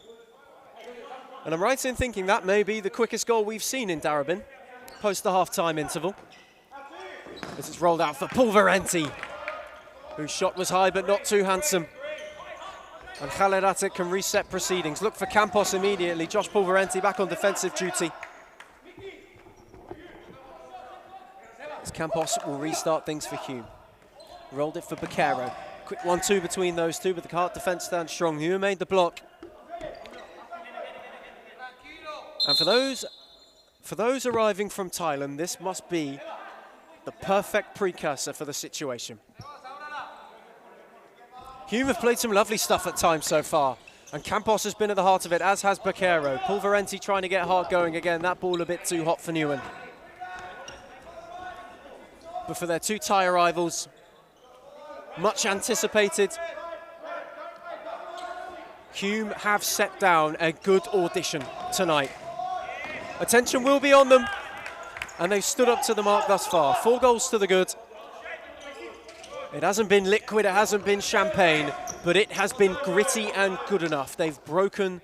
And I'm right in thinking that may be the quickest goal we've seen in Darebin, post the half-time interval. As it's rolled out for Pulverenti, whose shot was high but not too handsome. And Khaled Attic can reset proceedings. Look for Campos immediately. Josh Pulverenti back on defensive duty. As Campos will restart things for Hume. Rolled it for Baquero. Quick 1-2 between those two, but the Heart defence stands strong. Hume made the block. And for those arriving from Thailand, this must be the perfect precursor for the situation. Hume have played some lovely stuff at times so far, and Campos has been at the heart of it, as has Baquero. Pulverenti trying to get Heart going again. That ball a bit too hot for Newen. But for their two Thai rivals, much anticipated, Hume have set down a good audition tonight. Attention will be on them, and they've stood up to the mark thus far. 4 goals to the good. It hasn't been liquid, it hasn't been champagne, but it has been gritty and good enough. They've broken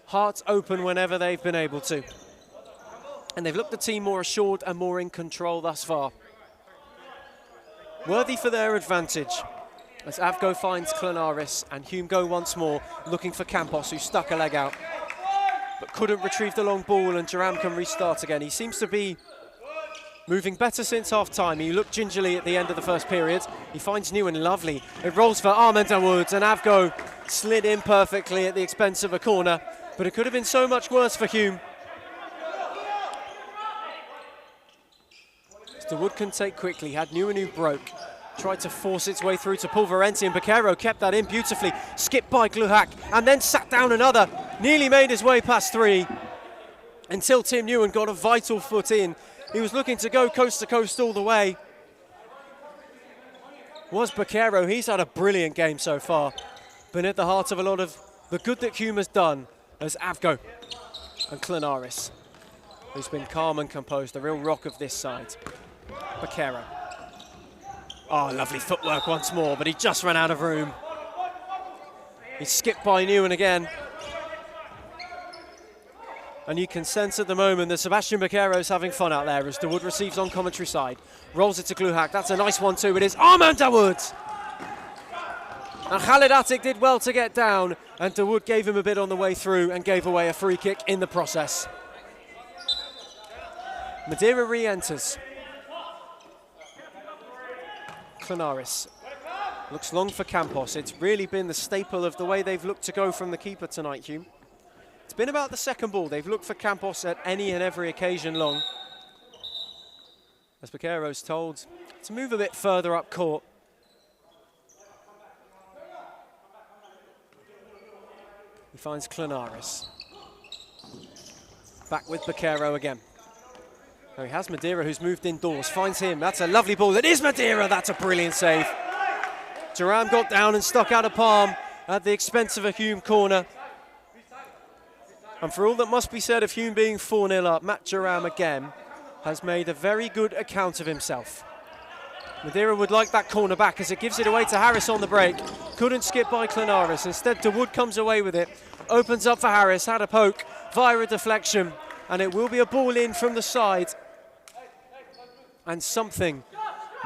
Hearts open whenever they've been able to. And they've looked the team more assured and more in control thus far. Worthy for their advantage, as Avgo finds Clenaris and Hume go once more, looking for Campos, who stuck a leg out, but couldn't retrieve the long ball, and Duran can restart again. He seems to be moving better since half-time. He looked gingerly at the end of the first period. He finds Newen lovely. It rolls for Armand Woods, and Avgo slid in perfectly at the expense of a corner, but it could have been so much worse for Hume. The Wood can take quickly, had Newen who broke. Tried to force its way through to Pulverenti, and Baquero kept that in beautifully. Skipped by Gluhak, and then sat down another. Nearly made his way past 3, until Tim Newen got a vital foot in. He was looking to go coast to coast all the way. was Bakero. He's had a brilliant game so far. Been at the heart of a lot of the good that Hume has done as Avgo and Clenaris, who's been calm and composed, the real rock of this side. Bakero. Oh, lovely footwork once more, but he just ran out of room. He's skipped by Newen again. And you can sense at the moment that Sebastian Baquero's having fun out there as Dawood receives on commentary side. Rolls it to Gluhak. That's a nice one too. It is Armand Dawood. And Khalid Atik did well to get down, and Dawood gave him a bit on the way through and gave away a free kick in the process. Madeira re-enters. Clenaris looks long for Campos. It's really been the staple of the way they've looked to go from the keeper tonight, Hume. It's been about the second ball. They've looked for Campos at any and every occasion long. As Baquero's told to move a bit further up court. He finds Clenaris. Back with Baquero again. Now he has Madeira, who's moved indoors. Finds him. That's a lovely ball. It is Madeira. That's a brilliant save. Duram got down and stuck out a palm at the expense of a Hume corner. And for all that must be said of Hume being 4-0 up, Matt Duram again has made a very good account of himself. Madeira would like that corner back as it gives it away to Harris on the break. Couldn't skip by Clenaris. Instead, Dawood comes away with it. Opens up for Harris. Had a poke via a deflection. And it will be a ball in from the side. And something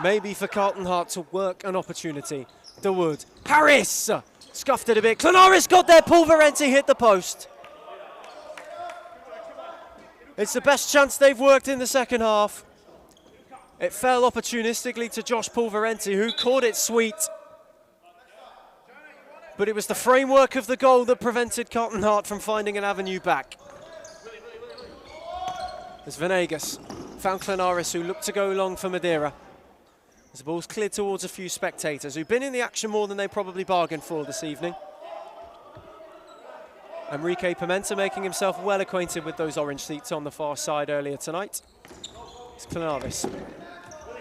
maybe for Carlton Hart to work an opportunity. Dawood. Harris! Scuffed it a bit. Clenaris got there. Pulverenti hit the post. It's the best chance they've worked in the second half. It fell opportunistically to Josh Pulverenti, who caught it sweet. But it was the framework of the goal that prevented Carlton Hart from finding an avenue back. As Venegas found Clenaris, who looked to go long for Madeira. As the ball's cleared towards a few spectators who've been in the action more than they probably bargained for this evening. Enrique Pimenta making himself well acquainted with those orange seats on the far side earlier tonight. It's Clenaris.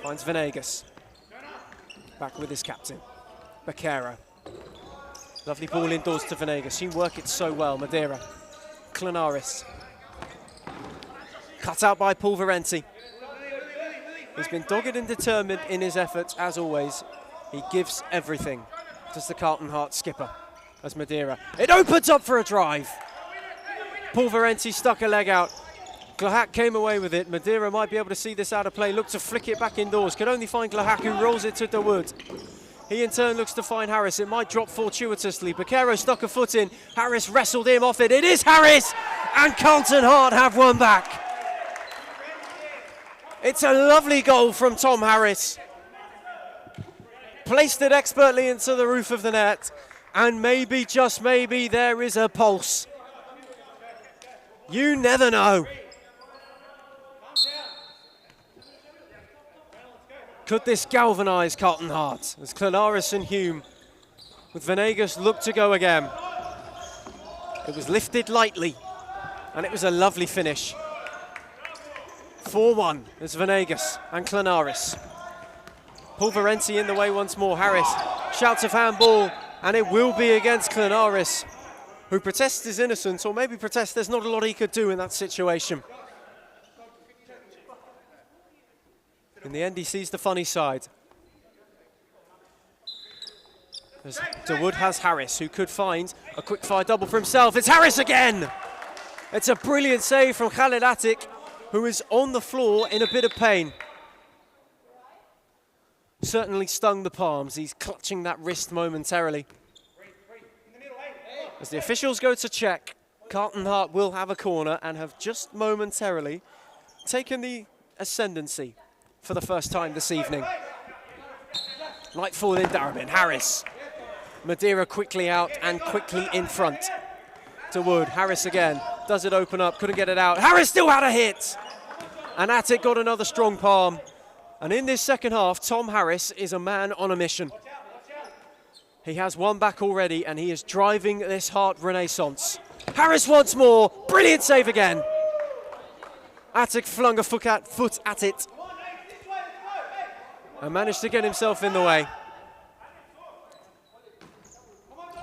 Finds Venegas. Back with his captain, Baquero. Lovely ball indoors to Venegas. You work it so well, Madeira. Clenaris. Cut out by Pulverenti. He's been dogged and determined in his efforts, as always. He gives everything, does the Carlton Hart skipper, as Madeira. It opens up for a drive. Pulverenti stuck a leg out. Glahak came away with it. Madeira might be able to see this out of play. Looked to flick it back indoors. Could only find Glahak, who rolls it to Dawood. He in turn looks to find Harris. It might drop fortuitously. Baquero stuck a foot in. Harris wrestled him off it. It is Harris! And Carlton Hart have one back. It's a lovely goal from Tom Harris. Placed it expertly into the roof of the net. And maybe, just maybe, there is a pulse. You never know. Could this galvanise Carlton Hart as Clenaris and Hume with Venegas look to go again? It was lifted lightly and it was a lovely finish. 4-1 as Venegas and Clenaris. Pulverenti in the way once more. Harris shouts of handball and it will be against Clenaris, who protests his innocence, or maybe protests there's not a lot he could do in that situation. In the end, he sees the funny side. As Dawood has Harris, who could find a quick-fire double for himself. It's Harris again! It's a brilliant save from Khalid Atik, who is on the floor in a bit of pain. Certainly stung the palms. He's clutching that wrist momentarily. As the officials go to check, Carlton Hart will have a corner and have just momentarily taken the ascendancy for the first time this evening. Nightfall in Darabin. Harris. Madeira quickly out and quickly in front. To Wood. Harris again. Does it open up? Couldn't get it out. Harris still had a hit. And Atik got another strong palm. And in this second half, Tom Harris is a man on a mission. He has one back already and he is driving this Hart renaissance. Harris once more. Brilliant save again. Atik flung a foot at it and managed to get himself in the way.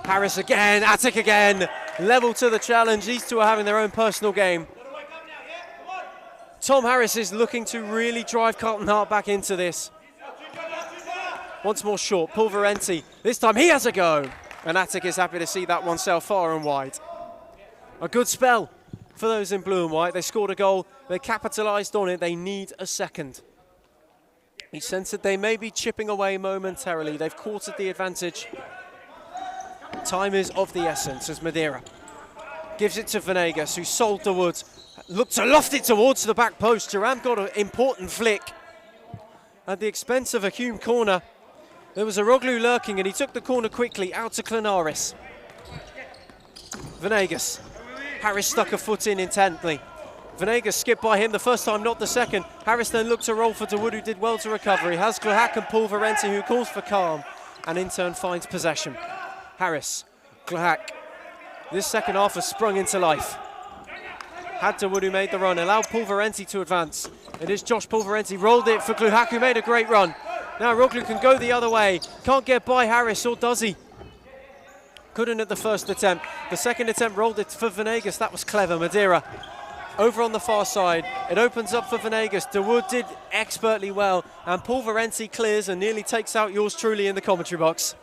Harris again, Attic again. Level to the challenge. These two are having their own personal game. Tom Harris is looking to really drive Carlton Hart back into this. Once more short, Pulverenti. This time he has a go. And Attic is happy to see that one sail far and wide. A good spell for those in blue and white. They scored a goal. They capitalised on it. They need a second. He sensed that they may be chipping away momentarily. They've quartered the advantage. Time is of the essence as Madeira gives it to Venegas, who sold the wood. Looked to loft it towards the back post. Duran got an important flick at the expense of a Hume corner. There was a Roglu lurking and he took the corner quickly out to Klanaris. Venegas. Harris stuck a foot in intently. Venegas skipped by him the first time, not the second. Harris then looked to roll for DeWood, who did well to recover. He has Glahak and Pulverenti, who calls for calm and in turn finds possession. Harris, Glahak. This second half has sprung into life. Had DeWood, who made the run, allowed Pulverenti to advance. It is Josh Pulverenti, rolled it for Glahak, who made a great run. Now Roglu can go the other way. Can't get by Harris, or does he? Couldn't at the first attempt. The second attempt rolled it for Venegas. That was clever. Madeira over on the far side. It opens up for Venegas. DeWood did expertly well. And Pulverenti clears and nearly takes out yours truly in the commentary box.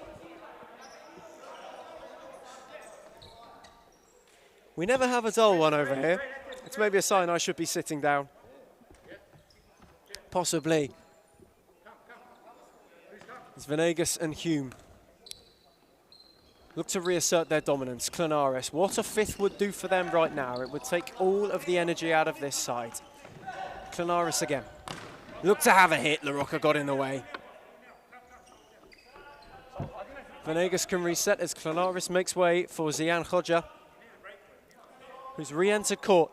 We never have a dull one over here. It's maybe a sign I should be sitting down. Possibly. It's Venegas and Hume. Look to reassert their dominance. Klanaris, what a fifth would do for them right now. It would take all of the energy out of this side. Klanaris again. Look to have a hit. LaRocca got in the way. Venegas can reset as Klanaris makes way for Zian Khodja, who's re-entered court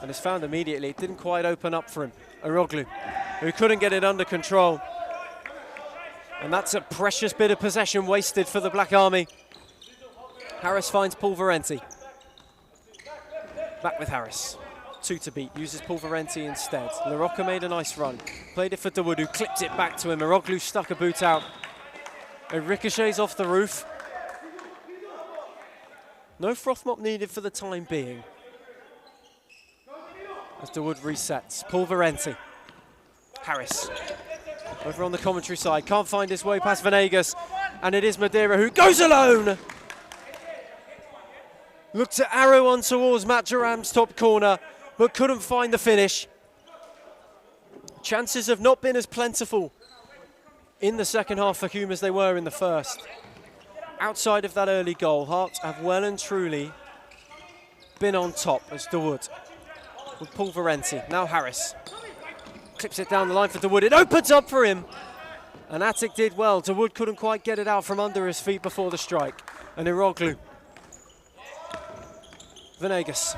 and is found immediately. It didn't quite open up for him. Aroglu, who couldn't get it under control. And that's a precious bit of possession wasted for the Black Army. Harris finds Pulverenti. Back with Harris. 2 to beat, uses Pulverenti instead. LaRocca made a nice run. Played it for DeWood, who clipped it back to him. Aroglu stuck a boot out. It ricochets off the roof. No froth mop needed for the time being. As DeWood resets. Pulverenti. Harris. Over on the commentary side. Can't find his way past Venegas. And it is Madeira who goes alone. Looked to arrow on towards Matt Duram's top corner, but couldn't find the finish. Chances have not been as plentiful in the second half for Hume as they were in the first. Outside of that early goal, Hearts have well and truly been on top as DeWood with Pulverenti. Now Harris clips it down the line for DeWood. It opens up for him. And Attic did well. DeWood couldn't quite get it out from under his feet before the strike. And Iroglu. Venegas.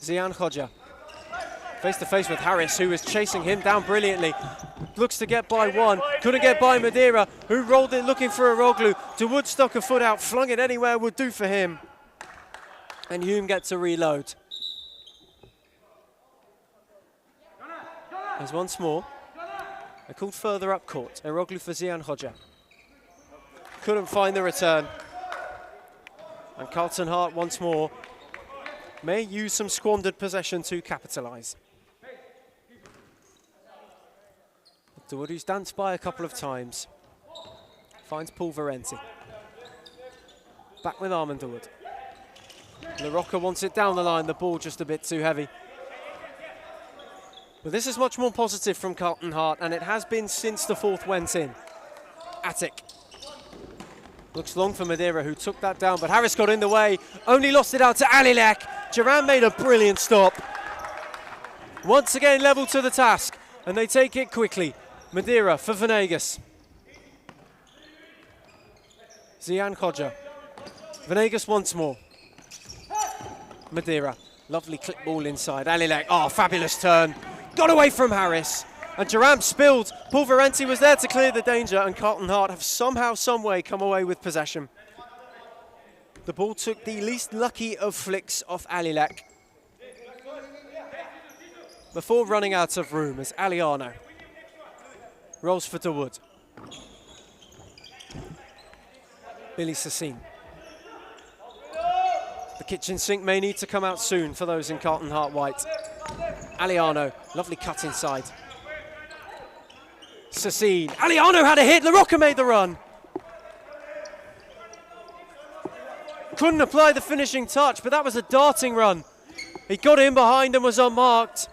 Zian Khodja. Face to face with Harris, who is chasing him down brilliantly. Looks to get by one. Couldn't get by Madeira, who rolled it looking for Iroglu. DeWood stuck a foot out, flung it anywhere, would do for him. And Hume gets a reload. There's once more. They're called further up court. Iroglu for Zian Khodja. Couldn't find the return. And Carlton Hart once more may use some squandered possession to capitalise. DeWood, who's danced by a couple of times, finds Pulverenti. Back with Armand DeWood. LaRocca wants it down the line, the ball just a bit too heavy. But this is much more positive from Carlton Hart, and it has been since the fourth went in. Attic. Looks long for Madeira, who took that down, but Harris got in the way. Only lost it out to Alilek. Duran made a brilliant stop. Once again, level to the task, and they take it quickly. Madeira for Venegas. Zian Khodja. Venegas once more. Madeira. Lovely clip ball inside. Alilek. Oh, fabulous turn. Got away from Harris. And Duran spilled. Pulverenti was there to clear the danger, and Carlton Hart have somehow, some way come away with possession. The ball took the least lucky of flicks off Alilek before running out of room as Aliano rolls for DeWood. Billy Sassine. The kitchen sink may need to come out soon for those in Carlton Heart White. Aliano, lovely cut inside. Sassine, Aliano had a hit, LaRocca made the run. Couldn't apply the finishing touch, but that was a darting run. He got in behind and was unmarked.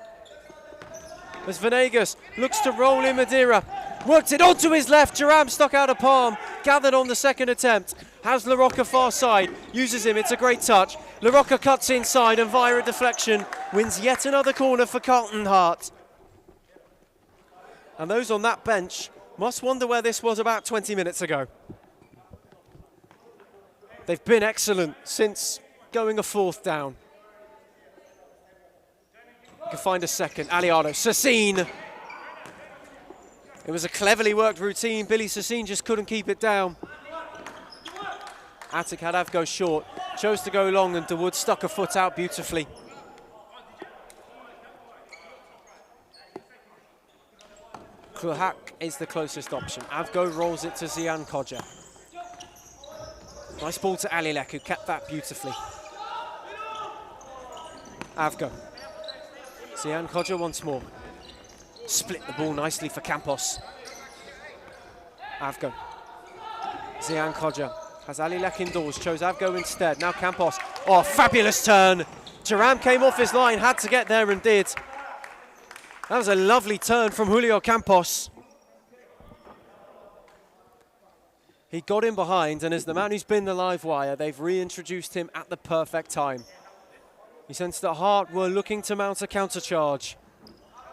As Venegas looks to roll in Madeira. Worked it onto his left, Jerram stuck out a palm, gathered on the second attempt. Has LaRocca far side, uses him, it's a great touch. LaRocca cuts inside and via a deflection, wins yet another corner for Carlton Heart. And those on that bench must wonder where this was about 20 minutes ago. They've been excellent since going a fourth down. You can find a second, Aliano, Sassine. It was a cleverly worked routine, Billy Sassine just couldn't keep it down. Attic had Avgo short, chose to go long and DeWood stuck a foot out beautifully. Kluhak is the closest option. Avgo rolls it to Zian Kodja. Nice ball to Alilek, who kept that beautifully. Avgo. Zian Kodja once more. Split the ball nicely for Campos. Avgo. Zian Kodja has Alilek indoors, chose Avgo instead. Now Campos. Oh, fabulous turn. Jerram came off his line, had to get there and did. That was a lovely turn from Julio Campos. He got in behind, and as the man who's been the live wire, they've reintroduced him at the perfect time. He sensed that Hart were looking to mount a counter-charge.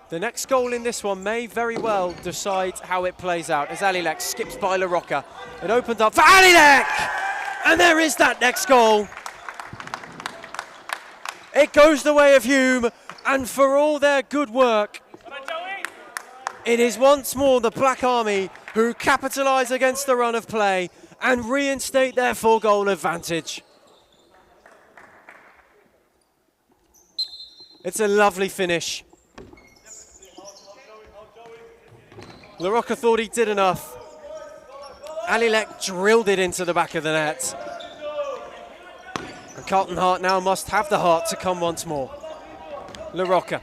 The next goal in this one may very well decide how it plays out as Alilek skips by LaRocca. It opened up for Alilek! And there is that next goal. It goes the way of Hume, and for all their good work, it is once more the Black Army who capitalise against the run of play and reinstate their 4-goal advantage. It's a lovely finish. LaRocca thought he did enough. Alilek drilled it into the back of the net. And Carlton Heart now must have the heart to come once more. LaRocca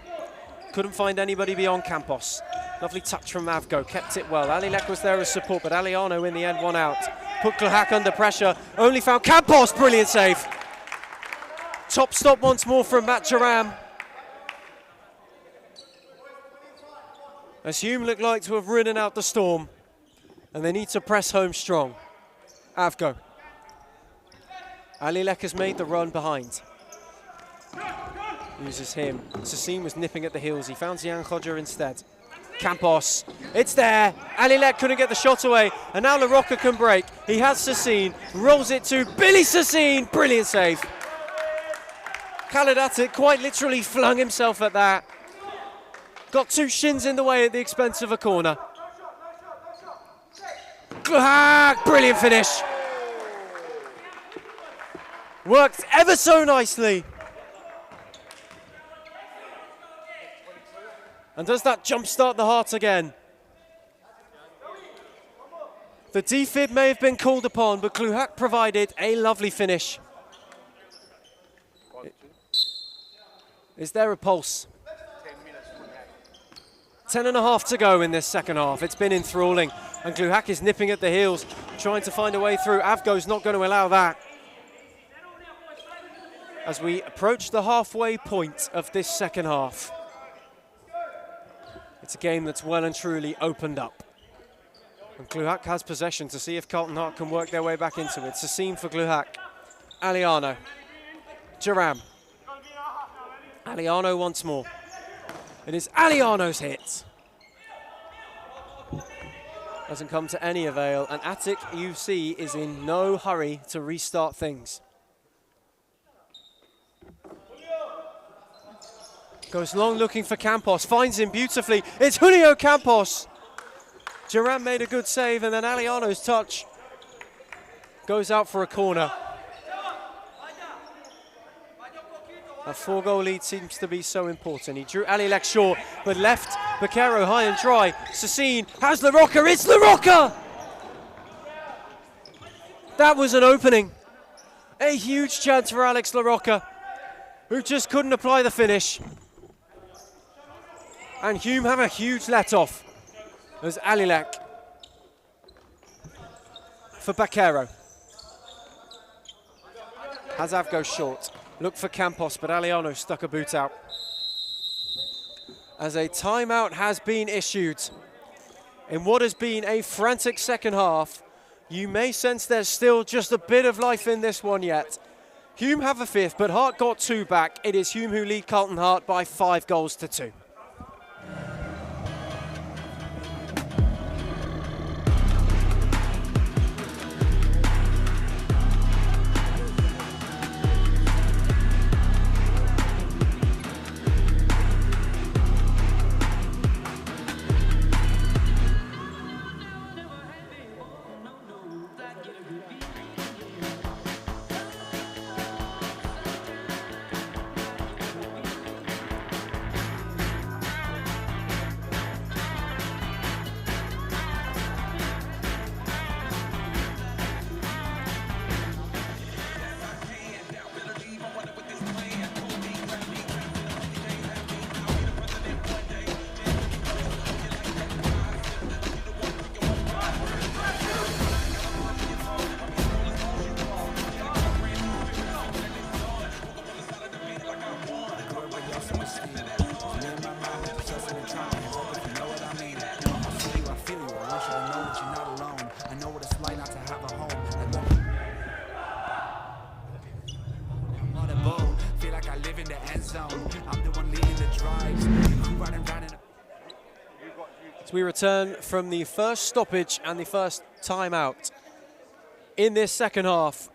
couldn't find anybody beyond Campos. Lovely touch from Avgo, kept it well. Alilek was there as support, but Aliano in the end won out. Put Kluhak under pressure, only found Campos, brilliant save. Top stop once more from Matt Jerram. As Hume looked like to have ridden out the storm, and they need to press home strong. Avgo. Alilek has made the run behind. Uses him. Sassine was nipping at the heels. He found Zian Kodja instead. Campos, it's there. Alilek couldn't get the shot away, and now LaRocca can break. He has Sassine, rolls it to Billy Sassine. Brilliant save. Khaled Attic quite literally flung himself at that. Got two shins in the way at the expense of a corner. Brilliant finish. Worked ever so nicely. And does that jumpstart the Heart again? The defib may have been called upon, but Kluhak provided a lovely finish. Is there a pulse? 10.5 to go in this second half. It's been enthralling, and Kluhak is nipping at the heels, trying to find a way through. Avgo's not going to allow that. As we approach the halfway point of this second half. It's a game that's well and truly opened up. And Kluhak has possession to see if Carlton Heart can work their way back into it. Sassine for Kluhak. Aliano. Jerram. Aliano once more. It is Aliano's hit. Doesn't come to any avail, and Attic UC is in no hurry to restart things. Goes long looking for Campos, finds him beautifully. It's Julio Campos. Jerram made a good save, and then Aliano's touch goes out for a corner. A 4-goal lead seems to be so important. He drew Alilek short, but left Baquero high and dry. Sassine has LaRocca, it's LaRocca! That was an opening. A huge chance for Alex LaRocca, who just couldn't apply the finish. And Hume have a huge let-off as Alilek for Baquero. Hazav goes short. Look for Campos, but Aliano stuck a boot out. As a timeout has been issued in what has been a frantic second half. You may sense there's still just a bit of life in this one yet. Hume have a fifth, but Hart got 2 back. It is Hume who lead Carlton Hart by 5 goals to 2. As we return from the first stoppage and the first timeout in this second half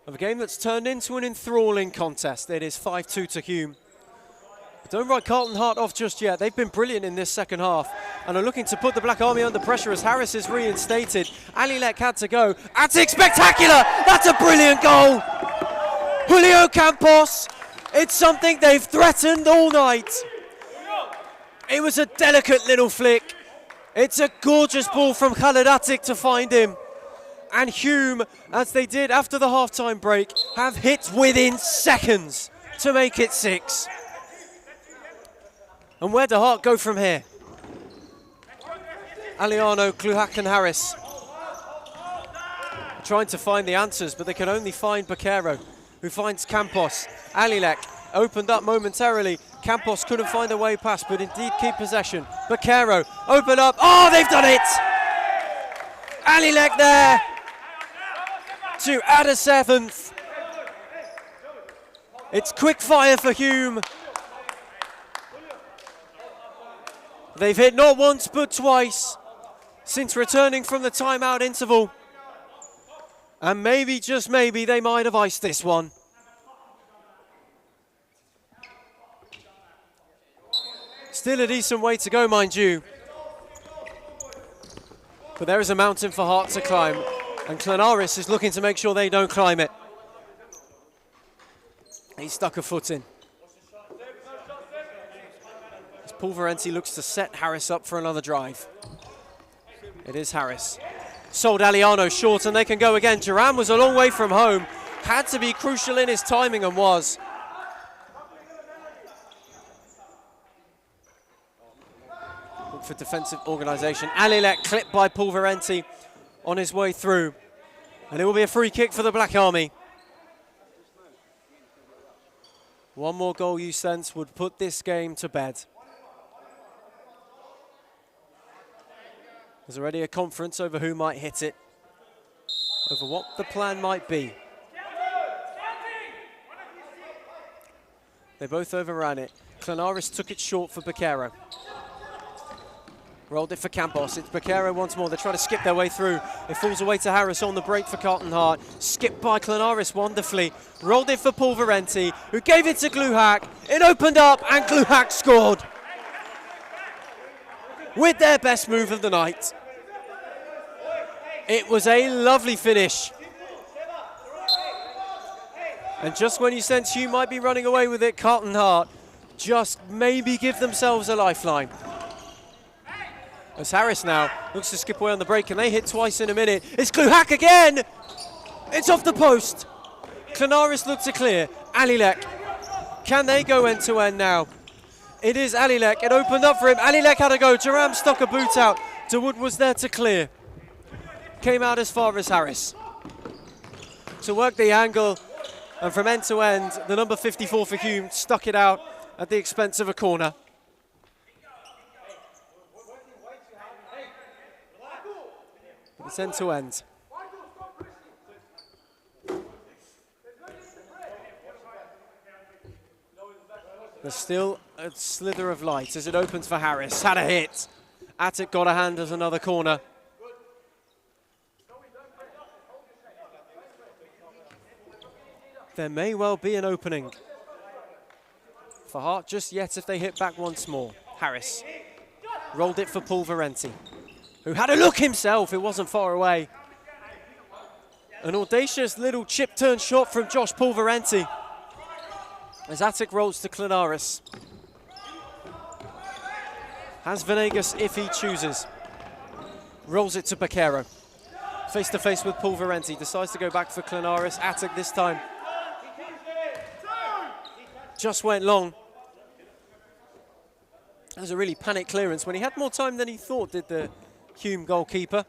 of a game that's turned into an enthralling contest. It is 5-2 to Hume. But don't write Carlton Hart off just yet. They've been brilliant in this second half and are looking to put the Black Army under pressure as Harris is reinstated. Alilek had to go. Attic spectacular! That's a brilliant goal! Julio Campos. It's something they've threatened all night. It was a delicate little flick. It's a gorgeous ball from Khaled Attic to find him. And Hume, as they did after the halftime break, have hit within seconds to make it 6. And where do Hart go from here? Aliano, Kluhak and Harris trying to find the answers, but they can only find Baquero, who finds Campos. Alilek opened up momentarily. Campos couldn't find a way past, but indeed keep possession. Baquero, open up. Oh, they've done it! Alilek there to add a 7th. It's quick fire for Hume. They've hit not once but twice since returning from the timeout interval. And maybe, just maybe, they might have iced this one. Still a decent way to go, mind you. But there is a mountain for Hart to climb, and Clenaris is looking to make sure they don't climb it. He stuck a foot in. As Pulverenti looks to set Harris up for another drive. It is Harris. Sold Aliano short, and they can go again. Duran was a long way from home. Had to be crucial in his timing, and was. For defensive organisation. Alilek clipped by Pulverenti on his way through. And it will be a free kick for the Black Army. One more goal, you sense, would put this game to bed. There's already a conference over who might hit it, over what the plan might be. They both overran it. Clenaris took it short for Baquero. Rolled it for Campos. It's Baquero once more. They try to skip their way through. It falls away to Harris on the break for Carlton Hart. Skipped by Clenaris wonderfully. Rolled it for Pulverenti, who gave it to Gluhak. It opened up and Gluhak scored with their best move of the night. It was a lovely finish. And just when you sense you might be running away with it, Carlton Hart just maybe give themselves a lifeline. As Harris now looks to skip away on the break, and they hit twice in a minute. It's Gluhak again! It's off the post. Clonarus look to clear. Alilek. Can they go end to end now? It is Alilek. It opened up for him. Alilek had a go. Jaram stuck a boot out. DeWood was there to clear. Came out as far as Harris. To work the angle, and from end to end, the number 54 for Hume stuck it out at the expense of a corner. It's end to end. There's still a slither of light as it opens for Harris. Had a hit. Attic got a hand as another corner. There may well be an opening for Hart just yet if they hit back once more. Harris rolled it for Pulverenti, who had a look himself. It wasn't far away. An audacious little chip turn shot from Josh Pulverenti as Attic rolls to Clonarus. Has Venegas if he chooses. Rolls it to Baquero. Face to face with Pulverenti. Decides to go back for Clonarus. Attic this time just went long. That was a really panic clearance when he had more time than he thought, did the Hume goalkeeper.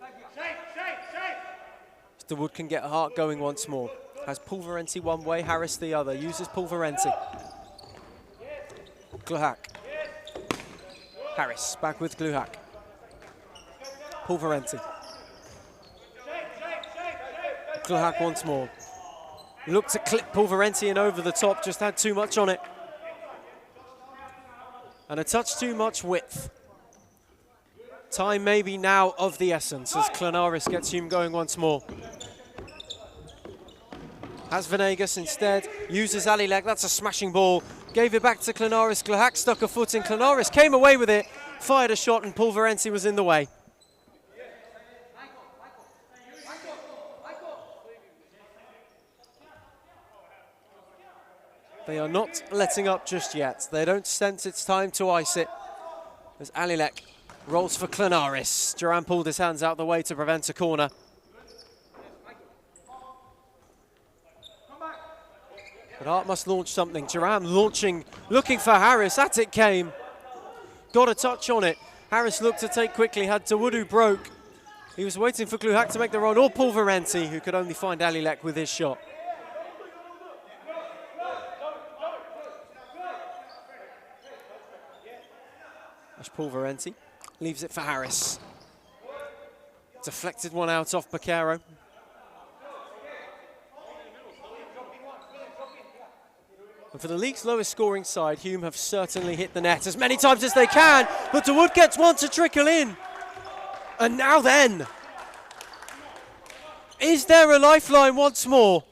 DeWood can get Hart going once more. Has Pulverenti one way, Harris the other. Uses Pulverenti. Gluhak. Harris back with Gluhak. Pulverenti. Gluhak once more. Looked to clip Pulverenti in over the top, just had too much on it. And a touch too much width. Time maybe now of the essence as Clonarus gets Hume going once more. Has Venegas instead, uses Alilek, that's a smashing ball. Gave it back to Clonarus, Gluhak stuck a foot in, Clonarus came away with it, fired a shot and Pulverenti was in the way. They are not letting up just yet. They don't sense it's time to ice it. As Alilek rolls for Clonarus. Duran pulled his hands out the way to prevent a corner. But Hart must launch something. Duran launching, looking for Harris. At it came. Got a touch on it. Harris looked to take quickly, had DeWood who broke. He was waiting for Gluhak to make the run, or Pulverenti, who could only find Alilek with his shot. Pulverenti leaves it for Harris. Deflected one out off Baquero. And for the league's lowest scoring side, Hume have certainly hit the net as many times as they can, but DeWood gets one to trickle in. And now then, is there a lifeline once more?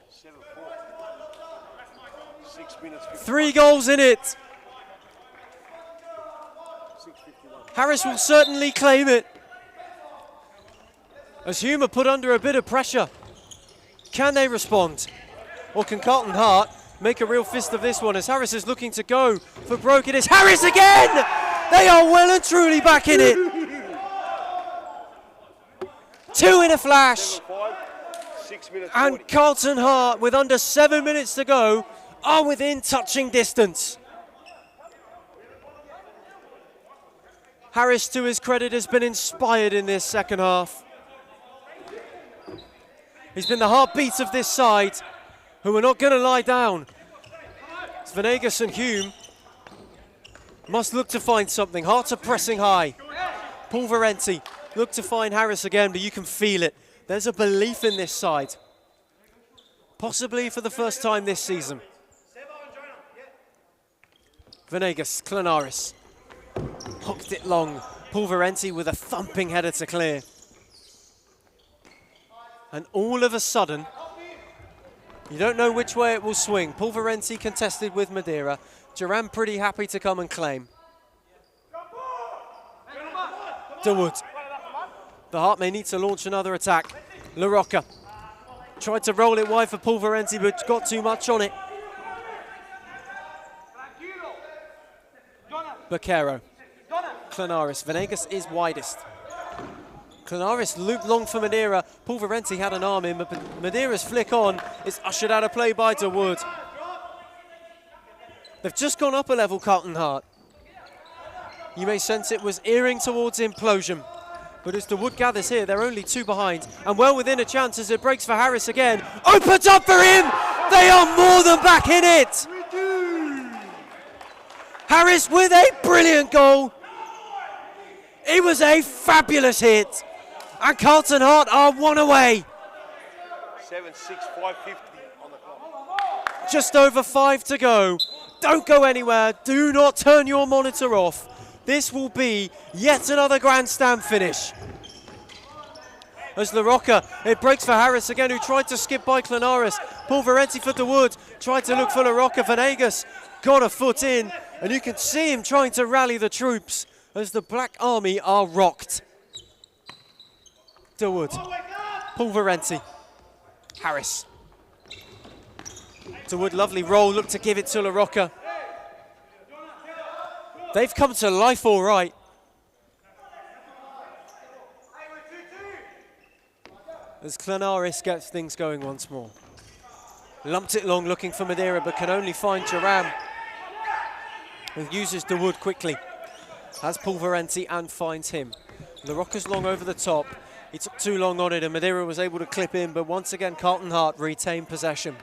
3 goals in it. Harris will certainly claim it. As Hume are put under a bit of pressure. Can they respond? Or can Carlton Hart make a real fist of this one as Harris is looking to go for broke? It is Harris again! They are well and truly back in it. 2 in a flash. And Carlton Hart, with under 7 minutes to go, are within touching distance. Harris, to his credit, has been inspired in this second half. He's been the heartbeat of this side, who are not going to lie down. Venegas and Hume must look to find something. Hart are pressing high. Pulverenti look to find Harris again, but you can feel it. There's a belief in this side. Possibly for the first time this season. Venegas, Clonarus. Hooked it long. Pulverenti with a thumping header to clear. And all of a sudden, you don't know which way it will swing. Pulverenti contested with Madeira. Duran pretty happy to come and claim. DeWood. The Hart may need to launch another attack. LaRocca tried to roll it wide for Pulverenti, but got too much on it. Baquero. Clonarus. Venegas is widest. Clanaris looped long for Madeira. Pulverenti had an arm in, but Madeira's flick on is ushered out of play by DeWood. They've just gone up a level, Carlton Hart. You may sense it was earing towards implosion. But as DeWood gathers here, they're only 2 behind. And well within a chance as it breaks for Harris again. Opens up for him! They are more than back in it! Harris with a brilliant goal. It was a fabulous hit. And Carlton Hart are 1 away. 7-6, 550 on the clock. Just over 5 to go. Don't go anywhere. Do not turn your monitor off. This will be yet another grandstand finish. As La Rocca, it breaks for Harris again, who tried to skip by Clanaris. Pulverenti for DeWood, tried to look for La Rocca. Venegas got a foot in, and you can see him trying to rally the troops as the Black Army are rocked. DeWood, Pulverenti, Harris. DeWood, lovely roll, looked to give it to La Rocca. They've come to life all right. As Clanaris gets things going once more. Lumped it long, looking for Madeira, but can only find Duran, who uses DeWood quickly. Has Pulverenti and finds him. La Rocca's long over the top. He took too long on it, and Madeira was able to clip in, but once again, Carlton Hart retained possession.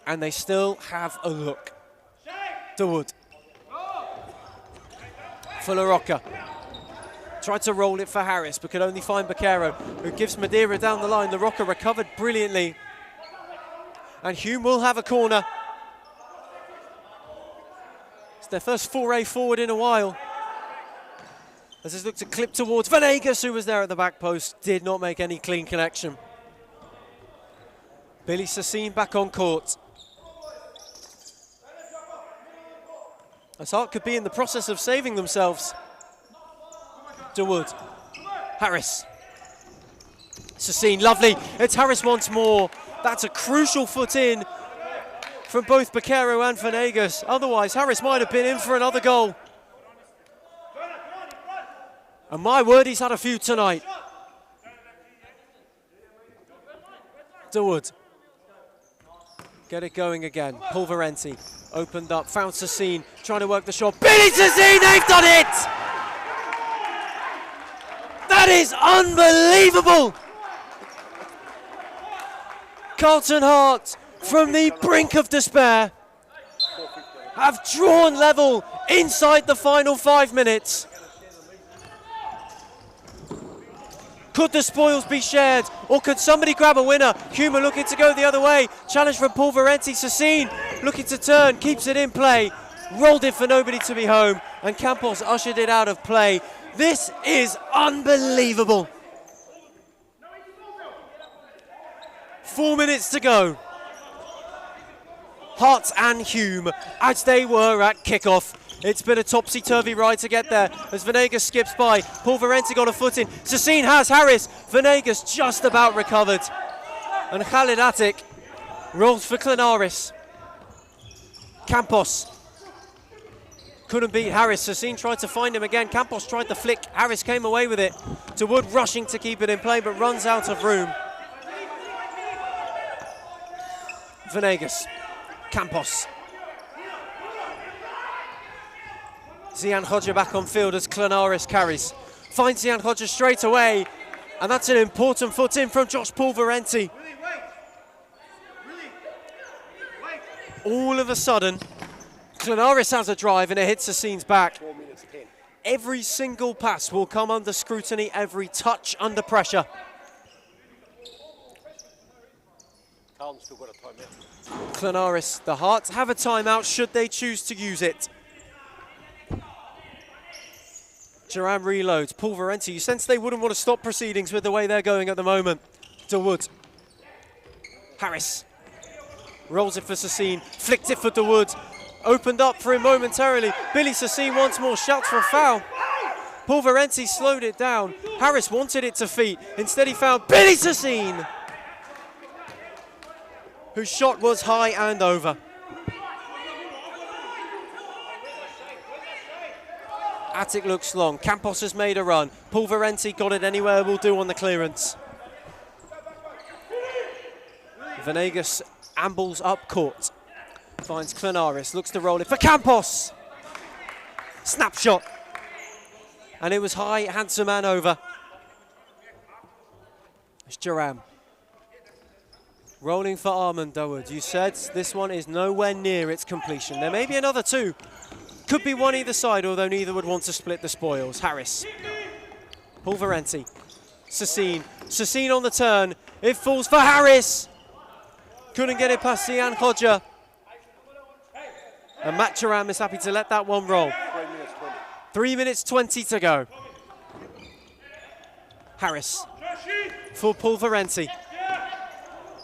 And they still have a look. DeWood. For La Rocca. Tried to roll it for Harris, but could only find Baquero, who gives Madeira down the line. La Rocca recovered brilliantly. And Hume will have a corner. It's their first foray forward in a while. As this looked to clip towards Venegas, who was there at the back post, did not make any clean connection. Billy Sassine back on court. As Hart could be in the process of saving themselves. DeWood, Harris, Sassine, lovely. It's Harris once more. That's a crucial foot in from both Baquero and Venegas. Otherwise, Harris might have been in for another goal. And my word, he's had a few tonight. DeWood. Get it going again. Pulverenti opened up, found Sassine, trying to work the shot. Billy Sassine, they've done it! That is unbelievable! Carlton Hart, from the brink of despair, have drawn level inside the final 5 minutes. Could the spoils be shared, or could somebody grab a winner? Hume looking to go the other way. Challenge from Pulverenti. Sassine looking to turn, keeps it in play. Rolled it for nobody to be home, and Campos ushered it out of play. This is unbelievable. 4 minutes to go. Hart and Hume, as they were at kickoff. It's been a topsy-turvy ride to get there as Venegas skips by. Pulverenti got a foot in. Sassine has Harris. Venegas just about recovered. And Khalid Attic rolls for Clanaris. Campos couldn't beat Harris. Sassine tried to find him again. Campos tried to flick. Harris came away with it. DeWood rushing to keep it in play, but runs out of room. Venegas. Campos. Zian Hodja back on field as Clanaris carries. Finds Zian Hodja straight away. And that's an important foot in from Josh Pulverenti. All of a sudden, Clanaris has a drive and it hits Sassine's back. Every single pass will come under scrutiny, every touch under pressure. Clanaris, the Hearts have a timeout should they choose to use it. Duran reloads. Pulverenti, you sense they wouldn't want to stop proceedings with the way they're going at the moment. DeWood. Harris. Rolls it for Sassine. Flicked it for DeWood. Opened up for him momentarily. Billy Sassine once more shouts for a foul. Pulverenti slowed it down. Harris wanted it to feet. Instead he found Billy Sassine, whose shot was high and over. Attic looks long. Campos has made a run. Pulverenti got it anywhere, will do on the clearance. Venegas ambles up court. Finds Clenaris, looks to roll it for Campos. Snapshot. And it was high, handsome man over. It's Duran. Rolling for Armand Dawood. You said this one is nowhere near its completion. There may be another two. Could be one either side, although neither would want to split the spoils. Harris. Pulverenti. Sassine. Sassine on the turn. It falls for Harris. Couldn't get it past Sian Hodja. And Matt Duran is happy to let that one roll. 3 minutes 20 to go. Harris for Pulverenti.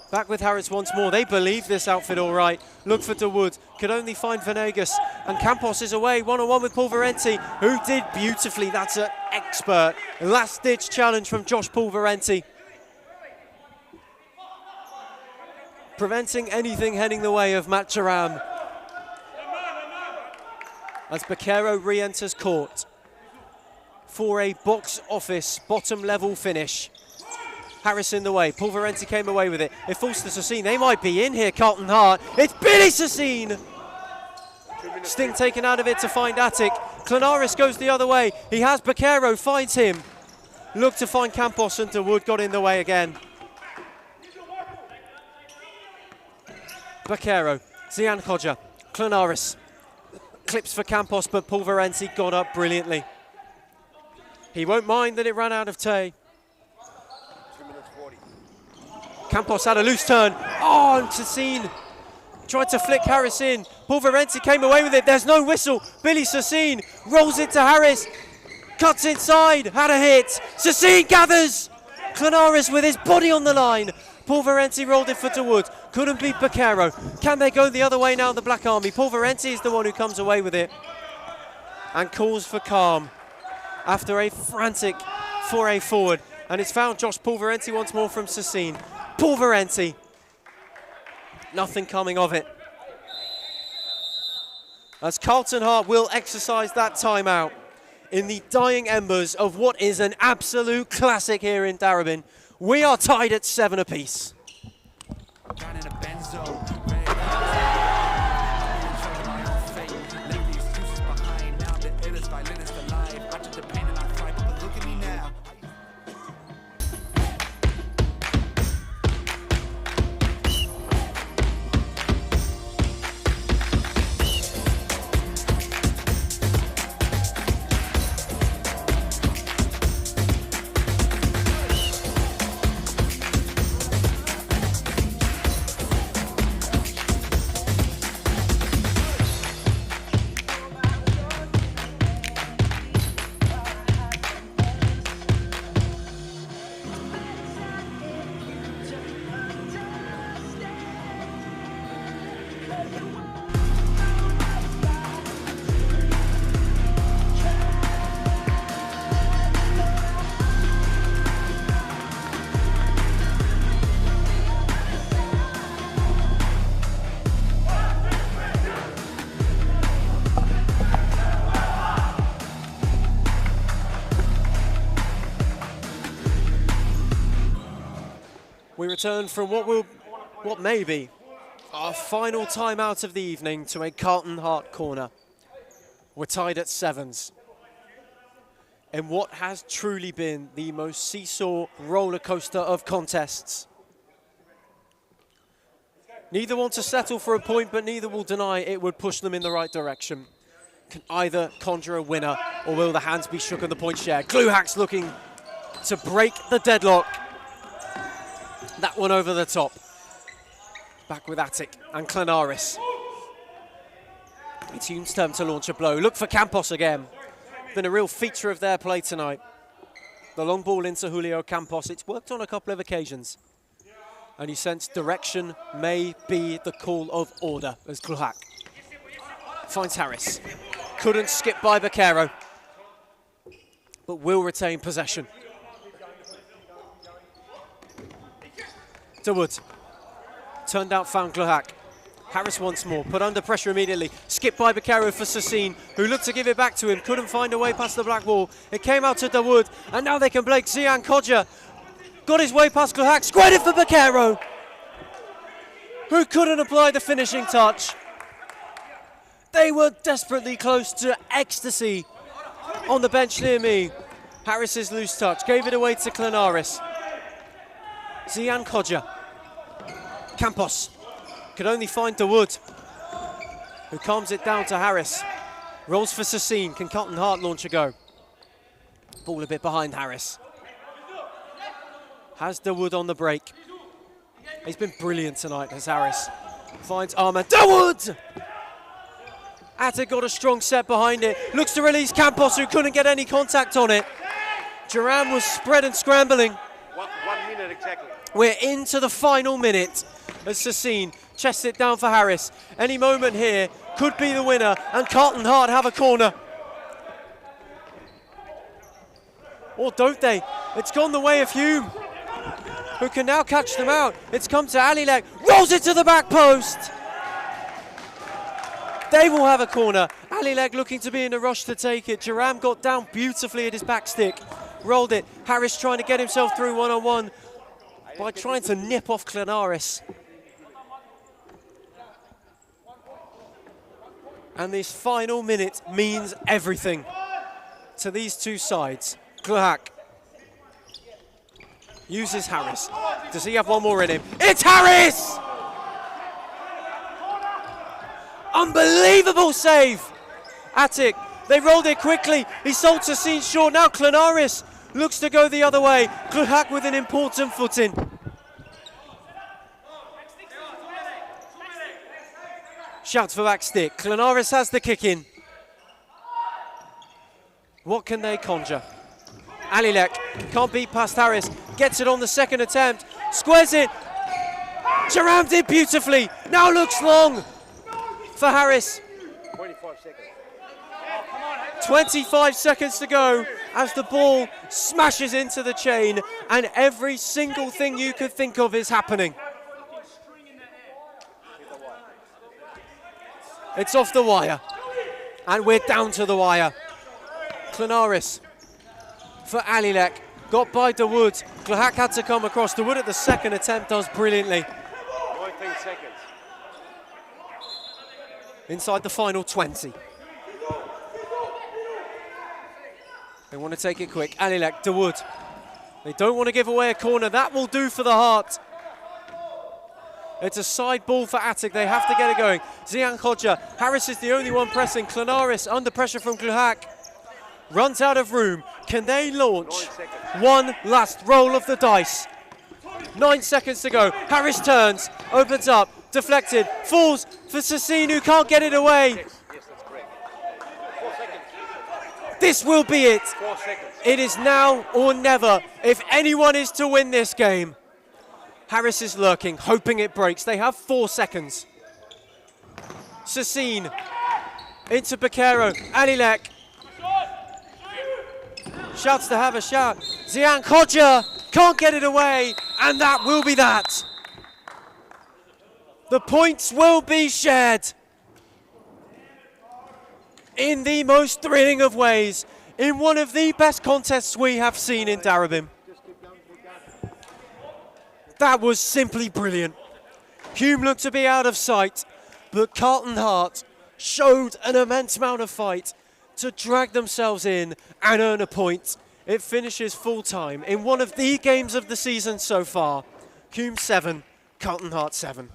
Back with Harris once more. They believe this outfit all right. Look for DeWood. Could only find Venegas. And Campos is away. One-on-one with Pulverenti, who did beautifully. That's an expert. Last-ditch challenge from Josh Pulverenti. Preventing anything heading the way of Matt Duran. As Baquero re-enters court for a box office bottom level finish. Harris in the way. Pulverenti came away with it. It falls to Sassine. They might be in here, Carlton Hart. It's Billy Sassine! Sting taken out of it to find Attic. Clenaris goes the other way. He has Baquero, finds him. Look to find Campos, and DeWood got in the way again. Baquero, Zian Hodja, Clenaris. Clips for Campos, but Pulverenti got up brilliantly. He won't mind that it ran out of Tay. Campos had a loose turn. Oh, and Sassine tried to flick Harris in. Pulverenti came away with it. There's no whistle. Billy Sassine rolls it to Harris. Cuts inside. Had a hit. Sassine gathers. Clenaris with his body on the line. Pulverenti rolled it for DeWood. Couldn't beat Baquero. Can they go the other way now, the Black Army? Pulverenti is the one who comes away with it and calls for calm after a frantic foray forward. And it's found Josh Pulverenti once more from Sassine. Pulverenti. Nothing coming of it. As Carlton Hart will exercise that timeout in the dying embers of what is an absolute classic here in Darebin. We are tied at 7 apiece. We return from what may be our final timeout of the evening to a Carlton Hart corner. We're tied at 7s. In what has truly been the most seesaw roller coaster of contests. Neither want to settle for a point, but neither will deny it would push them in the right direction. Can either conjure a winner, or will the hands be shook on the point share? Gluhack's looking to break the deadlock. That one over the top. Back with Attic and Clenaris. It's Hume's turn to launch a blow. Look for Campos again. Been a real feature of their play tonight. The long ball into Julio Campos. It's worked on a couple of occasions. And you sense direction may be the call of order as Gluhack finds Harris. Couldn't skip by Baquero, but will retain possession. DeWood turned out, found Gluhack. Harris once more, put under pressure immediately. Skipped by Bakero for Sassine, who looked to give it back to him. Couldn't find a way past the black wall. It came out to Dawood, and now they can break. Zian Kodja got his way past Kluhak. Squared it for Bakero, who couldn't apply the finishing touch. They were desperately close to ecstasy on the bench near me. Harris's loose touch gave it away to Klenaris. Zian Kodja. Campos could only find Dawood, who calms it down to Harris. Rolls for Sassine. Can Cotton Hart launch a go? Ball a bit behind Harris. Has Dawood on the break. He's been brilliant tonight as Harris finds Ahmed. Dawood! Attic got a strong set behind it. Looks to release Campos, who couldn't get any contact on it. Duran was spread and scrambling. 1 minute exactly. We're into the final minute as Sassine chests it down for Harris. Any moment here could be the winner, and Carlton Hart have a corner. Or don't they? It's gone the way of Hume, who can now catch them out. It's come to Alilek, rolls it to the back post. They will have a corner. Alilek looking to be in a rush to take it. Jaram got down beautifully at his back stick, rolled it. Harris trying to get himself through one-on-one by trying to nip off Klenaris. And this final minute means everything to these two sides. Kluhak uses Harris. Does he have one more in him? It's Harris! Unbelievable save! Attic, they rolled it quickly. He sold Sassine short. Now Klenaris looks to go the other way. Kluhak with an important foot in. Shouts for back stick. Klenaris has the kick in. What can they conjure? Alilek can't beat past Harris. Gets it on the second attempt. Squares it. Jaram did beautifully. Now looks long for Harris. 25 seconds. 25 seconds to go as the ball smashes into the chain, and every single thing you could think of is happening. It's off the wire, and we're down to the wire. Klenaris for Alilek, got by Dawood. Kluhak had to come across. Dawood at the second attempt does brilliantly. 19 seconds. Inside the final 20. They want to take it quick. Alilek, Dawood. They don't want to give away a corner. That will do for the Heart. It's a side ball for Attic. They have to get it going. Zian Kodja. Harris is the only one pressing. Klenaris under pressure from Kluhak. Runs out of room. Can they launch one last roll of the dice? 9 seconds to go. Harris turns, opens up, deflected, falls for Sassine, who can't get it away. Yes, that's correct. 4 seconds. This will be it. 4 seconds. It is now or never if anyone is to win this game. Harris is lurking, hoping it breaks. They have 4 seconds. Sassine into Bakero. Alilek shouts to have a shout. Zian Kodja can't get it away, and that will be that. The points will be shared in the most thrilling of ways, in one of the best contests we have seen in Darabin. That was simply brilliant. Hume looked to be out of sight, but Carlton Hart showed an immense amount of fight to drag themselves in and earn a point. It finishes full time in one of the games of the season so far. Hume 7, Carlton Hart 7.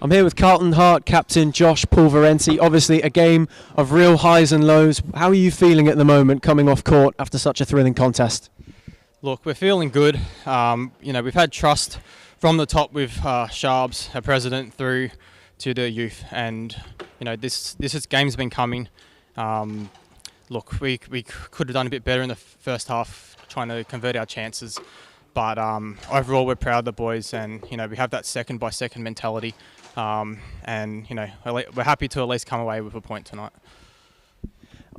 I'm here with Carlton Hart captain Josh Pulverenti. Obviously a game of real highs and lows. How are you feeling at the moment coming off court after such a thrilling contest? Look, we're feeling good. We've had trust from the top with Sharps, our president, through to the youth, and this game's been coming. Look, we could have done a bit better in the first half, trying to convert our chances. But overall, we're proud of the boys, and we have that second-by-second mentality, and we're happy to at least come away with a point tonight.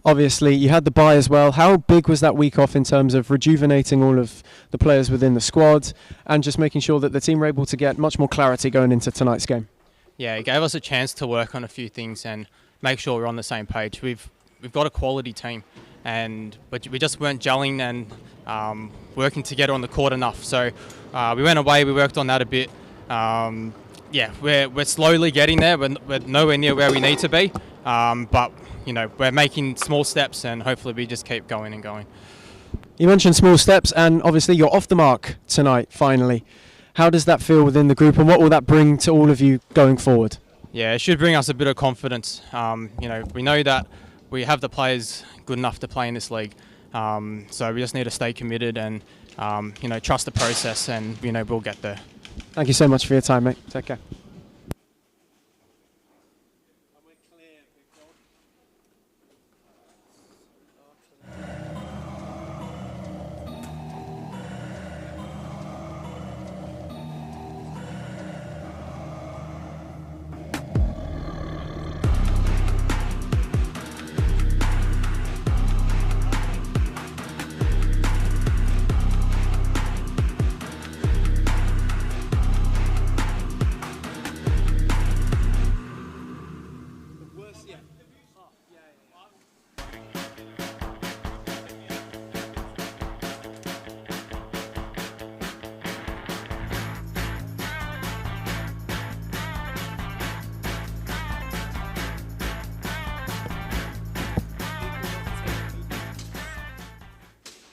Obviously, you had the bye as well. How big was that week off in terms of rejuvenating all of the players within the squad and just making sure that the team were able to get much more clarity going into tonight's game? Yeah, it gave us a chance to work on a few things and make sure we're on the same page. We've got a quality team, but we just weren't gelling and working together on the court enough. So we went away, we worked on that a bit. We're slowly getting there. We're nowhere near where we need to be, but we're making small steps, and hopefully we just keep going and going. You mentioned small steps, and obviously you're off the mark tonight, finally. How does that feel within the group, and what will that bring to all of you going forward? Yeah, it should bring us a bit of confidence. We know that we have the players good enough to play in this league, so we just need to stay committed and trust the process, and we'll get there. Thank you so much for your time, mate. Take care.